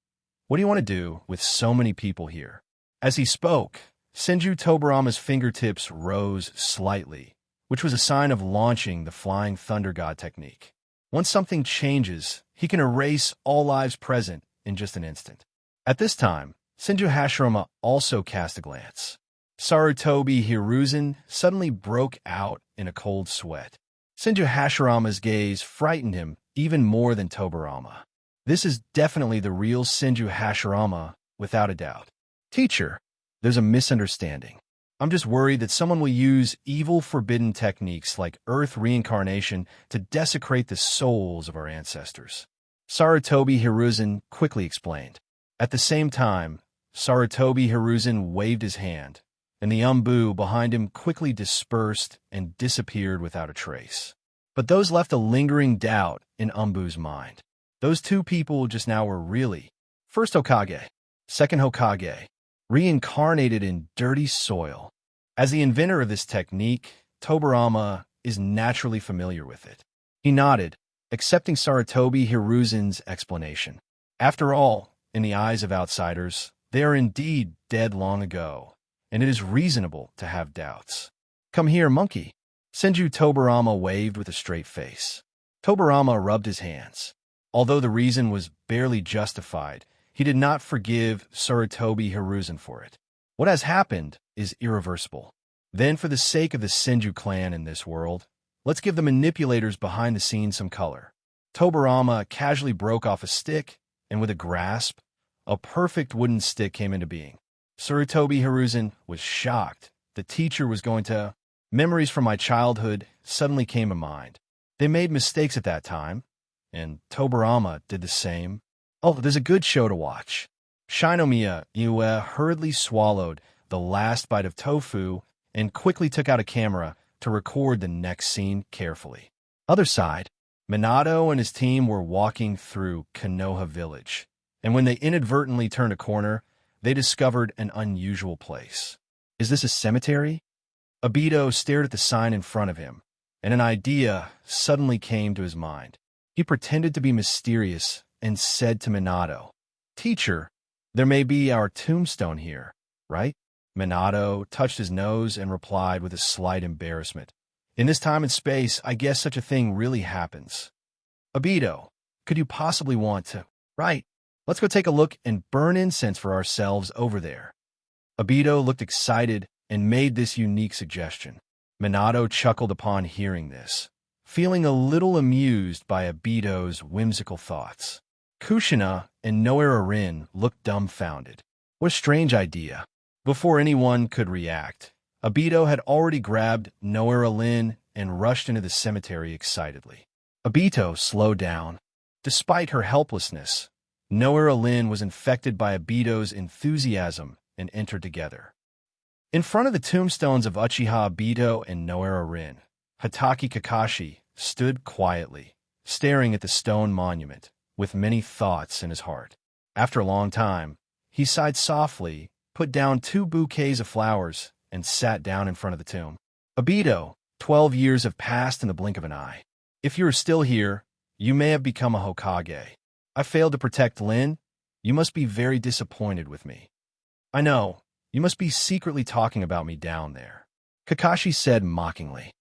what do you want to do with so many people here? As he spoke, Senju Tobarama's fingertips rose slightly, which was a sign of launching the Flying Thunder God technique. Once something changes, he can erase all lives present in just an instant. At this time, Senju Hashirama also cast a glance. Sarutobi Hiruzen suddenly broke out in a cold sweat. Senju Hashirama's gaze frightened him even more than Tobarama. This is definitely the real Senju Hashirama, without a doubt. Teacher, there's a misunderstanding. I'm just worried that someone will use evil forbidden techniques like earth reincarnation to desecrate the souls of our ancestors. Sarutobi Hiruzen quickly explained. At the same time, Sarutobi Hiruzen waved his hand, and the Umbu behind him quickly dispersed and disappeared without a trace. But those left a lingering doubt in Umbu's mind. Those two people just now were really first Hokage, second Hokage, reincarnated in dirty soil. As the inventor of this technique, Tobirama is naturally familiar with it. He nodded, accepting Sarutobi Hiruzen's explanation. After all, in the eyes of outsiders, they are indeed dead long ago, and it is reasonable to have doubts. Come here, monkey. Senju Tobirama waved with a straight face. Tobirama rubbed his hands. Although the reason was barely justified, he did not forgive Sarutobi Hiruzen for it. What has happened is irreversible. Then, for the sake of the Senju clan in this world, let's give the manipulators behind the scenes some color. Tobirama casually broke off a stick, and with a grasp, a perfect wooden stick came into being. Sarutobi Hiruzen was shocked. The teacher was going to... Memories from my childhood suddenly came to mind. They made mistakes at that time, and Tobirama did the same. Oh, there's a good show to watch. Shinomiya Ue hurriedly swallowed the last bite of tofu and quickly took out a camera to record the next scene carefully. Other side, Minato and his team were walking through Konoha village, and when they inadvertently turned a corner, they discovered an unusual place. Is this a cemetery? Obito stared at the sign in front of him, and an idea suddenly came to his mind. He pretended to be mysterious and said to Minato, "Teacher, there may be our tombstone here, right?" Minato touched his nose and replied with a slight embarrassment. "In this time and space, I guess such a thing really happens." "Obito, could you possibly want to?" "Right. Let's go take a look and burn incense for ourselves over there." Obito looked excited and made this unique suggestion. Minato chuckled upon hearing this, feeling a little amused by Obito's whimsical thoughts. Kushina and Noera Rin looked dumbfounded. What a strange idea. Before anyone could react, Obito had already grabbed Noera Rin and rushed into the cemetery excitedly. Obito slowed down. Despite her helplessness, Noera Rin was infected by Obito's enthusiasm and entered together. In front of the tombstones of Uchiha Obito and Noera Rin, Hatake Kakashi stood quietly, staring at the stone monument, with many thoughts in his heart. After a long time, he sighed softly, put down 2 bouquets of flowers, and sat down in front of the tomb. "Obito, 12 years have passed in the blink of an eye. If you are still here, you may have become a Hokage. I failed to protect Lin. You must be very disappointed with me. I know, you must be secretly talking about me down there," Kakashi said mockingly.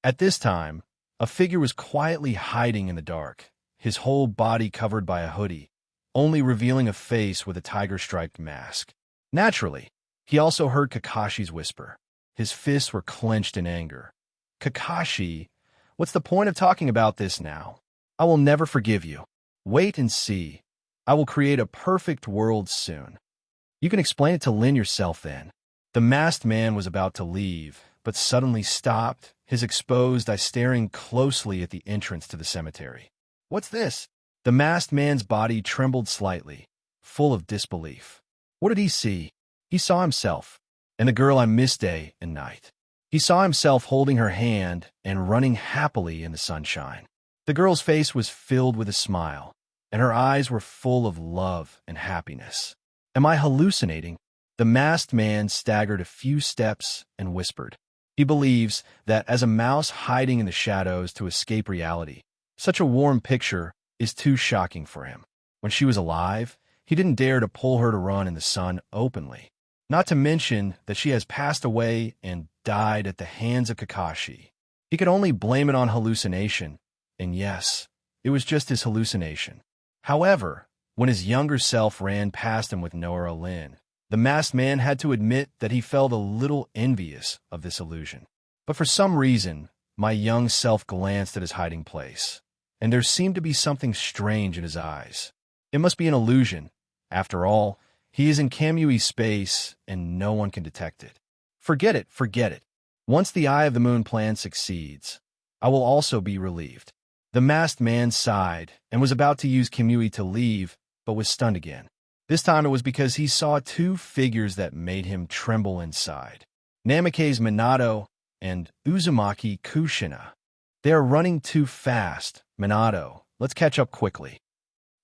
At this time, a figure was quietly hiding in the dark, his whole body covered by a hoodie, only revealing a face with a tiger-striped mask. Naturally, he also heard Kakashi's whisper. His fists were clenched in anger. "Kakashi, what's the point of talking about this now? I will never forgive you. Wait and see. I will create a perfect world soon. You can explain it to Lin yourself then." The masked man was about to leave, but suddenly stopped, his exposed eye staring closely at the entrance to the cemetery. "What's this?" The masked man's body trembled slightly, full of disbelief. What did he see? He saw himself, and the girl on mist day and night. He saw himself holding her hand and running happily in the sunshine. The girl's face was filled with a smile, and her eyes were full of love and happiness. "Am I hallucinating?" The masked man staggered a few steps and whispered. He believes that as a mouse hiding in the shadows to escape reality, such a warm picture is too shocking for him. When she was alive, he didn't dare to pull her to run in the sun openly. Not to mention that she has passed away and died at the hands of Kakashi. He could only blame it on hallucination, and yes, it was just his hallucination. However, when his younger self ran past him with Noera Lin, the masked man had to admit that he felt a little envious of this illusion. But for some reason, my young self glanced at his hiding place, and there seemed to be something strange in his eyes. It must be an illusion. After all, he is in Kamui space, and no one can detect it. Forget it, forget it. Once the Eye of the Moon plan succeeds, I will also be relieved. The masked man sighed and was about to use Kamui to leave, but was stunned again. This time it was because he saw 2 figures that made him tremble inside. Namikaze Minato and Uzumaki Kushina. They are running too fast. Minato, let's catch up quickly.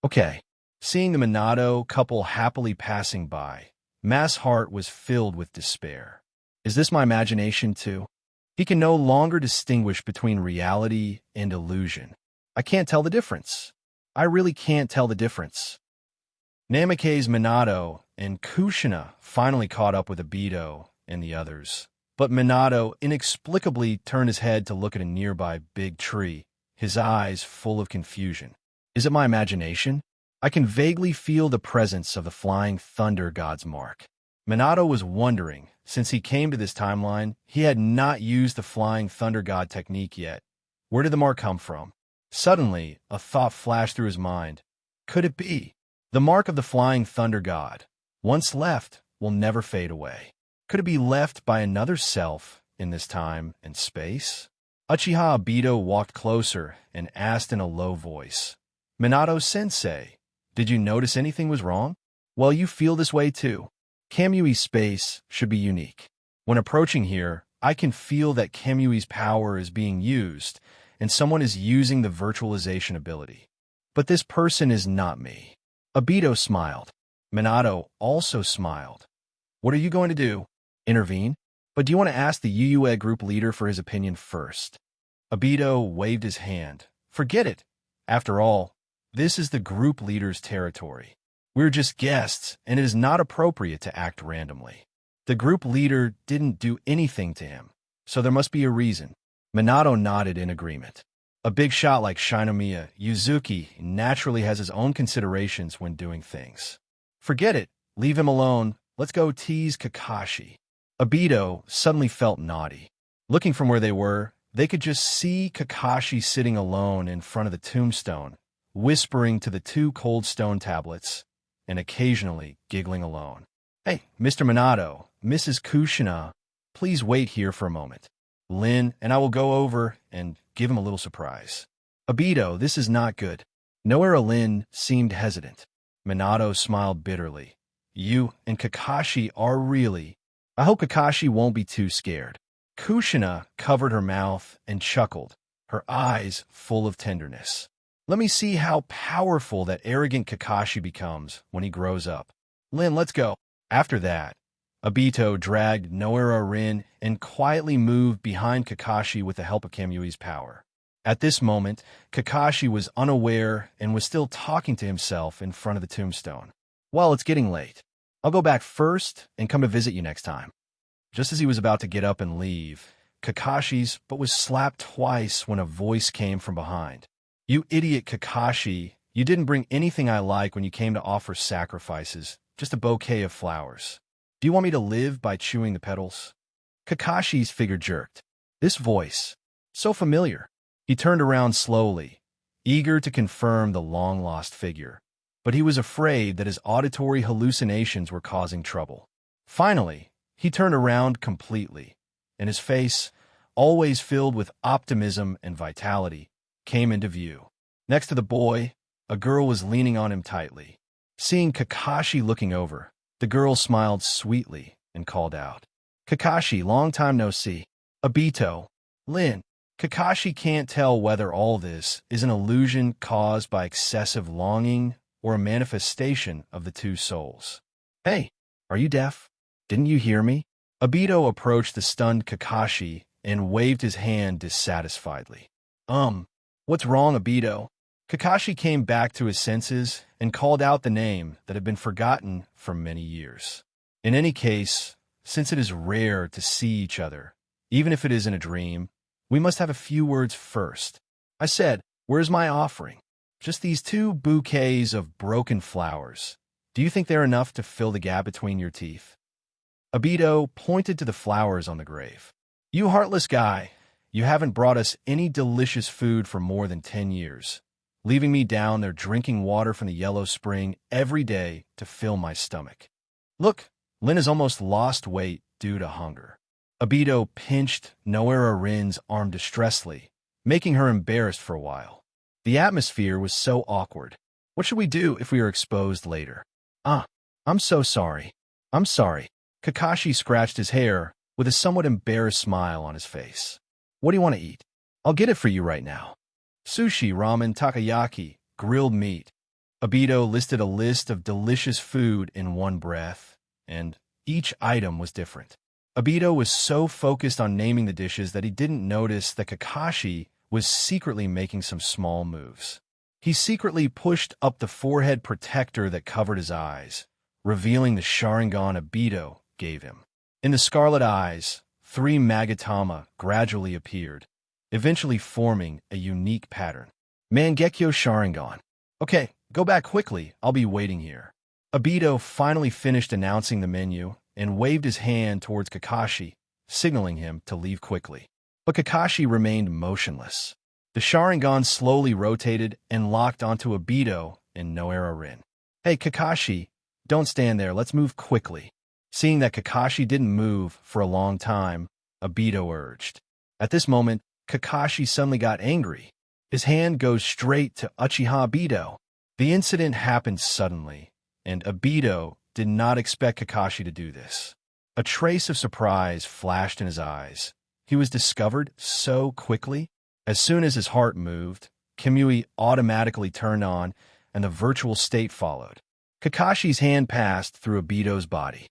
Okay. Seeing the Minato couple happily passing by, Ma's heart was filled with despair. Is this my imagination too? He can no longer distinguish between reality and illusion. I can't tell the difference. I really can't tell the difference. Namikaze's Minato and Kushina finally caught up with Obito and the others. But Minato inexplicably turned his head to look at a nearby big tree, his eyes full of confusion. Is it my imagination? I can vaguely feel the presence of the flying thunder god's mark. Minato was wondering, since he came to this timeline, he had not used the flying thunder god technique yet. Where did the mark come from? Suddenly, a thought flashed through his mind. Could it be? The mark of the flying thunder god, once left, will never fade away. Could it be left by another self in this time and space? Uchiha Obito walked closer and asked in a low voice, Minato-sensei, did you notice anything was wrong? Well, you feel this way too. Kamui's space should be unique. When approaching here, I can feel that Kamui's power is being used, and someone is using the virtualization ability. But this person is not me. Obito smiled. Minato also smiled. What are you going to do? Intervene? But do you want to ask the UUE group leader for his opinion first? Obito waved his hand. Forget it. After all, this is the group leader's territory. We're just guests, and it is not appropriate to act randomly. The group leader didn't do anything to him, so there must be a reason. Minato nodded in agreement. A big shot like Shinomiya Yuzuki naturally has his own considerations when doing things. Forget it. Leave him alone. Let's go tease Kakashi. Obito suddenly felt naughty. Looking from where they were, they could just see Kakashi sitting alone in front of the tombstone, whispering to the two cold stone tablets, and occasionally giggling alone. Hey, Mr. Minato, Mrs. Kushina, please wait here for a moment. Lin and I will go over and give him a little surprise. Obito, this is not good. Noera Lin seemed hesitant. Minato smiled bitterly. You and Kakashi are really... I hope Kakashi won't be too scared. Kushina covered her mouth and chuckled, her eyes full of tenderness. Let me see how powerful that arrogant Kakashi becomes when he grows up. Lin, let's go. After that, Obito dragged Noera Rin and quietly moved behind Kakashi with the help of Kamui's power. At this moment, Kakashi was unaware and was still talking to himself in front of the tombstone. Well, it's getting late. I'll go back first and come to visit you next time. Just as he was about to get up and leave, Kakashi's but was slapped twice when a voice came from behind. You idiot Kakashi, you didn't bring anything I like when you came to offer sacrifices, just a bouquet of flowers. Do you want me to live by chewing the petals? Kakashi's figure jerked. This voice, so familiar. He turned around slowly, eager to confirm the long-lost figure. But he was afraid that his auditory hallucinations were causing trouble. Finally, he turned around completely, and his face, always filled with optimism and vitality, came into view. Next to the boy, a girl was leaning on him tightly. Seeing Kakashi looking over, the girl smiled sweetly and called out, Kakashi, long time no see. Obito, Lin, Kakashi can't tell whether all this is an illusion caused by excessive longing or a manifestation of the two souls. Hey, are you deaf? Didn't you hear me? Obito approached the stunned Kakashi and waved his hand dissatisfiedly. What's wrong, Obito? Kakashi came back to his senses and called out the name that had been forgotten for many years. In any case, since it is rare to see each other, even if it is in a dream, we must have a few words first. I said, where's my offering? Just these 2 bouquets of broken flowers. Do you think they're enough to fill the gap between your teeth? Obito pointed to the flowers on the grave. You heartless guy, you haven't brought us any delicious food for more than 10 years, leaving me down there drinking water from the yellow spring every day to fill my stomach. Look, Lin has almost lost weight due to hunger. Obito pinched Noera Rin's arm distressfully, making her embarrassed for a while. The atmosphere was so awkward. What should we do if we are exposed later? I'm so sorry. I'm sorry. Kakashi scratched his hair with a somewhat embarrassed smile on his face. What do you want to eat? I'll get it for you right now. Sushi, ramen, takoyaki, grilled meat. Obito listed a list of delicious food in one breath, and each item was different. Obito was so focused on naming the dishes that he didn't notice that Kakashi was secretly making some small moves. He secretly pushed up the forehead protector that covered his eyes, revealing the Sharingan Obito gave him. In the scarlet eyes, 3 Magatama gradually appeared, eventually forming a unique pattern. Mangekyo Sharingan. Okay, go back quickly, I'll be waiting here. Obito finally finished announcing the menu and waved his hand towards Kakashi, signaling him to leave quickly. But Kakashi remained motionless. The Sharingan slowly rotated and locked onto Obito and Noera Rin. Hey Kakashi, don't stand there, let's move quickly. Seeing that Kakashi didn't move for a long time, Obito urged. At this moment, Kakashi suddenly got angry. His hand goes straight to Uchiha Obito. The incident happened suddenly, and Obito did not expect Kakashi to do this. A trace of surprise flashed in his eyes. He was discovered so quickly. As soon as his heart moved, Kimui automatically turned on, and the virtual state followed. Kakashi's hand passed through Obito's body.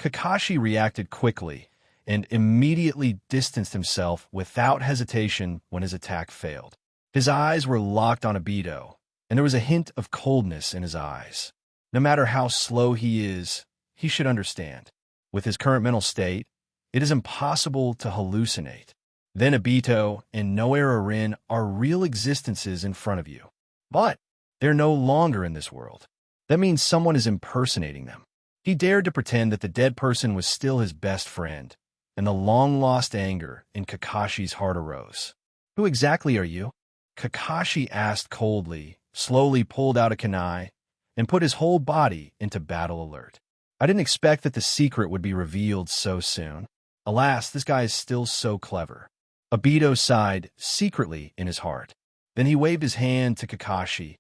Kakashi reacted quickly and immediately distanced himself without hesitation when his attack failed. His eyes were locked on Obito, and there was a hint of coldness in his eyes. No matter how slow he is, he should understand. With his current mental state, it is impossible to hallucinate. Then Obito and Noera Rin are real existences in front of you. But they're no longer in this world. That means someone is impersonating them. He dared to pretend that the dead person was still his best friend, and the long-lost anger in Kakashi's heart arose. Who exactly are you? Kakashi asked coldly, slowly pulled out a kunai, and put his whole body into battle alert. I didn't expect that the secret would be revealed so soon. Alas, this guy is still so clever. Obito sighed secretly in his heart. Then he waved his hand to Kakashi.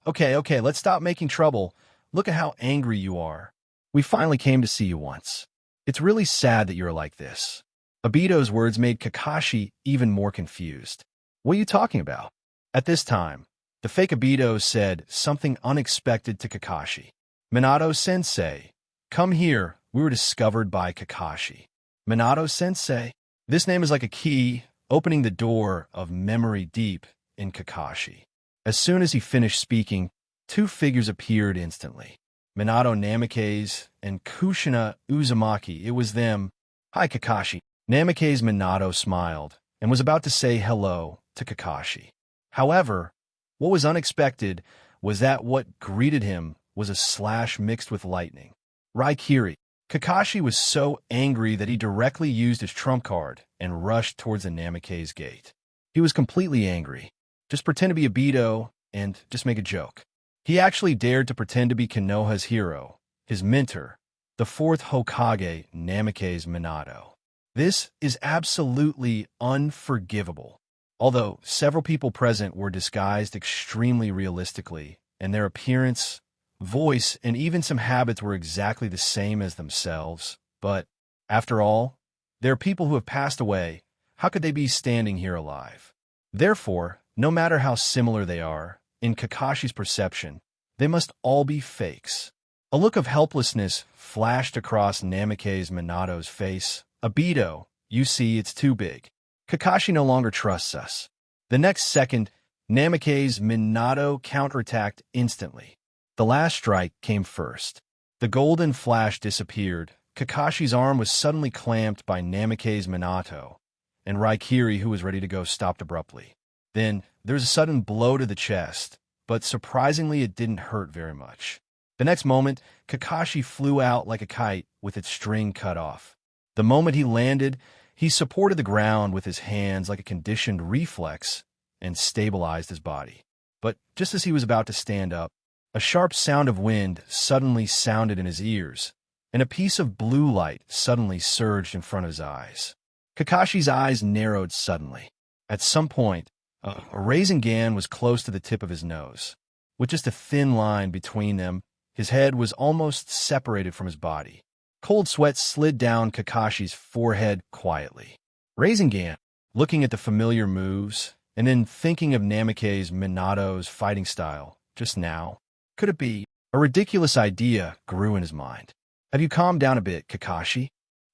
Okay, let's stop making trouble. Look at how angry you are. We finally came to see you once. It's really sad that you're like this. Obito's words made Kakashi even more confused. What are you talking about? At this time, the fake Obito said something unexpected to Kakashi. Minato-sensei, come here, we were discovered by Kakashi. Minato-sensei? This name is like a key, opening the door of memory deep in Kakashi. As soon as he finished speaking, 2 figures appeared instantly. Minato Namikaze and Kushina Uzumaki. It was them. Hi, Kakashi. Namikaze Minato smiled and was about to say hello to Kakashi. However, what was unexpected was that what greeted him was a slash mixed with lightning. Raikiri. Kakashi was so angry that he directly used his trump card and rushed towards the Namikaze gate. He was completely angry. Just pretend to be Obito and just make a joke. He actually dared to pretend to be Konoha's hero, his mentor, the 4th Hokage, Namikaze Minato. This is absolutely unforgivable. Although several people present were disguised extremely realistically, and their appearance, voice, and even some habits were exactly the same as themselves, but, after all, they're people who have passed away. How could they be standing here alive? Therefore, no matter how similar they are, in Kakashi's perception, they must all be fakes. A look of helplessness flashed across Namikaze Minato's face. Obito, you see, it's too big. Kakashi no longer trusts us. The next second, Namikaze Minato counterattacked instantly. The last strike came first. The golden flash disappeared. Kakashi's arm was suddenly clamped by Namikaze Minato, and Raikiri, who was ready to go, stopped abruptly. Then, there was a sudden blow to the chest, but surprisingly it didn't hurt very much. The next moment, Kakashi flew out like a kite with its string cut off. The moment he landed, he supported the ground with his hands like a conditioned reflex and stabilized his body. But just as he was about to stand up, a sharp sound of wind suddenly sounded in his ears, and a piece of blue light suddenly surged in front of his eyes. Kakashi's eyes narrowed suddenly. At some point, a Rasengan was close to the tip of his nose. With just a thin line between them, his head was almost separated from his body. Cold sweat slid down Kakashi's forehead quietly. Rasengan, looking at the familiar moves, and then thinking of Namikaze Minato's fighting style just now, Could it be? A ridiculous idea grew in his mind. Have you calmed down a bit, Kakashi?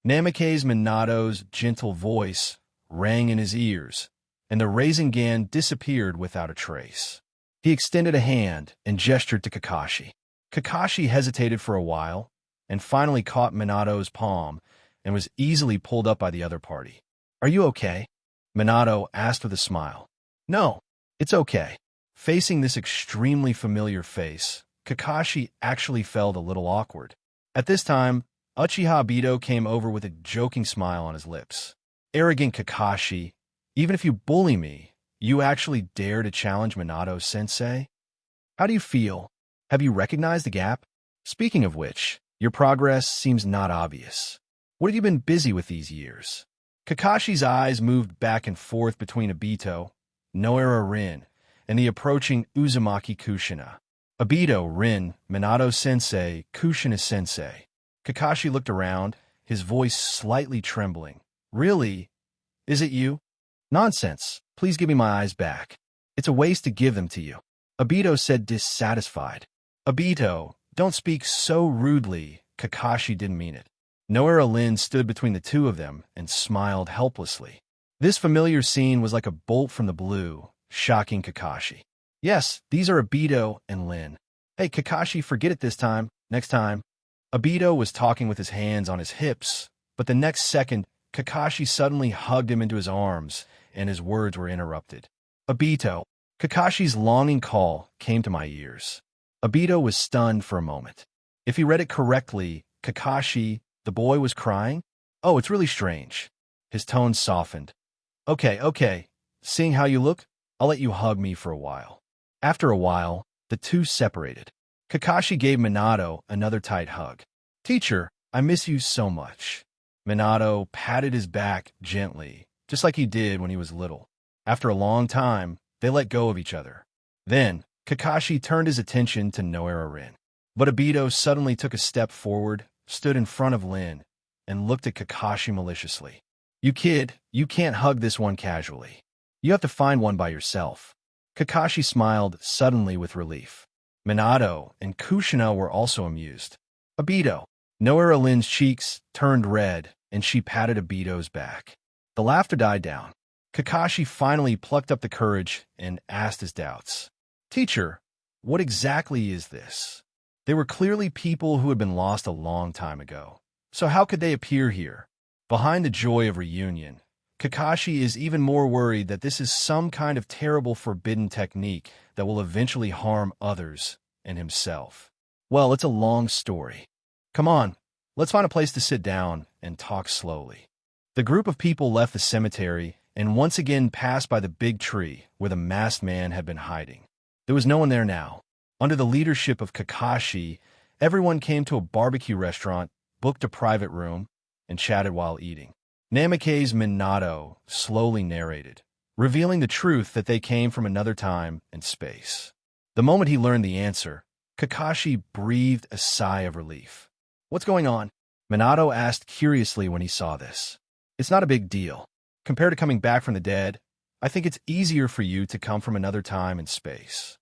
Namake's Minato's gentle voice rang in his ears, and the Rasengan disappeared without a trace. He extended a hand and gestured to Kakashi. Kakashi hesitated for a while, and finally caught Minato's palm and was easily pulled up by the other party. Are you okay? Minato asked with a smile. No, it's okay. Facing this extremely familiar face, Kakashi actually felt a little awkward. At this time, Uchiha Obito came over with a joking smile on his lips. Arrogant Kakashi, even if you bully me, you actually dare to challenge Minato-sensei? How do you feel? Have you recognized the gap? Speaking of which, your progress seems not obvious. What have you been busy with these years? Kakashi's eyes moved back and forth between Obito, Noara Rin, and the approaching Uzumaki Kushina. Obito, Rin, Minato-sensei, Kushina-sensei. Kakashi looked around, his voice slightly trembling. Really? Is it you? Nonsense. Please give me my eyes back. It's a waste to give them to you. Obito said, dissatisfied. Obito, don't speak so rudely. Kakashi didn't mean it. Noara Lin stood between the two of them and smiled helplessly. This familiar scene was like a bolt from the blue, shocking Kakashi. Yes, these are Obito and Lin. Hey, Kakashi, forget it this time. Next time. Obito was talking with his hands on his hips, but the next second, Kakashi suddenly hugged him into his arms, and his words were interrupted. Obito. Kakashi's longing call came to my ears. Obito was stunned for a moment. If he read it correctly, Kakashi, the boy, was crying? Oh, it's really strange. His tone softened. Okay. Seeing how you look, I'll let you hug me for a while. After a while, the two separated. Kakashi gave Minato another tight hug. Teacher, I miss you so much. Minato patted his back gently, just like he did when he was little. After a long time, they let go of each other. Then, Kakashi turned his attention to Noara Rin. But Obito suddenly took a step forward, stood in front of Lin, and looked at Kakashi maliciously. You kid, you can't hug this one casually. You have to find one by yourself. Kakashi smiled suddenly with relief. Minato and Kushina were also amused. Obito. Noara Lin's cheeks turned red, and she patted Obito's back. The laughter died down. Kakashi finally plucked up the courage and asked his doubts. Teacher, what exactly is this? They were clearly people who had been lost a long time ago. So how could they appear here? Behind the joy of reunion, Kakashi is even more worried that this is some kind of terrible forbidden technique that will eventually harm others and himself. Well, it's a long story. Come on, let's find a place to sit down and talk slowly. The group of people left the cemetery and once again passed by the big tree where the masked man had been hiding. There was no one there now. Under the leadership of Kakashi, everyone came to a barbecue restaurant, booked a private room, and chatted while eating. Namake's Minato slowly narrated, revealing the truth that they came from another time and space. The moment he learned the answer, Kakashi breathed a sigh of relief. What's going on? Minato asked curiously when he saw this. It's not a big deal. Compared to coming back from the dead, I think it's easier for you to come from another time and space.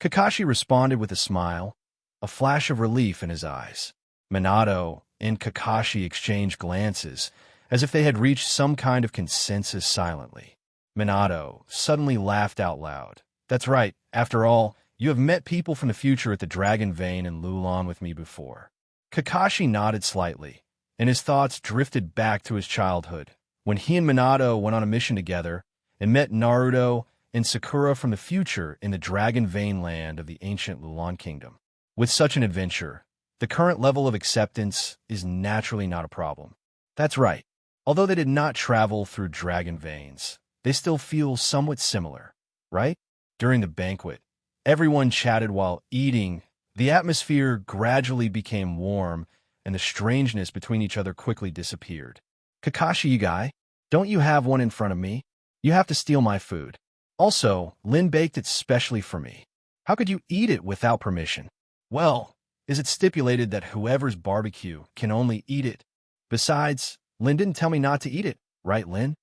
Kakashi responded with a smile, a flash of relief in his eyes. Minato and Kakashi exchanged glances, as if they had reached some kind of consensus silently. Minato suddenly laughed out loud. That's right. After all, you have met people from the future at the Dragon Vein in Lulon with me before. Kakashi nodded slightly, and his thoughts drifted back to his childhood, when he and Minato went on a mission together and met Naruto and Sakura from the future in the Dragon Vein land of the ancient Lulon Kingdom. With such an adventure, the current level of acceptance is naturally not a problem. That's right. Although they did not travel through dragon veins, they still feel somewhat similar, right? During the banquet, everyone chatted while eating. The atmosphere gradually became warm, and the strangeness between each other quickly disappeared. Kakashi, you guy, don't you have one in front of me? You have to steal my food. Also, Lin baked it specially for me. How could you eat it without permission? Well, is it stipulated that whoever's barbecue can only eat it? Besides, Lin didn't tell me not to eat it, right, Lin?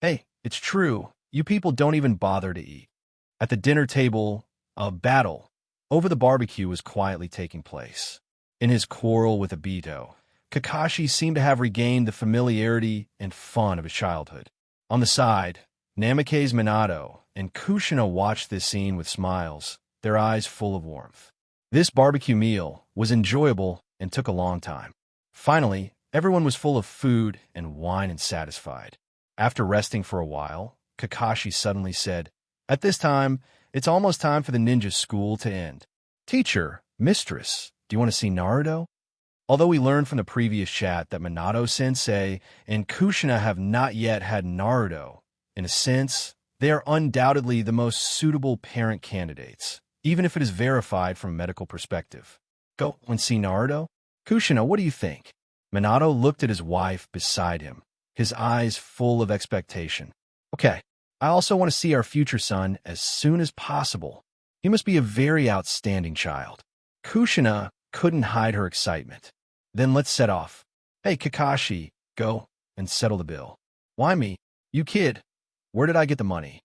Hey, it's true. You people don't even bother to eat. At the dinner table, a battle Over the barbecue was quietly taking place. In his quarrel with Obito, Kakashi seemed to have regained the familiarity and fun of his childhood. On the side, Namake's Minato and Kushina watched this scene with smiles, their eyes full of warmth. This barbecue meal was enjoyable and took a long time. Finally, everyone was full of food and wine and satisfied. After resting for a while, Kakashi suddenly said, "At this time, it's almost time for the ninja school to end. Teacher, mistress, do you want to see Naruto?" Although we learned from the previous chat that Minato-sensei and Kushina have not yet had Naruto, in a sense, they are undoubtedly the most suitable parent candidates, even if it is verified from a medical perspective. Go and see Naruto? Kushina, what do you think? Minato looked at his wife beside him, his eyes full of expectation. Okay, I also want to see our future son as soon as possible. He must be a very outstanding child. Kushina couldn't hide her excitement. Then let's set off. Hey, Kakashi, go and settle the bill. Why me? You kid. Where did I get the money?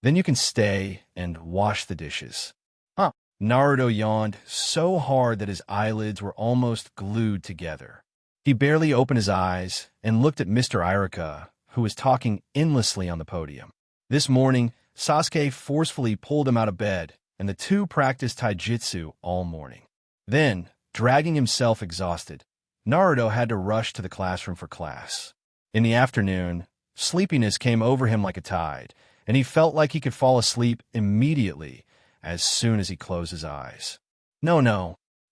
Then you can stay and wash the dishes. Huh. Naruto yawned so hard that his eyelids were almost glued together. He barely opened his eyes and looked at Mr. Iruka, who was talking endlessly on the podium. This morning, Sasuke forcefully pulled him out of bed, and the two practiced taijutsu all morning. Then, dragging himself exhausted, Naruto had to rush to the classroom for class. In the afternoon, sleepiness came over him like a tide, and he felt like he could fall asleep immediately as soon as he closed his eyes. No,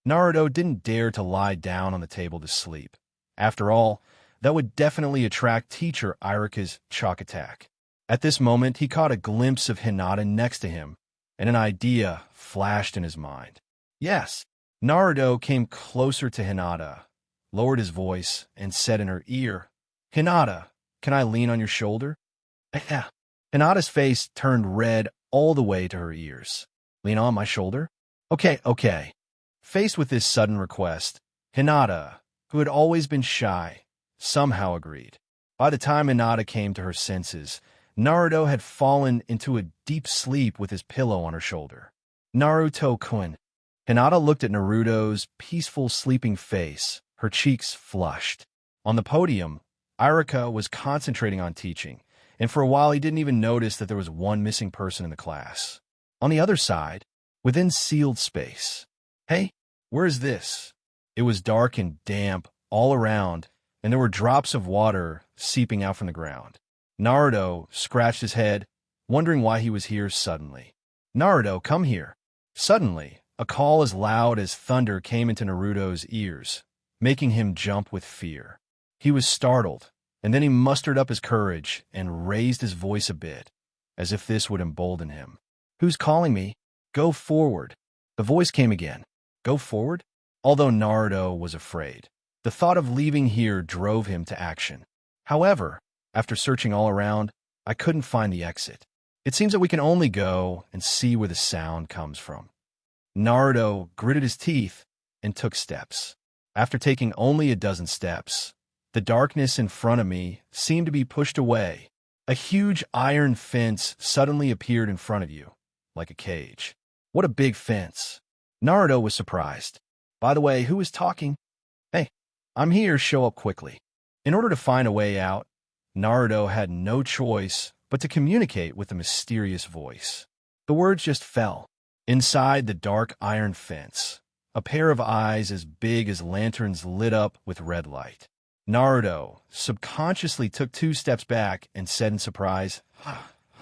Naruto didn't dare to lie down on the table to sleep. After all, that would definitely attract Teacher Iruka's chalk attack. At this moment, he caught a glimpse of Hinata next to him, and an idea flashed in his mind. Yes, Naruto came closer to Hinata, lowered his voice, and said in her ear, "Hinata, can I lean on your shoulder?" Hinata's face turned red all the way to her ears. Lean on my shoulder? Okay. Faced with this sudden request, Hinata, who had always been shy, somehow agreed. By the time Hinata came to her senses, Naruto had fallen into a deep sleep with his pillow on her shoulder. Naruto-kun. Hinata looked at Naruto's peaceful sleeping face, her cheeks flushed. On the podium, Iruka was concentrating on teaching, and for a while he didn't even notice that there was one missing person in the class. On the other side, within sealed space. Hey, where is this? It was dark and damp all around, and there were drops of water seeping out from the ground. Naruto scratched his head, wondering why he was here suddenly. Naruto, come here. Suddenly, a call as loud as thunder came into Naruto's ears, making him jump with fear. He was startled, and then he mustered up his courage and raised his voice a bit, as if this would embolden him. Who's calling me? Go forward. The voice came again. Go forward? Although Naruto was afraid, the thought of leaving here drove him to action. However, after searching all around, I couldn't find the exit. It seems that we can only go and see where the sound comes from. Naruto gritted his teeth and took steps. After taking only a dozen steps, the darkness in front of me seemed to be pushed away. A huge iron fence suddenly appeared in front of you, like a cage. What a big fence. Naruto was surprised. By the way, who is talking? Hey, I'm here, show up quickly. In order to find a way out, Naruto had no choice but to communicate with the mysterious voice. The words just fell. Inside the dark iron fence, a pair of eyes as big as lanterns lit up with red light. Naruto subconsciously took 2 steps back and said in surprise,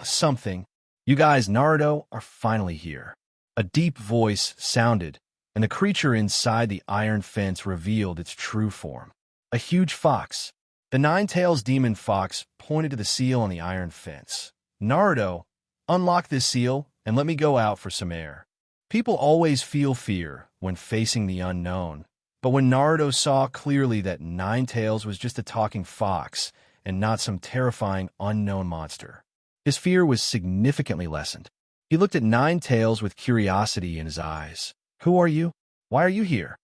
something. You guys, Naruto, are finally here. A deep voice sounded, and the creature inside the iron fence revealed its true form. A huge fox. The Nine-Tails demon fox pointed to the seal on the iron fence. Naruto, unlock this seal and let me go out for some air. People always feel fear when facing the unknown, but when Naruto saw clearly that Nine-Tails was just a talking fox and not some terrifying unknown monster, his fear was significantly lessened. He looked at Nine-Tails with curiosity in his eyes. Who are you? Why are you here?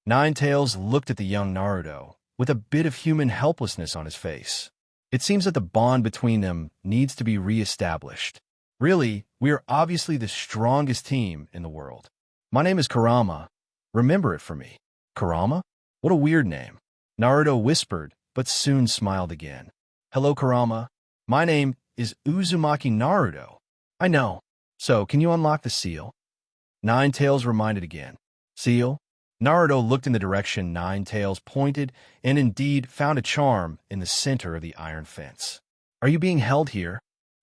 Nine-Tails looked at the young Naruto with a bit of human helplessness on his face. It seems that the bond between them needs to be re-established. Really, we are obviously the strongest team in the world. My name is Kurama. Remember it for me. Kurama? What a weird name. Naruto whispered, but soon smiled again. Hello, Kurama. My name is Uzumaki Naruto. I know. So, can you unlock the seal? Nine Tails reminded again. Seal? Naruto looked in the direction Nine Tails pointed and indeed found a charm in the center of the iron fence. Are you being held here?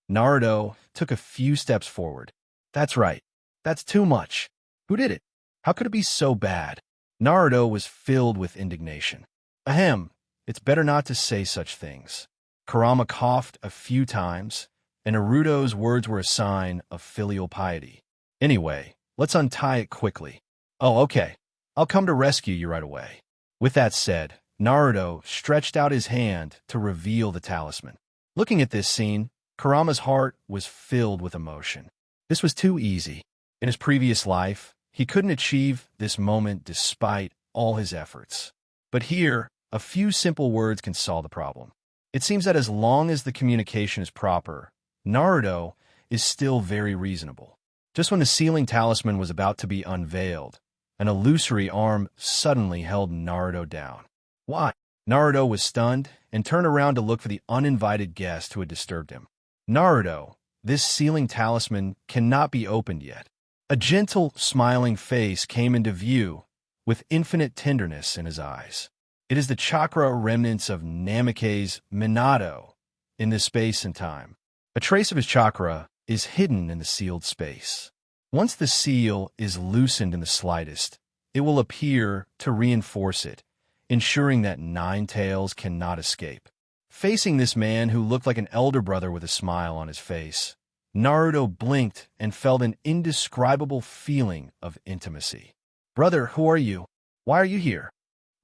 Naruto took a few steps forward. That's right. That's too much. Who did it? How could it be so bad? Naruto was filled with indignation. Ahem, it's better not to say such things. Kurama coughed a few times, and Naruto's words were a sign of filial piety. Anyway, let's untie it quickly. Oh, okay. I'll come to rescue you right away. With that said, Naruto stretched out his hand to reveal the talisman. Looking at this scene, Kurama's heart was filled with emotion. This was too easy. In his previous life, he couldn't achieve this moment despite all his efforts. But here, a few simple words can solve the problem. It seems that as long as the communication is proper, Naruto is still very reasonable. Just when the sealing talisman was about to be unveiled, an illusory arm suddenly held Naruto down. Why? Naruto was stunned and turned around to look for the uninvited guest who had disturbed him. Naruto, this sealing talisman cannot be opened yet. A gentle, smiling face came into view with infinite tenderness in his eyes. It is the chakra remnants of Namake's Minato in this space and time. A trace of his chakra is hidden in the sealed space. Once the seal is loosened in the slightest, it will appear to reinforce it, ensuring that Nine Tails cannot escape. Facing this man who looked like an elder brother with a smile on his face, Naruto blinked and felt an indescribable feeling of intimacy. Brother, who are you? Why are you here?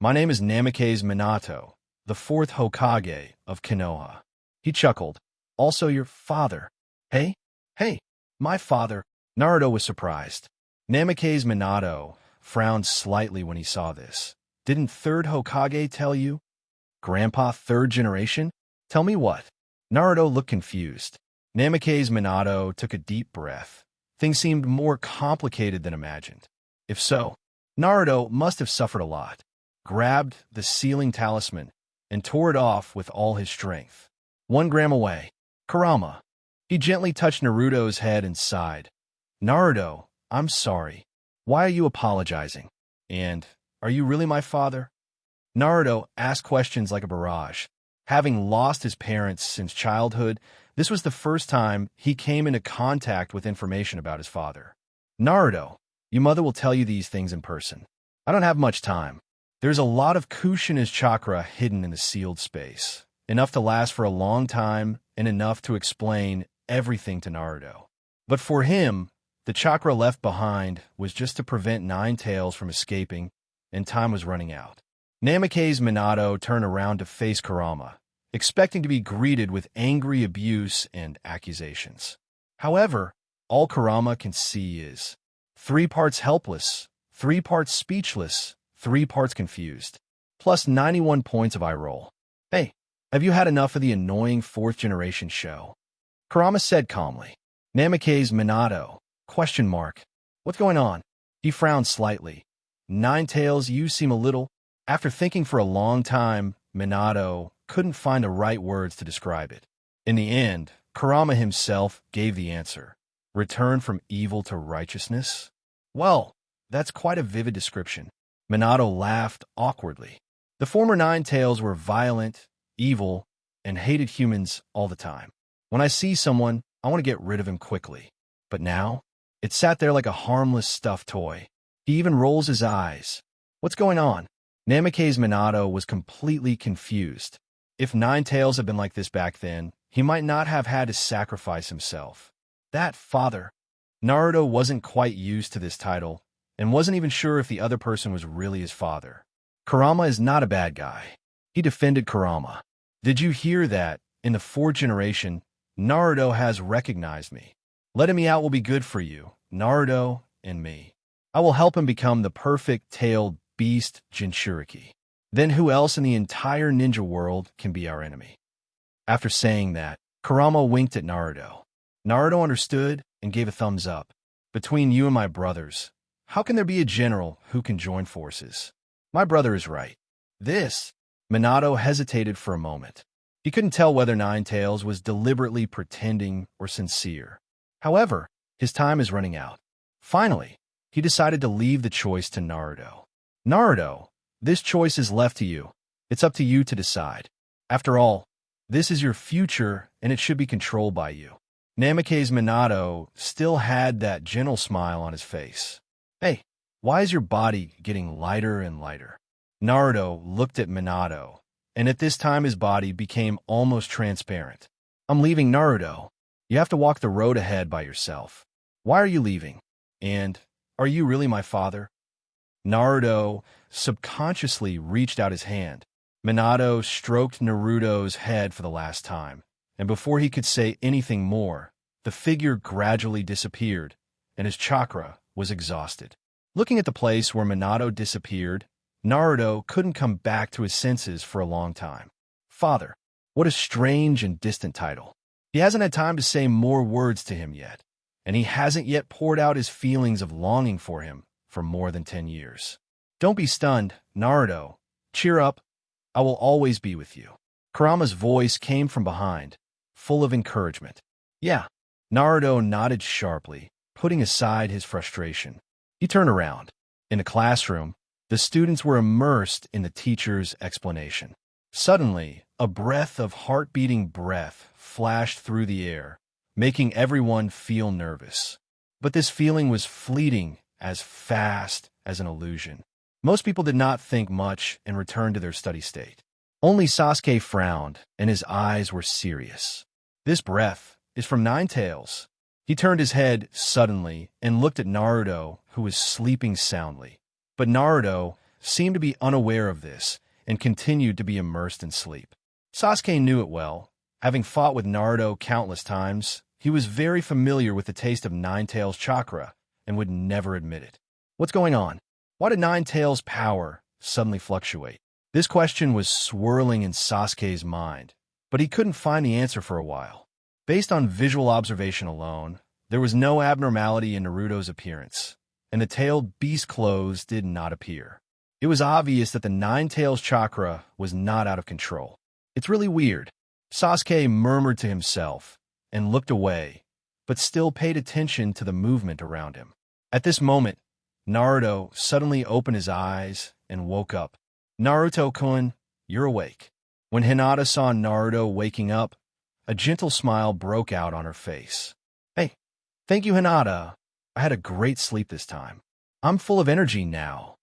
My name is Namake's Minato, the fourth Hokage of Konoha. He chuckled. Also your father. Hey, my father. Naruto was surprised. Namake's Minato frowned slightly when he saw this. Didn't third Hokage tell you? Grandpa third generation? Tell me what? Naruto looked confused. Namake's Minato took a deep breath. Things seemed more complicated than imagined. If so, Naruto must have suffered a lot. Grabbed the sealing talisman and tore it off with all his strength. 1 gram away. Kurama. He gently touched Naruto's head and sighed. Naruto, I'm sorry. Why are you apologizing? And, are you really my father? Naruto asked questions like a barrage. Having lost his parents since childhood, this was the first time he came into contact with information about his father. Naruto, your mother will tell you these things in person. I don't have much time. There's a lot of Kushina's chakra hidden in the sealed space, enough to last for a long time and enough to explain everything to Naruto. But for him, the chakra left behind was just to prevent Nine Tails from escaping, and time was running out. Namake's Minato turned around to face Kurama, expecting to be greeted with angry abuse and accusations. However, all Kurama can see is 3 parts helpless, 3 parts speechless, 3 parts confused, plus 91 points of eye roll. Hey, have you had enough of the annoying 4th generation show? Kurama said calmly. Namake's Minato, ? What's going on? He frowned slightly. Nine Tails, you seem a little... After thinking for a long time, Minato couldn't find the right words to describe it. In the end, Kurama himself gave the answer. Return from evil to righteousness? Well, that's quite a vivid description. Minato laughed awkwardly. The former Nine Tails were violent, evil, and hated humans all the time. When I see someone, I want to get rid of him quickly. But now, it sat there like a harmless stuffed toy. He even rolls his eyes. What's going on? Namake's Minato was completely confused. If Nine Tails had been like this back then, he might not have had to sacrifice himself. That father. Naruto wasn't quite used to this title, and wasn't even sure if the other person was really his father. Kurama is not a bad guy. He defended Kurama. Did you hear that? In the 4th generation, Naruto has recognized me. Letting me out will be good for you, Naruto and me. I will help him become the perfect tailed beast Jinchuriki. Then who else in the entire ninja world can be our enemy? After saying that, Kurama winked at Naruto. Naruto understood and gave a thumbs up. Between you and my brothers, How can there be a general who can join forces? My brother is right. This, Minato hesitated for a moment. He couldn't tell whether Ninetales was deliberately pretending or sincere. However, his time is running out. Finally, he decided to leave the choice to Naruto. Naruto, this choice is left to you. It's up to you to decide. After all, this is your future and it should be controlled by you. Namake's Minato still had that gentle smile on his face. Hey, why is your body getting lighter and lighter? Naruto looked at Minato, and at this time his body became almost transparent. I'm leaving, Naruto. You have to walk the road ahead by yourself. Why are you leaving? And are you really my father? Naruto subconsciously reached out his hand. Minato stroked Naruto's head for the last time, and before he could say anything more, the figure gradually disappeared, and his chakra was exhausted. Looking at the place where Minato disappeared, Naruto couldn't come back to his senses for a long time. Father, what a strange and distant title. He hasn't had time to say more words to him yet, and he hasn't yet poured out his feelings of longing for him for more than 10 years. Don't be stunned, Naruto. Cheer up. I will always be with you. Kurama's voice came from behind, full of encouragement. Yeah. Naruto nodded sharply, putting aside his frustration. He turned around. In the classroom, the students were immersed in the teacher's explanation. Suddenly, a breath of heart-beating breath flashed through the air, making everyone feel nervous. But this feeling was fleeting, as fast as an illusion. Most people did not think much and returned to their study state. Only Sasuke frowned, and his eyes were serious. This breath is from Ninetales. He turned his head suddenly and looked at Naruto, who was sleeping soundly. But Naruto seemed to be unaware of this and continued to be immersed in sleep. Sasuke knew it well. Having fought with Naruto countless times, he was very familiar with the taste of Ninetales chakra and would never admit it. What's going on? Why did Ninetales' power suddenly fluctuate? This question was swirling in Sasuke's mind, but he couldn't find the answer for a while. Based on visual observation alone, there was no abnormality in Naruto's appearance, and the tailed beast clothes did not appear. It was obvious that the Ninetales chakra was not out of control. It's really weird. Sasuke murmured to himself and looked away, but still paid attention to the movement around him. At this moment, Naruto suddenly opened his eyes and woke up. Naruto-kun, you're awake. When Hinata saw Naruto waking up, a gentle smile broke out on her face. Hey, thank you, Hinata. I had a great sleep this time. I'm full of energy now.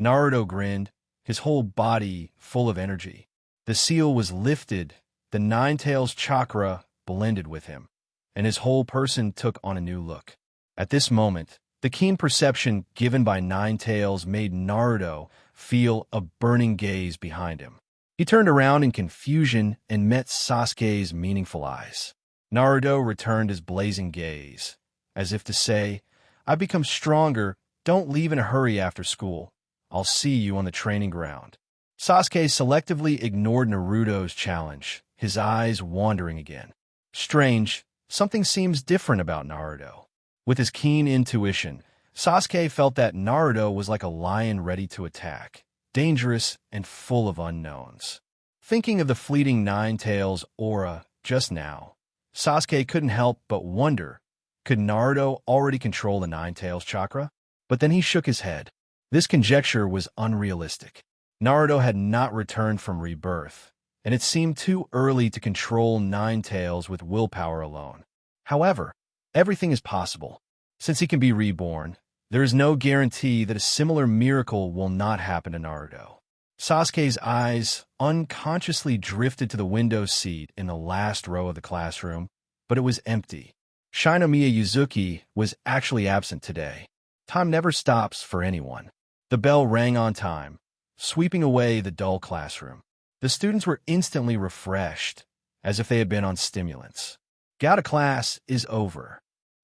Naruto grinned, his whole body full of energy. The seal was lifted, the Ninetales chakra blended with him, and his whole person took on a new look. At this moment, the keen perception given by Ninetales made Naruto feel a burning gaze behind him. He turned around in confusion and met Sasuke's meaningful eyes. Naruto returned his blazing gaze, as if to say, I've become stronger, don't leave in a hurry after school. I'll see you on the training ground. Sasuke selectively ignored Naruto's challenge, his eyes wandering again. Strange, something seems different about Naruto. With his keen intuition, Sasuke felt that Naruto was like a lion ready to attack, dangerous and full of unknowns. Thinking of the fleeting Ninetales aura just now, Sasuke couldn't help but wonder, could Naruto already control the Ninetales chakra? But then he shook his head. This conjecture was unrealistic. Naruto had not returned from rebirth, and it seemed too early to control Ninetales with willpower alone. However, everything is possible. Since he can be reborn, there is no guarantee that a similar miracle will not happen to Naruto. Sasuke's eyes unconsciously drifted to the window seat in the last row of the classroom, but it was empty. Shinomiya Yuzuki was actually absent today. Time never stops for anyone. The bell rang on time, sweeping away the dull classroom. The students were instantly refreshed, as if they had been on stimulants. Gouda class is over.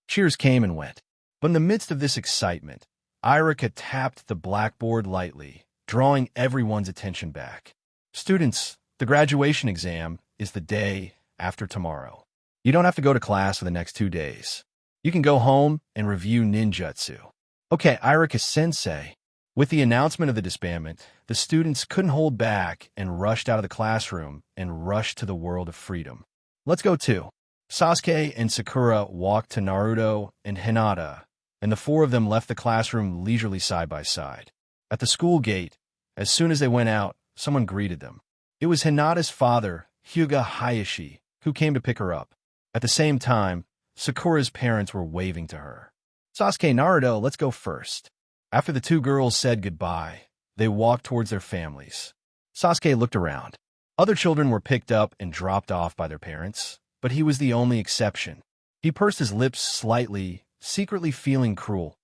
Cheers came and went. But in the midst of this excitement, Irika tapped the blackboard lightly, drawing everyone's attention back. Students, the graduation exam is the day after tomorrow. You don't have to go to class for the next 2 days. You can go home and review ninjutsu. Okay, Irika-sensei. With the announcement of the disbandment, the students couldn't hold back and rushed out of the classroom and rushed to the world of freedom. Let's go too. Sasuke and Sakura walked to Naruto and Hinata, and the four of them left the classroom leisurely side by side. At the school gate, as soon as they went out, someone greeted them. It was Hinata's father, Hyuga Hayashi, who came to pick her up. At the same time, Sakura's parents were waving to her. Sasuke, Naruto, let's go first. After the two girls said goodbye, they walked towards their families. Sasuke looked around. Other children were picked up and dropped off by their parents, but he was the only exception. He pursed his lips slightly, secretly feeling cruel.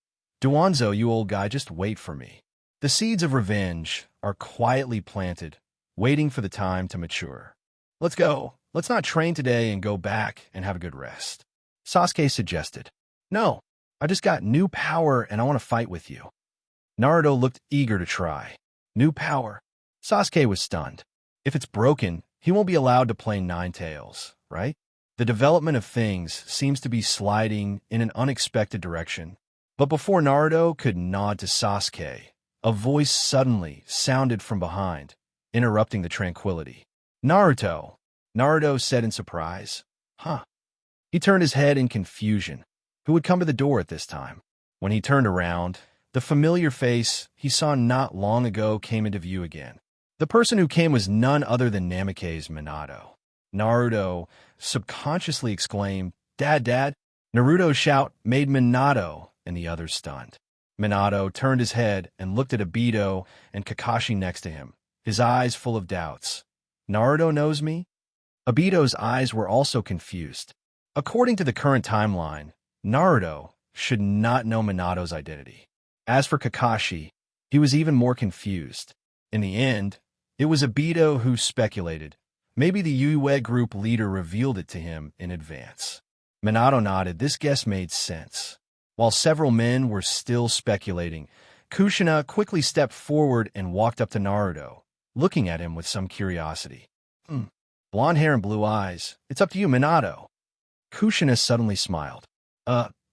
Duanzo, you old guy, just wait for me. The seeds of revenge are quietly planted, waiting for the time to mature. Let's go. Let's not train today and go back and have a good rest. Sasuke suggested. No, I just got new power and I want to fight with you. Naruto looked eager to try. New power. Sasuke was stunned. If it's broken, he won't be allowed to play Nine Tails, right? The development of things seems to be sliding in an unexpected direction. But before Naruto could nod to Sasuke, a voice suddenly sounded from behind, interrupting the tranquility. Naruto, Naruto said in surprise. Huh. He turned his head in confusion. Who would come to the door at this time? When he turned around, the familiar face he saw not long ago came into view again. The person who came was none other than Namake's Minato. Naruto subconsciously exclaimed, Dad, Dad! Naruto's shout made Minato and the others stunned. Minato turned his head and looked at Obito and Kakashi next to him, his eyes full of doubts. Naruto knows me? Obito's eyes were also confused. According to the current timeline, Naruto should not know Minato's identity. As for Kakashi, he was even more confused. In the end, it was Obito who speculated. Maybe the Yue group leader revealed it to him in advance. Minato nodded. This guess made sense. While several men were still speculating, Kushina quickly stepped forward and walked up to Naruto, looking at him with some curiosity. Blonde hair and blue eyes. It's up to you, Minato. Kushina suddenly smiled.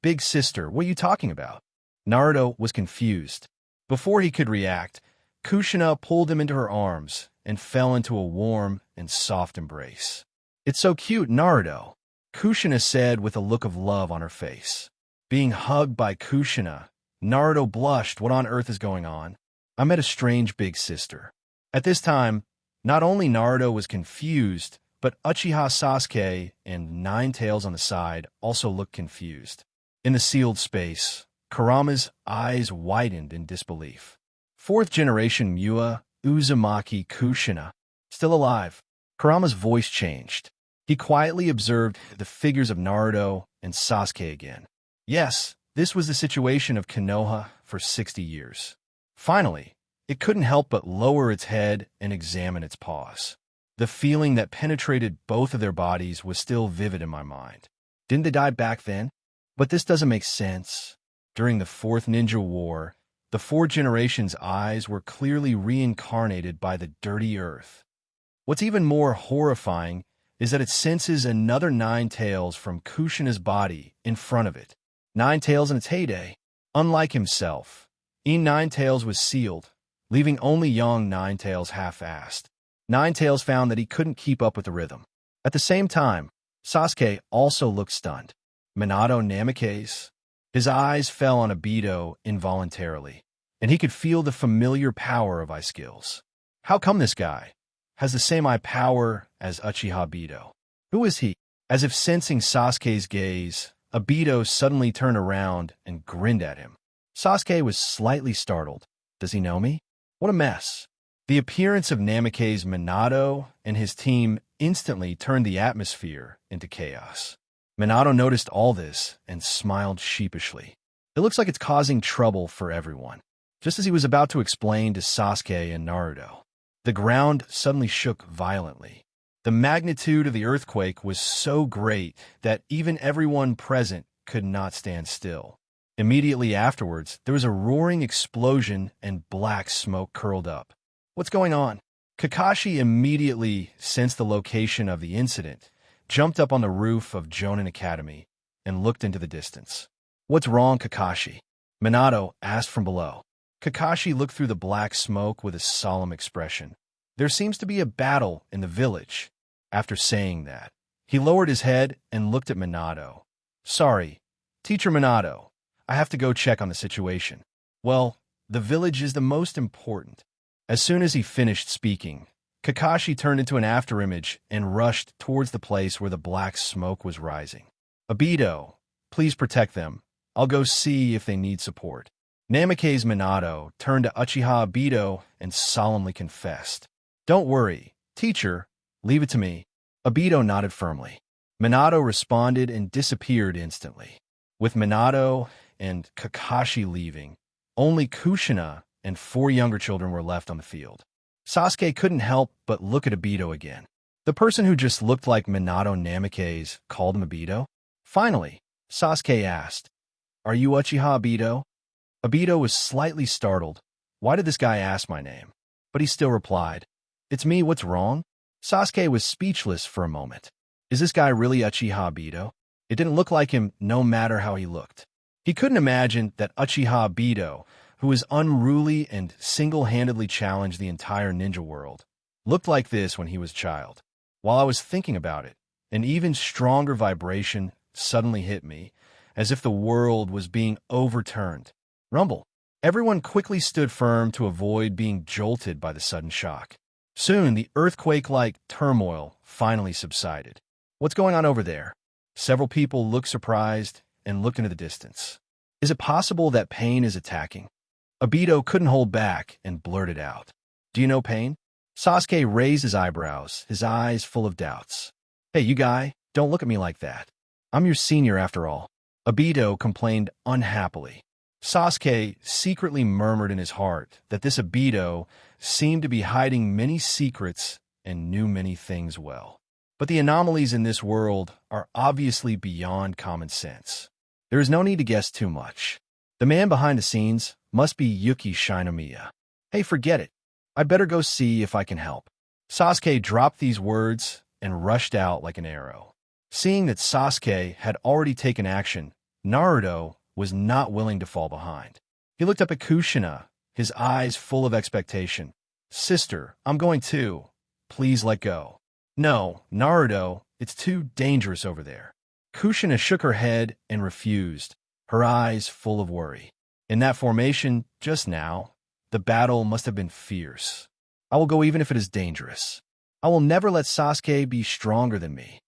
Big sister, what are you talking about? Naruto was confused. Before he could react, Kushina pulled him into her arms and fell into a warm and soft embrace. It's so cute, Naruto, Kushina said with a look of love on her face. Being hugged by Kushina, Naruto blushed. What on earth is going on? I met a strange big sister. At this time, not only Naruto was confused, but Uchiha Sasuke and Nine Tails on the side also looked confused. In the sealed space, Kurama's eyes widened in disbelief. Fourth generation Mua Uzumaki Kushina, still alive. Kurama's voice changed. He quietly observed the figures of Naruto and Sasuke again. Yes, this was the situation of Konoha for 60 years. Finally, it couldn't help but lower its head and examine its paws. The feeling that penetrated both of their bodies was still vivid in my mind. Didn't they die back then? But this doesn't make sense. During the Fourth Ninja War, the four generations' eyes were clearly reincarnated by the dirty earth. What's even more horrifying is that it senses another Nine Tails from Kushina's body in front of it. Nine Tails in its heyday. Unlike himself, Nine Tails was sealed, leaving only young Nine Tails half-assed. Nine Tails found that he couldn't keep up with the rhythm. At the same time, Sasuke also looked stunned. Minato Namake's. His eyes fell on Obito involuntarily, and he could feel the familiar power of eye skills. How come this guy has the same eye power as Uchiha Obito? Who is he? As if sensing Sasuke's gaze, Obito suddenly turned around and grinned at him. Sasuke was slightly startled. Does he know me? What a mess. The appearance of Namake's Minato and his team instantly turned the atmosphere into chaos. Minato noticed all this and smiled sheepishly. It looks like it's causing trouble for everyone. Just as he was about to explain to Sasuke and Naruto, the ground suddenly shook violently. The magnitude of the earthquake was so great that even everyone present could not stand still. Immediately afterwards, there was a roaring explosion and black smoke curled up. What's going on? Kakashi immediately sensed the location of the incident, jumped up on the roof of Jonin Academy, and looked into the distance. What's wrong, Kakashi? Minato asked from below. Kakashi looked through the black smoke with a solemn expression. There seems to be a battle in the village. After saying that, he lowered his head and looked at Minato. Sorry, Teacher Minato. I have to go check on the situation. Well, the village is the most important. As soon as he finished speaking, Kakashi turned into an afterimage and rushed towards the place where the black smoke was rising. Obito, please protect them. I'll go see if they need support. Namake's Minato turned to Uchiha Obito and solemnly confessed. Don't worry, teacher, leave it to me. Obito nodded firmly. Minato responded and disappeared instantly. With Minato and Kakashi leaving, only Kushina and 4 younger children were left on the field. Sasuke couldn't help but look at Obito again. The person who just looked like Minato Namake's called him Obito? Finally, Sasuke asked, Are you Uchiha Obito? Obito was slightly startled. Why did this guy ask my name? But he still replied, It's me, what's wrong? Sasuke was speechless for a moment. Is this guy really Uchiha Obito? It didn't look like him no matter how he looked. He couldn't imagine that Uchiha Obito, who was unruly and single-handedly challenged the entire ninja world, looked like this when he was a child. While I was thinking about it, an even stronger vibration suddenly hit me, as if the world was being overturned. Rumble. Everyone quickly stood firm to avoid being jolted by the sudden shock. Soon, the earthquake-like turmoil finally subsided. What's going on over there? Several people looked surprised and looked into the distance. Is it possible that Pain is attacking? Obito couldn't hold back and blurted out. Do you know Pain? Sasuke raised his eyebrows, his eyes full of doubts. Hey, you guy, don't look at me like that. I'm your senior after all. Obito complained unhappily. Sasuke secretly murmured in his heart that this Obito seemed to be hiding many secrets and knew many things well. But the anomalies in this world are obviously beyond common sense. There is no need to guess too much. The man behind the scenes must be Yuki Shinomiya. Hey, forget it. I'd better go see if I can help. Sasuke dropped these words and rushed out like an arrow. Seeing that Sasuke had already taken action, Naruto was not willing to fall behind. He looked up at Kushina, his eyes full of expectation. Sister, I'm going too. Please let go. No, Naruto, it's too dangerous over there. Kushina shook her head and refused, her eyes full of worry. In that formation, just now, the battle must have been fierce. I will go even if it is dangerous. I will never let Sasuke be stronger than me.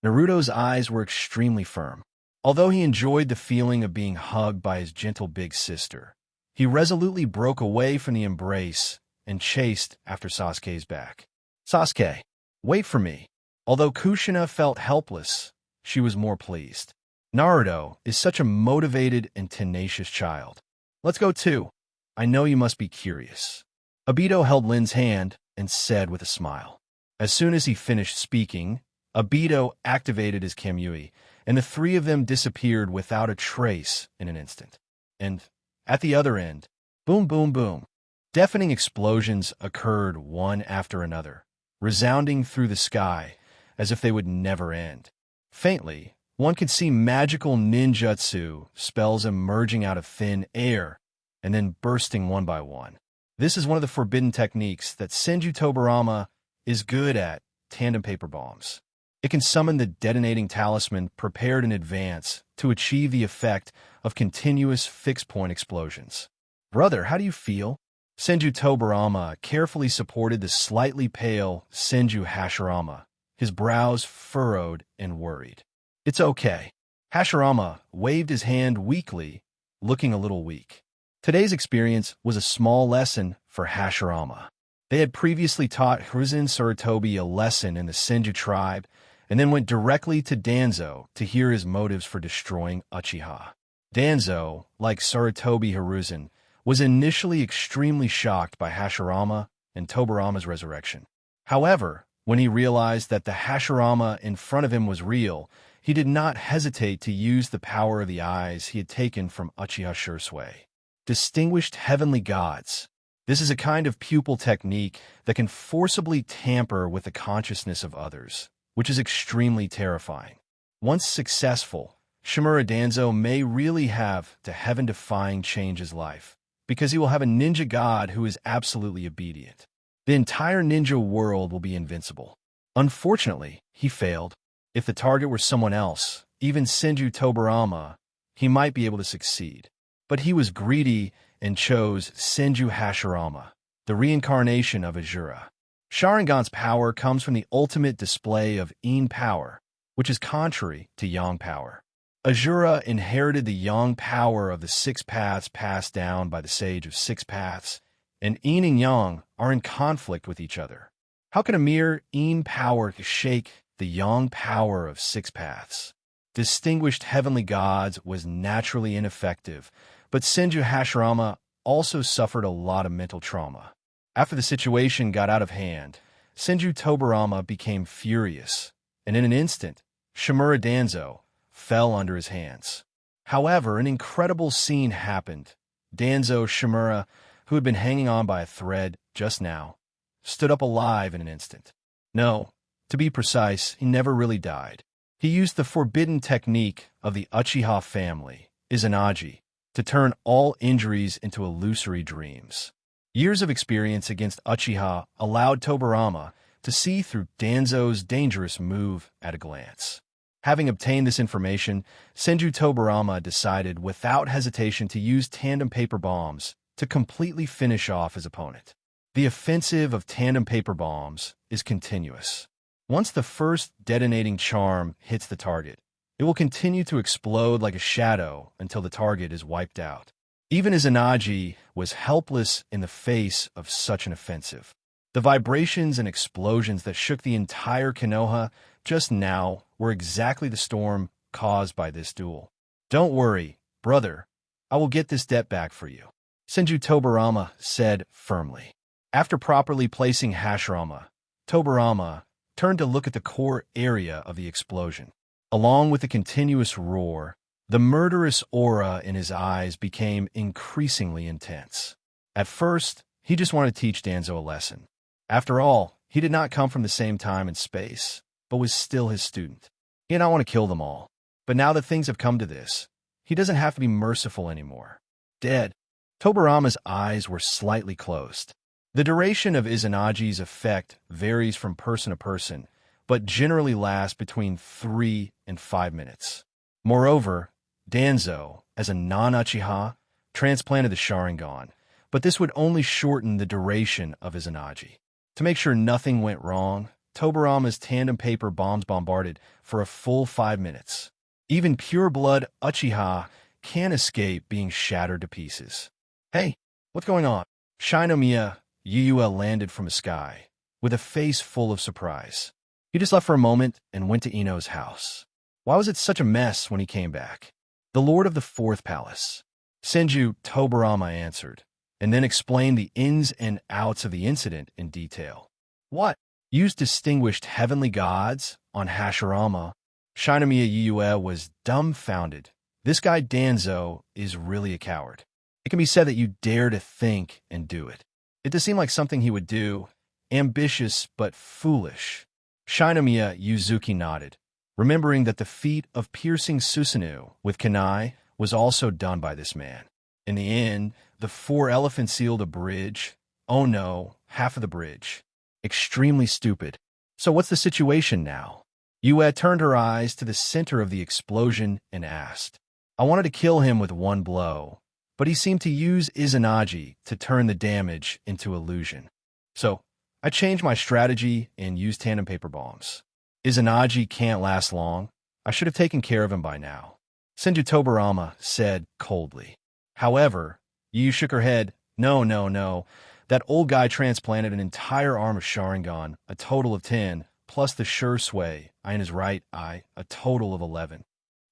Naruto's eyes were extremely firm. Although he enjoyed the feeling of being hugged by his gentle big sister, he resolutely broke away from the embrace and chased after Sasuke's back. Sasuke, wait for me. Although Kushina felt helpless, she was more pleased. Naruto is such a motivated and tenacious child. Let's go too. I know you must be curious. Obito held Lin's hand and said with a smile. As soon as he finished speaking, Obito activated his Kamui, and the 3 of them disappeared without a trace in an instant. And at the other end, boom, boom, boom. Deafening explosions occurred one after another, resounding through the sky as if they would never end. Faintly, one could see magical ninjutsu spells emerging out of thin air and then bursting one by one. This is one of the forbidden techniques that Senju Tobarama is good at, tandem paper bombs. It can summon the detonating talisman prepared in advance to achieve the effect of continuous fixed-point explosions. Brother, how do you feel? Senju Tobarama carefully supported the slightly pale Senju Hashirama, his brows furrowed and worried. It's okay. Hashirama waved his hand weakly, looking a little weak. Today's experience was a small lesson for Hashirama. They had previously taught Hiruzen Sarutobi a lesson in the Senju tribe, and then went directly to Danzo to hear his motives for destroying Uchiha. Danzo, like Sarutobi Hiruzen, was initially extremely shocked by Hashirama and Tobarama's resurrection. However, when he realized that the Hashirama in front of him was real, he did not hesitate to use the power of the eyes he had taken from Uchiha Shursui. Distinguished heavenly gods. This is a kind of pupil technique that can forcibly tamper with the consciousness of others, which is extremely terrifying. Once successful, Shimura Danzo may really have to heaven-defying change his life, because he will have a ninja god who is absolutely obedient. The entire ninja world will be invincible. Unfortunately, he failed. If the target were someone else, even Senju Tobarama, he might be able to succeed. But he was greedy and chose Senju Hashirama, the reincarnation of Azura. Sharingan's power comes from the ultimate display of Yin power, which is contrary to Yang power. Azura inherited the Yang power of the six paths passed down by the Sage of Six Paths, and Yin and Yang are in conflict with each other. How can a mere Yin power shake the Yang power of six paths? Distinguished heavenly gods was naturally ineffective, but Senju Hashirama also suffered a lot of mental trauma. After the situation got out of hand, Senju Tobarama became furious, and in an instant, Shimura Danzo fell under his hands. However, an incredible scene happened. Danzo Shimura, who had been hanging on by a thread just now, stood up alive in an instant. No, to be precise, he never really died. He used the forbidden technique of the Uchiha family, Izanagi, to turn all injuries into illusory dreams. Years of experience against Uchiha allowed Tobarama to see through Danzo's dangerous move at a glance. Having obtained this information, Senju Tobarama decided without hesitation to use tandem paper bombs to completely finish off his opponent. The offensive of tandem paper bombs is continuous. Once the first detonating charm hits the target, it will continue to explode like a shadow until the target is wiped out. Even Izanagi was helpless in the face of such an offensive. The vibrations and explosions that shook the entire Konoha just now were exactly the storm caused by this duel. Don't worry, brother. I will get this debt back for you, Senju Tobarama said firmly. After properly placing Hashirama, Tobarama turned to look at the core area of the explosion. Along with the continuous roar, the murderous aura in his eyes became increasingly intense. At first, he just wanted to teach Danzo a lesson. After all, he did not come from the same time and space, but was still his student. He did not want to kill them all. But now that things have come to this, he doesn't have to be merciful anymore. Dead. Tobarama's eyes were slightly closed. The duration of Izanagi's effect varies from person to person, but generally lasts between 3 and 5 minutes. Moreover, Danzo, as a non-Uchiha, transplanted the Sharingan, but this would only shorten the duration of Izanagi. To make sure nothing went wrong, Tobarama's tandem paper bombs bombarded for a full 5 minutes. Even pure-blood Uchiha can't escape being shattered to pieces. Hey, what's going on? Shinomiya Yuyue landed from the sky, with a face full of surprise. He just left for a moment and went to Ino's house. Why was it such a mess when he came back? The Lord of the Fourth Palace. Senju Tobarama answered, and then explained the ins and outs of the incident in detail. What? Used distinguished heavenly gods on Hashirama? Shinomiya Yuyue was dumbfounded. This guy Danzo is really a coward. It can be said that you dare to think and do it. It does seem like something he would do, ambitious but foolish. Shinomiya Yuzuki nodded, remembering that the feat of piercing Susanoo with kunai was also done by this man. In the end, the 4 elephants sealed a bridge. Oh no, half of the bridge. Extremely stupid. So what's the situation now? Yue turned her eyes to the center of the explosion and asked. I wanted to kill him with one blow, but he seemed to use Izanagi to turn the damage into illusion. So I changed my strategy and used tandem paper bombs. Izanagi can't last long. I should have taken care of him by now, Senju Tobarama said coldly. However, Yu shook her head. No. That old guy transplanted an entire arm of Sharingan, a total of 10, plus the sure sway, in his right eye, a total of 11.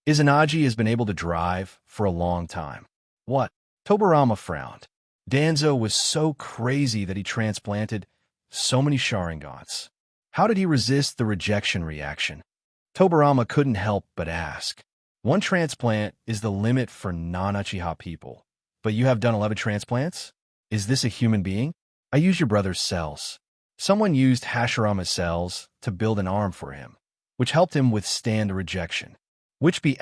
Izanagi has been able to drive for a long time. What? Tobarama frowned. Danzo was so crazy that he transplanted so many Sharingans. How did he resist the rejection reaction? Tobarama couldn't help but ask. One transplant is the limit for non-Uchiha people. But you have done 11 transplants? Is this a human being? I used your brother's cells. Someone used Hashirama's cells to build an arm for him, which helped him withstand the rejection. Which be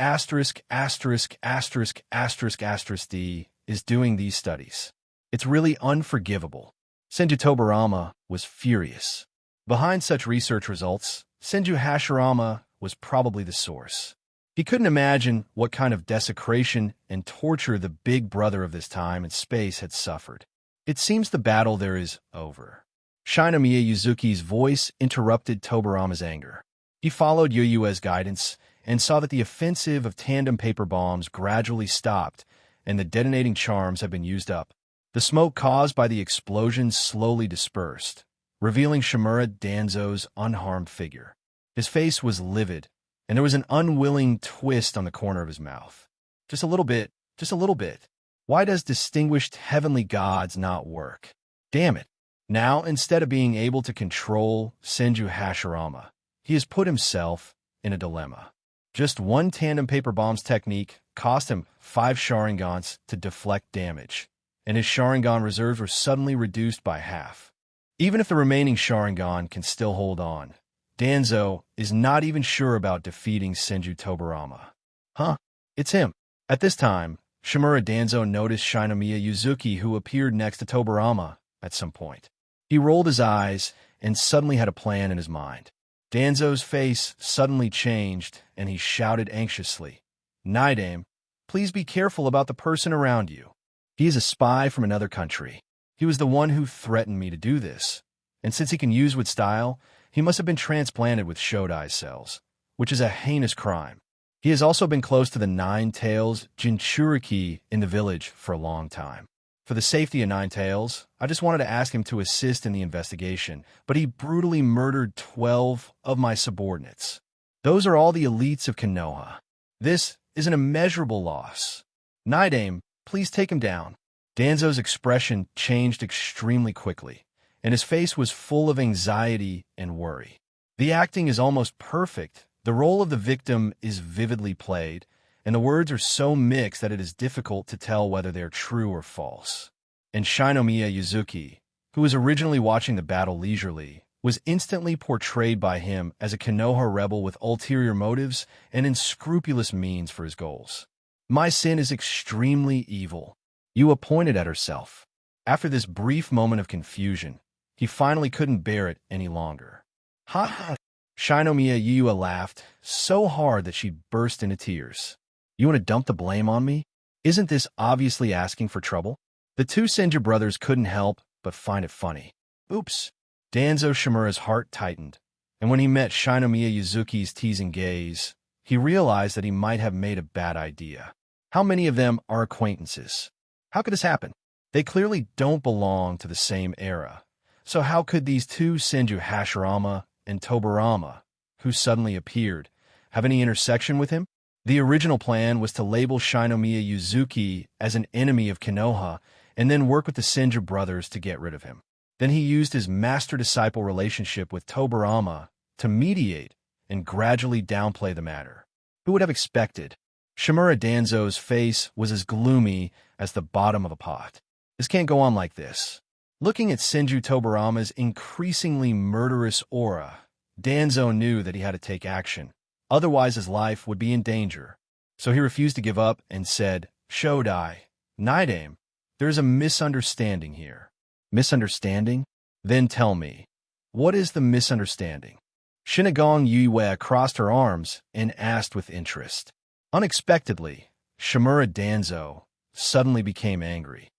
D is doing these studies. It's really unforgivable. Senju Tobarama was furious. Behind such research results, Senju Hashirama was probably the source. He couldn't imagine what kind of desecration and torture the big brother of this time and space had suffered. It seems the battle there is over. Shinomiya Yuzuki's voice interrupted Tobarama's anger. He followed Yuyue's guidance and saw that the offensive of tandem paper bombs gradually stopped and the detonating charms had been used up. The smoke caused by the explosions slowly dispersed, revealing Shimura Danzo's unharmed figure. His face was livid, and there was an unwilling twist on the corner of his mouth. Just a little bit, just a little bit. Why does distinguished heavenly gods not work? Damn it. Now, instead of being able to control Senju Hashirama, he has put himself in a dilemma. Just one tandem paper bomb's technique cost him 5 Sharingans to deflect damage, and his Sharingan reserves were suddenly reduced by half. Even if the remaining Sharingan can still hold on, Danzo is not even sure about defeating Senju Tobarama. Huh? It's him. At this time, Shimura Danzo noticed Shinomiya Yuzuki, who appeared next to Tobarama at some point. He rolled his eyes and suddenly had a plan in his mind. Danzo's face suddenly changed, and he shouted anxiously, "Nidame, please be careful about the person around you. He is a spy from another country. He was the one who threatened me to do this. And since he can use with style, he must have been transplanted with Shodai cells, which is a heinous crime. He has also been close to the Nine Tails Jinchuriki in the village for a long time. For the safety of Nine Tails, I just wanted to ask him to assist in the investigation, but he brutally murdered 12 of my subordinates. Those are all the elites of Konoha. This is an immeasurable loss. Nidame, please take him down." Danzo's expression changed extremely quickly, and his face was full of anxiety and worry. The acting is almost perfect. The role of the victim is vividly played, and the words are so mixed that it is difficult to tell whether they're true or false. And Shinomiya Yuzuki, who was originally watching the battle leisurely, was instantly portrayed by him as a Konoha rebel with ulterior motives and unscrupulous means for his goals. "My sin is extremely evil," Yua pointed at herself. After this brief moment of confusion, he finally couldn't bear it any longer. "Ha ha!" Shinomiya Yua laughed so hard that she burst into tears. "You want to dump the blame on me? Isn't this obviously asking for trouble?" The two Senju brothers couldn't help but find it funny. Oops. Danzo Shimura's heart tightened, and when he met Shinomiya Yuzuki's teasing gaze, he realized that he might have made a bad idea. How many of them are acquaintances? How could this happen? They clearly don't belong to the same era. So how could these two Senju Hashirama and Tobarama, who suddenly appeared, have any intersection with him? The original plan was to label Shinomiya Yuzuki as an enemy of Konoha and then work with the Senju brothers to get rid of him. Then he used his master-disciple relationship with Tobarama to mediate and gradually downplay the matter. Who would have expected? Shimura Danzo's face was as gloomy as the bottom of a pot. This can't go on like this. Looking at Senju Tobarama's increasingly murderous aura, Danzo knew that he had to take action. Otherwise, his life would be in danger. So he refused to give up and said, "Shodai, Nidame, there is a misunderstanding here." "Misunderstanding? Then tell me, what is the misunderstanding?" Shinigong Yue crossed her arms and asked with interest. Unexpectedly, Shimura Danzo suddenly became angry.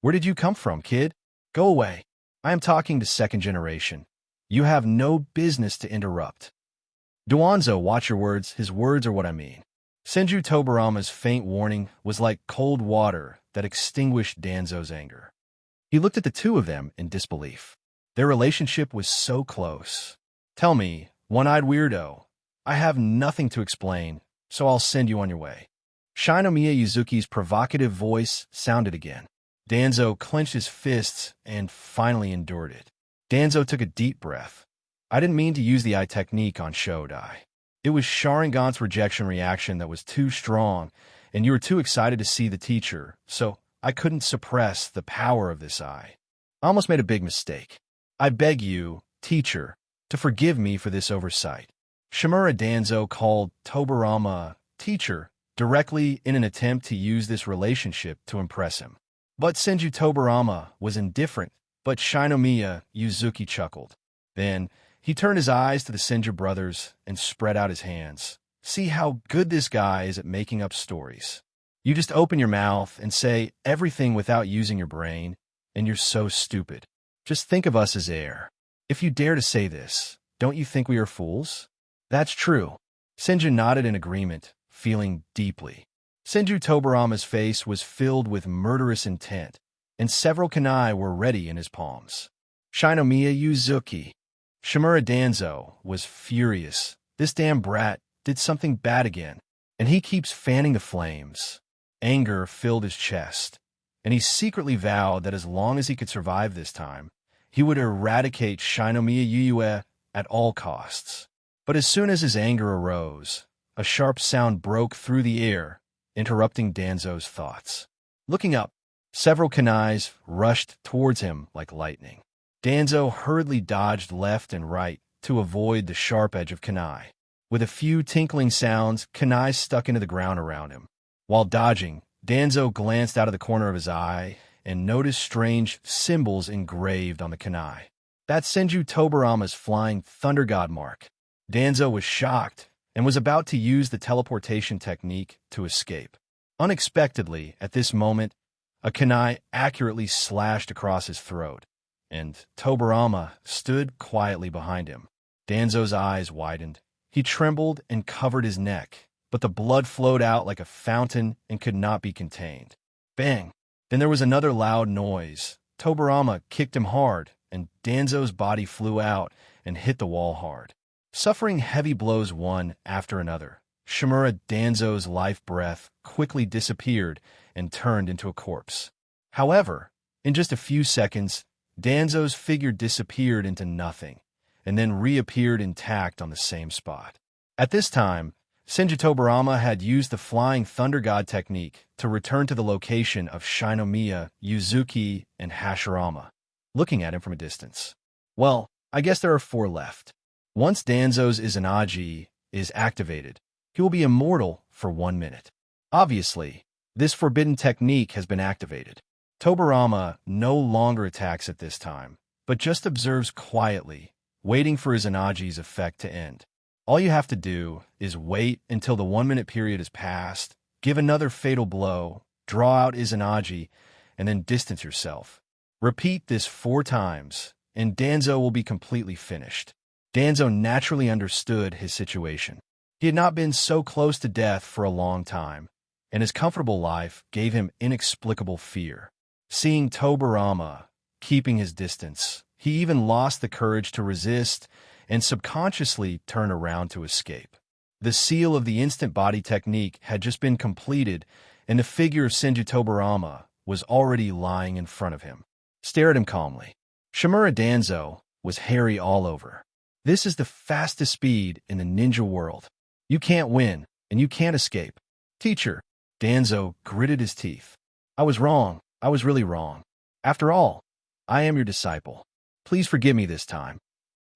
"Where did you come from, kid? Go away. I am talking to second generation. You have no business to interrupt." Duanzo, watch your words. His words are what I mean. Senju Tobarama's faint warning was like cold water that extinguished Danzo's anger. He looked at the two of them in disbelief. Their relationship was so close. "Tell me, one-eyed weirdo, I have nothing to explain, so I'll send you on your way." Shinomiya Yuzuki's provocative voice sounded again. Danzo clenched his fists and finally endured it. Danzo took a deep breath. "I didn't mean to use the eye technique on Shodai. It was Sharingan's rejection reaction that was too strong, and you were too excited to see the teacher, so I couldn't suppress the power of this eye. I almost made a big mistake. I beg you, teacher, to forgive me for this oversight." Shimura Danzo called Tobarama teacher, directly in an attempt to use this relationship to impress him. But Senju Tobarama was indifferent, but Shinomiya Yuzuki chuckled. Then, he turned his eyes to the Senju brothers and spread out his hands. See how good this guy is at making up stories. You just open your mouth and say everything without using your brain, and you're so stupid. Just think of us as air. If you dare to say this, don't you think we are fools? That's true. Senju nodded in agreement, feeling deeply. Senju Tobarama's face was filled with murderous intent, and several kunai were ready in his palms. Shinomiya Yuzuki. Shimura Danzo was furious. This damn brat did something bad again, and he keeps fanning the flames. Anger filled his chest, and he secretly vowed that as long as he could survive this time, he would eradicate Shinomiya Yuyue at all costs. But as soon as his anger arose, a sharp sound broke through the air, interrupting Danzo's thoughts. Looking up, several kunais rushed towards him like lightning. Danzo hurriedly dodged left and right to avoid the sharp edge of kunai. With a few tinkling sounds, kunai stuck into the ground around him. While dodging, Danzo glanced out of the corner of his eye and noticed strange symbols engraved on the kunai. That's Senju Tobarama's flying thunder god mark. Danzo was shocked and was about to use the teleportation technique to escape. Unexpectedly, at this moment, a kunai accurately slashed across his throat, and Tobarama stood quietly behind him. Danzo's eyes widened. He trembled and covered his neck, but the blood flowed out like a fountain and could not be contained. Bang! Then there was another loud noise. Tobarama kicked him hard, and Danzo's body flew out and hit the wall hard. Suffering heavy blows one after another, Shimura Danzo's life breath quickly disappeared and turned into a corpse. However, in just a few seconds, Danzo's figure disappeared into nothing, and then reappeared intact on the same spot. At this time, Senju Tobarama had used the Flying Thunder God technique to return to the location of Shinomiya, Yuzuki, and Hashirama, looking at him from a distance. Well, I guess there are 4 left. Once Danzo's Izanagi is activated, he will be immortal for 1 minute. Obviously, this forbidden technique has been activated. Tobarama no longer attacks at this time, but just observes quietly, waiting for Izanagi's effect to end. All you have to do is wait until the 1 minute period is passed, give another fatal blow, draw out Izanagi, and then distance yourself. Repeat this 4 times, and Danzo will be completely finished. Danzo naturally understood his situation. He had not been so close to death for a long time, and his comfortable life gave him inexplicable fear. Seeing Tobarama keeping his distance, he even lost the courage to resist and subconsciously turn around to escape. The seal of the instant body technique had just been completed, and the figure of Senju Tobarama was already lying in front of him. Stare at him calmly. Shimura Danzo was hairy all over. This is the fastest speed in the ninja world. You can't win, and you can't escape. Teacher, Danzo gritted his teeth. I was wrong. I was really wrong. After all, I am your disciple. Please forgive me this time.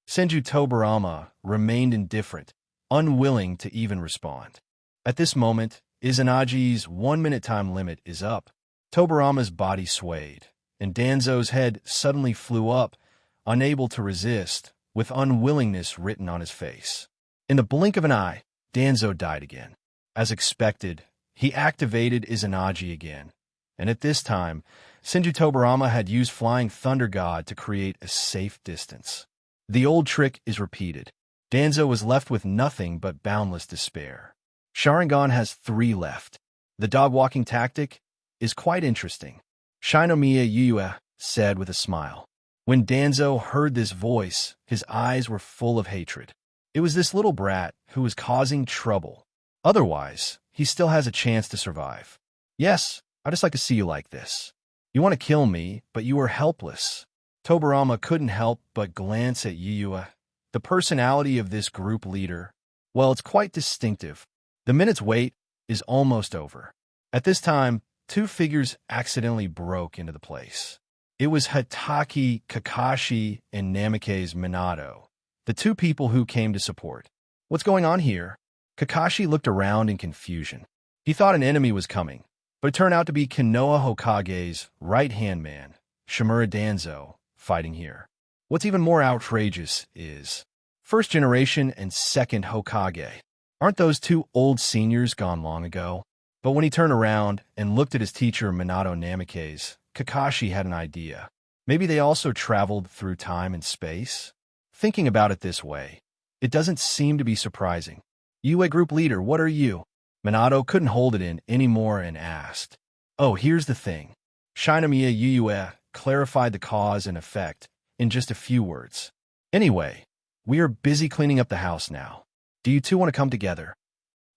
Senju Tobarama remained indifferent, unwilling to even respond. At this moment, Izanagi's 1 minute time limit is up. Tobarama's body swayed, and Danzo's head suddenly flew up, unable to resist, with unwillingness written on his face. In the blink of an eye, Danzo died again. As expected, he activated Izanagi again, and at this time, Senju Tobarama had used Flying Thunder God to create a safe distance. The old trick is repeated. Danzo was left with nothing but boundless despair. Sharingan has 3 left. The dog-walking tactic is quite interesting. Shinomiya Yuyue said with a smile. When Danzo heard this voice, his eyes were full of hatred. It was this little brat who was causing trouble. Otherwise, he still has a chance to survive. Yes, I just like to see you like this. You want to kill me, but you are helpless. Tobarama couldn't help but glance at Yuyue. The personality of this group leader, well, it's quite distinctive. The minute's wait is almost over. At this time, 2 figures accidentally broke into the place. It was Hatake Kakashi and Namikaze Minato, the 2 people who came to support. What's going on here? Kakashi looked around in confusion. He thought an enemy was coming, but it turned out to be Konoha Hokage's right-hand man, Shimura Danzo, fighting here. What's even more outrageous is first generation and second Hokage. Aren't those two old seniors gone long ago? But when he turned around and looked at his teacher Minato Namikaze, Kakashi had an idea. Maybe they also traveled through time and space? Thinking about it this way, it doesn't seem to be surprising. You a group leader, what are you? Minato couldn't hold it in anymore and asked. Oh, here's the thing. Shinomiya Yuyue clarified the cause and effect in just a few words. Anyway, we are busy cleaning up the house now. Do you two want to come together?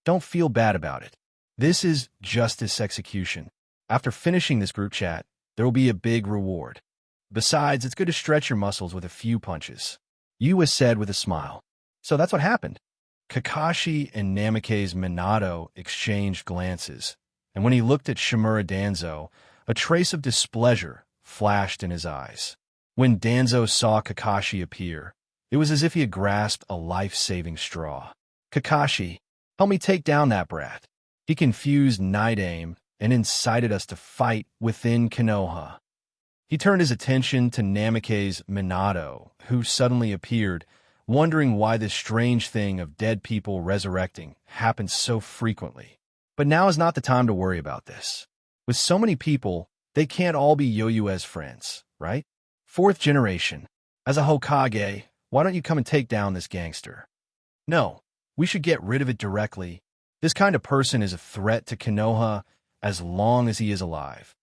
Don't feel bad about it. This is justice execution. After finishing this group chat, there will be a big reward. Besides, it's good to stretch your muscles with a few punches. Yua said with a smile. So that's what happened. Kakashi and Namikaze Minato exchanged glances, and when he looked at Shimura Danzo, a trace of displeasure flashed in his eyes. When Danzo saw Kakashi appear, it was as if he had grasped a life-saving straw. Kakashi, help me take down that brat. He confused Night Aim and incited us to fight within Konoha. He turned his attention to Namikaze Minato, who suddenly appeared, wondering why this strange thing of dead people resurrecting happened so frequently. But now is not the time to worry about this. With so many people, they can't all be Yoyue's friends, right? Fourth generation. As a Hokage, why don't you come and take down this gangster? No, we should get rid of it directly. This kind of person is a threat to Konoha as long as he is alive.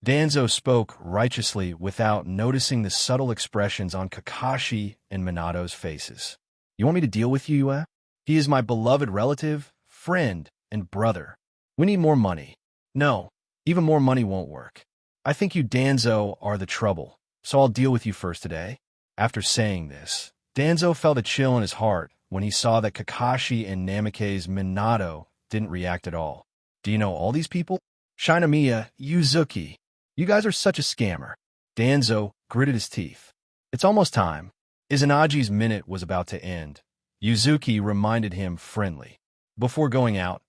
Danzo spoke righteously without noticing the subtle expressions on Kakashi and Minato's faces. You want me to deal with you, Yue? He is my beloved relative, friend, and brother. We need more money. No, even more money won't work. I think you, Danzo, are the trouble, so I'll deal with you first today. After saying this, Danzo felt a chill in his heart when he saw that Kakashi and Namikaze Minato didn't react at all. Do you know all these people? Shinomiya, Yuzuki. You guys are such a scammer. Danzo gritted his teeth. It's almost time. Izanagi's minute was about to end. Yuzuki reminded him friendly. Before going out,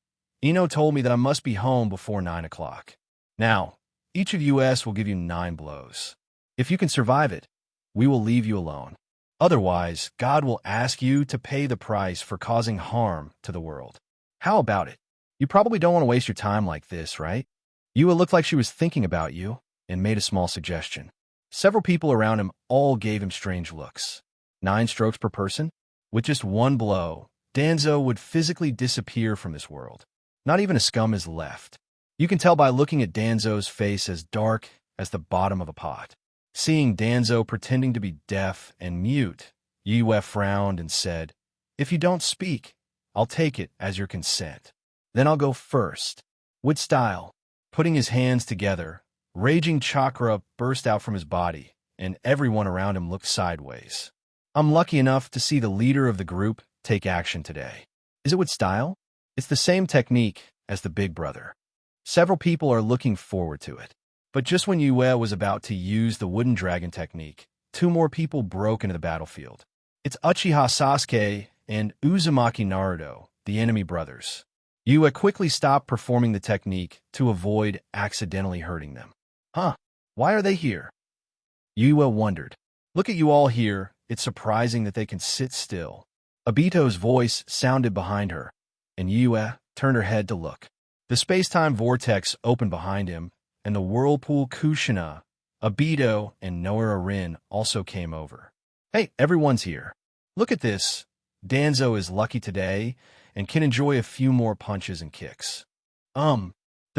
Ino told me that I must be home before 9 o'clock. Now, each of us will give you 9 blows. If you can survive it, we will leave you alone. Otherwise, God will ask you to pay the price for causing harm to the world. How about it? You probably don't want to waste your time like this, right? Yua looked like she was thinking about you and made a small suggestion. Several people around him all gave him strange looks. 9 strokes per person? With just 1 blow, Danzo would physically disappear from this world. Not even a scum is left. You can tell by looking at Danzo's face as dark as the bottom of a pot. Seeing Danzo pretending to be deaf and mute, Yue frowned and said, If you don't speak, I'll take it as your consent. Then I'll go first. With style. Putting his hands together, raging chakra burst out from his body, and everyone around him looked sideways. I'm lucky enough to see the leader of the group take action today. Is it with style? It's the same technique as the big brother. Several people are looking forward to it. But just when Yue was about to use the wooden dragon technique, 2 more people broke into the battlefield. It's Uchiha Sasuke and Uzumaki Naruto, the enemy brothers. Yue quickly stopped performing the technique to avoid accidentally hurting them. Huh, why are they here? Yue wondered. Look at you all here, it's surprising that they can sit still. Obito's voice sounded behind her, and Yue turned her head to look. The space-time vortex opened behind him, and the whirlpool Kushina, Obito, and Noura Rin also came over. Hey, everyone's here. Look at this. Danzo is lucky today and can enjoy a few more punches and kicks. The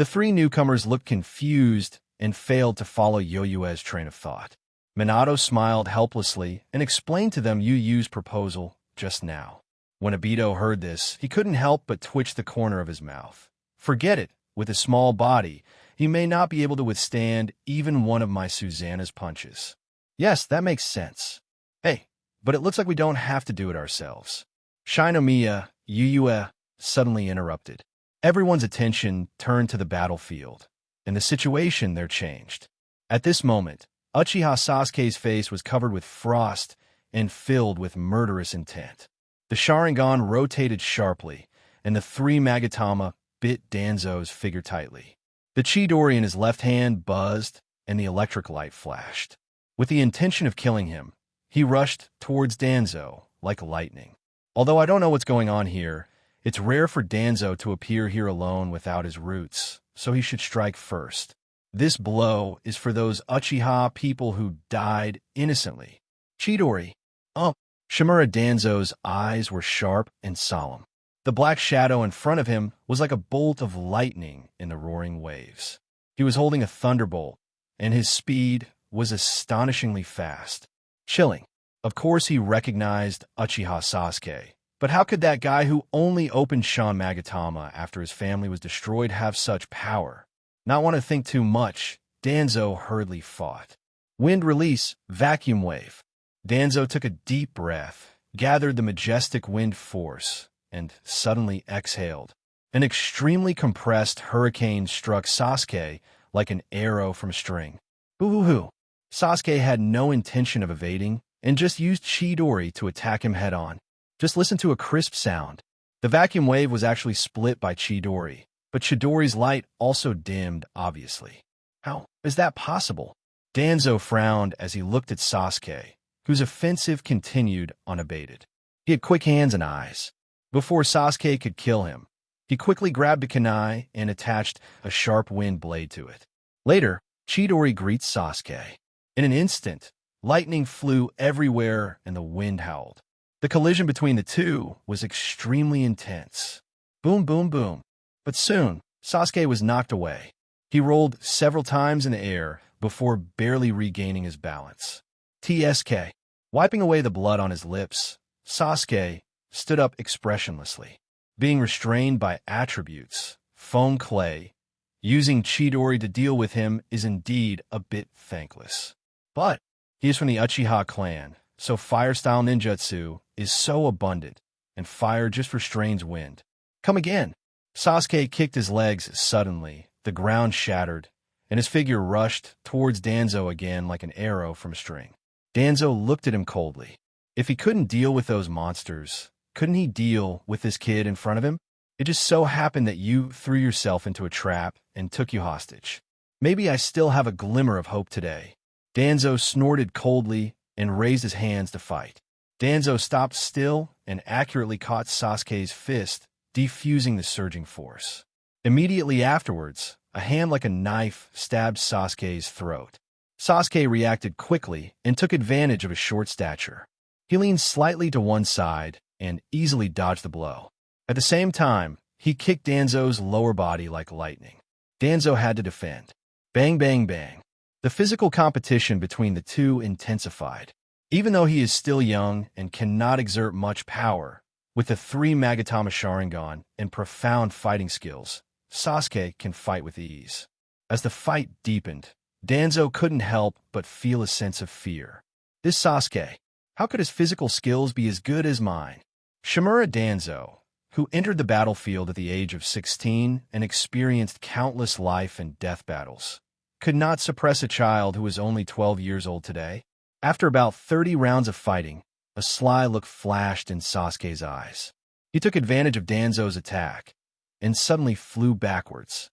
3 newcomers looked confused and failed to follow Yoyue's train of thought. Minato smiled helplessly and explained to them Yu Yu's proposal just now. When Obito heard this, he couldn't help but twitch the corner of his mouth. Forget it. With his small body, he may not be able to withstand even one of my Susanna's punches. Yes, that makes sense. Hey, but it looks like we don't have to do it ourselves. Shinomiya, Yuyue, suddenly interrupted. Everyone's attention turned to the battlefield, and the situation there changed. At this moment, Uchiha Sasuke's face was covered with frost and filled with murderous intent. The Sharingan rotated sharply, and the three Magatama bit Danzo's figure tightly. The Chidori in his left hand buzzed, and the electric light flashed. With the intention of killing him, he rushed towards Danzo like lightning. Although I don't know what's going on here, it's rare for Danzo to appear here alone without his roots, so he should strike first. This blow is for those Uchiha people who died innocently. Chidori. Shimura Danzo's eyes were sharp and solemn. The black shadow in front of him was like a bolt of lightning in the roaring waves. He was holding a thunderbolt, and his speed was astonishingly fast. Chilling. Of course he recognized Uchiha Sasuke, but how could that guy who only opened Shan Magatama after his family was destroyed have such power? Not want to think too much, Danzo hurriedly fought. Wind release, vacuum wave. Danzo took a deep breath, gathered the majestic wind force, and suddenly exhaled. An extremely compressed hurricane struck Sasuke like an arrow from a string. Boo-hoo-hoo. Sasuke had no intention of evading and just used Chidori to attack him head-on. Just listen to a crisp sound. The vacuum wave was actually split by Chidori, but Chidori's light also dimmed, obviously. How is that possible? Danzo frowned as he looked at Sasuke, whose offensive continued unabated. He had quick hands and eyes. Before Sasuke could kill him, he quickly grabbed a kunai and attached a sharp wind blade to it. Later, Chidori greets Sasuke. In an instant, lightning flew everywhere and the wind howled. The collision between the two was extremely intense. Boom, boom, boom. But soon, Sasuke was knocked away. He rolled several times in the air before barely regaining his balance. TSK. Wiping away the blood on his lips, Sasuke stood up expressionlessly. Being restrained by attributes, foam clay, using Chidori to deal with him is indeed a bit thankless. But he is from the Uchiha clan, so fire-style ninjutsu is so abundant, and fire just restrains wind. Come again. Sasuke kicked his legs suddenly, the ground shattered, and his figure rushed towards Danzo again like an arrow from a string. Danzo looked at him coldly. If he couldn't deal with those monsters, couldn't he deal with this kid in front of him? It just so happened that you threw yourself into a trap and took you hostage. Maybe I still have a glimmer of hope today. Danzo snorted coldly and raised his hands to fight. Danzo stopped still and accurately caught Sasuke's fist, defusing the surging force. Immediately afterwards, a hand like a knife stabbed Sasuke's throat. Sasuke reacted quickly and took advantage of his short stature. He leaned slightly to one side and easily dodged the blow. At the same time, he kicked Danzo's lower body like lightning. Danzo had to defend. Bang, bang, bang. The physical competition between the two intensified. Even though he is still young and cannot exert much power, with the three Magatama Sharingan and profound fighting skills, Sasuke can fight with ease. As the fight deepened, Danzo couldn't help but feel a sense of fear. This Sasuke, how could his physical skills be as good as mine? Shimura Danzo, who entered the battlefield at the age of 16 and experienced countless life and death battles, could not suppress a child who was only 12 years old today. After about 30 rounds of fighting, a sly look flashed in Sasuke's eyes. He took advantage of Danzo's attack and suddenly flew backwards.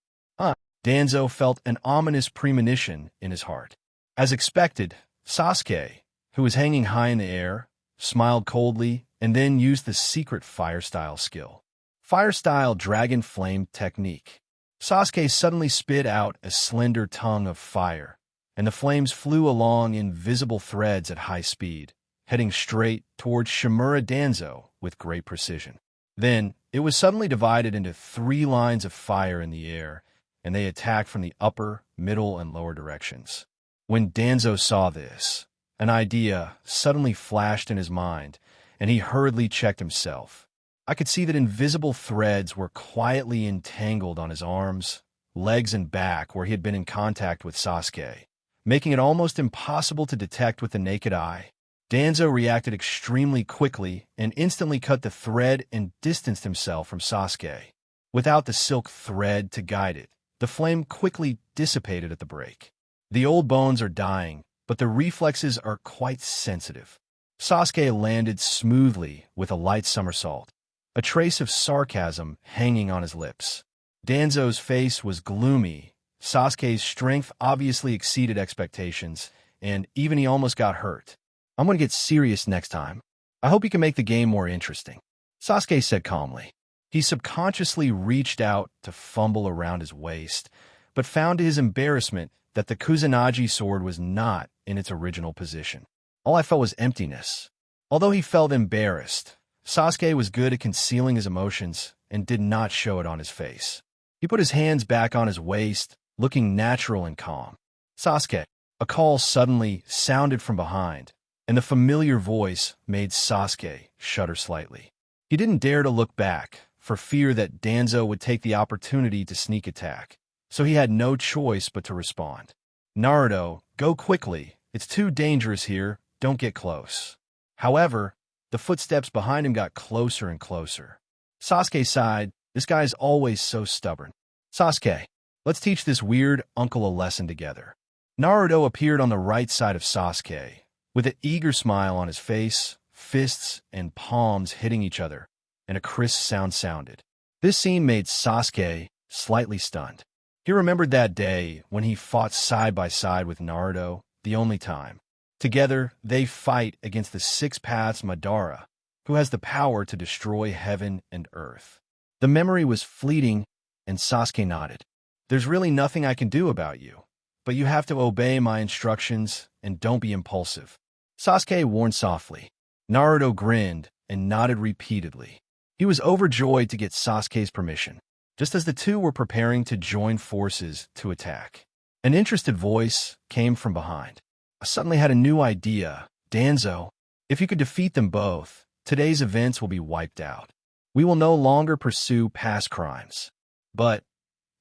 Danzo felt an ominous premonition in his heart. As expected, Sasuke, who was hanging high in the air, smiled coldly and then used the secret fire-style skill. Fire-style dragon flame technique. Sasuke suddenly spit out a slender tongue of fire, and the flames flew along in visible threads at high speed, heading straight towards Shimura Danzo with great precision. Then, it was suddenly divided into 3 lines of fire in the air, and they attacked from the upper, middle, and lower directions. When Danzo saw this, an idea suddenly flashed in his mind, and he hurriedly checked himself. I could see that invisible threads were quietly entangled on his arms, legs, and back where he had been in contact with Sasuke, making it almost impossible to detect with the naked eye. Danzo reacted extremely quickly and instantly cut the thread and distanced himself from Sasuke. Without the silk thread to guide it, the flame quickly dissipated at the break. The old bones are dying, but the reflexes are quite sensitive. Sasuke landed smoothly with a light somersault. a trace of sarcasm hanging on his lips. Danzo's face was gloomy. Sasuke's strength obviously exceeded expectations, and even he almost got hurt. I'm going to get serious next time. I hope you can make the game more interesting, Sasuke said calmly. He subconsciously reached out to fumble around his waist, but found to his embarrassment that the Kusanagi sword was not in its original position. All I felt was emptiness. Although he felt embarrassed, Sasuke was good at concealing his emotions and did not show it on his face. He put his hands back on his waist, looking natural and calm. Sasuke, a call suddenly sounded from behind, and the familiar voice made Sasuke shudder slightly. He didn't dare to look back, for fear that Danzo would take the opportunity to sneak attack, so he had no choice but to respond. Naruto, go quickly. It's too dangerous here. Don't get close. However, the footsteps behind him got closer and closer. Sasuke sighed. This guy's always so stubborn. Sasuke, let's teach this weird uncle a lesson together. Naruto appeared on the right side of Sasuke, with an eager smile on his face, fists and palms hitting each other, and a crisp sound sounded. This scene made Sasuke slightly stunned. He remembered that day when he fought side by side with Naruto, the only time. Together, they fight against the Six Paths Madara, who has the power to destroy heaven and earth. The memory was fleeting, and Sasuke nodded. There's really nothing I can do about you, but you have to obey my instructions and don't be impulsive. Sasuke warned softly. Naruto grinned and nodded repeatedly. He was overjoyed to get Sasuke's permission, just as the two were preparing to join forces to attack. An interested voice came from behind. I suddenly had a new idea. Danzo, if you could defeat them both, today's events will be wiped out. We will no longer pursue past crimes. But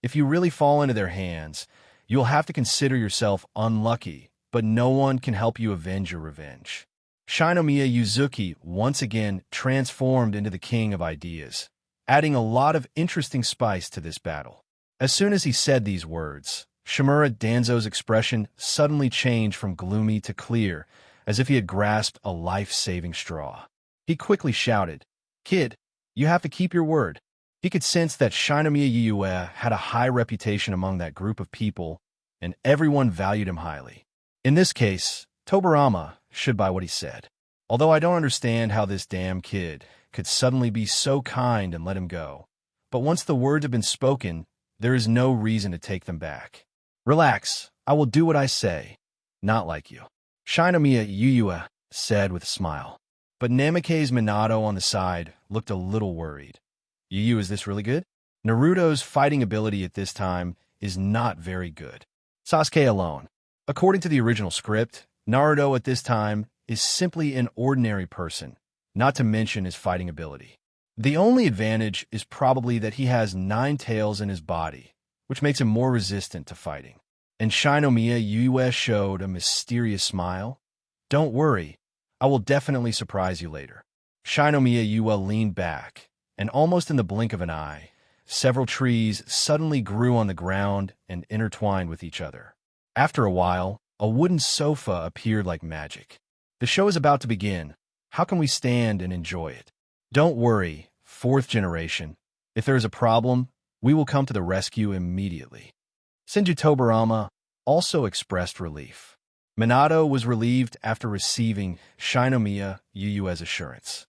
if you really fall into their hands, you'll have to consider yourself unlucky, but no one can help you avenge your revenge. Shinomiya Yuzuki once again transformed into the king of ideas, adding a lot of interesting spice to this battle. As soon as he said these words, Shimura Danzo's expression suddenly changed from gloomy to clear, as if he had grasped a life-saving straw. He quickly shouted, "Kid, you have to keep your word." He could sense that Shinomiya Yue had a high reputation among that group of people, and everyone valued him highly. In this case, Tobirama should buy what he said. Although I don't understand how this damn kid could suddenly be so kind and let him go. But once the words have been spoken, there is no reason to take them back. Relax, I will do what I say. Not like you, Shinomiya Yue said with a smile. But Namikaze Minato on the side looked a little worried. Yu, is this really good? Naruto's fighting ability at this time is not very good. Sasuke alone. According to the original script, Naruto at this time is simply an ordinary person, not to mention his fighting ability. The only advantage is probably that he has 9 tails in his body, which makes him more resistant to fighting. And Shinomiya Yue showed a mysterious smile. Don't worry, I will definitely surprise you later. Shinomiya Yue leaned back, and almost in the blink of an eye, several trees suddenly grew on the ground and intertwined with each other. After a while, a wooden sofa appeared like magic. The show is about to begin. How can we stand and enjoy it? Don't worry, 4th generation. If there is a problem, we will come to the rescue immediately. Senju Tobirama also expressed relief. Minato was relieved after receiving Shinomiya Yue's assurance.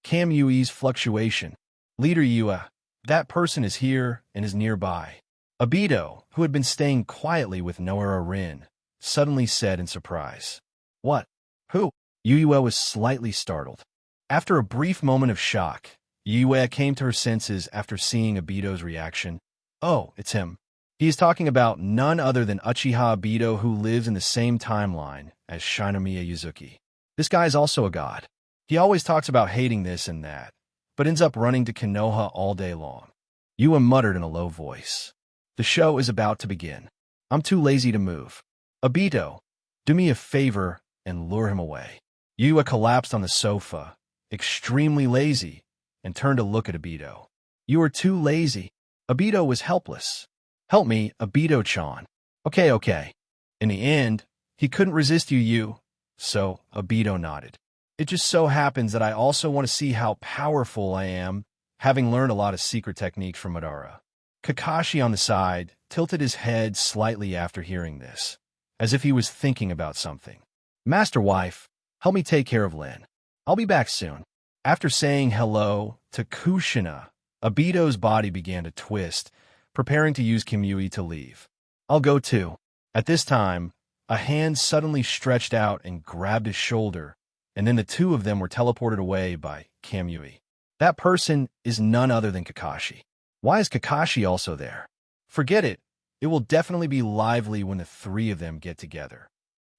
Kamui's fluctuation. Leader Yue, that person is here and is nearby. Obito, who had been staying quietly with Noara Rin, suddenly said in surprise. What? Who? Yue was slightly startled. After a brief moment of shock, Yue came to her senses after seeing Obito's reaction. Oh, it's him. He is talking about none other than Uchiha Obito, who lives in the same timeline as Shinomiya Yuzuki. This guy is also a god. He always talks about hating this and that, but ends up running to Konoha all day long. Yue muttered in a low voice. The show is about to begin. I'm too lazy to move. Obito, do me a favor and lure him away. Yue collapsed on the sofa, extremely lazy, and turned to look at Obito. You are too lazy. Obito was helpless. Help me, Obito-chan. Okay. In the end, he couldn't resist you, so Obito nodded. It just so happens that I also want to see how powerful I am, having learned a lot of secret techniques from Madara. Kakashi on the side tilted his head slightly after hearing this, as if he was thinking about something. Master Wife, help me take care of Lin. I'll be back soon. After saying hello to Kushina, Obito's body began to twist, preparing to use Kimui to leave. I'll go too. At this time, a hand suddenly stretched out and grabbed his shoulder, and then the two of them were teleported away by Kamui. That person is none other than Kakashi. Why is Kakashi also there? Forget it. It will definitely be lively when the three of them get together.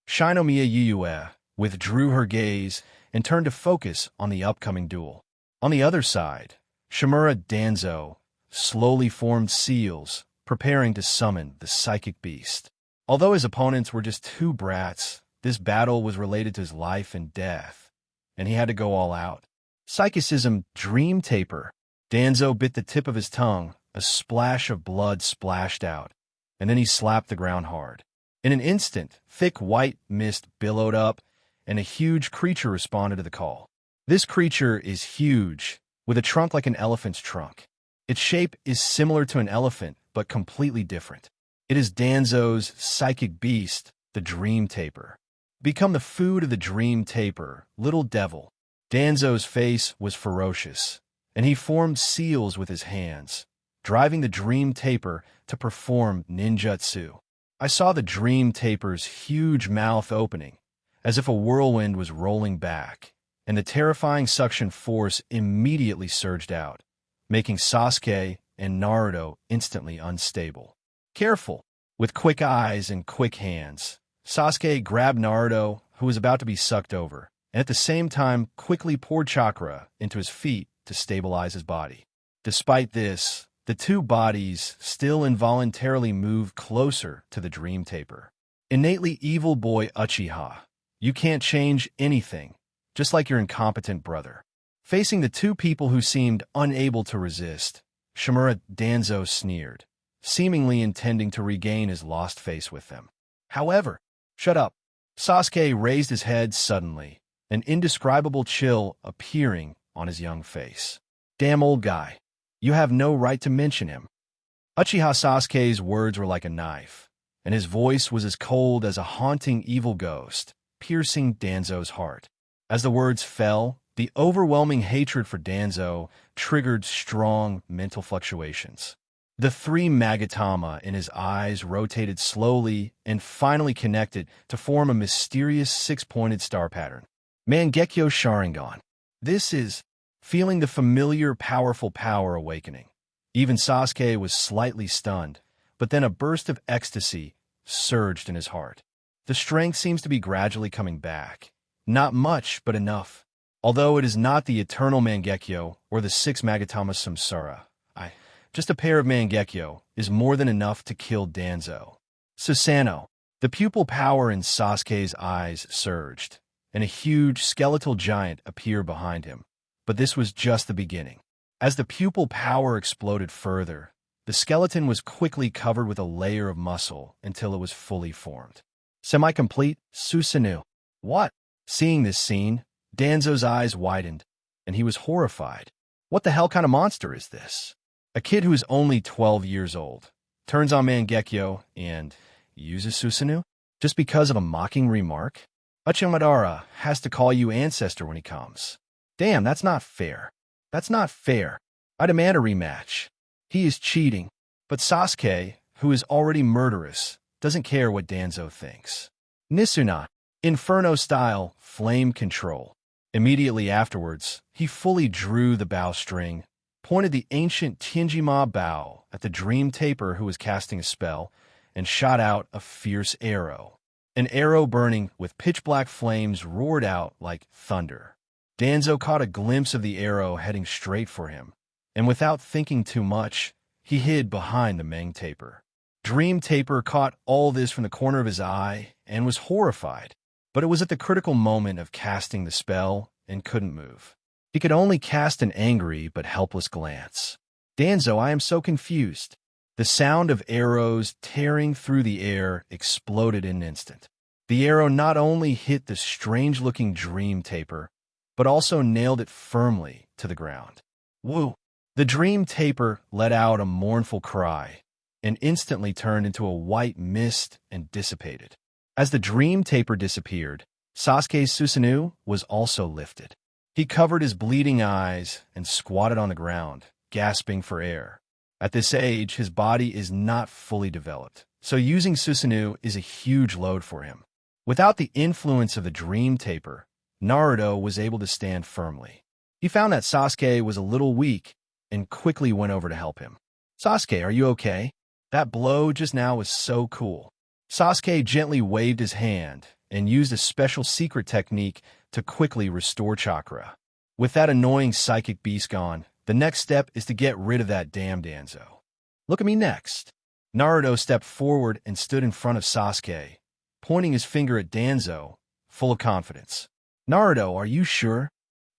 Shinomiya Yuyue withdrew her gaze and turned to focus on the upcoming duel. On the other side, Shimura Danzo slowly formed seals, preparing to summon the psychic beast. Although his opponents were just two brats, this battle was related to his life and death, and he had to go all out. Psychicism Dream Taper. Danzo bit the tip of his tongue, a splash of blood splashed out, and then he slapped the ground hard. In an instant, thick white mist billowed up, and a huge creature responded to the call. This creature is huge, with a trunk like an elephant's trunk. Its shape is similar to an elephant, but completely different. It is Danzo's psychic beast, the Dream Taper. Become the food of the Dream Taper, little devil. Danzo's face was ferocious, and he formed seals with his hands, driving the Dream Taper to perform ninjutsu. I saw the Dream Taper's huge mouth opening, as if a whirlwind was rolling back, and the terrifying suction force immediately surged out, making Sasuke and Naruto instantly unstable. Careful! With quick eyes and quick hands, Sasuke grabbed Naruto, who was about to be sucked over, and at the same time quickly poured chakra into his feet to stabilize his body. Despite this, the two bodies still involuntarily moved closer to the Dream Taper. Innately evil boy Uchiha, you can't change anything, just like your incompetent brother. Facing the two people who seemed unable to resist, Shimura Danzo sneered, seemingly intending to regain his lost face with them. However, shut up. Sasuke raised his head suddenly, an indescribable chill appearing on his young face. Damn old guy. You have no right to mention him. Uchiha Sasuke's words were like a knife, and his voice was as cold as a haunting evil ghost, piercing Danzo's heart. As the words fell, the overwhelming hatred for Danzo triggered strong mental fluctuations. The three Magatama in his eyes rotated slowly and finally connected to form a mysterious six-pointed star pattern. Mangekyo Sharingan. This is feeling the familiar powerful power awakening. Even Sasuke was slightly stunned, but then a burst of ecstasy surged in his heart. The strength seems to be gradually coming back. Not much, but enough. Although it is not the eternal Mangekyo or the six Magatama Samsara, just a pair of Mangekyo is more than enough to kill Danzo. Susanoo. The pupil power in Sasuke's eyes surged, and a huge skeletal giant appeared behind him. But this was just the beginning. As the pupil power exploded further, the skeleton was quickly covered with a layer of muscle until it was fully formed. Semi-complete Susanoo. What? Seeing this scene, Danzo's eyes widened, and he was horrified. What the hell kind of monster is this? A kid who is only 12 years old turns on Mangekyo and uses Susanoo just because of a mocking remark? Uchiha Madara has to call you ancestor when he comes. Damn, that's not fair. That's not fair. I demand a rematch. He is cheating. But Sasuke, who is already murderous, doesn't care what Danzo thinks. Nisuna. Inferno-style flame control. Immediately afterwards, he fully drew the bow string, pointed the ancient Tenjima bow at the Dream Taper who was casting a spell, and shot out a fierce arrow. An arrow burning with pitch-black flames roared out like thunder. Danzo caught a glimpse of the arrow heading straight for him, and without thinking too much, he hid behind the Meng Taper. Dream Taper caught all this from the corner of his eye and was horrified, but it was at the critical moment of casting the spell and couldn't move. He could only cast an angry but helpless glance. Danzo, I am so confused. The sound of arrows tearing through the air exploded in an instant. The arrow not only hit the strange-looking Dream Taper, but also nailed it firmly to the ground. Woo! The dream taper let out a mournful cry and instantly turned into a white mist and dissipated. As the dream taper disappeared, Sasuke's Susanoo was also lifted. He covered his bleeding eyes and squatted on the ground, gasping for air. At this age, his body is not fully developed, so using Susanoo is a huge load for him. Without the influence of the dream taper, Naruto was able to stand firmly. He found that Sasuke was a little weak and quickly went over to help him. "Sasuke, are you okay? That blow just now was so cool." Sasuke gently waved his hand and used a special secret technique to quickly restore chakra. With that annoying psychic beast gone, the next step is to get rid of that damn Danzo. "Look at me next." Naruto stepped forward and stood in front of Sasuke, pointing his finger at Danzo, full of confidence. "Naruto, are you sure?"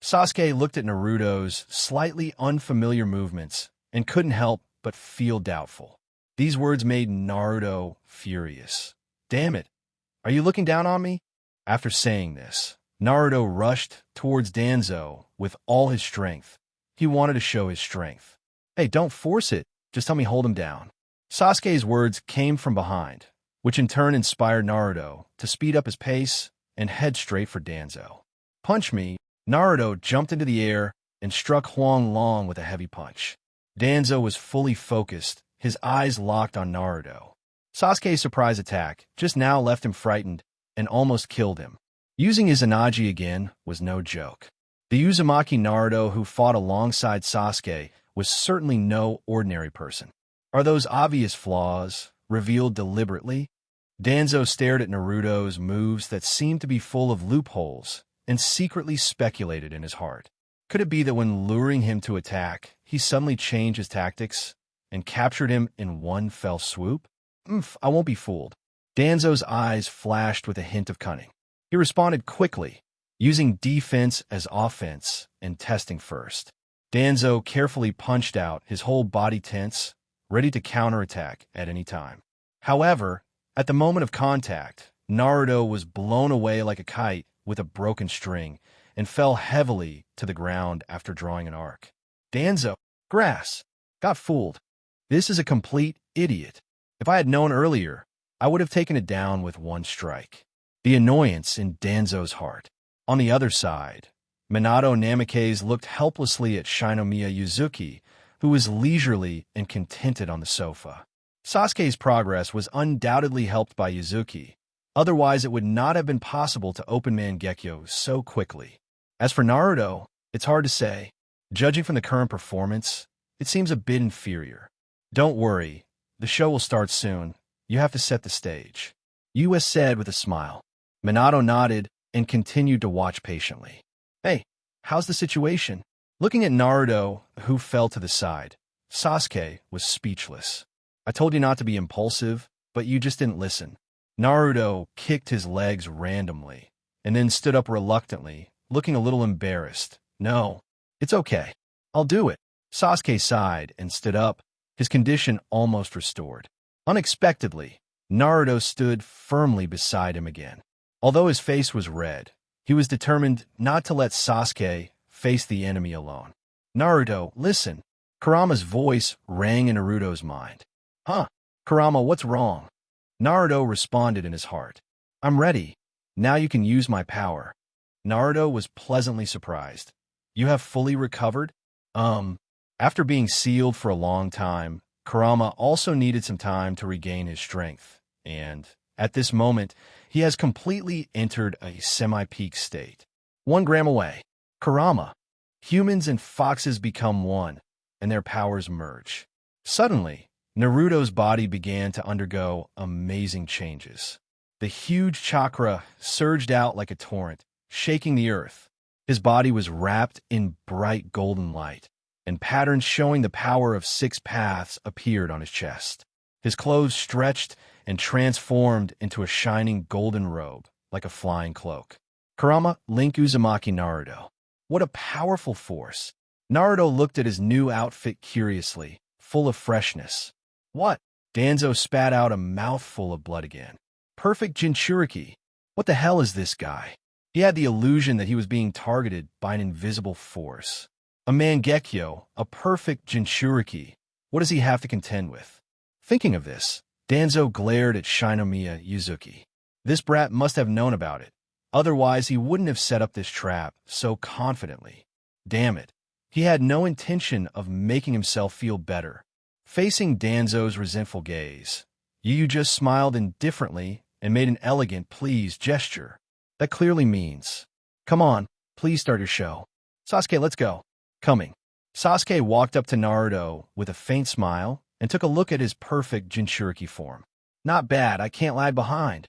Sasuke looked at Naruto's slightly unfamiliar movements and couldn't help but feel doubtful. These words made Naruto furious. "Damn it, are you looking down on me?" After saying this, Naruto rushed towards Danzo with all his strength. He wanted to show his strength. "Hey, don't force it. Just tell me hold him down." Sasuke's words came from behind, which in turn inspired Naruto to speed up his pace and head straight for Danzo. "Punch me." Naruto jumped into the air and struck Huang Long with a heavy punch. Danzo was fully focused, his eyes locked on Naruto. Sasuke's surprise attack just now left him frightened and almost killed him. Using his Izanagi again was no joke. The Uzumaki Naruto who fought alongside Sasuke was certainly no ordinary person. Are those obvious flaws revealed deliberately? Danzo stared at Naruto's moves that seemed to be full of loopholes and secretly speculated in his heart. Could it be that when luring him to attack, he suddenly changed his tactics and captured him in one fell swoop? I won't be fooled. Danzo's eyes flashed with a hint of cunning. He responded quickly, using defense as offense and testing first. Danzo carefully punched out, his whole body tense, ready to counterattack at any time. However, at the moment of contact, Naruto was blown away like a kite with a broken string and fell heavily to the ground after drawing an arc. Danzo, grass, got fooled. This is a complete idiot. If I had known earlier, I would have taken it down with one strike. The annoyance in Danzo's heart. On the other side, Minato Namikaze looked helplessly at Shinomiya Yuzuki, who was leisurely and contented on the sofa. Sasuke's progress was undoubtedly helped by Yuzuki. Otherwise, it would not have been possible to open Mangekyo so quickly. As for Naruto, it's hard to say. Judging from the current performance, it seems a bit inferior. Don't worry, the show will start soon. You have to set the stage. US said with a smile. Minato nodded and continued to watch patiently. Hey, how's the situation? Looking at Naruto, who fell to the side, Sasuke was speechless. I told you not to be impulsive, but you just didn't listen. Naruto kicked his legs randomly, and then stood up reluctantly, looking a little embarrassed. No, it's okay. I'll do it. Sasuke sighed and stood up, his condition almost restored. Unexpectedly, Naruto stood firmly beside him again. Although his face was red, he was determined not to let Sasuke face the enemy alone. Naruto, listen. Kurama's voice rang in Naruto's mind. Huh? Kurama, what's wrong? Naruto responded in his heart. I'm ready. Now you can use my power. Naruto was pleasantly surprised. You have fully recovered? After being sealed for a long time, Kurama also needed some time to regain his strength, and at this moment, he has completely entered a semi-peak state. 1 gram away. Kurama. Humans and foxes become one, and their powers merge. Suddenly, Naruto's body began to undergo amazing changes. The huge chakra surged out like a torrent, shaking the earth. His body was wrapped in bright golden light, and patterns showing the power of 6 paths appeared on his chest. His clothes stretched and transformed into a shining golden robe, like a flying cloak. Kurama, Link Uzumaki Naruto. What a powerful force. Naruto looked at his new outfit curiously, full of freshness. What? Danzo spat out a mouthful of blood again. Perfect Jinchuriki. What the hell is this guy? He had the illusion that he was being targeted by an invisible force. A Mangekyo, a perfect Jinchuriki. What does he have to contend with? Thinking of this, Danzo glared at Shinomiya Yuzuki. This brat must have known about it. Otherwise, he wouldn't have set up this trap so confidently. Damn it. He had no intention of making himself feel better. Facing Danzo's resentful gaze, Yu just smiled indifferently and made an elegant please gesture. That clearly means, come on, please start your show. Sasuke, let's go. Coming. Sasuke walked up to Naruto with a faint smile and took a look at his perfect Jinchuriki form. Not bad, I can't lag behind.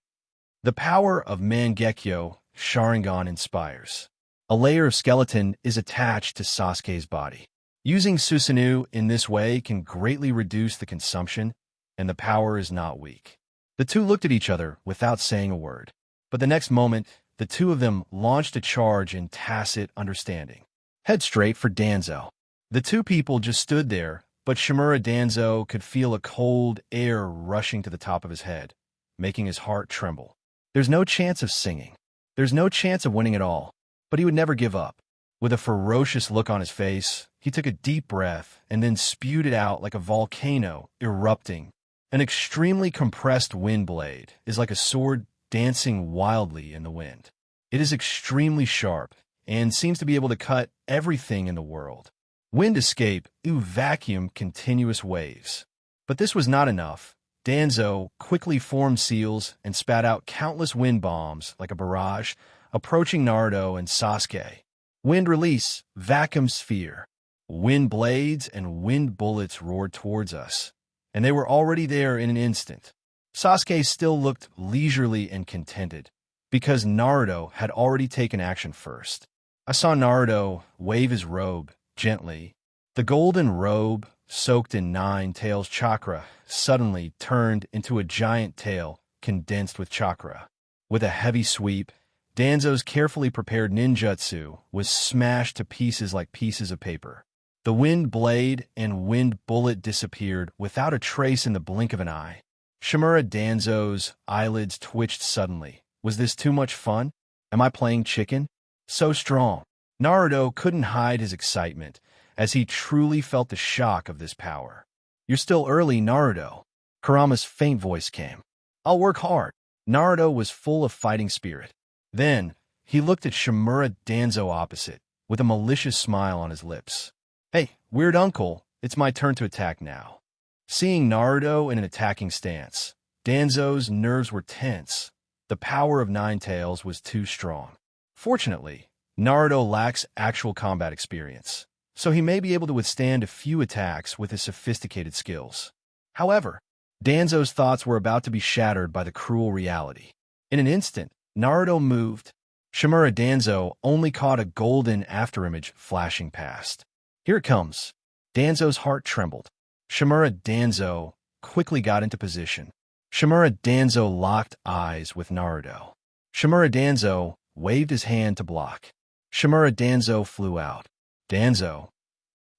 The power of Mangekyo Sharingan inspires. A layer of skeleton is attached to Sasuke's body. Using Susanoo in this way can greatly reduce the consumption, and the power is not weak. The two looked at each other without saying a word. But the next moment, the two of them launched a charge in tacit understanding. Head straight for Danzo. The two people just stood there, but Shimura Danzo could feel a cold air rushing to the top of his head, making his heart tremble. There's no chance of singing. There's no chance of winning at all, but he would never give up. With a ferocious look on his face, he took a deep breath and then spewed it out like a volcano erupting. An extremely compressed wind blade is like a sword dancing wildly in the wind. It is extremely sharp and seems to be able to cut everything in the world. Wind escape, vacuum continuous waves. But this was not enough. Danzo quickly formed seals and spat out countless wind bombs like a barrage, approaching Naruto and Sasuke. Wind release, vacuum sphere. Wind blades and wind bullets roared towards us, and they were already there in an instant. Sasuke still looked leisurely and contented, because Naruto had already taken action first. I saw Naruto wave his robe gently. The golden robe, soaked in Nine Tails chakra, suddenly turned into a giant tail condensed with chakra. With a heavy sweep, Danzo's carefully prepared ninjutsu was smashed to pieces like pieces of paper. The wind blade and wind bullet disappeared without a trace in the blink of an eye. Shimura Danzo's eyelids twitched suddenly. Was this too much fun? Am I playing chicken? So strong. Naruto couldn't hide his excitement, as he truly felt the shock of this power. You're still early, Naruto. Kurama's faint voice came. I'll work hard. Naruto was full of fighting spirit. Then, he looked at Shimura Danzo opposite, with a malicious smile on his lips. Hey, weird uncle, it's my turn to attack now. Seeing Naruto in an attacking stance, Danzo's nerves were tense. The power of Nine Tails was too strong. Fortunately, Naruto lacks actual combat experience, so he may be able to withstand a few attacks with his sophisticated skills. However, Danzo's thoughts were about to be shattered by the cruel reality. In an instant, Naruto moved. Shimura Danzo only caught a golden afterimage flashing past. Here it comes. Danzo's heart trembled. Shimura Danzo quickly got into position. Shimura Danzo locked eyes with Naruto. Shimura Danzo waved his hand to block. Shimura Danzo flew out. Danzo.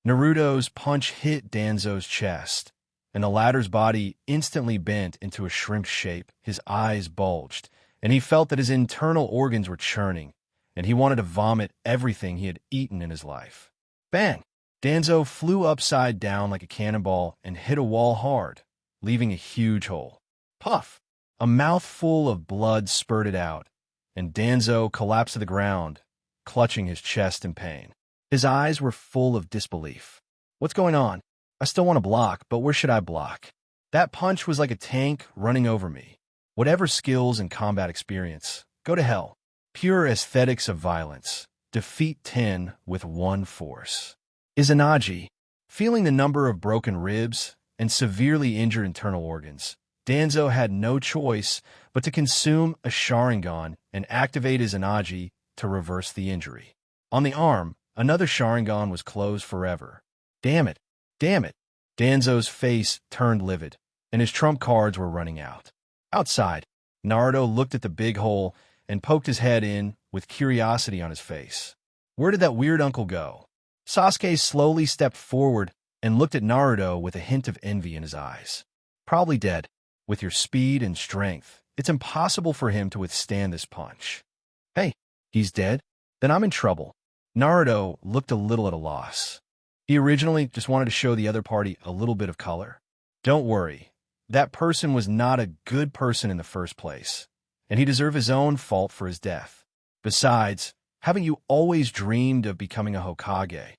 Naruto's punch hit Danzo's chest, and the latter's body instantly bent into a shrimp shape. His eyes bulged, and he felt that his internal organs were churning, and he wanted to vomit everything he had eaten in his life. Bang! Danzo flew upside down like a cannonball and hit a wall hard, leaving a huge hole. Puff! A mouthful of blood spurted out, and Danzo collapsed to the ground, clutching his chest in pain. His eyes were full of disbelief. What's going on? I still want to block, but where should I block? That punch was like a tank running over me. Whatever skills and combat experience, go to hell. Pure aesthetics of violence. Defeat 10 with one force. Izanagi. Feeling the number of broken ribs and severely injured internal organs, Danzo had no choice but to consume a Sharingan and activate Izanagi to reverse the injury. On the arm, another Sharingan was closed forever. Damn it! Damn it! Danzo's face turned livid, and his trump cards were running out. Outside, Naruto looked at the big hole and poked his head in with curiosity on his face. Where did that weird uncle go? Sasuke slowly stepped forward and looked at Naruto with a hint of envy in his eyes. Probably dead. With your speed and strength, it's impossible for him to withstand this punch. Hey, He's dead? Then I'm in trouble. Naruto looked a little at a loss. He originally just wanted to show the other party a little bit of color. Don't worry. That person was not a good person in the first place, and he deserved his own fault for his death. Besides, haven't you always dreamed of becoming a Hokage?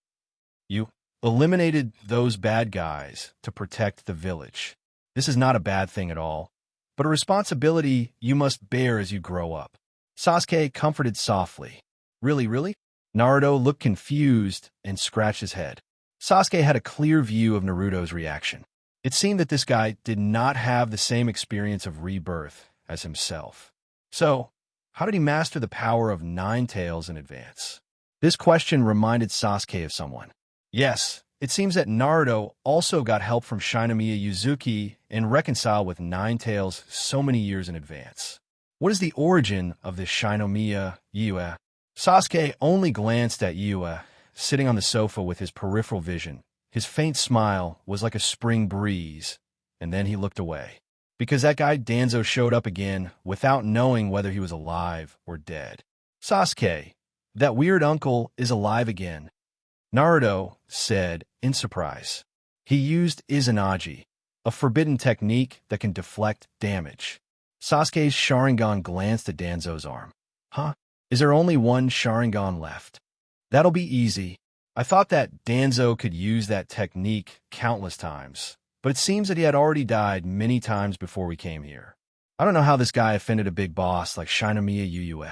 You eliminated those bad guys to protect the village. This is not a bad thing at all, but a responsibility you must bear as you grow up. Sasuke comforted softly. Really, really? Naruto looked confused and scratched his head. Sasuke had a clear view of Naruto's reaction. It seemed that this guy did not have the same experience of rebirth as himself. So, how did he master the power of nine tails in advance? This question reminded Sasuke of someone. Yes, it seems that Naruto also got help from Shinomiya Uzuki and reconciled with Nine Tails so many years in advance. What is the origin of this Shinomiya Yue? Sasuke only glanced at Yue, sitting on the sofa with his peripheral vision. His faint smile was like a spring breeze, and then he looked away. Because that guy Danzo showed up again without knowing whether he was alive or dead. Sasuke, that weird uncle is alive again, Naruto said in surprise. He used Izanagi, a forbidden technique that can deflect damage. Sasuke's Sharingan glanced at Danzo's arm. Huh? Is there only one Sharingan left? That'll be easy. I thought that Danzo could use that technique countless times, but it seems that he had already died many times before we came here. I don't know how this guy offended a big boss like Shinomiya Yue.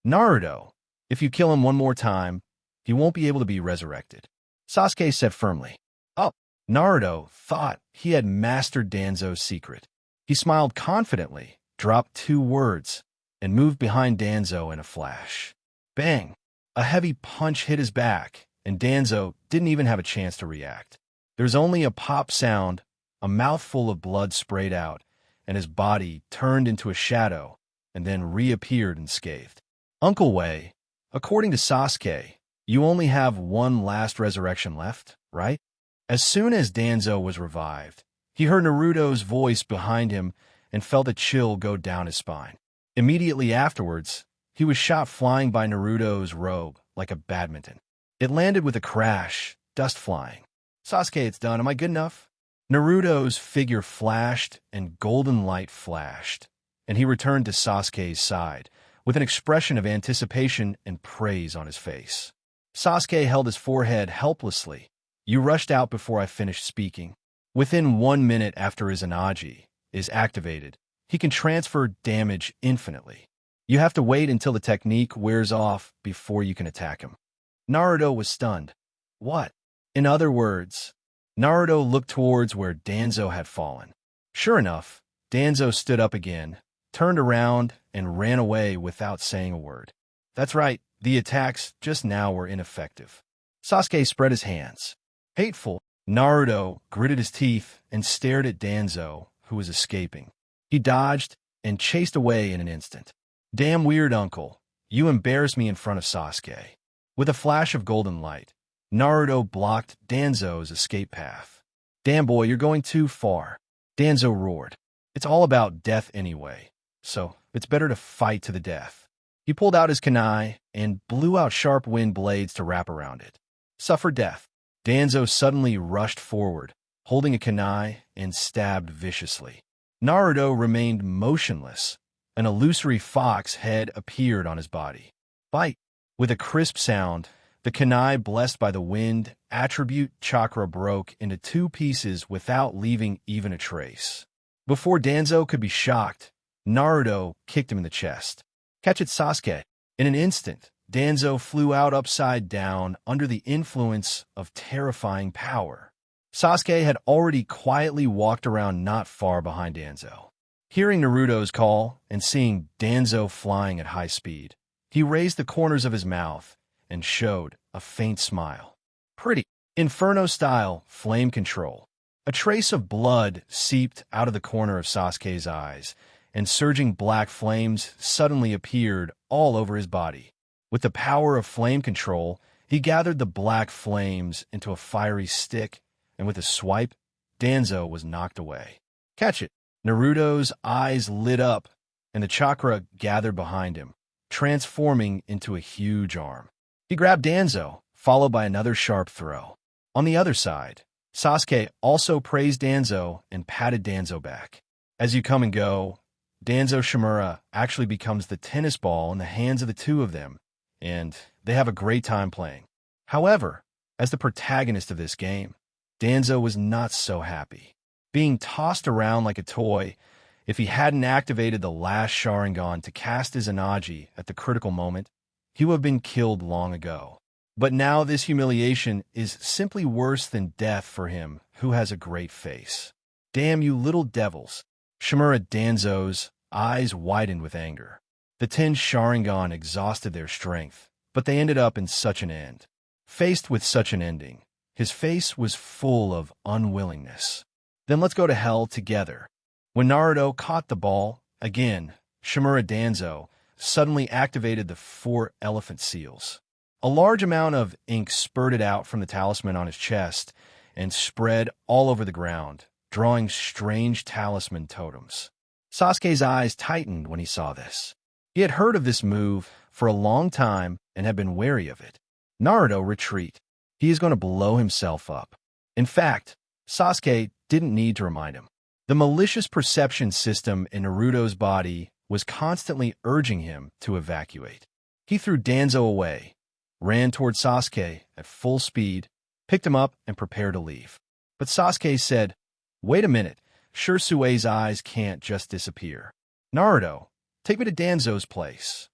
Naruto, if you kill him one more time, he won't be able to be resurrected, Sasuke said firmly. Oh, Naruto thought he had mastered Danzo's secret. He smiled confidently, dropped 2 words, and moved behind Danzo in a flash. Bang! A heavy punch hit his back, and Danzo didn't even have a chance to react. There was only a pop sound, a mouthful of blood sprayed out, and his body turned into a shadow and then reappeared unscathed. Uncle Wei, according to Sasuke, you only have one last resurrection left, right? As soon as Danzo was revived, he heard Naruto's voice behind him and felt a chill go down his spine. Immediately afterwards, he was shot flying by Naruto's robe like a badminton. It landed with a crash, dust flying. Sasuke, it's done. Am I good enough? Naruto's figure flashed and golden light flashed, and he returned to Sasuke's side with an expression of anticipation and praise on his face. Sasuke held his forehead helplessly. You rushed out before I finished speaking. Within 1 minute after Izanagi is activated, he can transfer damage infinitely. You have to wait until the technique wears off before you can attack him. Naruto was stunned. What? In other words, Naruto looked towards where Danzo had fallen. Sure enough, Danzo stood up again, turned around, and ran away without saying a word. That's right, the attacks just now were ineffective. Sasuke spread his hands. Hateful. Naruto gritted his teeth and stared at Danzo, who was escaping. He dodged and chased away in an instant. Damn weird uncle, you embarrassed me in front of Sasuke. With a flash of golden light, Naruto blocked Danzo's escape path. Damn boy, you're going too far. Danzo roared. It's all about death anyway, so it's better to fight to the death. He pulled out his kunai and blew out sharp wind blades to wrap around it. Suffer death. Danzo suddenly rushed forward, holding a kunai, and stabbed viciously. Naruto remained motionless. An illusory fox head appeared on his body. Bite! With a crisp sound, the kunai blessed by the wind attribute chakra broke into 2 pieces without leaving even a trace. Before Danzo could be shocked, Naruto kicked him in the chest. Catch it, Sasuke. In an instant, Danzo flew out upside down under the influence of terrifying power. Sasuke had already quietly walked around not far behind Danzo. Hearing Naruto's call and seeing Danzo flying at high speed, he raised the corners of his mouth and showed a faint smile. Pretty. Inferno-style flame control. A trace of blood seeped out of the corner of Sasuke's eyes, and surging black flames suddenly appeared all over his body. With the power of flame control, he gathered the black flames into a fiery stick, and with a swipe, Danzo was knocked away. Catch it! Naruto's eyes lit up, and the chakra gathered behind him, transforming into a huge arm. He grabbed Danzo, followed by another sharp throw. On the other side, Sasuke also praised Danzo and patted Danzo back. As you come and go, Danzo Shimura actually becomes the tennis ball in the hands of the two of them, and they have a great time playing. However, as the protagonist of this game, Danzo was not so happy. Being tossed around like a toy, if he hadn't activated the last Sharingan to cast his Anaji at the critical moment, he would have been killed long ago. But now this humiliation is simply worse than death for him who has a great face. Damn you little devils. Shimura Danzo's eyes widened with anger. The 10 Sharingan exhausted their strength, but they ended up in such an end. Faced with such an ending, his face was full of unwillingness. Then let's go to hell together. When Naruto caught the ball, again, Shimura Danzo suddenly activated the 4 elephant seals. A large amount of ink spurted out from the talisman on his chest and spread all over the ground, drawing strange talisman totems. Sasuke's eyes tightened when he saw this. He had heard of this move for a long time and had been wary of it. Naruto, retreat. He is going to blow himself up. In fact, Sasuke didn't need to remind him. The malicious perception system in Naruto's body was constantly urging him to evacuate. He threw Danzo away, ran toward Sasuke at full speed, picked him up, and prepared to leave. But Sasuke said, "Wait a minute, Shirsue's eyes can't just disappear. Naruto, take me to Danzo's place."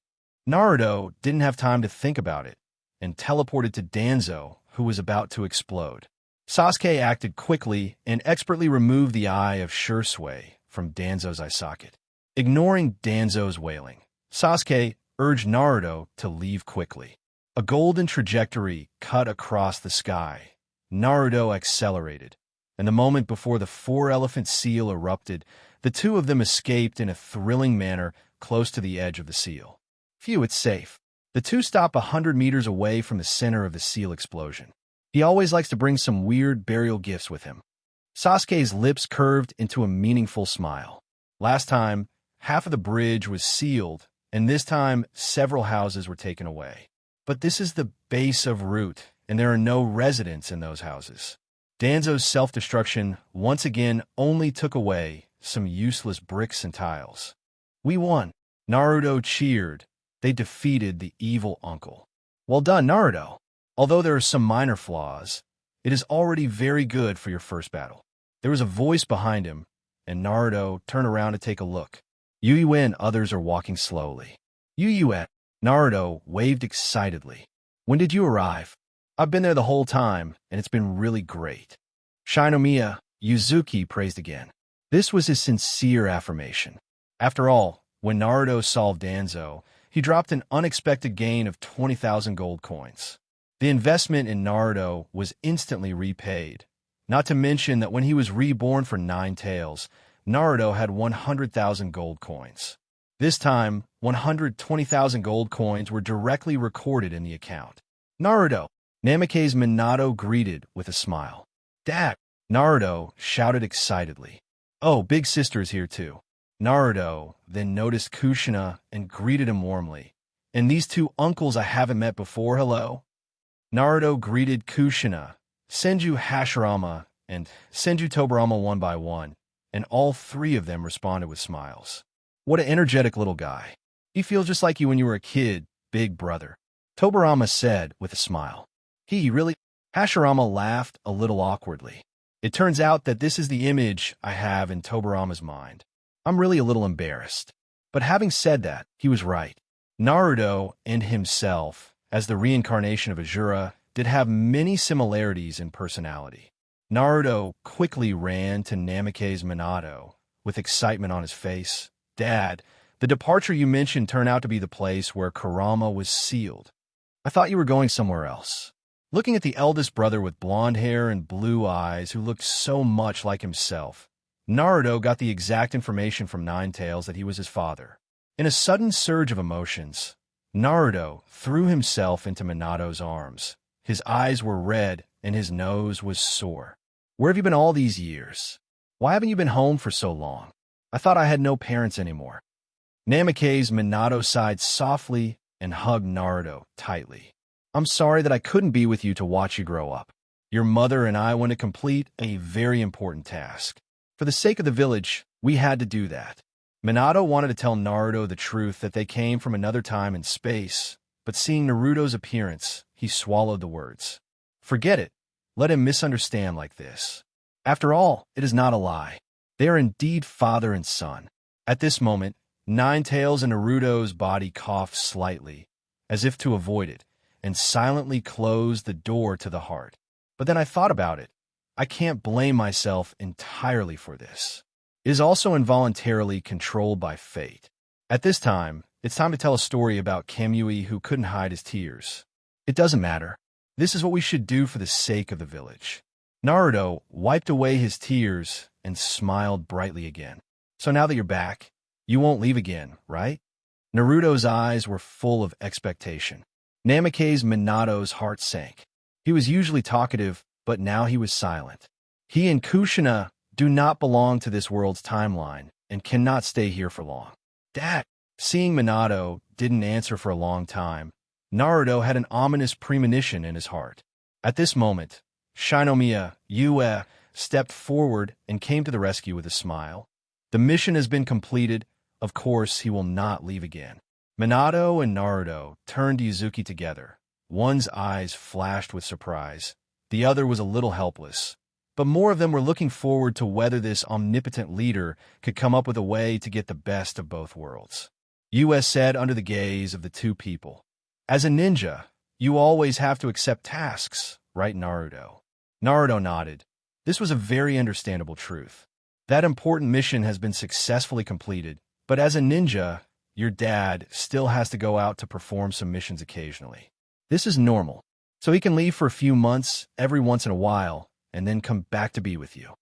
Naruto didn't have time to think about it and teleported to Danzo, who was about to explode. Sasuke acted quickly and expertly removed the eye of Shirsue from Danzo's eye socket. Ignoring Danzo's wailing, Sasuke urged Naruto to leave quickly. A golden trajectory cut across the sky. Naruto accelerated, and the moment before the 4-elephant seal erupted, the two of them escaped in a thrilling manner close to the edge of the seal. Phew, it's safe. The two stop 100 meters away from the center of the seal explosion. He always likes to bring some weird burial gifts with him. Sasuke's lips curved into a meaningful smile. Last time, half of the bridge was sealed, and this time several houses were taken away. But this is the base of Root, and there are no residents in those houses. Danzo's self-destruction once again only took away some useless bricks and tiles. We won. Naruto cheered. They defeated the evil uncle. Well done, Naruto. Although there are some minor flaws, it is already very good for your first battle. There was a voice behind him, and Naruto turned around to take a look. Yuyue and others are walking slowly. Yuyue. Naruto waved excitedly. When did you arrive? I've been there the whole time, and it's been really great. Shinomiya, Yuzuki praised again. This was his sincere affirmation. After all, when Naruto solved Danzo, he dropped an unexpected gain of 20,000 gold coins. The investment in Naruto was instantly repaid. Not to mention that when he was reborn for 9 Tails, Naruto had 100,000 gold coins. This time, 120,000 gold coins were directly recorded in the account. Naruto, Namake's Minato greeted with a smile. Dad, Naruto shouted excitedly. Oh, big sister's here too. Naruto then noticed Kushina and greeted him warmly. And these 2 uncles I haven't met before, hello? Naruto greeted Kushina, Senju Hashirama, and Senju Tobirama one by one, and all 3 of them responded with smiles. What an energetic little guy. He feels just like you when you were a kid, big brother. Tobirama said with a smile. He really? Hashirama laughed a little awkwardly. It turns out that this is the image I have in Tobirama's mind. I'm really a little embarrassed. But having said that, he was right. Naruto and himself, as the reincarnation of Ajura, did have many similarities in personality. Naruto quickly ran to Namake's Minato, with excitement on his face. Dad, the departure you mentioned turned out to be the place where Kurama was sealed. I thought you were going somewhere else. Looking at the eldest brother with blonde hair and blue eyes who looked so much like himself, Naruto got the exact information from Nine Tails that he was his father. In a sudden surge of emotions, Naruto threw himself into Minato's arms. His eyes were red and his nose was sore. Where have you been all these years? Why haven't you been home for so long? I thought I had no parents anymore. Namikaze Minato sighed softly and hugged Naruto tightly. I'm sorry that I couldn't be with you to watch you grow up. Your mother and I want to complete a very important task. For the sake of the village, we had to do that. Minato wanted to tell Naruto the truth that they came from another time and space, but seeing Naruto's appearance, he swallowed the words. Forget it. Let him misunderstand like this. After all, it is not a lie. They are indeed father and son. At this moment, Ninetales and Naruto's body coughed slightly, as if to avoid it, and silently closed the door to the heart. But then I thought about it. I can't blame myself entirely for this. It is also involuntarily controlled by fate. At this time, it's time to tell a story about Kamui who couldn't hide his tears. It doesn't matter. This is what we should do for the sake of the village. Naruto wiped away his tears and smiled brightly again. So now that you're back, you won't leave again, right? Naruto's eyes were full of expectation. Namikaze Minato's heart sank. He was usually talkative, but now he was silent. He and Kushina do not belong to this world's timeline and cannot stay here for long. Dad, seeing Minato didn't answer for a long time, Naruto had an ominous premonition in his heart. At this moment, Shinomiya Yue stepped forward and came to the rescue with a smile. The mission has been completed. Of course, he will not leave again. Minato and Naruto turned to Yuzuki together. One's eyes flashed with surprise. The other was a little helpless. But more of them were looking forward to whether this omnipotent leader could come up with a way to get the best of both worlds. Yue said under the gaze of the two people. As a ninja, you always have to accept tasks, right, Naruto? Naruto nodded. This was a very understandable truth. That important mission has been successfully completed, but as a ninja, your dad still has to go out to perform some missions occasionally. This is normal, so he can leave for a few months every once in a while and then come back to be with you.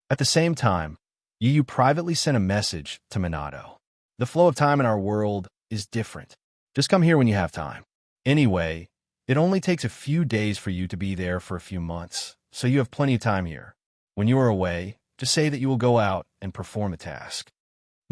At the same time, Yu privately sent a message to Minato. The flow of time in our world is different. Just come here when you have time. Anyway, it only takes a few days for you to be there for a few months, so you have plenty of time here. When you are away, just say that you will go out and perform a task.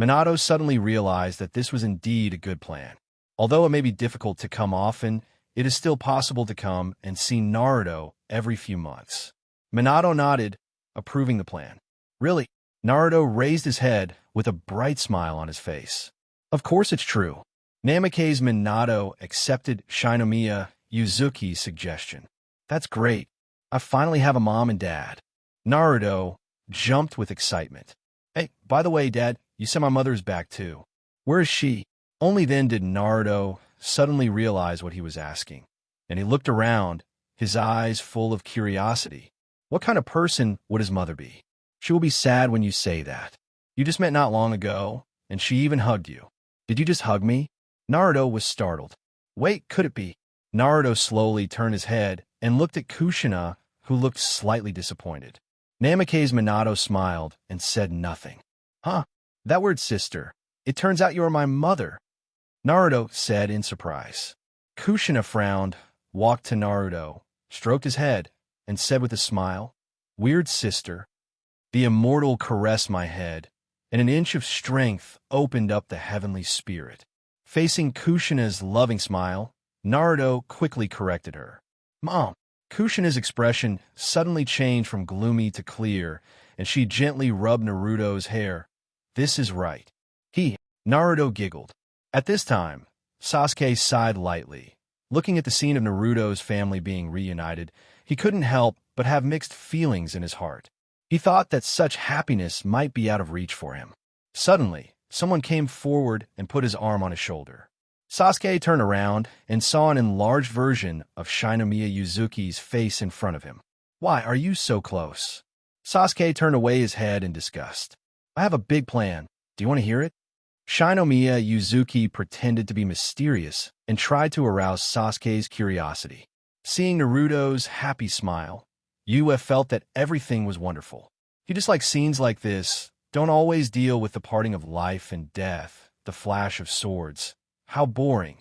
Minato suddenly realized that this was indeed a good plan. Although it may be difficult to come often, it is still possible to come and see Naruto every few months. Minato nodded, approving the plan. Really? Naruto raised his head with a bright smile on his face. Of course it's true. Namikaze Minato accepted Shinomiya Yuzuki's suggestion. That's great. I finally have a mom and dad. Naruto jumped with excitement. Hey, by the way, Dad, you said my mother is back too. Where is she? Only then did Naruto suddenly realize what he was asking, and he looked around, his eyes full of curiosity. What kind of person would his mother be? She will be sad when you say that. You just met not long ago, and she even hugged you. Did you just hug me? Naruto was startled. Wait, could it be? Naruto slowly turned his head and looked at Kushina, who looked slightly disappointed. Namikaze Minato smiled and said nothing. Huh, that word sister. It turns out you are my mother, Naruto said in surprise. Kushina frowned, walked to Naruto, stroked his head, and said with a smile, Weird sister. The immortal caressed my head, and an inch of strength opened up the heavenly spirit. Facing Kushina's loving smile, Naruto quickly corrected her. Mom. Kushina's expression suddenly changed from gloomy to clear, and she gently rubbed Naruto's hair. This is right. Naruto giggled. At this time, Sasuke sighed lightly. Looking at the scene of Naruto's family being reunited, he couldn't help but have mixed feelings in his heart. He thought that such happiness might be out of reach for him. Suddenly, someone came forward and put his arm on his shoulder. Sasuke turned around and saw an enlarged version of Shinomiya Yuzuki's face in front of him. Why are you so close? Sasuke turned away his head in disgust. I have a big plan. Do you want to hear it? Shinomiya Yuzuki pretended to be mysterious and tried to arouse Sasuke's curiosity. Seeing Naruto's happy smile, Yue felt that everything was wonderful. He just liked scenes like this. Don't always deal with the parting of life and death, the flash of swords. How boring.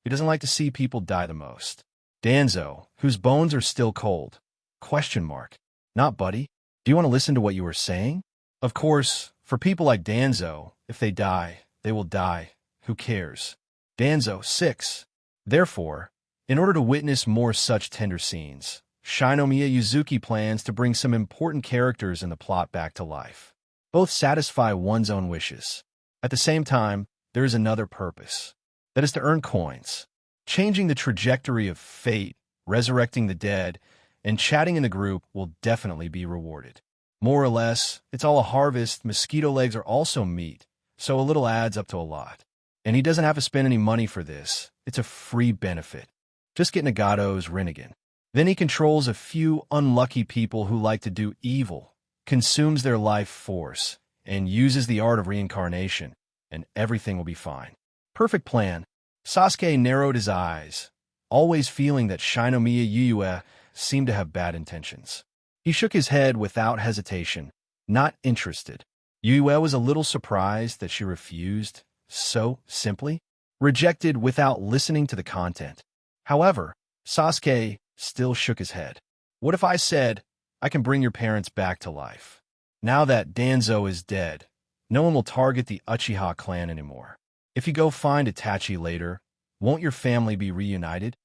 He doesn't like to see people die the most. Danzo, whose bones are still cold. Question mark. Not Buddy. Do you want to listen to what you were saying? Of course, for people like Danzo, if they die, they will die. Who cares? Danzo 6. Therefore, in order to witness more such tender scenes, Shinomiya Yuzuki plans to bring some important characters in the plot back to life. Both satisfy one's own wishes. At the same time, there is another purpose. That is to earn coins. Changing the trajectory of fate, resurrecting the dead, and chatting in the group will definitely be rewarded. More or less, it's all a harvest. Mosquito legs are also meat, so a little adds up to a lot. And he doesn't have to spend any money for this. It's a free benefit. Just get Nagato's Rinnegan. Then he controls a few unlucky people who like to do evil, consumes their life force, and uses the art of reincarnation, and everything will be fine. Perfect plan. Sasuke narrowed his eyes, always feeling that Shinomiya Yuyue seemed to have bad intentions. He shook his head without hesitation, not interested. Yuyue was a little surprised that she refused so simply, rejected without listening to the content. However, Sasuke still shook his head. What if I said, I can bring your parents back to life? Now that Danzo is dead, no one will target the Uchiha clan anymore. If you go find Itachi later, won't your family be reunited?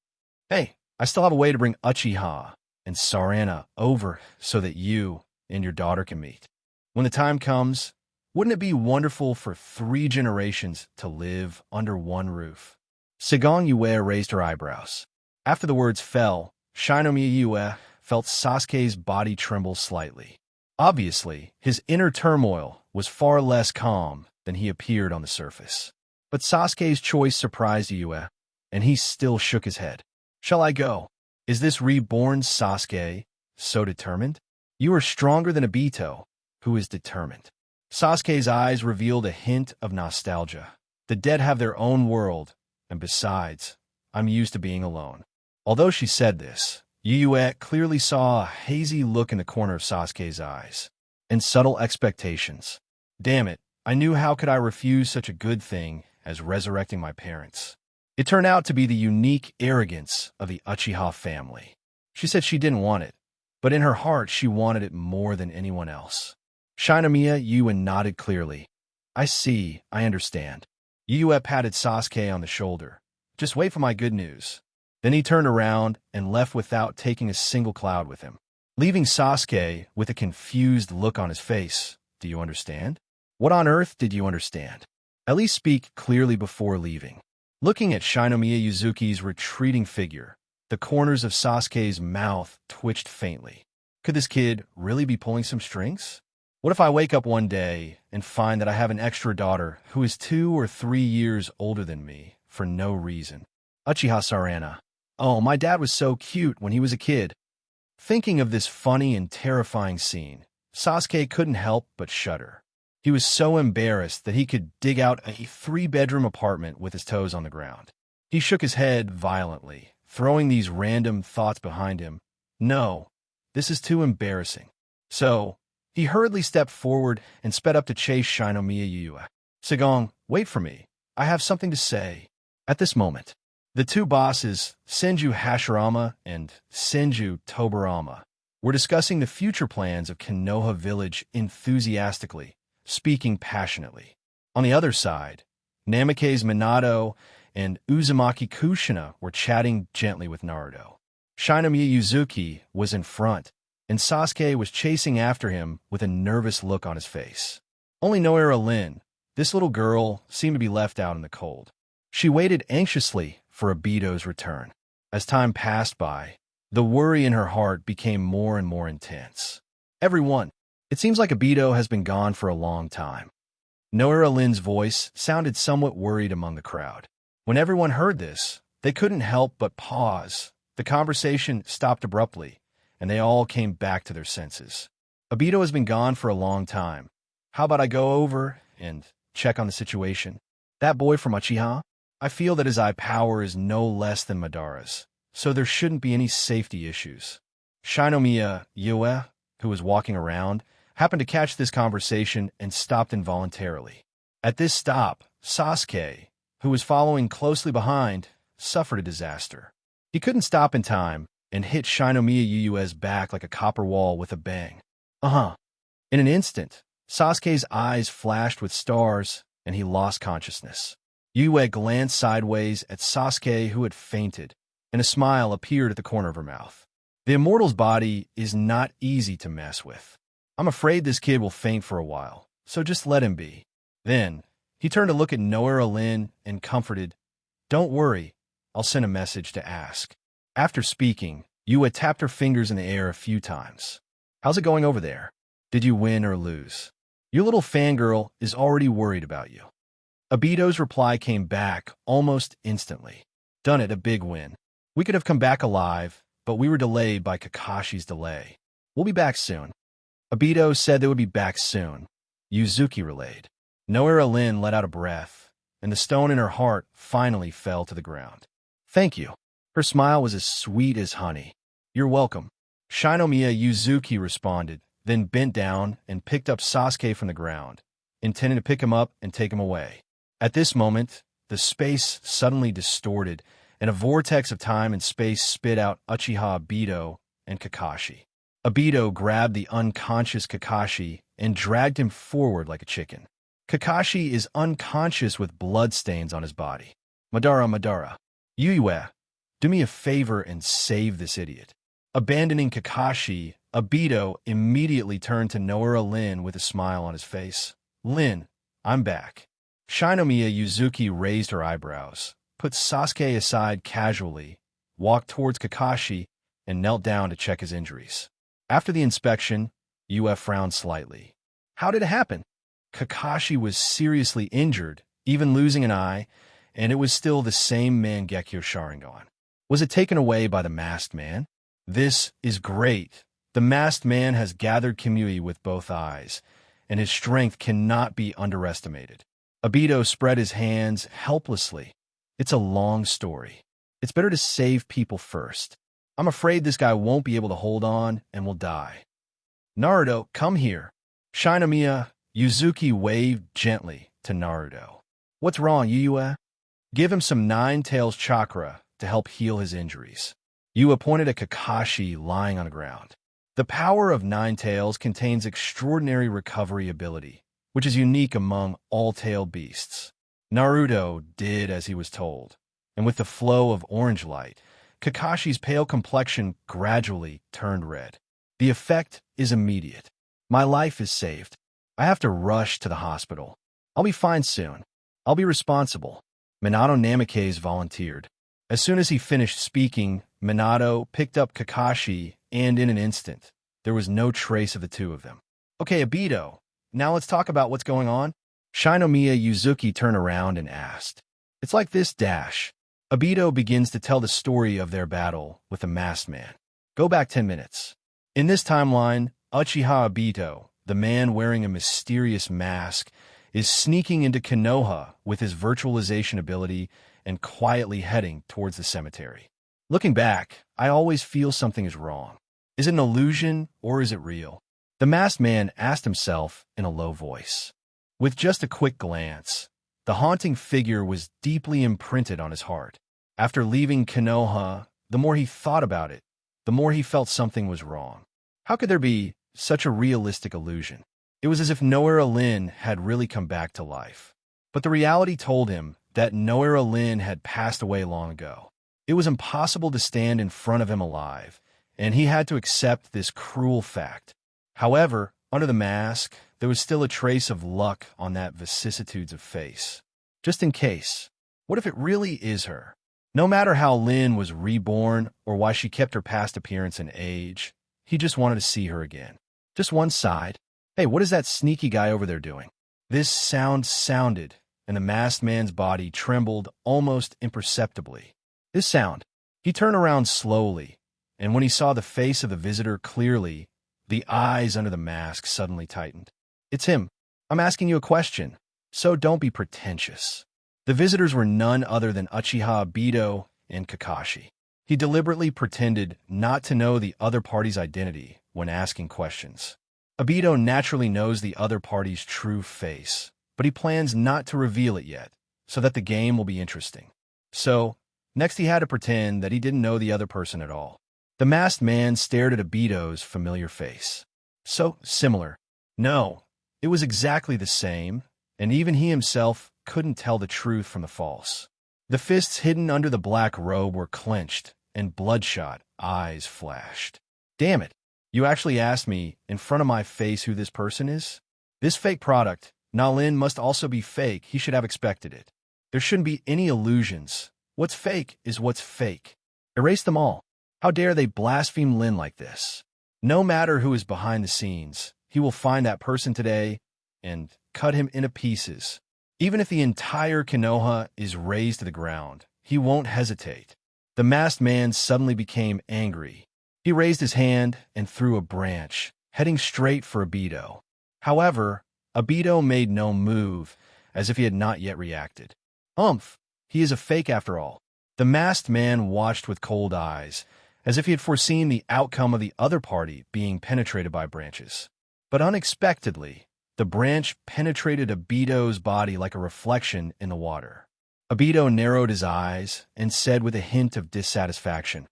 Hey, I still have a way to bring Uchiha and Sarana over so that you and your daughter can meet. When the time comes, wouldn't it be wonderful for 3 generations to live under one roof? Sigong Yue raised her eyebrows. After the words fell, Shinomiya Yue felt Sasuke's body tremble slightly. Obviously, his inner turmoil was far less calm than he appeared on the surface. But Sasuke's choice surprised Yue, and he still shook his head. Shall I go? Is this reborn Sasuke so determined? You are stronger than Obito, who is determined. Sasuke's eyes revealed a hint of nostalgia. The dead have their own world, and besides, I'm used to being alone. Although she said this, Yuyue clearly saw a hazy look in the corner of Sasuke's eyes, and subtle expectations. Damn it, I knew how could I refuse such a good thing as resurrecting my parents. It turned out to be the unique arrogance of the Uchiha family. She said she didn't want it, but in her heart she wanted it more than anyone else. Shinomiya Yue nodded clearly. I see, I understand. Yue patted Sasuke on the shoulder. Just wait for my good news. Then he turned around and left without taking a single cloud with him, leaving Sasuke with a confused look on his face. Do you understand? What on earth did you understand? At least speak clearly before leaving. Looking at Shinomiya Yuzuki's retreating figure, the corners of Sasuke's mouth twitched faintly. Could this kid really be pulling some strings? What if I wake up one day and find that I have an extra daughter who is 2 or 3 years older than me for no reason? Uchiha Sarana. Oh, my dad was so cute when he was a kid. Thinking of this funny and terrifying scene, Sasuke couldn't help but shudder. He was so embarrassed that he could dig out a 3-bedroom apartment with his toes on the ground. He shook his head violently, throwing these random thoughts behind him. No, this is too embarrassing. So, he hurriedly stepped forward and sped up to chase Shinomiya Yue. Sigong, wait for me. I have something to say. At this moment, the 2 bosses, Senju Hashirama and Senju Tobarama, were discussing the future plans of Konoha Village enthusiastically, speaking passionately. On the other side, Namikaze Minato and Uzumaki Kushina were chatting gently with Naruto. Shinomiya Yuzuki was in front, and Sasuke was chasing after him with a nervous look on his face. Only Noira Lin, this little girl, seemed to be left out in the cold. She waited anxiously for Obito's return. As time passed by, the worry in her heart became more and more intense. Everyone, it seems like Obito has been gone for a long time. Noira Lin's voice sounded somewhat worried among the crowd. When everyone heard this, they couldn't help but pause. The conversation stopped abruptly, and they all came back to their senses. Obito has been gone for a long time. How about I go over and check on the situation? That boy from Uchiha? I feel that his eye power is no less than Madara's, so there shouldn't be any safety issues. Shinomiya Yue, who was walking around, happened to catch this conversation and stopped involuntarily. At this stop, Sasuke, who was following closely behind, suffered a disaster. He couldn't stop in time and hit Shinomiya Yuue's back like a copper wall with a bang. In an instant, Sasuke's eyes flashed with stars, and he lost consciousness. Yue glanced sideways at Sasuke, who had fainted, and a smile appeared at the corner of her mouth. The immortal's body is not easy to mess with. I'm afraid this kid will faint for a while, so just let him be. Then, he turned to look at Noera Lin and comforted, "Don't worry, I'll send a message to ask." After speaking, Yue tapped her fingers in the air a few times. "How's it going over there? Did you win or lose? Your little fangirl is already worried about you." Obito's reply came back almost instantly. "Done it, a big win. We could have come back alive, but we were delayed by Kakashi's delay. We'll be back soon." Obito said they would be back soon. Yuzuki relayed. Noera Lin let out a breath, and the stone in her heart finally fell to the ground. "Thank you." Her smile was as sweet as honey. "You're welcome." Shinomiya Yuzuki responded, then bent down and picked up Sasuke from the ground, intending to pick him up and take him away. At this moment, the space suddenly distorted, and a vortex of time and space spit out Uchiha Obito and Kakashi. Obito grabbed the unconscious Kakashi and dragged him forward like a chicken. Kakashi is unconscious with bloodstains on his body. Madara. Yue, do me a favor and save this idiot." Abandoning Kakashi, Obito immediately turned to Noera Lin with a smile on his face. "Lin, I'm back." Shinomiya Yuzuki raised her eyebrows, put Sasuke aside casually, walked towards Kakashi, and knelt down to check his injuries. After the inspection, Yue frowned slightly. "How did it happen?" Kakashi was seriously injured, even losing an eye, and it was still the same Mangekyo Sharingan. Was it taken away by the masked man? This is great. The masked man has gathered Kimui with both eyes, and his strength cannot be underestimated. Obito spread his hands helplessly. "It's a long story. It's better to save people first. I'm afraid this guy won't be able to hold on and will die." "Naruto, come here." Shinomiya Yuzuki waved gently to Naruto. "What's wrong, Yue?" "Give him some Nine Tails chakra to help heal his injuries." Yue pointed at Kakashi lying on the ground. The power of Nine Tails contains extraordinary recovery ability, which is unique among all tailed beasts. Naruto did as he was told, and with the flow of orange light, Kakashi's pale complexion gradually turned red. The effect is immediate. "My life is saved. I have to rush to the hospital. I'll be fine soon. I'll be responsible." Minato Namikaze volunteered. As soon as he finished speaking, Minato picked up Kakashi, and in an instant, there was no trace of the two of them. "Okay, Obito, now let's talk about what's going on." Shinomiya Yuzuki turned around and asked. "It's like this, Dash." Obito begins to tell the story of their battle with the masked man. Go back 10 minutes. In this timeline, Uchiha Obito, the man wearing a mysterious mask, is sneaking into Konoha with his virtualization ability and quietly heading towards the cemetery. Looking back, I always feel something is wrong. Is it an illusion or is it real? The masked man asked himself in a low voice. With just a quick glance, the haunting figure was deeply imprinted on his heart. After leaving Konoha, the more he thought about it, the more he felt something was wrong. How could there be such a realistic illusion? It was as if Noera Lin had really come back to life. But the reality told him that Noera Lin had passed away long ago. It was impossible to stand in front of him alive, and he had to accept this cruel fact. However, under the mask, there was still a trace of luck on that vicissitudes of face. Just in case, what if it really is her? No matter how Lin was reborn or why she kept her past appearance and age, he just wanted to see her again. Just one side. Hey, what is that sneaky guy over there doing? This sound sounded, and the masked man's body trembled almost imperceptibly. This sound. He turned around slowly, and when he saw the face of the visitor clearly, the eyes under the mask suddenly tightened. It's him. I'm asking you a question, so don't be pretentious. The visitors were none other than Uchiha Obito and Kakashi. He deliberately pretended not to know the other party's identity when asking questions. Obito naturally knows the other party's true face, but he plans not to reveal it yet, so that the game will be interesting. So, next he had to pretend that he didn't know the other person at all. The masked man stared at Obito's familiar face. So similar. No, it was exactly the same, and even he himself couldn't tell the truth from the false. The fists hidden under the black robe were clenched, and bloodshot eyes flashed. Damn it, you actually asked me in front of my face who this person is? This fake product, Nalin, must also be fake. He should have expected it. There shouldn't be any illusions. What's fake is what's fake. Erase them all. How dare they blaspheme Lin like this? No matter who is behind the scenes, he will find that person today and cut him into pieces. Even if the entire Konoha is razed to the ground, he won't hesitate. The masked man suddenly became angry. He raised his hand and threw a branch, heading straight for Obito. However, Obito made no move, as if he had not yet reacted. He is a fake after all. The masked man watched with cold eyes, as if he had foreseen the outcome of the other party being penetrated by branches. But unexpectedly, the branch penetrated Obito's body like a reflection in the water. Obito narrowed his eyes and said with a hint of dissatisfaction,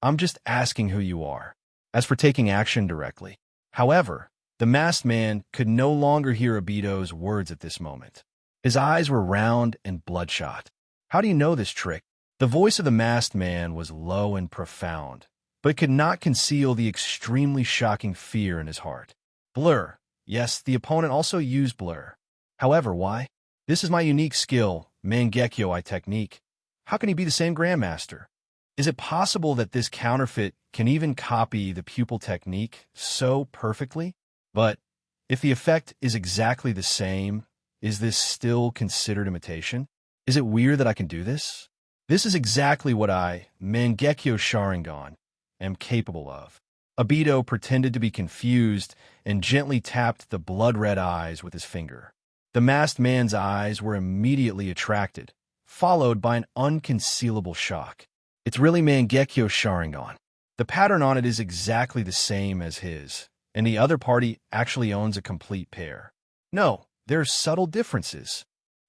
"I'm just asking who you are," as for taking action directly. However, the masked man could no longer hear Obito's words at this moment. His eyes were round and bloodshot. "How do you know this trick?" The voice of the masked man was low and profound, but could not conceal the extremely shocking fear in his heart. "Blur. Yes, the opponent also used blur. However, why? This is my unique skill, Mangekyo technique. How can he be the same Grandmaster? Is it possible that this counterfeit can even copy the pupil technique so perfectly? But if the effect is exactly the same, is this still considered imitation? Is it weird that I can do this? This is exactly what I, Mangekyo Sharingan, am capable of." Obito pretended to be confused and gently tapped the blood-red eyes with his finger. The masked man's eyes were immediately attracted, followed by an unconcealable shock. "It's really Mangekyo Sharingan. The pattern on it is exactly the same as his, and the other party actually owns a complete pair. No, there are subtle differences."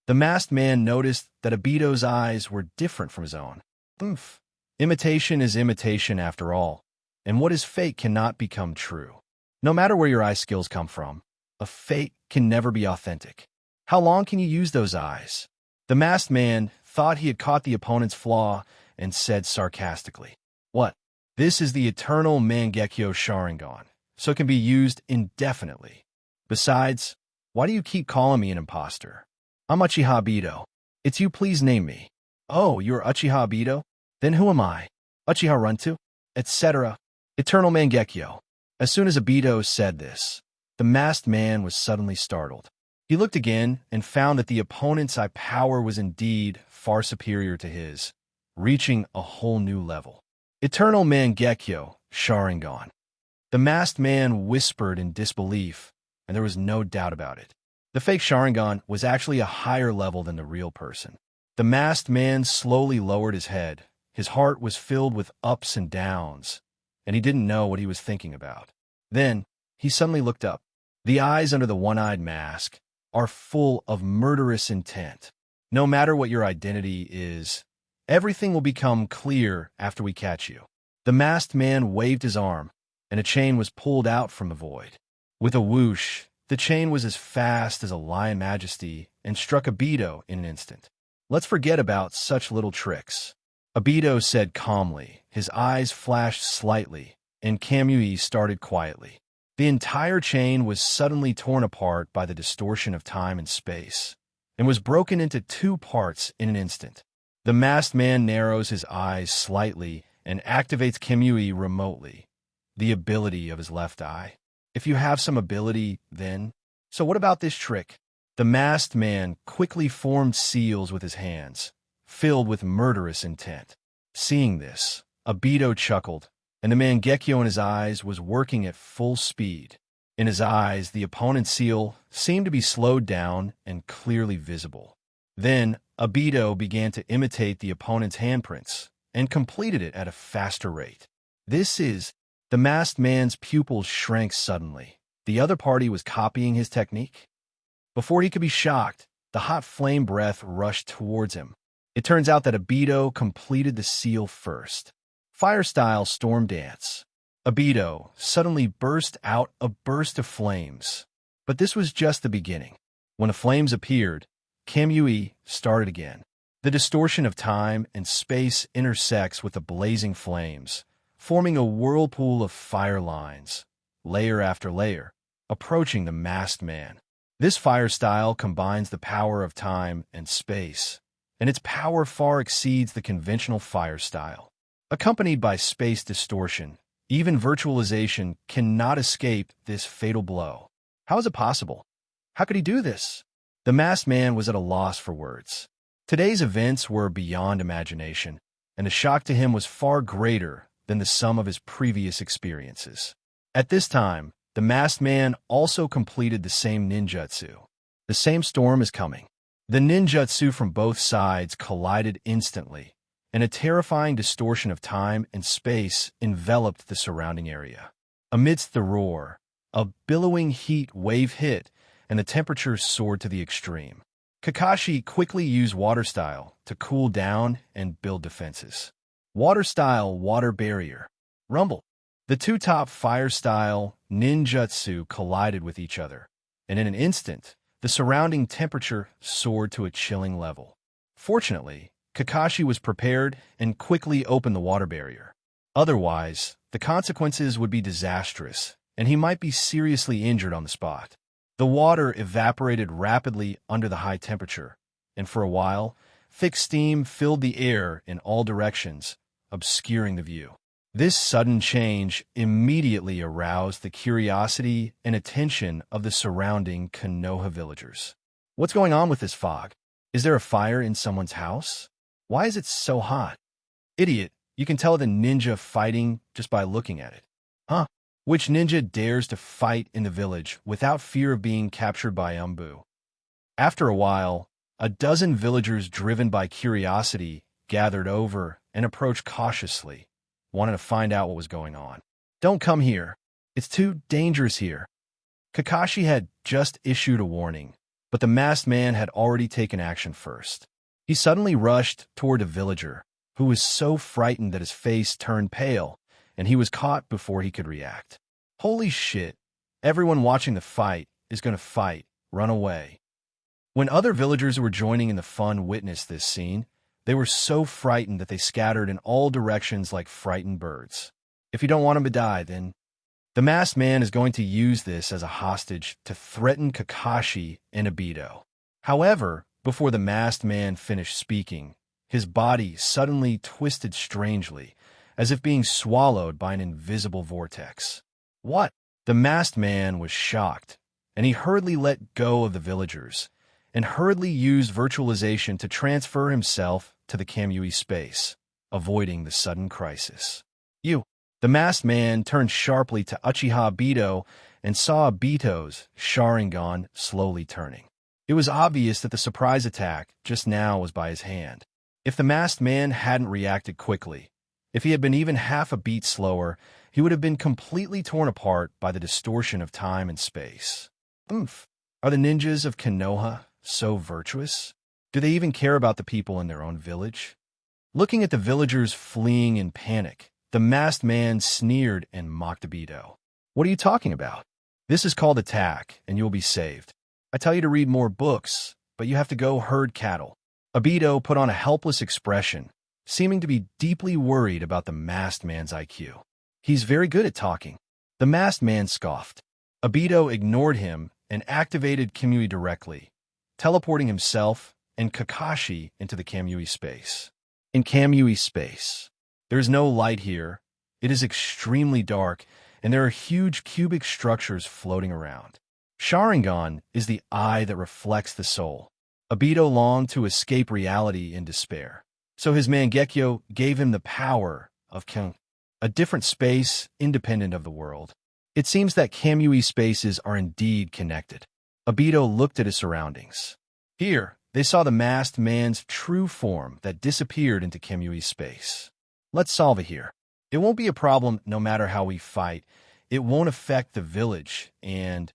The masked man noticed that Obito's eyes were different from his own. Imitation is imitation after all, and what is fake cannot become true. No matter where your eye skills come from, a fake can never be authentic. How long can you use those eyes? The masked man thought he had caught the opponent's flaw and said sarcastically, "What? This is the eternal Mangekyo Sharingan, so it can be used indefinitely. Besides, why do you keep calling me an imposter? I'm Uchiha Obito. It's you, please name me." "Oh, you're Uchiha Obito? Then who am I? Uchiha Runtu? Etc. Eternal Mangekyo." As soon as Obito said this, the masked man was suddenly startled. He looked again and found that the opponent's eye power was indeed far superior to his, reaching a whole new level. "Eternal Mangekyo Sharingan." The masked man whispered in disbelief, and there was no doubt about it. The fake Sharingan was actually a higher level than the real person. The masked man slowly lowered his head. His heart was filled with ups and downs, and he didn't know what he was thinking about. Then, he suddenly looked up. The eyes under the one-eyed mask are full of murderous intent. No matter what your identity is, everything will become clear after we catch you. The masked man waved his arm, and a chain was pulled out from the void. With a whoosh, the chain was as fast as a lion majesty and struck Obito in an instant. "Let's forget about such little tricks," Obito said calmly. His eyes flashed slightly, and Kamui started quietly. The entire chain was suddenly torn apart by the distortion of time and space, and was broken into two parts in an instant. The masked man narrows his eyes slightly and activates Kamui remotely, the ability of his left eye. "If you have some ability, then. So what about this trick?" The masked man quickly formed seals with his hands, filled with murderous intent. Seeing this, Obito chuckled, and the Mangekyo in his eyes was working at full speed. In his eyes, the opponent's seal seemed to be slowed down and clearly visible. Then, Obito began to imitate the opponent's handprints, and completed it at a faster rate. The masked man's pupils shrank suddenly. The other party was copying his technique? Before he could be shocked, the hot flame breath rushed towards him. It turns out that Obito completed the seal first. Fire-style storm dance. Obito suddenly burst out a burst of flames. But this was just the beginning. When the flames appeared, Kamui started again. The distortion of time and space intersects with the blazing flames, forming a whirlpool of fire lines, layer after layer, approaching the masked man. This fire style combines the power of time and space, and its power far exceeds the conventional fire style. Accompanied by space distortion, even virtualization cannot escape this fatal blow. How is it possible? How could he do this? The masked man was at a loss for words. Today's events were beyond imagination, and the shock to him was far greater than the sum of his previous experiences. At this time, the masked man also completed the same ninjutsu. The same storm is coming. The ninjutsu from both sides collided instantly, and a terrifying distortion of time and space enveloped the surrounding area. Amidst the roar, a billowing heat wave hit, and the temperature soared to the extreme. Kakashi quickly used water style to cool down and build defenses. Water style, water barrier. Rumble. The two top fire style ninjutsu collided with each other, and in an instant, the surrounding temperature soared to a chilling level. Fortunately, Kakashi was prepared and quickly opened the water barrier. Otherwise, the consequences would be disastrous, and he might be seriously injured on the spot. The water evaporated rapidly under the high temperature, and for a while, thick steam filled the air in all directions, obscuring the view. This sudden change immediately aroused the curiosity and attention of the surrounding Konoha villagers. What's going on with this fog? Is there a fire in someone's house? Why is it so hot? Idiot, you can tell the ninja fighting just by looking at it. Huh? Which ninja dares to fight in the village without fear of being captured by Umbu? After a while, a dozen villagers driven by curiosity gathered over and approached cautiously, wanting to find out what was going on. Don't come here. It's too dangerous here. Kakashi had just issued a warning, but the masked man had already taken action first. He suddenly rushed toward a villager, who was so frightened that his face turned pale, and he was caught before he could react. Holy shit, everyone watching the fight is going to fight, run away. When other villagers who were joining in the fun witnessed this scene, they were so frightened that they scattered in all directions like frightened birds. If you don't want him to die, then the masked man is going to use this as a hostage to threaten Kakashi and Obito. However, before the masked man finished speaking, his body suddenly twisted strangely, as if being swallowed by an invisible vortex. What? The masked man was shocked, and he hurriedly let go of the villagers, and hurriedly used virtualization to transfer himself to the Kamui space, avoiding the sudden crisis. The masked man turned sharply to Uchiha Obito and saw Obito's Sharingan slowly turning. It was obvious that the surprise attack just now was by his hand. If the masked man hadn't reacted quickly, if he had been even half a beat slower, he would have been completely torn apart by the distortion of time and space. Oomph! Are the ninjas of Konoha so virtuous? Do they even care about the people in their own village? Looking at the villagers fleeing in panic, the masked man sneered and mocked Obito. What are you talking about? This is called attack, and you'll be saved. I tell you to read more books, but you have to go herd cattle. Obito put on a helpless expression, seeming to be deeply worried about the masked man's IQ. He's very good at talking. The masked man scoffed. Obito ignored him and activated Kamui directly, teleporting himself and Kakashi into the Kamui space. In Kamui space, there is no light here. It is extremely dark, and there are huge cubic structures floating around. Sharingan is the eye that reflects the soul. Obito longed to escape reality in despair, so his Mangekyo gave him the power of a different space independent of the world. It seems that Kamui spaces are indeed connected. Obito looked at his surroundings. Here, they saw the masked man's true form that disappeared into Kamui space. Let's solve it here. It won't be a problem no matter how we fight. It won't affect the village, and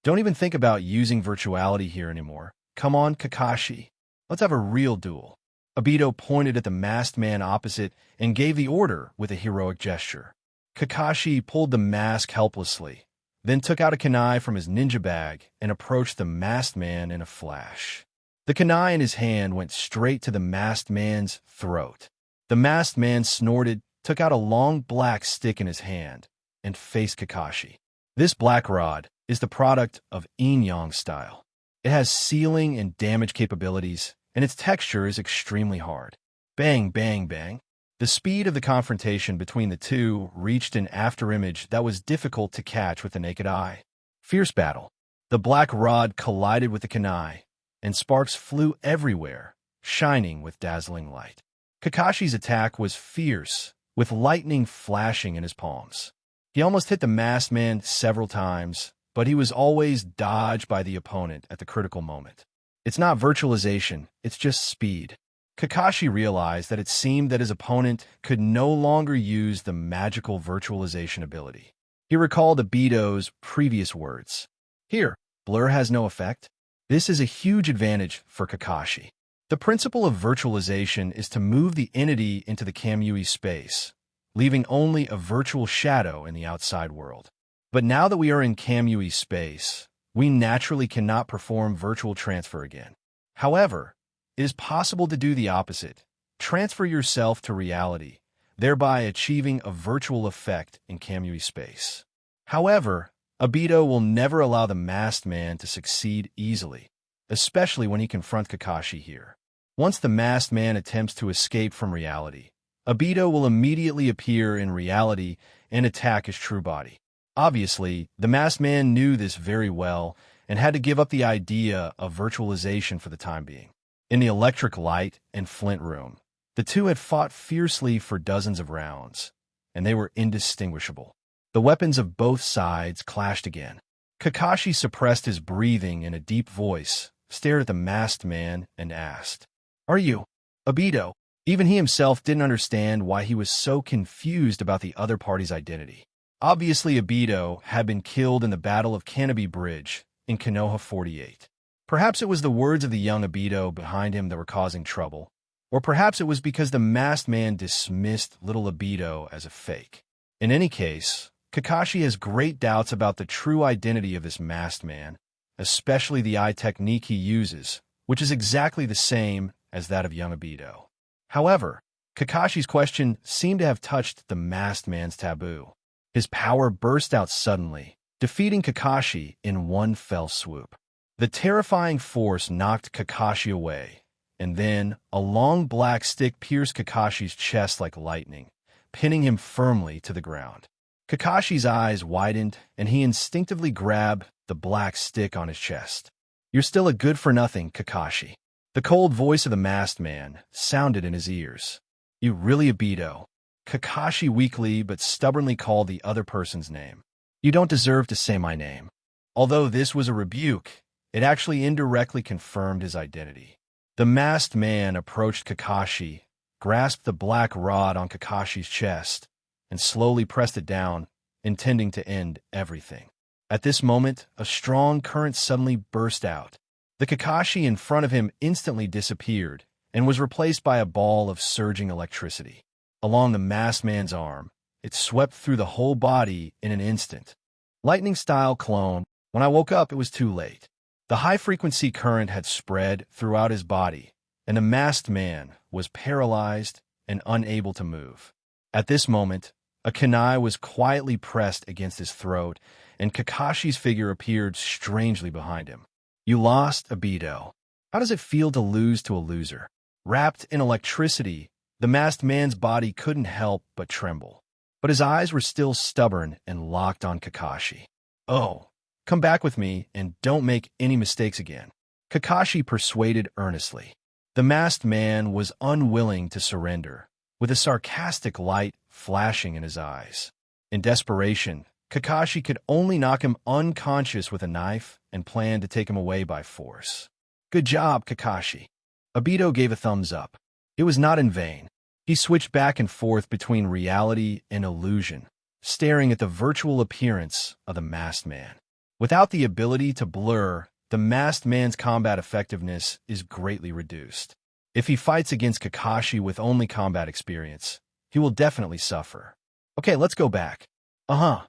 don't even think about using virtuality here anymore. Come on, Kakashi. Let's have a real duel. Obito pointed at the masked man opposite and gave the order with a heroic gesture. Kakashi pulled the mask helplessly. then took out a kunai from his ninja bag and approached the masked man in a flash. The kunai in his hand went straight to the masked man's throat. The masked man snorted, took out a long black stick in his hand, and faced Kakashi. This black rod is the product of yin-yang style. It has sealing and damage capabilities, and its texture is extremely hard. Bang, bang, bang. The speed of the confrontation between the two reached an afterimage that was difficult to catch with the naked eye. Fierce battle. The black rod collided with the kunai, and sparks flew everywhere, shining with dazzling light. Kakashi's attack was fierce, with lightning flashing in his palms. He almost hit the masked man several times, but he was always dodged by the opponent at the critical moment. It's not virtualization, it's just speed. Kakashi realized that it seemed that his opponent could no longer use the magical virtualization ability. He recalled Obito's previous words. Here, blur has no effect. This is a huge advantage for Kakashi. The principle of virtualization is to move the entity into the Kamui space, leaving only a virtual shadow in the outside world. But now that we are in Kamui space, we naturally cannot perform virtual transfer again. However, it is possible to do the opposite. Transfer yourself to reality, thereby achieving a virtual effect in Kamui space. However, Obito will never allow the masked man to succeed easily, especially when he confronts Kakashi here. Once the masked man attempts to escape from reality, Obito will immediately appear in reality and attack his true body. Obviously, the masked man knew this very well and had to give up the idea of virtualization for the time being. In the electric light and flint room, the two had fought fiercely for dozens of rounds, and they were indistinguishable. The weapons of both sides clashed again. Kakashi suppressed his breathing in a deep voice, stared at the masked man, and asked, "Are you Obito?" Even he himself didn't understand why he was so confused about the other party's identity. Obviously, Obito had been killed in the Battle of Canopy Bridge in Konoha 48. Perhaps it was the words of the young Obito behind him that were causing trouble, or perhaps it was because the masked man dismissed little Obito as a fake. In any case, Kakashi has great doubts about the true identity of this masked man, especially the eye technique he uses, which is exactly the same as that of young Obito. However, Kakashi's question seemed to have touched the masked man's taboo. His power burst out suddenly, defeating Kakashi in one fell swoop. The terrifying force knocked Kakashi away, and then a long black stick pierced Kakashi's chest like lightning, pinning him firmly to the ground. Kakashi's eyes widened, and he instinctively grabbed the black stick on his chest. "You're still a good-for-nothing, Kakashi." The cold voice of the masked man sounded in his ears. "You really Obito?" Kakashi weakly but stubbornly called the other person's name. "You don't deserve to say my name." Although this was a rebuke, it actually indirectly confirmed his identity. The masked man approached Kakashi, grasped the black rod on Kakashi's chest, and slowly pressed it down, intending to end everything. At this moment, a strong current suddenly burst out. The Kakashi in front of him instantly disappeared and was replaced by a ball of surging electricity. Along the masked man's arm, it swept through the whole body in an instant. Lightning-style clone. When I woke up, it was too late. The high-frequency current had spread throughout his body, and the masked man was paralyzed and unable to move. At this moment, a kunai was quietly pressed against his throat, and Kakashi's figure appeared strangely behind him. "You lost, Obito. How does it feel to lose to a loser?" Wrapped in electricity, the masked man's body couldn't help but tremble. But his eyes were still stubborn and locked on Kakashi. "Oh, come back with me and don't make any mistakes again," Kakashi persuaded earnestly. The masked man was unwilling to surrender, with a sarcastic light flashing in his eyes. In desperation, Kakashi could only knock him unconscious with a knife and planned to take him away by force. "Good job, Kakashi." Obito gave a thumbs up. It was not in vain. He switched back and forth between reality and illusion, staring at the virtual appearance of the masked man. Without the ability to blur, the masked man's combat effectiveness is greatly reduced. If he fights against Kakashi with only combat experience, he will definitely suffer. "Okay, let's go back." "Uh-huh."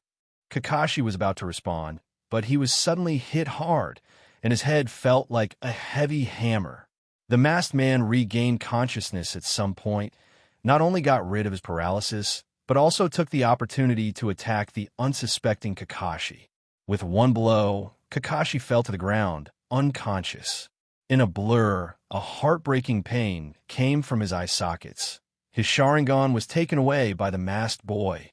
Kakashi was about to respond, but he was suddenly hit hard, and his head felt like a heavy hammer. The masked man regained consciousness at some point, not only got rid of his paralysis, but also took the opportunity to attack the unsuspecting Kakashi. With one blow, Kakashi fell to the ground, unconscious. In a blur, a heartbreaking pain came from his eye sockets. His Sharingan was taken away by the masked boy.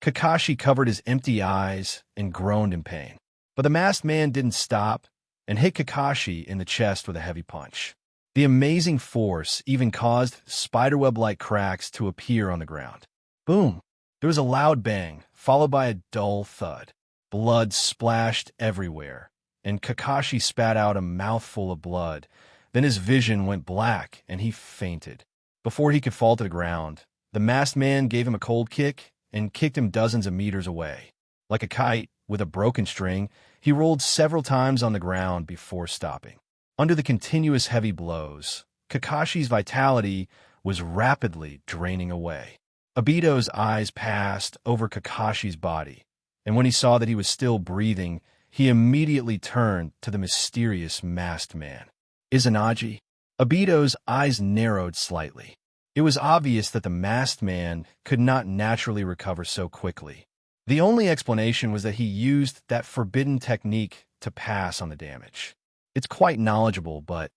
Kakashi covered his empty eyes and groaned in pain. But the masked man didn't stop and hit Kakashi in the chest with a heavy punch. The amazing force even caused spiderweb-like cracks to appear on the ground. Boom! There was a loud bang, followed by a dull thud. Blood splashed everywhere, and Kakashi spat out a mouthful of blood. Then his vision went black, and he fainted. Before he could fall to the ground, the masked man gave him a cold kick and kicked him dozens of meters away. Like a kite with a broken string, he rolled several times on the ground before stopping. Under the continuous heavy blows, Kakashi's vitality was rapidly draining away. Obito's eyes passed over Kakashi's body, and when he saw that he was still breathing, he immediately turned to the mysterious masked man. Izanagi? Obito's eyes narrowed slightly. It was obvious that the masked man could not naturally recover so quickly. The only explanation was that he used that forbidden technique to pass on the damage. It's quite knowledgeable, but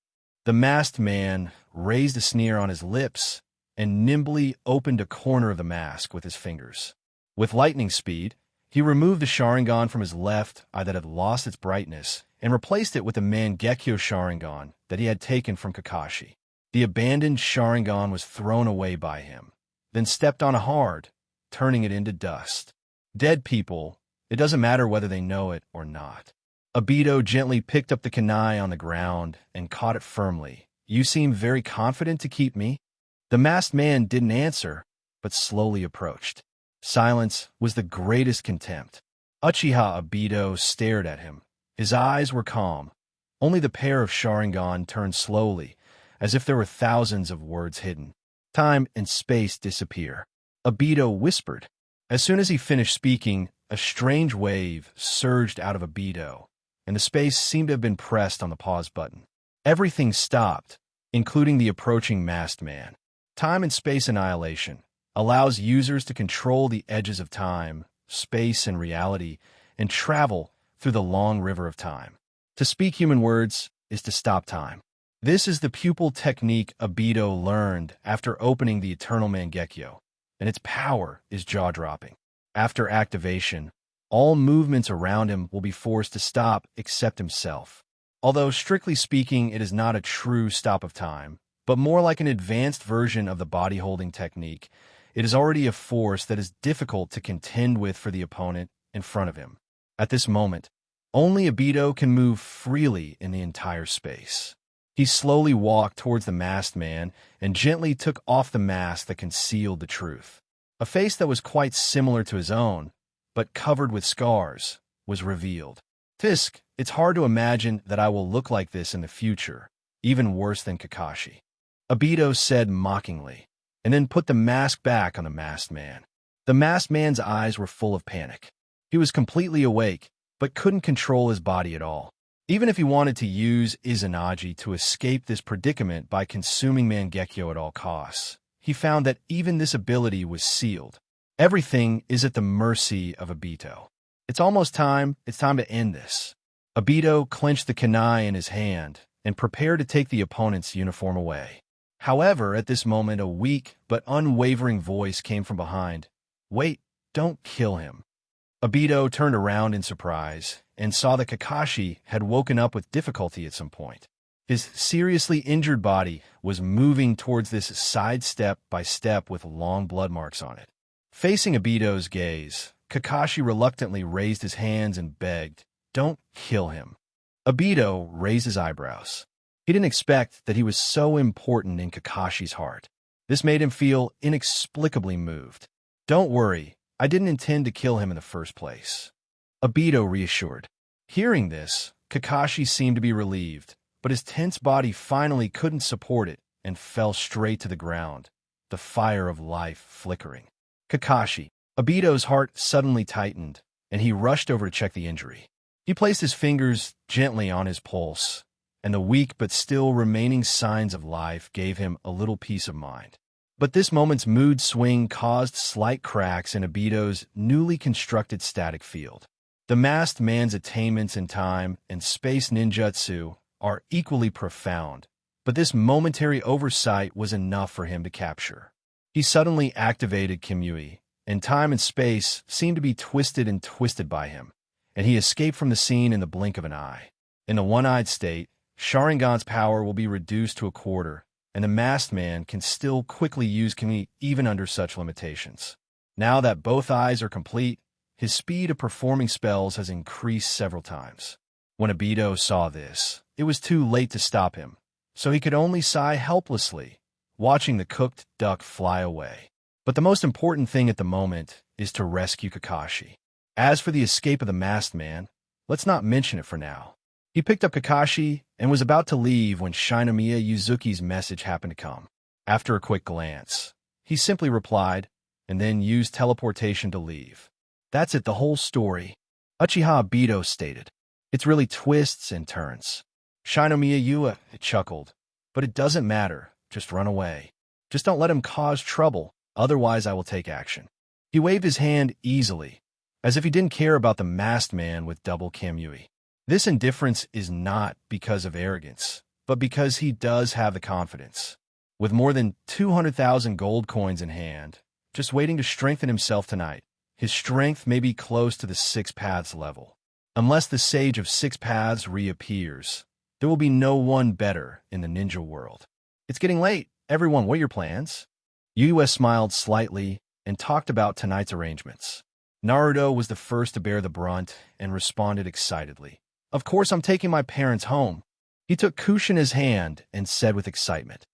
the masked man raised a sneer on his lips and nimbly opened a corner of the mask with his fingers. With lightning speed, he removed the Sharingan from his left eye that had lost its brightness and replaced it with the Mangekyo Sharingan that he had taken from Kakashi. The abandoned Sharingan was thrown away by him, then stepped on hard, turning it into dust. Dead people, it doesn't matter whether they know it or not. Obito gently picked up the kunai on the ground and caught it firmly. You seem very confident to keep me? The masked man didn't answer, but slowly approached. Silence was the greatest contempt. Uchiha Obito stared at him. His eyes were calm. Only the pair of Sharingan turned slowly, as if there were thousands of words hidden. Time and space disappear. Obito whispered. As soon as he finished speaking, a strange wave surged out of Obito, and the space seemed to have been pressed on the pause button. Everything stopped, including the approaching masked man. Time and space annihilation allows users to control the edges of time, space, and reality, and travel through the long river of time. To speak human words is to stop time. This is the pupil technique Obito learned after opening the Eternal Mangekyo, and its power is jaw-dropping. After activation, all movements around him will be forced to stop except himself. Although strictly speaking, it is not a true stop of time, but more like an advanced version of the body-holding technique, it is already a force that is difficult to contend with for the opponent in front of him. At this moment, only Obito can move freely in the entire space. He slowly walked towards the masked man and gently took off the mask that concealed the truth. A face that was quite similar to his own, but covered with scars, was revealed. Fisk, it's hard to imagine that I will look like this in the future, even worse than Kakashi. Obito said mockingly, and then put the mask back on the masked man. The masked man's eyes were full of panic. He was completely awake, but couldn't control his body at all. Even if he wanted to use Izanagi to escape this predicament by consuming Mangekyo at all costs, he found that even this ability was sealed. Everything is at the mercy of Obito. It's almost time. It's time to end this. Obito clenched the kunai in his hand and prepared to take the opponent's uniform away. However, at this moment, a weak but unwavering voice came from behind. Wait, don't kill him. Obito turned around in surprise and saw that Kakashi had woken up with difficulty at some point. His seriously injured body was moving towards this side step by step with long blood marks on it. Facing Obito's gaze, Kakashi reluctantly raised his hands and begged, "Don't kill him." Obito raised his eyebrows. He didn't expect that he was so important in Kakashi's heart. This made him feel inexplicably moved. "Don't worry, I didn't intend to kill him in the first place," Obito reassured. Hearing this, Kakashi seemed to be relieved, but his tense body finally couldn't support it and fell straight to the ground, the fire of life flickering. Kakashi. Obito's heart suddenly tightened, and he rushed over to check the injury. He placed his fingers gently on his pulse, and the weak but still remaining signs of life gave him a little peace of mind. But this moment's mood swing caused slight cracks in Obito's newly constructed static field. The masked man's attainments in time and space ninjutsu are equally profound, but this momentary oversight was enough for him to capture. He suddenly activated Kimui, and time and space seemed to be twisted and twisted by him, and he escaped from the scene in the blink of an eye. In the one-eyed state, Sharingan's power will be reduced to a quarter, and the masked man can still quickly use Kimui even under such limitations. Now that both eyes are complete, his speed of performing spells has increased several times. When Obito saw this, it was too late to stop him, so he could only sigh helplessly, watching the cooked duck fly away. But the most important thing at the moment is to rescue Kakashi. As for the escape of the masked man, let's not mention it for now. He picked up Kakashi and was about to leave when Shinomiya Yuzuki's message happened to come. After a quick glance, he simply replied, and then used teleportation to leave. That's it, the whole story. Uchiha Obito stated. It's really twists and turns. Shinomiya Yua chuckled. But it doesn't matter. Just run away. Just don't let him cause trouble, otherwise I will take action. He waved his hand easily, as if he didn't care about the masked man with double Kamui. This indifference is not because of arrogance, but because he does have the confidence. With more than 200,000 gold coins in hand, just waiting to strengthen himself tonight, his strength may be close to the Six Paths level. Unless the Sage of Six Paths reappears, there will be no one better in the ninja world. It's getting late. Everyone, what are your plans? Yua smiled slightly and talked about tonight's arrangements. Naruto was the first to bear the brunt and responded excitedly. Of course, I'm taking my parents home. He took Kushina's hand and said with excitement,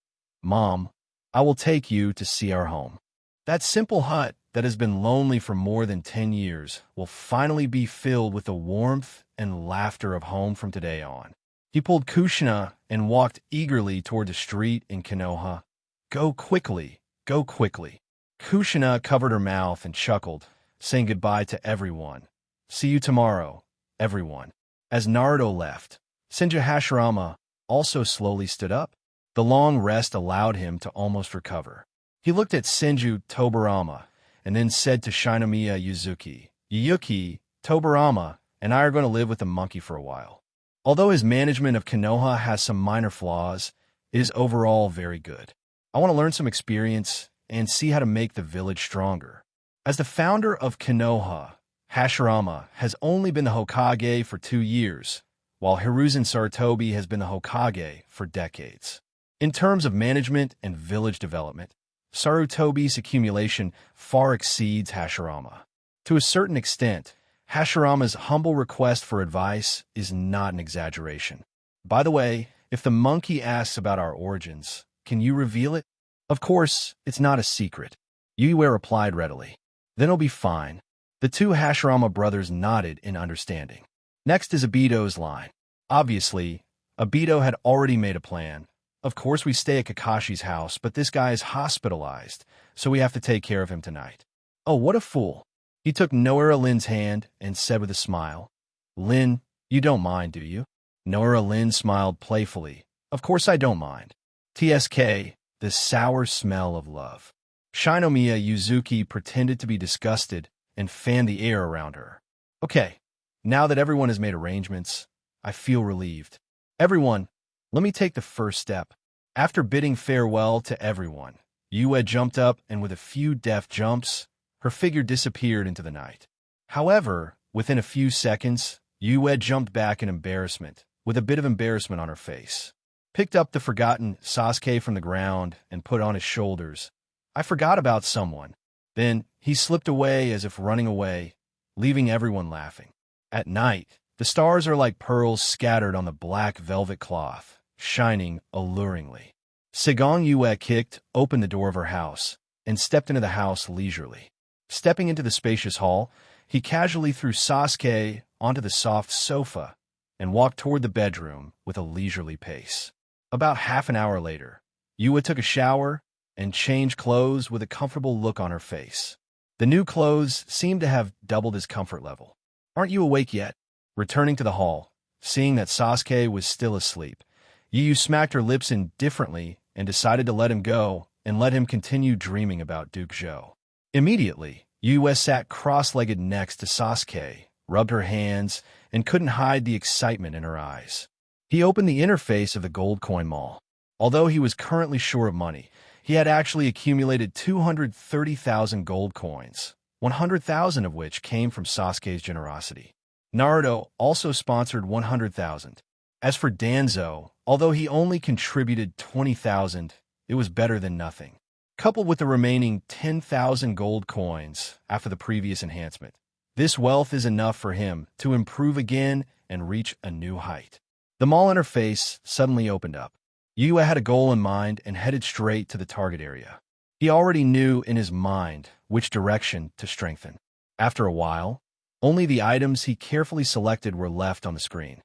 Mom, I will take you to see our home. That simple hut that has been lonely for more than 10 years will finally be filled with the warmth and laughter of home from today on. He pulled Kushina and walked eagerly toward the street in Konoha. Go quickly, go quickly. Kushina covered her mouth and chuckled, saying goodbye to everyone. See you tomorrow, everyone. As Naruto left, Senju Hashirama also slowly stood up. The long rest allowed him to almost recover. He looked at Senju Tobarama and then said to Shinomiya Yuzuki, Yuki, Tobarama, and I are going to live with the monkey for a while. Although his management of Konoha has some minor flaws, it is overall very good. I want to learn some experience and see how to make the village stronger. As the founder of Konoha, Hashirama has only been the Hokage for 2 years, while Hiruzen Sarutobi has been the Hokage for decades. In terms of management and village development, Sarutobi's accumulation far exceeds Hashirama. To a certain extent, Hashirama's humble request for advice is not an exaggeration. By the way, if the monkey asks about our origins, can you reveal it? Of course, it's not a secret. Yue replied readily. Then it'll be fine. The two Hashirama brothers nodded in understanding. Next is Obito's line. Obviously, Obito had already made a plan. Of course we stay at Kakashi's house, but this guy is hospitalized, so we have to take care of him tonight. Oh, what a fool. He took Noura Lin's hand and said with a smile, Lin, you don't mind, do you? Noura Lin smiled playfully. Of course I don't mind. TSK, the sour smell of love. Shinomiya Yuzuki pretended to be disgusted and fanned the air around her. Okay, now that everyone has made arrangements, I feel relieved. Everyone, let me take the first step. After bidding farewell to everyone, Yue jumped up and with a few deft jumps, her figure disappeared into the night. However, within a few seconds, Yue jumped back in embarrassment, with a bit of embarrassment on her face. Picked up the forgotten Sasuke from the ground and put on his shoulders. I forgot about someone. Then he slipped away as if running away, leaving everyone laughing. At night, the stars are like pearls scattered on the black velvet cloth, shining alluringly. Segong Yue kicked open the door of her house and stepped into the house leisurely. Stepping into the spacious hall, he casually threw Sasuke onto the soft sofa and walked toward the bedroom with a leisurely pace. About half an hour later, Yue took a shower and changed clothes with a comfortable look on her face. The new clothes seemed to have doubled his comfort level. Aren't you awake yet? Returning to the hall, seeing that Sasuke was still asleep, Yu smacked her lips indifferently and decided to let him go and let him continue dreaming about Duke Zhou. Immediately, Yu sat cross-legged next to Sasuke, rubbed her hands, and couldn't hide the excitement in her eyes. He opened the interface of the gold coin mall. Although he was currently short of money, he had actually accumulated 230,000 gold coins, 100,000 of which came from Sasuke's generosity. Naruto also sponsored 100,000. As for Danzo, although he only contributed 20,000, it was better than nothing. Coupled with the remaining 10,000 gold coins after the previous enhancement, this wealth is enough for him to improve again and reach a new height. The mall interface suddenly opened up. Yu had a goal in mind and headed straight to the target area. He already knew in his mind which direction to strengthen. After a while, only the items he carefully selected were left on the screen.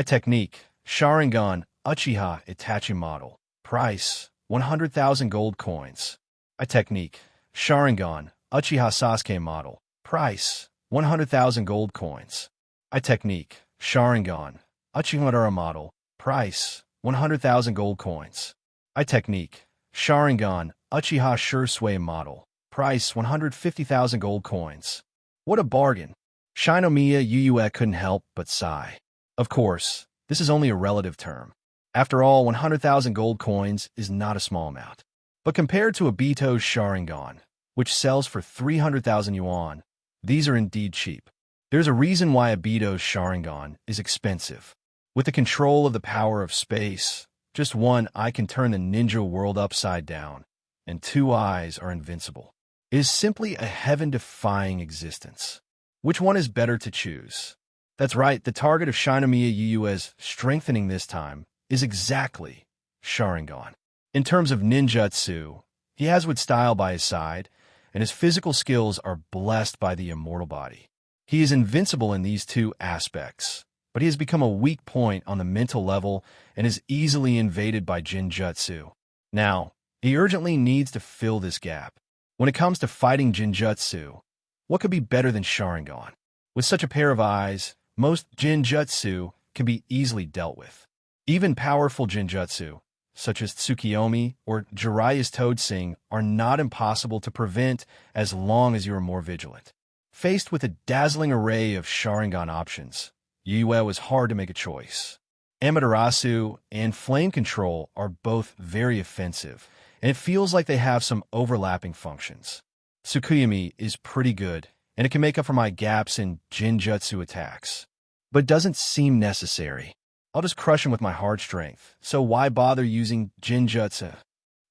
Technique, Sharingan, Uchiha Itachi model. Price, 100,000 gold coins. Technique, Sharingan, Uchiha Sasuke model. Price, 100,000 gold coins. Technique, Sharingan, Uchiha Madara model. Price, 100,000 gold coins. Technique, Sharingan, Uchiha Shursui model. Price, 150,000 gold coins. What a bargain. Shinomiya Yuyue couldn't help but sigh. Of course, this is only a relative term. After all, 100,000 gold coins is not a small amount. But compared to Obito's Sharingan, which sells for 300,000 yuan, these are indeed cheap. There's a reason why Obito's Sharingan is expensive. With the control of the power of space, just one eye can turn the ninja world upside down, and two eyes are invincible. It is simply a heaven-defying existence. Which one is better to choose? That's right, the target of Shinomiya Yuyue's strengthening this time is exactly Sharingan. In terms of ninjutsu, he has Wood style by his side, and his physical skills are blessed by the immortal body. He is invincible in these two aspects, but he has become a weak point on the mental level and is easily invaded by Jinjutsu. Now, he urgently needs to fill this gap. When it comes to fighting Jinjutsu, what could be better than Sharingan? With such a pair of eyes, most Jinjutsu can be easily dealt with. Even powerful Jinjutsu, such as Tsukiyomi or Jiraiya's Toadsing, are not impossible to prevent as long as you are more vigilant. Faced with a dazzling array of Sharingan options, Yue was hard to make a choice. Amaterasu and Flame Control are both very offensive, and it feels like they have some overlapping functions. Tsukuyomi is pretty good, and it can make up for my gaps in Jinjutsu attacks, but doesn't seem necessary. I'll just crush him with my hard strength, so why bother using Jinjutsu?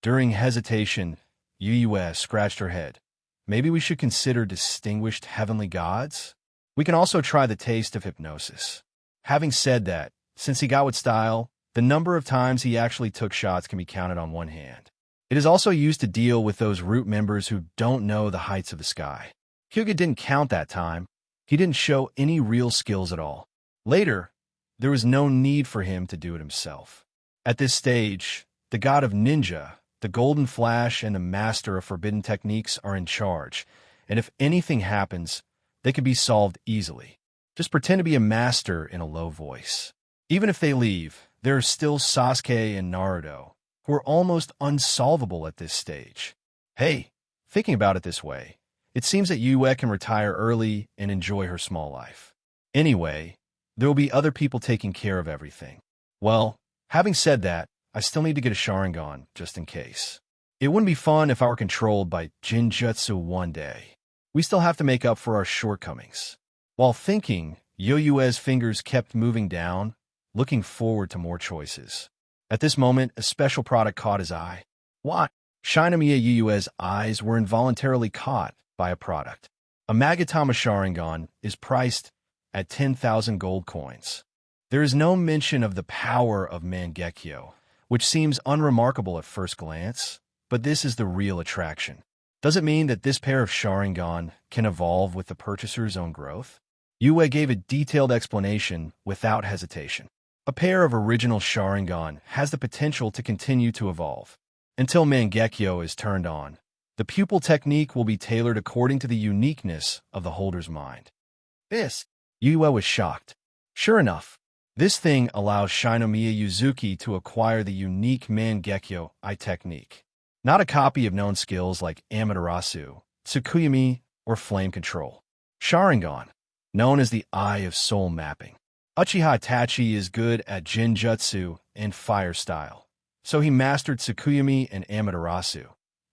During hesitation, Yue scratched her head. Maybe we should consider distinguished heavenly gods? We can also try the taste of hypnosis. Having said that, since he got with style, the number of times he actually took shots can be counted on one hand. It is also used to deal with those root members who don't know the heights of the sky. Hyuga didn't count that time. He didn't show any real skills at all. Later, there was no need for him to do it himself. At this stage, the god of ninja, the Golden Flash, and the master of forbidden techniques are in charge, and if anything happens, they can be solved easily. Just pretend to be a master in a low voice. Even if they leave, there are still Sasuke and Naruto, who are almost unsolvable at this stage. Hey, thinking about it this way, it seems that Yue can retire early and enjoy her small life. Anyway, there will be other people taking care of everything. Well, having said that, I still need to get a Sharingan, just in case. It wouldn't be fun if I were controlled by Jinjutsu one day. We still have to make up for our shortcomings. While thinking, Yoyue's fingers kept moving down, looking forward to more choices. At this moment, a special product caught his eye. What? Shinomiya Yuyue's eyes were involuntarily caught by a product. A Magatama Sharingan is priced at 10,000 gold coins. There is no mention of the power of Mangekyo, which seems unremarkable at first glance, but this is the real attraction. Does it mean that this pair of Sharingan can evolve with the purchaser's own growth? Yue gave a detailed explanation without hesitation. A pair of original Sharingan has the potential to continue to evolve. Until Mangekyo is turned on, the pupil technique will be tailored according to the uniqueness of the holder's mind. This, Yue was shocked. Sure enough, this thing allows Shinomiya Yuzuki to acquire the unique Mangekyo Eye technique. Not a copy of known skills like Amaterasu, Tsukuyami, or Flame Control. Sharingan, known as the Eye of Soul Mapping. Uchiha Itachi is good at Jinjutsu and Fire Style, so he mastered Tsukuyami and Amaterasu.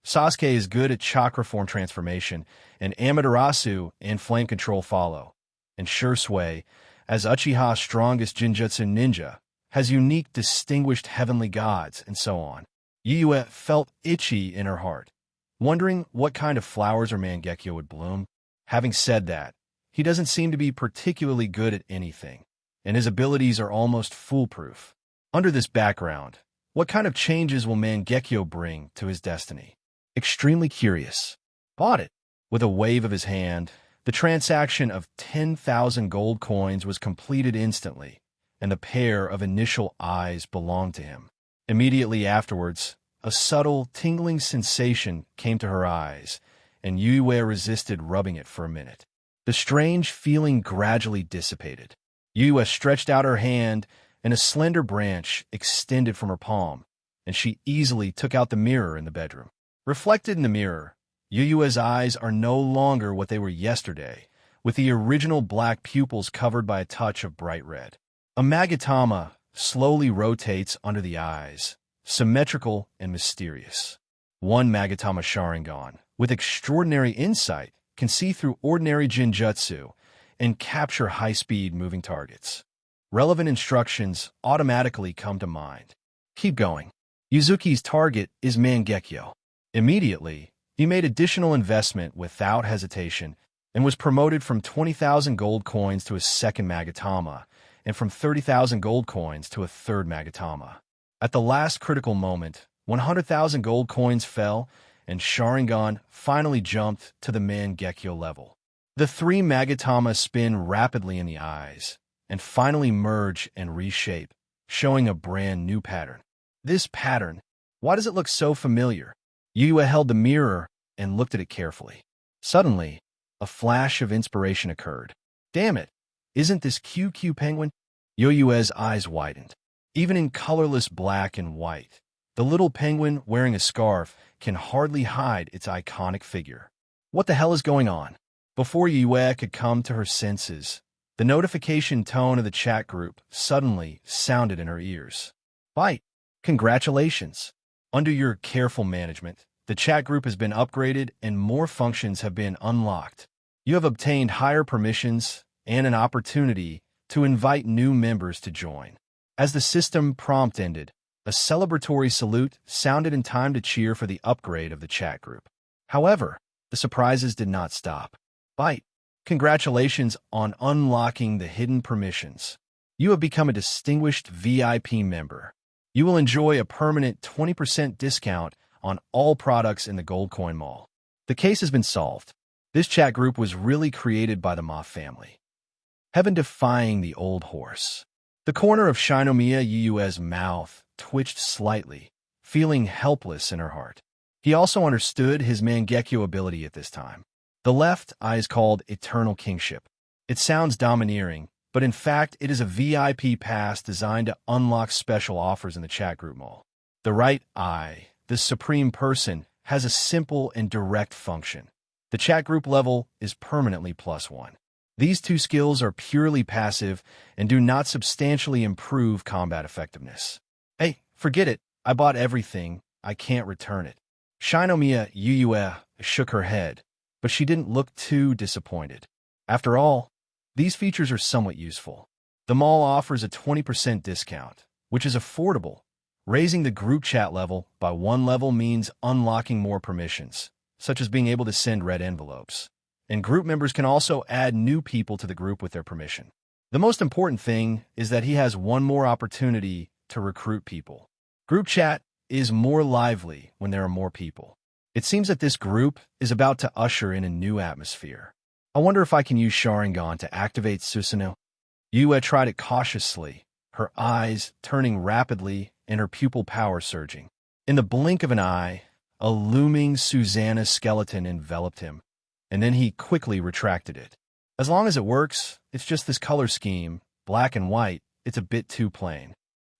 Sasuke is good at Chakra Form Transformation, and Amaterasu and Flame Control follow. And Shursui, as Uchiha's strongest Jinjutsu ninja, has unique distinguished heavenly gods, and so on. Yue felt itchy in her heart, wondering what kind of flowers or Mangekyo would bloom. Having said that, he doesn't seem to be particularly good at anything, and his abilities are almost foolproof. Under this background, what kind of changes will Mangekyo bring to his destiny? Extremely curious. Bought it. With a wave of his hand, the transaction of 10,000 gold coins was completed instantly, and the pair of initial eyes belonged to him. Immediately afterwards, a subtle, tingling sensation came to her eyes, and Yue resisted rubbing it for a minute. The strange feeling gradually dissipated. Yue stretched out her hand, and a slender branch extended from her palm, and she easily took out the mirror in the bedroom. Reflected in the mirror, Yue's eyes are no longer what they were yesterday, with the original black pupils covered by a touch of bright red. A Magatama slowly rotates under the eyes, symmetrical and mysterious. One Magatama Sharingan, with extraordinary insight, can see through ordinary Jinjutsu and capture high-speed moving targets. Relevant instructions automatically come to mind. Keep going. Yuzuki's target is Mangekyo. Immediately, he made additional investment without hesitation and was promoted from 20,000 gold coins to a second Magatama, and from 30,000 gold coins to a third Magatama. At the last critical moment, 100,000 gold coins fell, and Sharingan finally jumped to the Mangekyo level. The three Magatama spin rapidly in the eyes, and finally merge and reshape, showing a brand new pattern. This pattern, why does it look so familiar? Yue held the mirror and looked at it carefully. Suddenly, a flash of inspiration occurred. Damn it! Isn't this QQ penguin? Yue's eyes widened. Even in colorless black and white, the little penguin wearing a scarf can hardly hide its iconic figure. What the hell is going on? Before Yue could come to her senses, the notification tone of the chat group suddenly sounded in her ears. Bite! Congratulations! Under your careful management, the chat group has been upgraded and more functions have been unlocked. You have obtained higher permissions and an opportunity to invite new members to join. As the system prompt ended, a celebratory salute sounded in time to cheer for the upgrade of the chat group. However, the surprises did not stop. Bite! Congratulations on unlocking the hidden permissions. You have become a distinguished VIP member. You will enjoy a permanent 20% discount on all products in the Gold Coin Mall. The case has been solved. This chat group was really created by the Ma family. Heaven defying the old horse. The corner of Shinomiya Yue's mouth twitched slightly, feeling helpless in her heart. He also understood his Mangekyo ability at this time. The left eye is called Eternal Kingship. It sounds domineering, but in fact it is a VIP pass designed to unlock special offers in the chat group mall. The right eye, the Supreme Person, has a simple and direct function. The chat group level is permanently +1. These two skills are purely passive and do not substantially improve combat effectiveness. Hey, forget it. I bought everything. I can't return it. Shinomiya Yue shook her head, but she didn't look too disappointed. After all, these features are somewhat useful. The mall offers a 20% discount, which is affordable. Raising the group chat level by 1 level means unlocking more permissions, such as being able to send red envelopes. And group members can also add new people to the group with their permission. The most important thing is that he has one more opportunity to recruit people. Group chat is more lively when there are more people. It seems that this group is about to usher in a new atmosphere. I wonder if I can use Sharingan to activate Susanoo. Yue tried it cautiously, her eyes turning rapidly and her pupil power surging. In the blink of an eye, a looming Susanoo skeleton enveloped him, and then he quickly retracted it. As long as it works, it's just this color scheme, black and white, it's a bit too plain.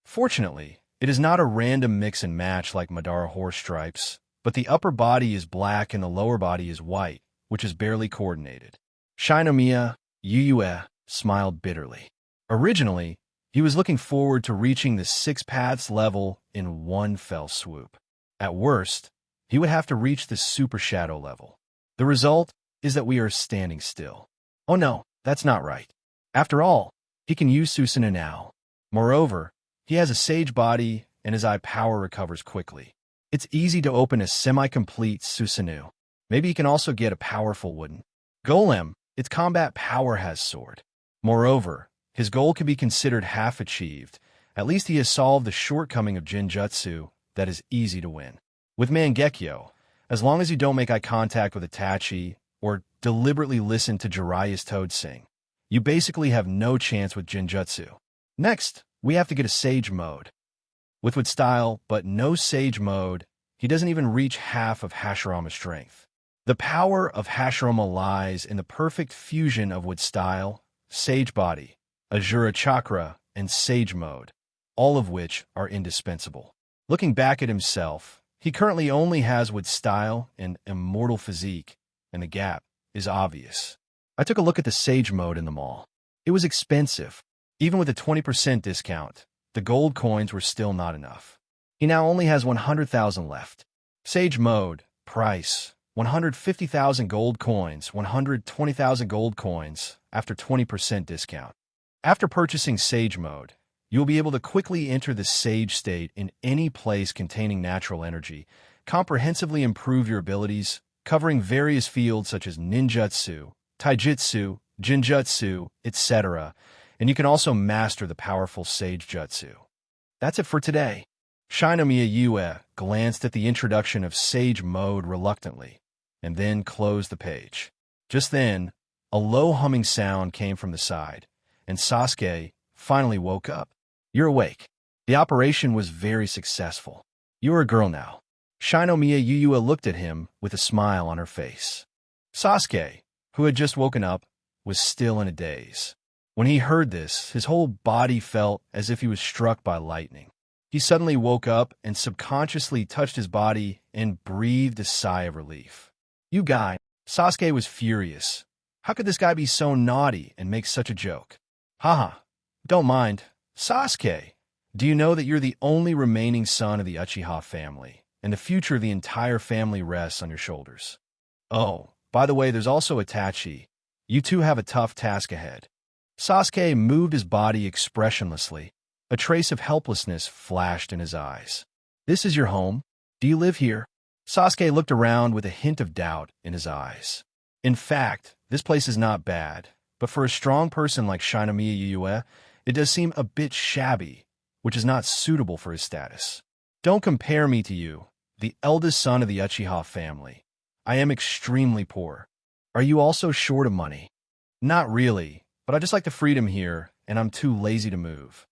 Fortunately, it is not a random mix and match like Madara horse stripes, but the upper body is black and the lower body is white, which is barely coordinated. Shinomiya Yuyue smiled bitterly. Originally, he was looking forward to reaching the 6 paths level in one fell swoop. At worst, he would have to reach the super shadow level. The result is that we are standing still. Oh no, that's not right. After all, he can use Susanoo now. Moreover, he has a sage body and his eye power recovers quickly. It's easy to open a semi-complete Susanoo. Maybe he can also get a powerful wooden golem. Its combat power has soared. Moreover, his goal can be considered half achieved. At least he has solved the shortcoming of Jinjutsu that is easy to win. With Mangekyo, as long as you don't make eye contact with Itachi or deliberately listen to Jiraiya's toad sing, you basically have no chance with Jinjutsu. Next, we have to get a Sage mode. With style, but no Sage mode, he doesn't even reach half of Hashirama's strength. The power of Hashirama lies in the perfect fusion of Wood style, Sage body, Azura chakra, and Sage mode, all of which are indispensable. Looking back at himself, he currently only has Wood style and immortal physique, and the gap is obvious. I took a look at the Sage mode in the mall. It was expensive. Even with a 20% discount, the gold coins were still not enough. He now only has 100,000 left. Sage mode, price, 150,000 gold coins, 120,000 gold coins after 20% discount. After purchasing Sage mode, you will be able to quickly enter the Sage state in any place containing natural energy, comprehensively improve your abilities, covering various fields such as ninjutsu, taijutsu, jinjutsu, etc., and you can also master the powerful Sage jutsu. That's it for today. Shinomiya Yue glanced at the introduction of Sage mode reluctantly, and then closed the page. Just then, a low humming sound came from the side, and Sasuke finally woke up. You're awake. The operation was very successful. You're a girl now. Shinomiya Yue looked at him with a smile on her face. Sasuke, who had just woken up, was still in a daze. When he heard this, his whole body felt as if he was struck by lightning. He suddenly woke up and subconsciously touched his body and breathed a sigh of relief. You guy, Sasuke was furious. How could this guy be so naughty and make such a joke? Haha, don't mind. Sasuke, do you know that you're the only remaining son of the Uchiha family, and the future of the entire family rests on your shoulders? Oh, by the way, there's also Itachi. You two have a tough task ahead. Sasuke moved his body expressionlessly. A trace of helplessness flashed in his eyes. This is your home? Do you live here? Sasuke looked around with a hint of doubt in his eyes. In fact, this place is not bad, but for a strong person like Shinomiya Yue, it does seem a bit shabby, which is not suitable for his status. Don't compare me to you, the eldest son of the Uchiha family. I am extremely poor. Are you also short of money? Not really, but I just like the freedom here, and I'm too lazy to move.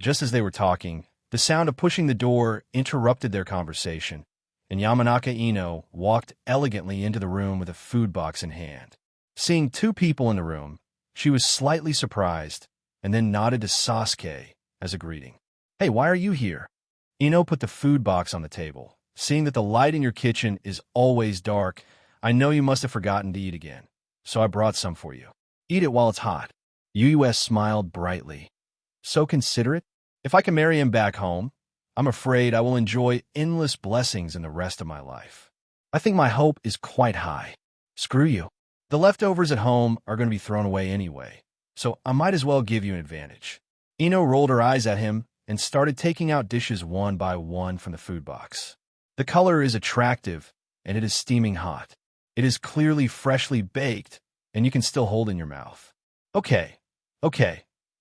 Just as they were talking, the sound of pushing the door interrupted their conversation, and Yamanaka Ino walked elegantly into the room with a food box in hand. Seeing two people in the room, she was slightly surprised, and then nodded to Sasuke as a greeting. Hey, why are you here? Ino put the food box on the table. Seeing that the light in your kitchen is always dark, I know you must have forgotten to eat again, so I brought some for you. Eat it while it's hot. UUS smiled brightly. So considerate? If I can marry him back home, I'm afraid I will enjoy endless blessings in the rest of my life. I think my hope is quite high. Screw you. The leftovers at home are going to be thrown away anyway, so I might as well give you an advantage. Ino rolled her eyes at him and started taking out dishes one by one from the food box. The color is attractive, and it is steaming hot. It is clearly freshly baked, and you can still hold in your mouth. Okay.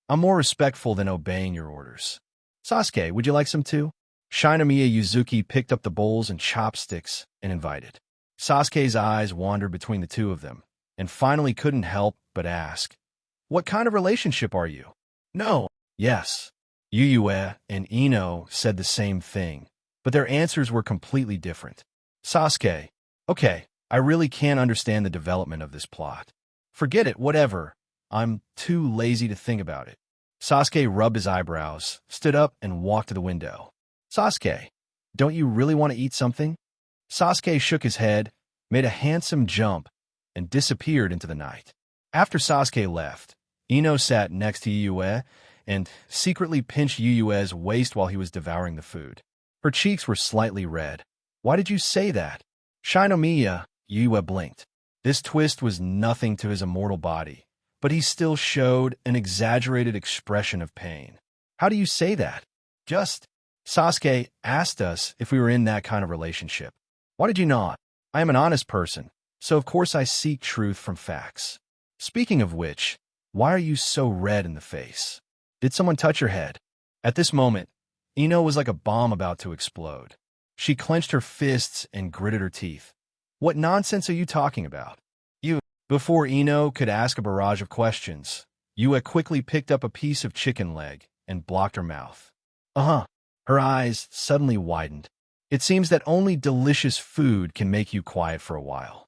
I'm more respectful than obeying your orders. Sasuke, would you like some too? Shinomiya Yuzuki picked up the bowls and chopsticks and invited. Sasuke's eyes wandered between the two of them, and finally couldn't help but ask, what kind of relationship are you? No. Yes. Yuyue and Ino said the same thing, but their answers were completely different. Sasuke, okay, I really can't understand the development of this plot. Forget it, whatever. I'm too lazy to think about it. Sasuke rubbed his eyebrows, stood up, and walked to the window. Sasuke, don't you really want to eat something? Sasuke shook his head, made a handsome jump, and disappeared into the night. After Sasuke left, Ino sat next to Yue and secretly pinched Yue's waist while he was devouring the food. Her cheeks were slightly red. Why did you say that? Shinomiya, Yue blinked. This twist was nothing to his immortal body, but he still showed an exaggerated expression of pain. How do you say that? Just, Sasuke asked us if we were in that kind of relationship. Why did you not? I am an honest person, so of course I seek truth from facts. Speaking of which, why are you so red in the face? Did someone touch your head? At this moment, Ino was like a bomb about to explode. She clenched her fists and gritted her teeth. What nonsense are you talking about? Before Ino could ask a barrage of questions, Yue quickly picked up a piece of chicken leg and blocked her mouth. Her eyes suddenly widened. It seems that only delicious food can make you quiet for a while.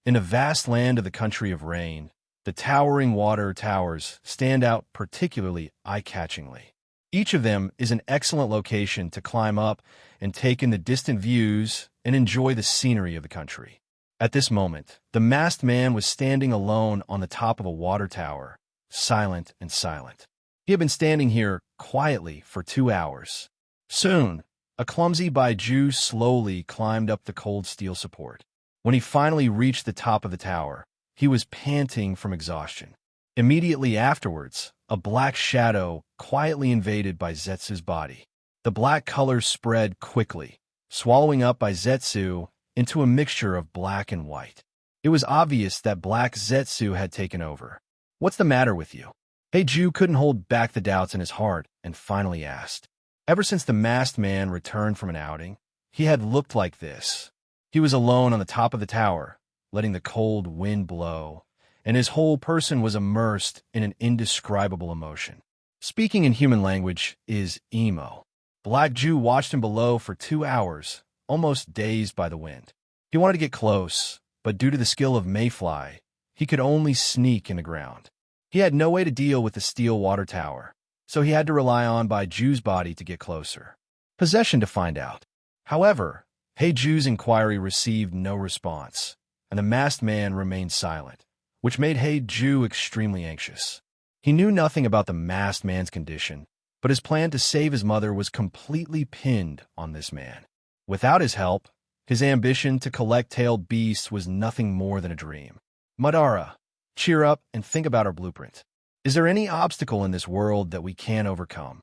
In a vast land of the country of rain, the towering water towers stand out particularly eye-catchingly. Each of them is an excellent location to climb up and take in the distant views and enjoy the scenery of the country. At this moment, the masked man was standing alone on the top of a water tower, silent and silent. He had been standing here quietly for 2 hours. Soon, a clumsy Baiju slowly climbed up the cold steel support. When he finally reached the top of the tower, he was panting from exhaustion. Immediately afterwards, a black shadow quietly invaded Baizetsu's body. The black color spread quickly, swallowing up Baizetsu into a mixture of black and white. It was obvious that Black Zetsu had taken over. What's the matter with you? Heiju couldn't hold back the doubts in his heart and finally asked. Ever since the masked man returned from an outing, he had looked like this. He was alone on the top of the tower, letting the cold wind blow, and his whole person was immersed in an indescribable emotion. Speaking in human language is emo. Black Jew watched him below for 2 hours, almost dazed by the wind. He wanted to get close, but due to the skill of Mayfly, he could only sneak in the ground. He had no way to deal with the steel water tower, so he had to rely on Baiju's body to get closer. Possession to find out. However, Heiju's inquiry received no response, and the masked man remained silent, which made Heiju extremely anxious. He knew nothing about the masked man's condition, but his plan to save his mother was completely pinned on this man. Without his help, his ambition to collect tailed beasts was nothing more than a dream. Madara, cheer up and think about our blueprint. Is there any obstacle in this world that we can't overcome?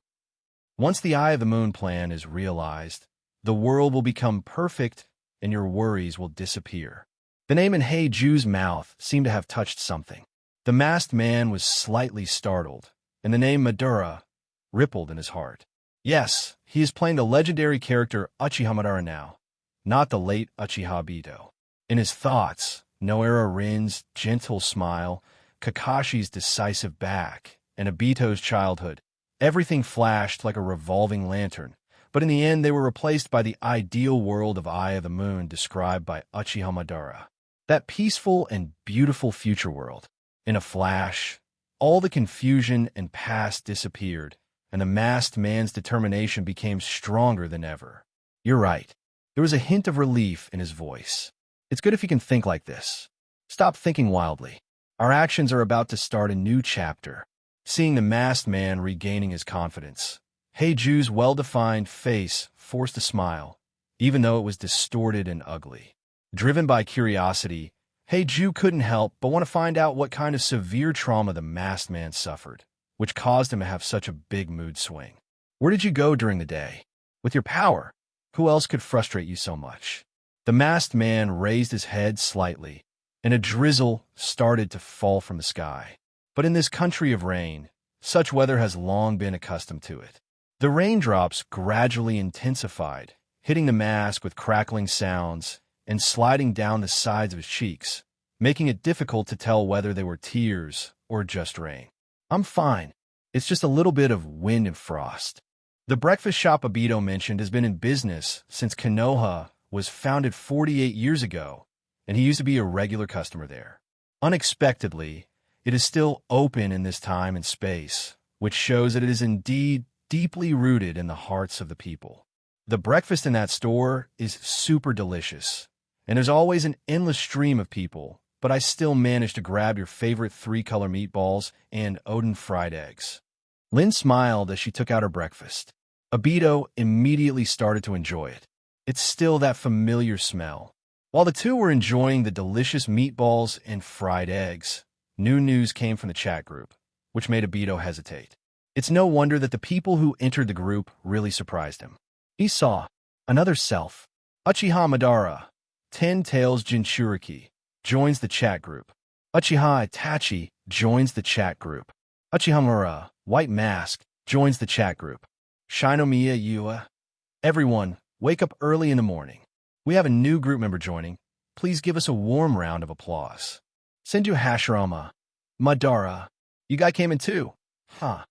Once the Eye of the Moon plan is realized, the world will become perfect and your worries will disappear. The name in Heiju's mouth seemed to have touched something. The masked man was slightly startled, and the name Madara rippled in his heart. Yes, he is playing the legendary character Uchiha Madara now, not the late Uchiha Obito. In his thoughts, Noara Rin's gentle smile, Kakashi's decisive back, and Obito's childhood, everything flashed like a revolving lantern, but in the end they were replaced by the ideal world of Eye of the Moon described by Uchiha Madara. That peaceful and beautiful future world. In a flash, all the confusion and past disappeared, and the masked man's determination became stronger than ever. You're right. There was a hint of relief in his voice. It's good if you can think like this. Stop thinking wildly. Our actions are about to start a new chapter. Seeing the masked man regaining his confidence, Heiju's well-defined face forced a smile, even though it was distorted and ugly. Driven by curiosity, Heiju couldn't help but want to find out what kind of severe trauma the masked man suffered, which caused him to have such a big mood swing. Where did you go during the day? With your power, who else could frustrate you so much? The masked man raised his head slightly, and a drizzle started to fall from the sky. But in this country of rain, such weather has long been accustomed to it. The raindrops gradually intensified, hitting the mask with crackling sounds and sliding down the sides of his cheeks, making it difficult to tell whether they were tears or just rain. I'm fine. It's just a little bit of wind and frost. The breakfast shop Obito mentioned has been in business since Konoha was founded 48 years ago, and he used to be a regular customer there. Unexpectedly, It is still open in this time and space, which shows that it is indeed deeply rooted in the hearts of the people. The breakfast in that store is super delicious, and there's always an endless stream of people, but I still managed to grab your favorite three-color meatballs and Odin fried eggs. Lynn smiled as she took out her breakfast. Abito immediately started to enjoy it. It's still that familiar smell. While the two were enjoying the delicious meatballs and fried eggs, new news came from the chat group, which made Abito hesitate. It's no wonder that the people who entered the group really surprised him. He saw another self. Uchiha Madara, 10 Tails Jinchuriki, joins the chat group. Uchiha Itachi joins the chat group. Uchiha Mura, White Mask, joins the chat group. Shinomiya Yua. Everyone, wake up early in the morning. We have a new group member joining. Please give us a warm round of applause. Senju Hashirama. Madara. You guy came in too. Huh.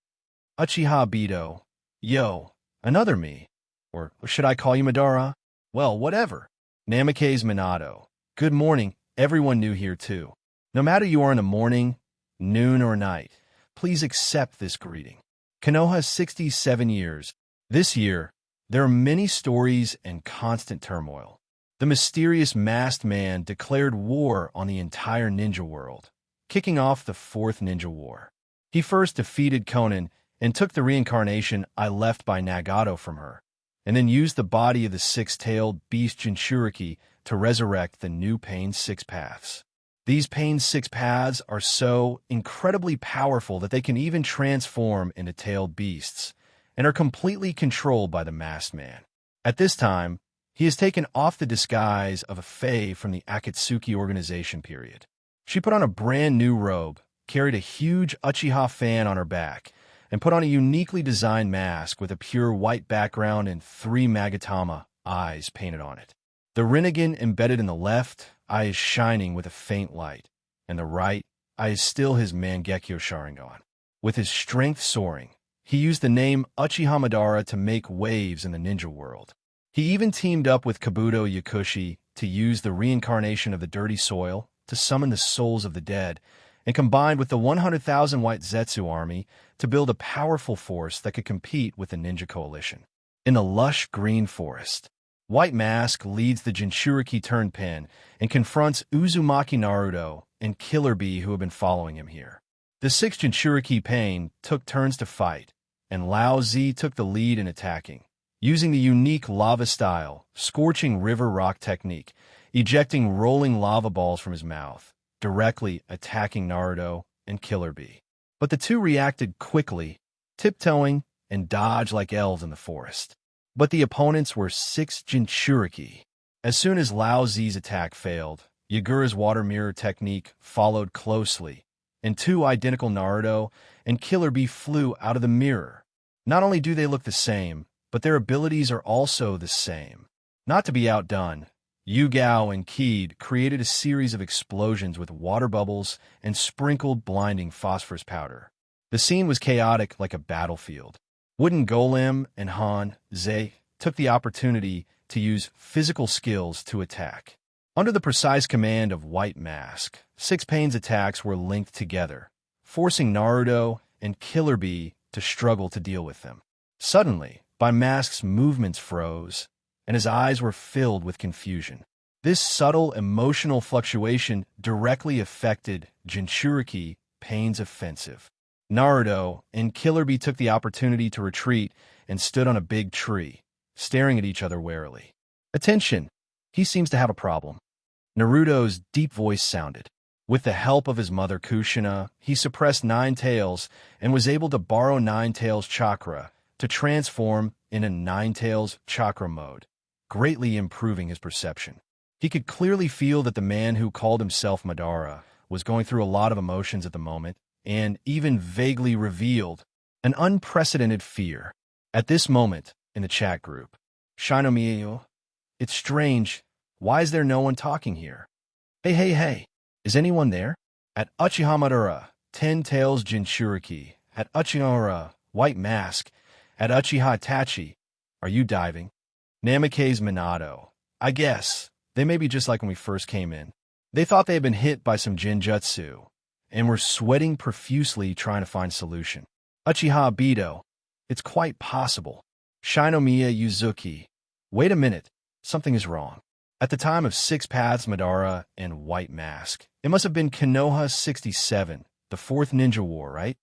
Uchiha Bito. Yo, another me. Or should I call you Madara? Well, whatever. Namikaze Minato. Good morning, everyone new here too. No matter you are in the morning, noon, or night, please accept this greeting. Konoha 67 years. This year, there are many stories and constant turmoil. The mysterious masked man declared war on the entire ninja world, kicking off the Fourth Ninja War. He first defeated Konan and took the reincarnation I left by Nagato from her, and then used the body of the six-tailed beast Jinchuriki to resurrect the new Pain's Six Paths. These Pain's Six Paths are so incredibly powerful that they can even transform into tailed beasts, and are completely controlled by the masked man. At this time, he has taken off the disguise of a fae from the Akatsuki organization period. She put on a brand new robe, carried a huge Uchiha fan on her back, and put on a uniquely designed mask with a pure white background and 3 Magatama eyes painted on it. The Rinnegan embedded in the left eye is shining with a faint light, and the right eye is still his Mangekyo Sharingan. With his strength soaring, he used the name Uchiha Madara to make waves in the ninja world. He even teamed up with Kabuto Yakushi to use the reincarnation of the dirty soil to summon the souls of the dead, and combined with the 100,000 White Zetsu army to build a powerful force that could compete with the Ninja Coalition. In the lush green forest, White Mask leads the Jinchuriki turn-pin and confronts Uzumaki Naruto and Killer Bee who have been following him here. The 6 Jinchuriki Pain took turns to fight, and Lao Zi took the lead in attacking, using the unique lava-style, scorching river rock technique, ejecting rolling lava balls from his mouth, directly attacking Naruto and Killer Bee. But the two reacted quickly, tiptoeing and dodged like elves in the forest. But the opponents were 6 Jinchuriki. As soon as Lao Zi's attack failed, Yagura's water mirror technique followed closely, and 2 identical Naruto and Killer Bee flew out of the mirror. Not only do they look the same, but their abilities are also the same. Not to be outdone, Yugao and Keed created a series of explosions with water bubbles and sprinkled blinding phosphorus powder. The scene was chaotic like a battlefield. Wooden Golem and Han Ze took the opportunity to use physical skills to attack. Under the precise command of White Mask, 6 Pain's attacks were linked together, forcing Naruto and Killer Bee to struggle to deal with them. Suddenly, Mask's movements froze, and his eyes were filled with confusion. This subtle emotional fluctuation directly affected Jinchuriki Pain's offensive. Naruto and Killer Bee took the opportunity to retreat and stood on a big tree, staring at each other warily. Attention! He seems to have a problem. Naruto's deep voice sounded. With the help of his mother Kushina, he suppressed Nine Tails and was able to borrow Nine Tails' chakra to transform in a Nine Tails chakra mode, greatly improving his perception. He could clearly feel that the man who called himself Madara was going through a lot of emotions at the moment, and even vaguely revealed an unprecedented fear. At this moment, in the chat group, Shinomiya, it's strange. Why is there no one talking here? Hey, is anyone there? At Uchiha Madara, 10 Tails Jinchuriki, at Uchiha White Mask, at Uchiha Itachi, are you diving? Namikaze Minato, I guess. They may be just like when we first came in. They thought they had been hit by some Jinjutsu, and were sweating profusely trying to find a solution. Uchiha Obito. It's quite possible. Shinomiya Yuzuki. Wait a minute. Something is wrong. At the time of Six Paths Madara and White Mask, it must have been Konoha 67, the Fourth Ninja War, right?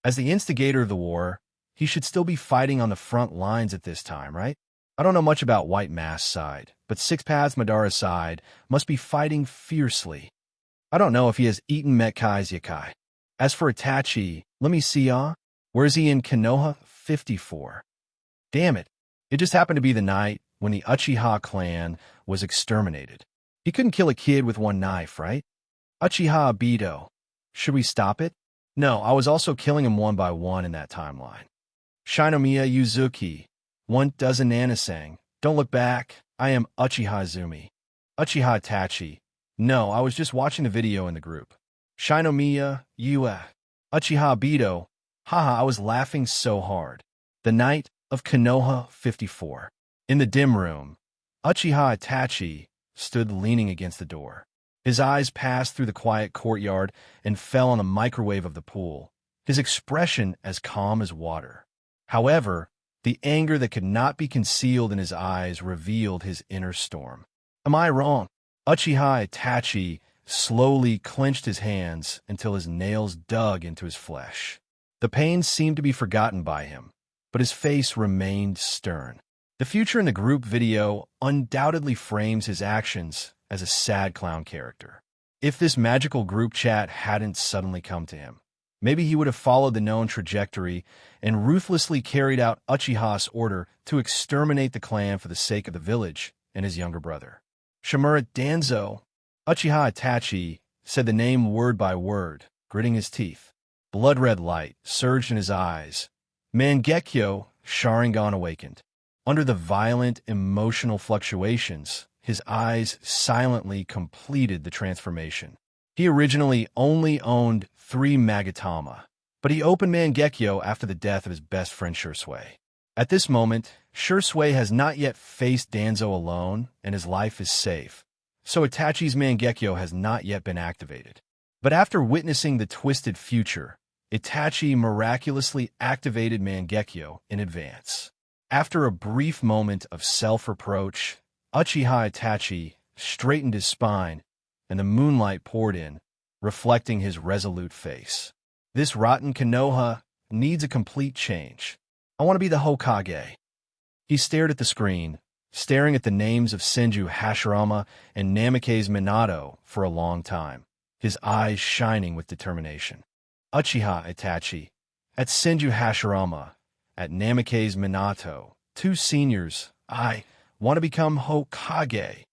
As the instigator of the war, he should still be fighting on the front lines at this time, right? I don't know much about White Mask's side, but Six Paths Madara's side must be fighting fiercely. I don't know if he has eaten Metkai's Yakai. As for Itachi, let me see, where is he in Konoha 54? Damn it. It just happened to be the night when the Uchiha clan was exterminated. He couldn't kill a kid with one knife, right? Uchiha Obito. Should we stop it? No, I was also killing him one by one in that timeline. Shinomiya Yuzuki. 12 Nanasang. Don't look back. I am Uchiha Izumi. Uchiha Itachi. No, I was just watching the video in the group. Shinomiya Yue. Uchiha Obito. Haha, I was laughing so hard. The night of Konoha 54. In the dim room, Uchiha Itachi stood leaning against the door. His eyes passed through the quiet courtyard and fell on the microwave of the pool, his expression as calm as water. However, the anger that could not be concealed in his eyes revealed his inner storm. Am I wrong? Uchiha Itachi slowly clenched his hands until his nails dug into his flesh. The pain seemed to be forgotten by him, but his face remained stern. The future in the group video undoubtedly frames his actions as a sad clown character. If this magical group chat hadn't suddenly come to him, maybe he would have followed the known trajectory and ruthlessly carried out Uchiha's order to exterminate the clan for the sake of the village and his younger brother. Shimura Danzo. Uchiha Itachi said the name word by word, gritting his teeth. Blood-red light surged in his eyes. Mangekyo Sharingan awakened. Under the violent, emotional fluctuations, his eyes silently completed the transformation. He originally only owned 3 Magatama, but he opened Mangekyo after the death of his best friend Shursui. At this moment, Shursui has not yet faced Danzo alone, and his life is safe, so Itachi's Mangekyo has not yet been activated. But after witnessing the twisted future, Itachi miraculously activated Mangekyo in advance. After a brief moment of self-reproach, Uchiha Itachi straightened his spine, and the moonlight poured in, reflecting his resolute face. This rotten Konoha needs a complete change. I want to be the Hokage. He stared at the screen, staring at the names of Senju Hashirama and Namikaze Minato for a long time, his eyes shining with determination. Uchiha Itachi, at Senju Hashirama, at Namikaze Minato, 2 seniors, I want to become Hokage.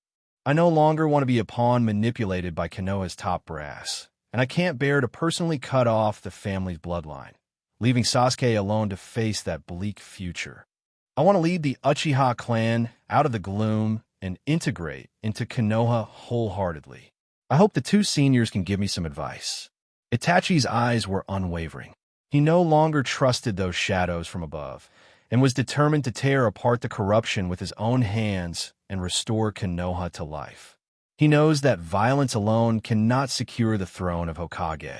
I no longer want to be a pawn manipulated by Konoha's top brass, and I can't bear to personally cut off the family's bloodline, leaving Sasuke alone to face that bleak future. I want to lead the Uchiha clan out of the gloom and integrate into Konoha wholeheartedly. I hope the 2 seniors can give me some advice. Itachi's eyes were unwavering. He no longer trusted those shadows from above, and was determined to tear apart the corruption with his own hands and restore Konoha to life. He knows that violence alone cannot secure the throne of Hokage.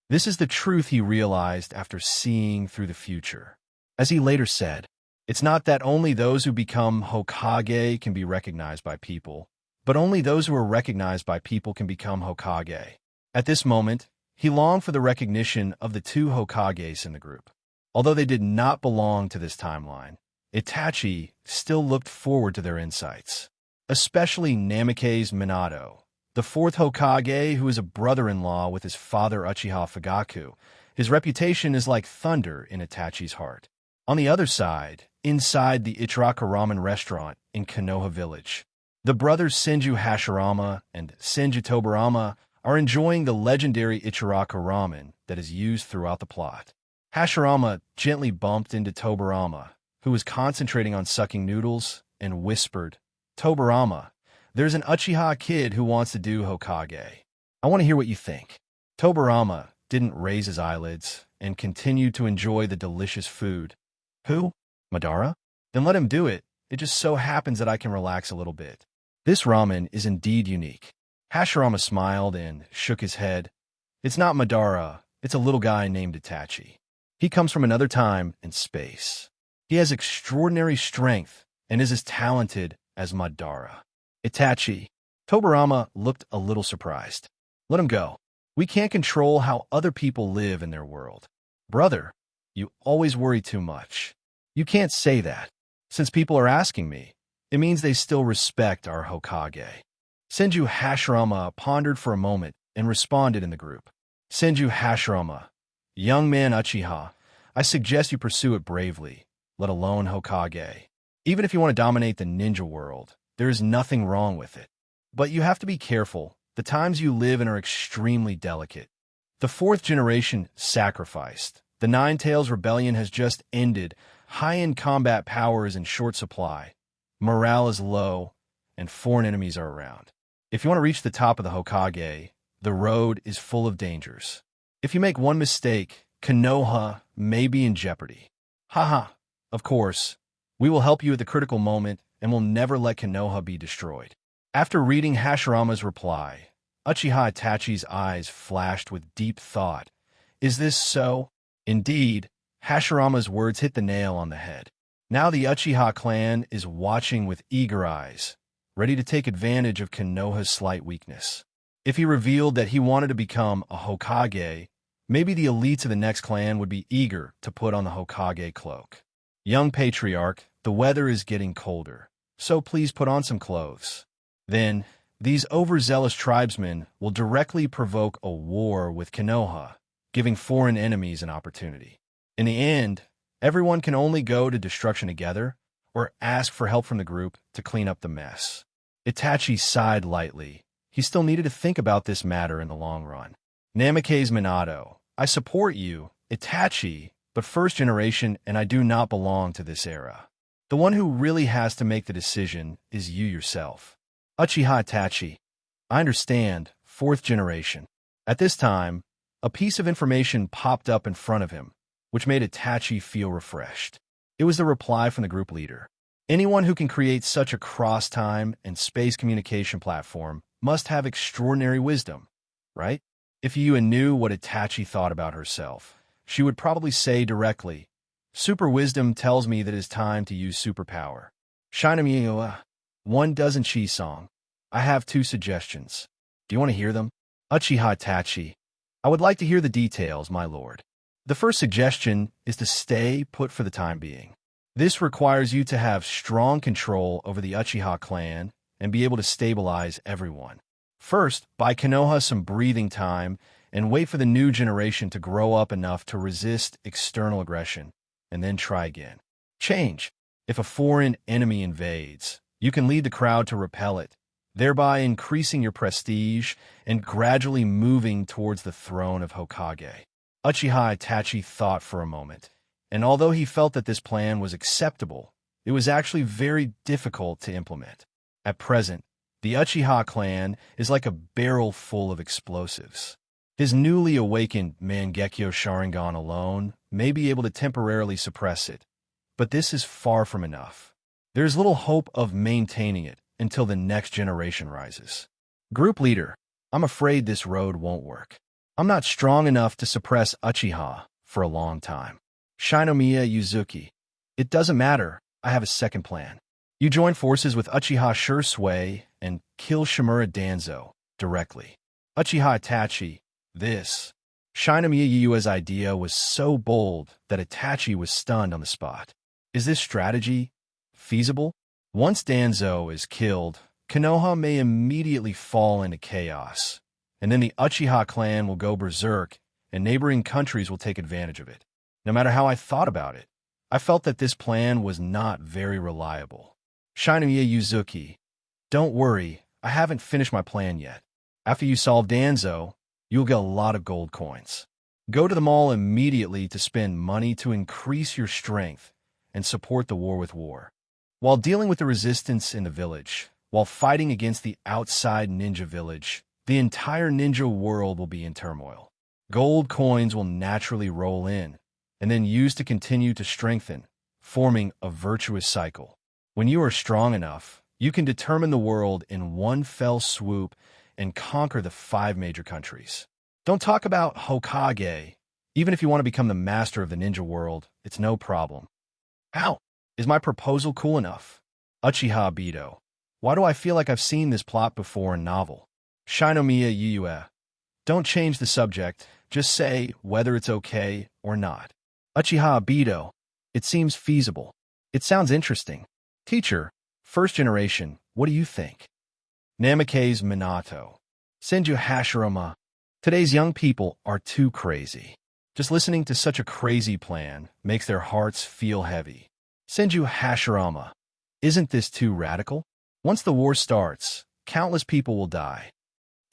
This is the truth he realized after seeing through the future. As he later said, it's not that only those who become Hokage can be recognized by people, but only those who are recognized by people can become Hokage. At this moment, he longed for the recognition of the 2 Hokages in the group. Although they did not belong to this timeline, Itachi still looked forward to their insights, especially Namikaze Minato, the 4th Hokage who is a brother-in-law with his father Uchiha Fugaku. His reputation is like thunder in Itachi's heart. On the other side, inside the Ichiraka Ramen restaurant in Konoha Village, the brothers Senju Hashirama and Senju Tobarama are enjoying the legendary Ichiraka ramen that is used throughout the plot. Hashirama gently bumped into Tobarama, who was concentrating on sucking noodles, and whispered, Tobarama, there's an Uchiha kid who wants to do Hokage. I want to hear what you think. Tobarama didn't raise his eyelids and continued to enjoy the delicious food. Who? Madara? Then let him do it. It just so happens that I can relax a little bit. This ramen is indeed unique. Hashirama smiled and shook his head. It's not Madara, it's a little guy named Itachi. He comes from another time and space. He has extraordinary strength and is as talented as Madara. Itachi. Tobirama looked a little surprised. Let him go. We can't control how other people live in their world. Brother, you always worry too much. You can't say that. Since people are asking me, it means they still respect our Hokage. Senju Hashirama pondered for a moment and responded in the group. Senju Hashirama, young man Uchiha, I suggest you pursue it bravely, let alone Hokage. Even if you want to dominate the ninja world, there is nothing wrong with it. But you have to be careful. The times you live in are extremely delicate. The fourth generation sacrificed. The Nine Tails Rebellion has just ended. High-end combat power is in short supply. Morale is low, and foreign enemies are around. If you want to reach the top of the Hokage, the road is full of dangers. If you make one mistake, Konoha may be in jeopardy. Haha, of course. We will help you at the critical moment and will never let Konoha be destroyed. After reading Hashirama's reply, Uchiha Itachi's eyes flashed with deep thought. Is this so? Indeed, Hashirama's words hit the nail on the head. Now the Uchiha clan is watching with eager eyes, ready to take advantage of Konoha's slight weakness. If he revealed that he wanted to become a Hokage, maybe the elites of the next clan would be eager to put on the Hokage cloak. Young patriarch, the weather is getting colder, so please put on some clothes. Then, these overzealous tribesmen will directly provoke a war with Konoha, giving foreign enemies an opportunity. In the end, everyone can only go to destruction together or ask for help from the group to clean up the mess. Itachi sighed lightly. He still needed to think about this matter in the long run. Namikaze Minato, I support you, Itachi, but first generation and I do not belong to this era. The one who really has to make the decision is you yourself. Uchiha Itachi, I understand, fourth generation. At this time, a piece of information popped up in front of him, which made Itachi feel refreshed. It was the reply from the group leader. Anyone who can create such a cross-time and space communication platform must have extraordinary wisdom, right? If you knew what Itachi thought about herself, she would probably say directly, Super wisdom tells me that it is time to use superpower. Shinamiya, one dozen chi song. I have 2 suggestions. Do you want to hear them? Uchiha Itachi, I would like to hear the details, my lord. The first suggestion is to stay put for the time being. This requires you to have strong control over the Uchiha clan and be able to stabilize everyone. First, buy Konoha some breathing time and wait for the new generation to grow up enough to resist external aggression, and then try again. Change. If a foreign enemy invades, you can lead the crowd to repel it, thereby increasing your prestige and gradually moving towards the throne of Hokage. Uchiha Itachi thought for a moment, and although he felt that this plan was acceptable, it was actually very difficult to implement. At present, the Uchiha clan is like a barrel full of explosives. His newly awakened Mangekyo Sharingan alone may be able to temporarily suppress it, but this is far from enough. There is little hope of maintaining it until the next generation rises. Group leader, I'm afraid this road won't work. I'm not strong enough to suppress Uchiha for a long time. Shinomiya Yuzuki, it doesn't matter, I have a second plan. You join forces with Uchiha Shursui and kill Shimura Danzo directly. Uchiha Itachi, this. Shinomiya Yua's idea was so bold that Itachi was stunned on the spot. Is this strategy feasible? Once Danzo is killed, Konoha may immediately fall into chaos, and then the Uchiha clan will go berserk, and neighboring countries will take advantage of it. No matter how I thought about it, I felt that this plan was not very reliable. Shinomiya Yuzuki, don't worry, I haven't finished my plan yet. After you solve Danzo, you'll get a lot of gold coins. Go to the mall immediately to spend money to increase your strength and support the war with war. While dealing with the resistance in the village, while fighting against the outside ninja village, the entire ninja world will be in turmoil. Gold coins will naturally roll in, and then used to continue to strengthen, forming a virtuous cycle. When you are strong enough, you can determine the world in one fell swoop and conquer the 5 major countries. Don't talk about Hokage. Even if you want to become the master of the ninja world, it's no problem. How? Is my proposal cool enough? Uchiha Bito. Why do I feel like I've seen this plot before in novel? Shinomiya Yuyue. Don't change the subject, just say whether it's okay or not. Uchiha Bito. It seems feasible. It sounds interesting. Teacher, first generation, what do you think? Namikaze Minato. Senju Hashirama. Today's young people are too crazy. Just listening to such a crazy plan makes their hearts feel heavy. Senju Hashirama. Isn't this too radical? Once the war starts, countless people will die.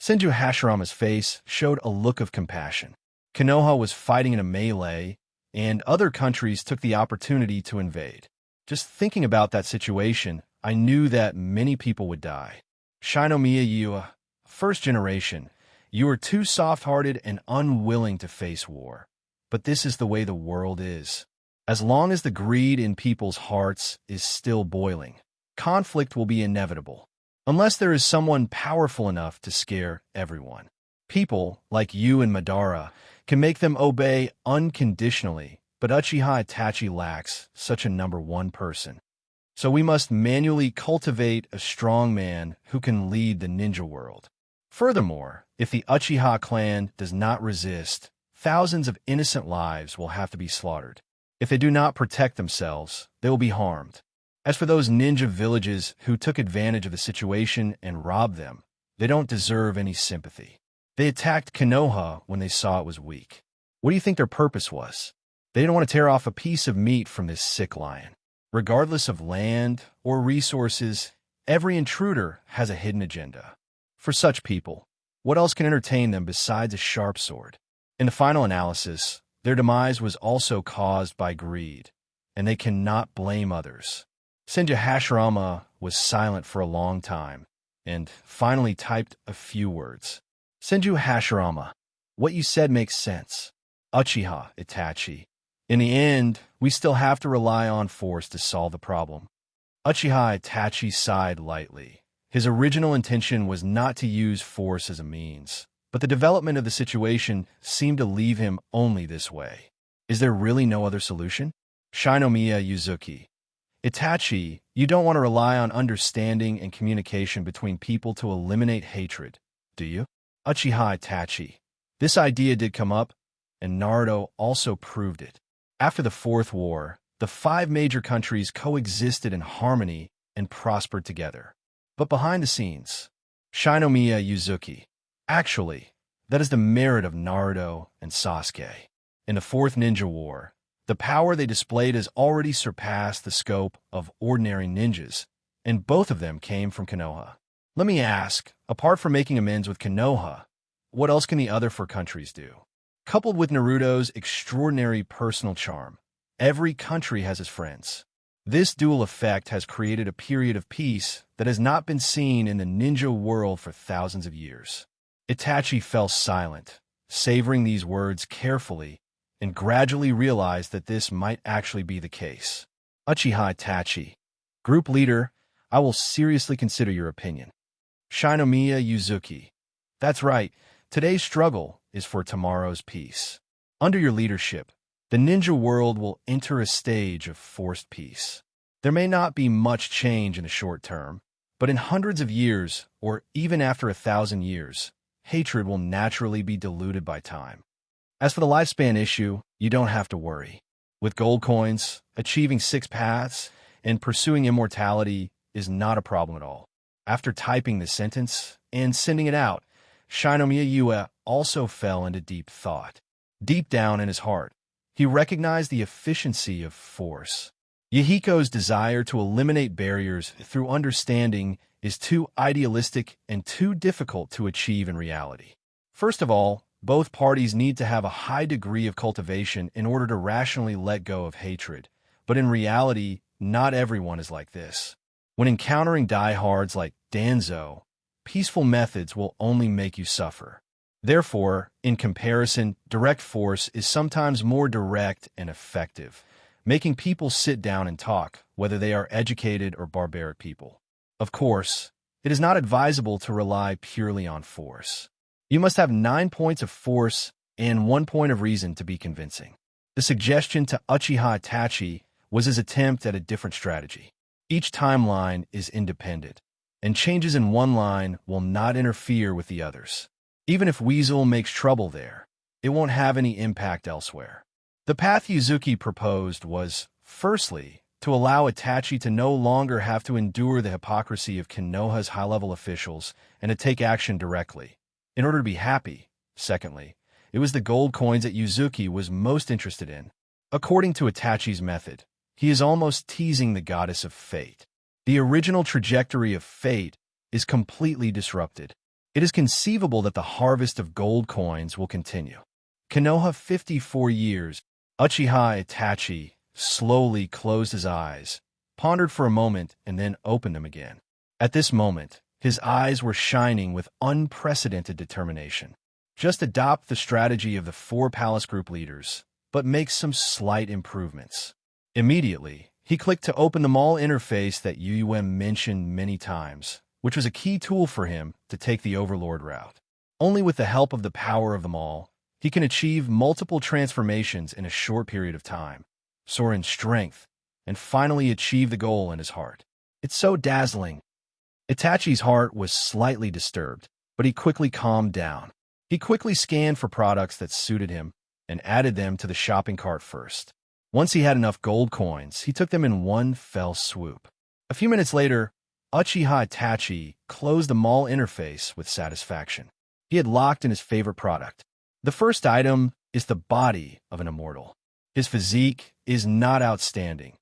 Senju Hashirama's face showed a look of compassion. Konoha was fighting in a melee, and other countries took the opportunity to invade. Just thinking about that situation, I knew that many people would die. Shinomiya Yua, first generation, you are too soft-hearted and unwilling to face war. But this is the way the world is. As long as the greed in people's hearts is still boiling, conflict will be inevitable. Unless there is someone powerful enough to scare everyone. People, like you and Madara, can make them obey unconditionally, but Uchiha Itachi lacks such a number one person. So we must manually cultivate a strong man who can lead the ninja world. Furthermore, if the Uchiha clan does not resist, thousands of innocent lives will have to be slaughtered. If they do not protect themselves, they will be harmed. As for those ninja villages who took advantage of the situation and robbed them, they don't deserve any sympathy. They attacked Konoha when they saw it was weak. What do you think their purpose was? They didn't want to tear off a piece of meat from this sick lion. Regardless of land or resources, every intruder has a hidden agenda. For such people, what else can entertain them besides a sharp sword? In the final analysis, their demise was also caused by greed, and they cannot blame others. Senju Hashirama was silent for a long time, and finally typed a few words. Senju Hashirama, what you said makes sense. Uchiha Itachi. In the end, we still have to rely on force to solve the problem. Uchiha Itachi sighed lightly. His original intention was not to use force as a means, but the development of the situation seemed to leave him only this way. Is there really no other solution? Shinomiya Yuzuki. Itachi, you don't want to rely on understanding and communication between people to eliminate hatred, do you? Uchiha Itachi. This idea did come up, and Naruto also proved it. After the Fourth War, the 5 major countries coexisted in harmony and prospered together. But behind the scenes, Shinomiya Yuzuki. Actually, that is the merit of Naruto and Sasuke. In the Fourth Ninja War, the power they displayed has already surpassed the scope of ordinary ninjas, and both of them came from Konoha. Let me ask, apart from making amends with Konoha, what else can the other 4 countries do? Coupled with Naruto's extraordinary personal charm, every country has its friends. This dual effect has created a period of peace that has not been seen in the ninja world for thousands of years. Itachi fell silent, savoring these words carefully, and gradually realized that this might actually be the case. Uchiha Itachi. Group leader, I will seriously consider your opinion. Shinomiya Yuzuki. That's right, today's struggle is for tomorrow's peace. Under your leadership, the ninja world will enter a stage of forced peace. There may not be much change in the short term, but in hundreds of years, or even after 1,000 years, hatred will naturally be diluted by time. As for the lifespan issue, you don't have to worry. With gold coins, achieving 6 paths, and pursuing immortality is not a problem at all. After typing the sentence and sending it out, Shinomiya Yue also fell into deep thought. Deep down in his heart, he recognized the efficiency of force. Yahiko's desire to eliminate barriers through understanding is too idealistic and too difficult to achieve in reality. First of all, both parties need to have a high degree of cultivation in order to rationally let go of hatred. But in reality, not everyone is like this. When encountering diehards like Danzo, peaceful methods will only make you suffer. Therefore, in comparison, direct force is sometimes more direct and effective, making people sit down and talk, whether they are educated or barbaric people. Of course, it is not advisable to rely purely on force. You must have 9 points of force and 1 point of reason to be convincing. The suggestion to Uchiha Itachi was his attempt at a different strategy. Each timeline is independent, and changes in one line will not interfere with the others. Even if Weasel makes trouble there, it won't have any impact elsewhere. The path Yuzuki proposed was, firstly, to allow Itachi to no longer have to endure the hypocrisy of Konoha's high-level officials and to take action directly, in order to be happy. Secondly, it was the gold coins that Yuzuki was most interested in. According to Itachi's method, he is almost teasing the goddess of fate. The original trajectory of fate is completely disrupted. It is conceivable that the harvest of gold coins will continue. Konoha 54 years. Uchiha Itachi slowly closed his eyes, pondered for a moment, and then opened them again. At this moment, his eyes were shining with unprecedented determination. Just adopt the strategy of the 4 palace group leaders, but make some slight improvements. Immediately, he clicked to open the mall interface that Yuyuem mentioned many times, which was a key tool for him to take the Overlord route. Only with the help of the power of the mall, he can achieve multiple transformations in a short period of time, soar in strength, and finally achieve the goal in his heart. It's so dazzling. Itachi's heart was slightly disturbed, but he quickly calmed down. He quickly scanned for products that suited him and added them to the shopping cart first. Once he had enough gold coins, he took them in one fell swoop. A few minutes later, Uchiha Itachi closed the mall interface with satisfaction. He had locked in his favorite product. The first item is the body of an immortal. His physique is not outstanding,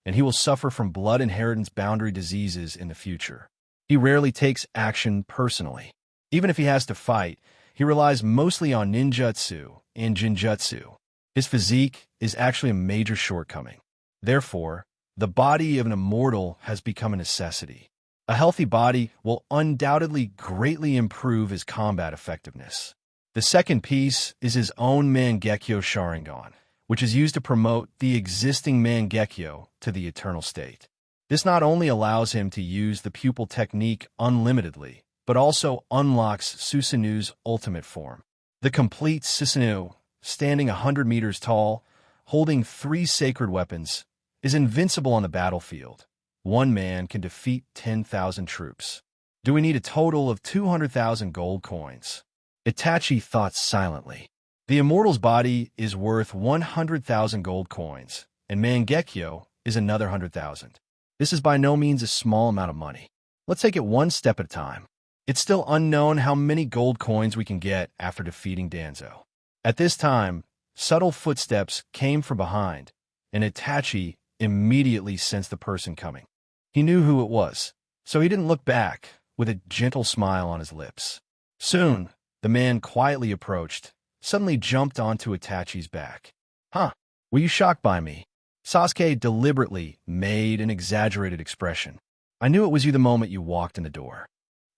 and he will suffer from blood inheritance boundary diseases in the future. He rarely takes action personally. Even if he has to fight, he relies mostly on ninjutsu and jinjutsu. His physique is actually a major shortcoming. Therefore, the body of an immortal has become a necessity. A healthy body will undoubtedly greatly improve his combat effectiveness. The second piece is his own Mangekyo Sharingan, which is used to promote the existing Mangekyo to the eternal state. This not only allows him to use the pupil technique unlimitedly, but also unlocks Susanu's ultimate form. The complete Susanoo, standing 100 meters tall, holding 3 sacred weapons, is invincible on the battlefield. One man can defeat 10,000 troops. Do we need a total of 200,000 gold coins? Itachi thought silently. The immortal's body is worth 100,000 gold coins, and Mangekyo is another 100,000. This is by no means a small amount of money. Let's take it one step at a time. It's still unknown how many gold coins we can get after defeating Danzo. At this time, subtle footsteps came from behind, and Itachi immediately sensed the person coming. He knew who it was, so he didn't look back, with a gentle smile on his lips. Soon, the man quietly approached, suddenly jumped onto Itachi's back. Huh, were you shocked by me? Sasuke deliberately made an exaggerated expression. I knew it was you the moment you walked in the door.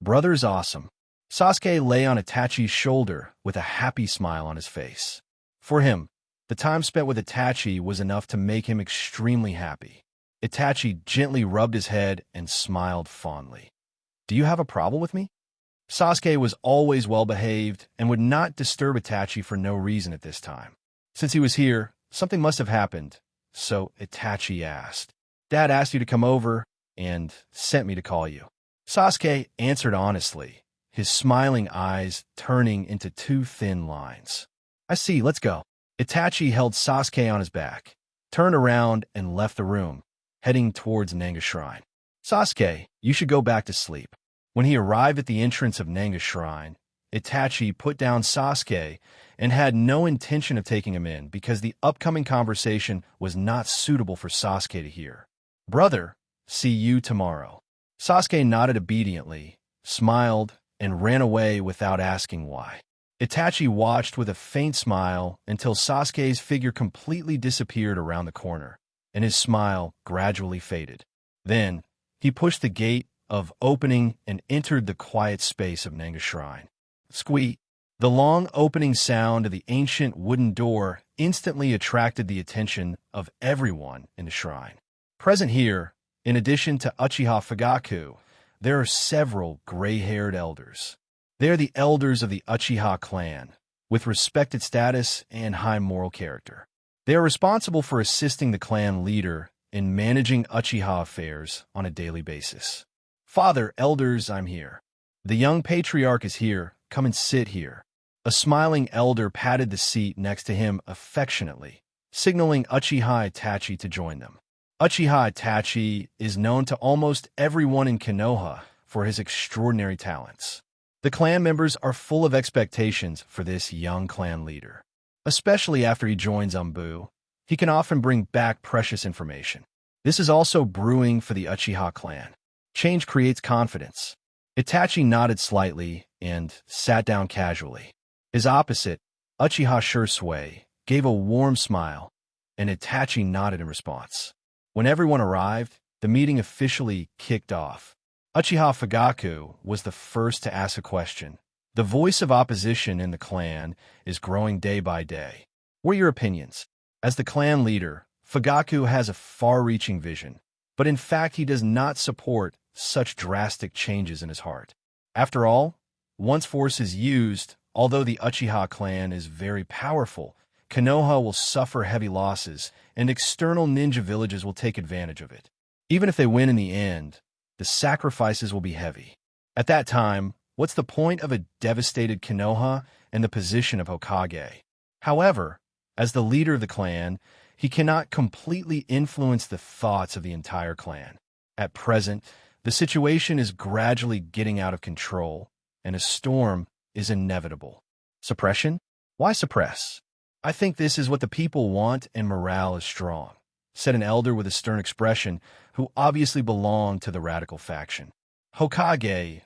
Brother's awesome. Sasuke lay on Itachi's shoulder with a happy smile on his face. For him, the time spent with Itachi was enough to make him extremely happy. Itachi gently rubbed his head and smiled fondly. Do you have a problem with me? Sasuke was always well-behaved and would not disturb Itachi for no reason at this time. Since he was here, something must have happened, so Itachi asked. Dad asked you to come over and sent me to call you. Sasuke answered honestly, his smiling eyes turning into 2 thin lines. I see, let's go. Itachi held Sasuke on his back, turned around and left the room, heading towards Nanga's shrine. Sasuke, you should go back to sleep. When he arrived at the entrance of Nanga's shrine, Itachi put down Sasuke and had no intention of taking him in because the upcoming conversation was not suitable for Sasuke to hear. Brother, see you tomorrow. Sasuke nodded obediently, smiled, and ran away without asking why. Itachi watched with a faint smile until Sasuke's figure completely disappeared around the corner, and his smile gradually faded. Then, he pushed the gate of opening and entered the quiet space of Nanga's shrine. Squeak! The long opening sound of the ancient wooden door instantly attracted the attention of everyone in the shrine. Present here, in addition to Uchiha Fugaku, there are several gray-haired elders. They are the elders of the Uchiha clan, with respected status and high moral character. They are responsible for assisting the clan leader in managing Uchiha affairs on a daily basis. Father, elders, I'm here. The young patriarch is here. Come and sit here. A smiling elder patted the seat next to him affectionately, signaling Uchiha Itachi to join them. Uchiha Itachi is known to almost everyone in Konoha for his extraordinary talents. The clan members are full of expectations for this young clan leader. Especially after he joins Umbu, he can often bring back precious information. This is also brewing for the Uchiha clan. Change creates confidence. Itachi nodded slightly and sat down casually. His opposite, Uchiha Shursui, gave a warm smile, and Itachi nodded in response. When everyone arrived, the meeting officially kicked off. Uchiha Fugaku was the first to ask a question. The voice of opposition in the clan is growing day by day. What are your opinions? As the clan leader, Fugaku has a far-reaching vision, but in fact he does not support such drastic changes in his heart. After all, once force is used, although the Uchiha clan is very powerful, Konoha will suffer heavy losses, and external ninja villages will take advantage of it. Even if they win in the end, the sacrifices will be heavy. At that time, what's the point of a devastated Konoha and the position of Hokage? However, as the leader of the clan, he cannot completely influence the thoughts of the entire clan. At present, the situation is gradually getting out of control, and a storm is inevitable. Suppression? Why suppress? I think this is what the people want, and morale is strong, said an elder with a stern expression who obviously belonged to the radical faction. Hokage.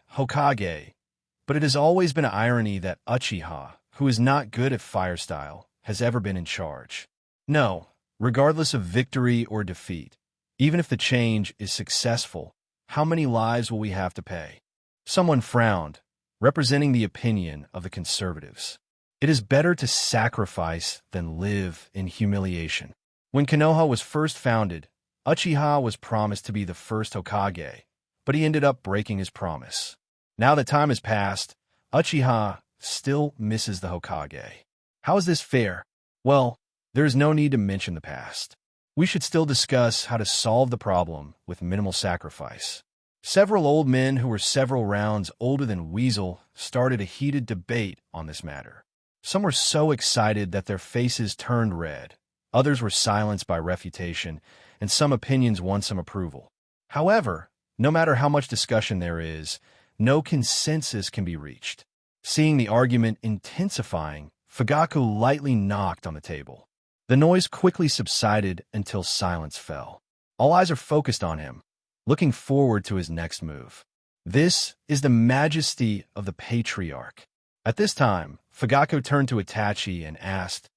But it has always been an irony that Uchiha, who is not good at fire style, has ever been in charge. No, regardless of victory or defeat, even if the change is successful, how many lives will we have to pay? Someone frowned, representing the opinion of the conservatives. It is better to sacrifice than live in humiliation. When Konoha was first founded, Uchiha was promised to be the first Hokage, but he ended up breaking his promise. Now that time has passed, Uchiha still misses the Hokage. How is this fair? Well, there is no need to mention the past. We should still discuss how to solve the problem with minimal sacrifice. Several old men who were several rounds older than Weasel started a heated debate on this matter. Some were so excited that their faces turned red. Others were silenced by refutation, and some opinions won some approval. However, no matter how much discussion there is, no consensus can be reached. Seeing the argument intensifying, Fugaku lightly knocked on the table. The noise quickly subsided until silence fell. All eyes are focused on him, looking forward to his next move. This is the majesty of the patriarch. At this time, Fugaku turned to Itachi and asked,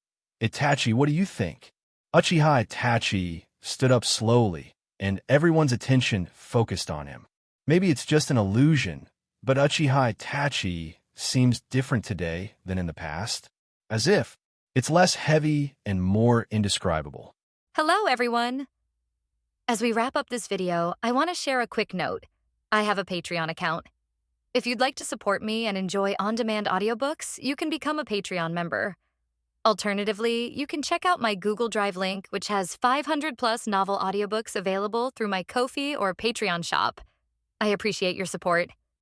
"Itachi, what do you think?" Uchiha Itachi stood up slowly, and everyone's attention focused on him. Maybe it's just an illusion, but Uchiha Itachi seems different today than in the past. As if it's less heavy and more indescribable. Hello, everyone. As we wrap up this video, I want to share a quick note. I have a Patreon account. If you'd like to support me and enjoy on-demand audiobooks, you can become a Patreon member. Alternatively, you can check out my Google Drive link, which has 500-plus novel audiobooks available through my Ko-fi or Patreon shop. I appreciate your support.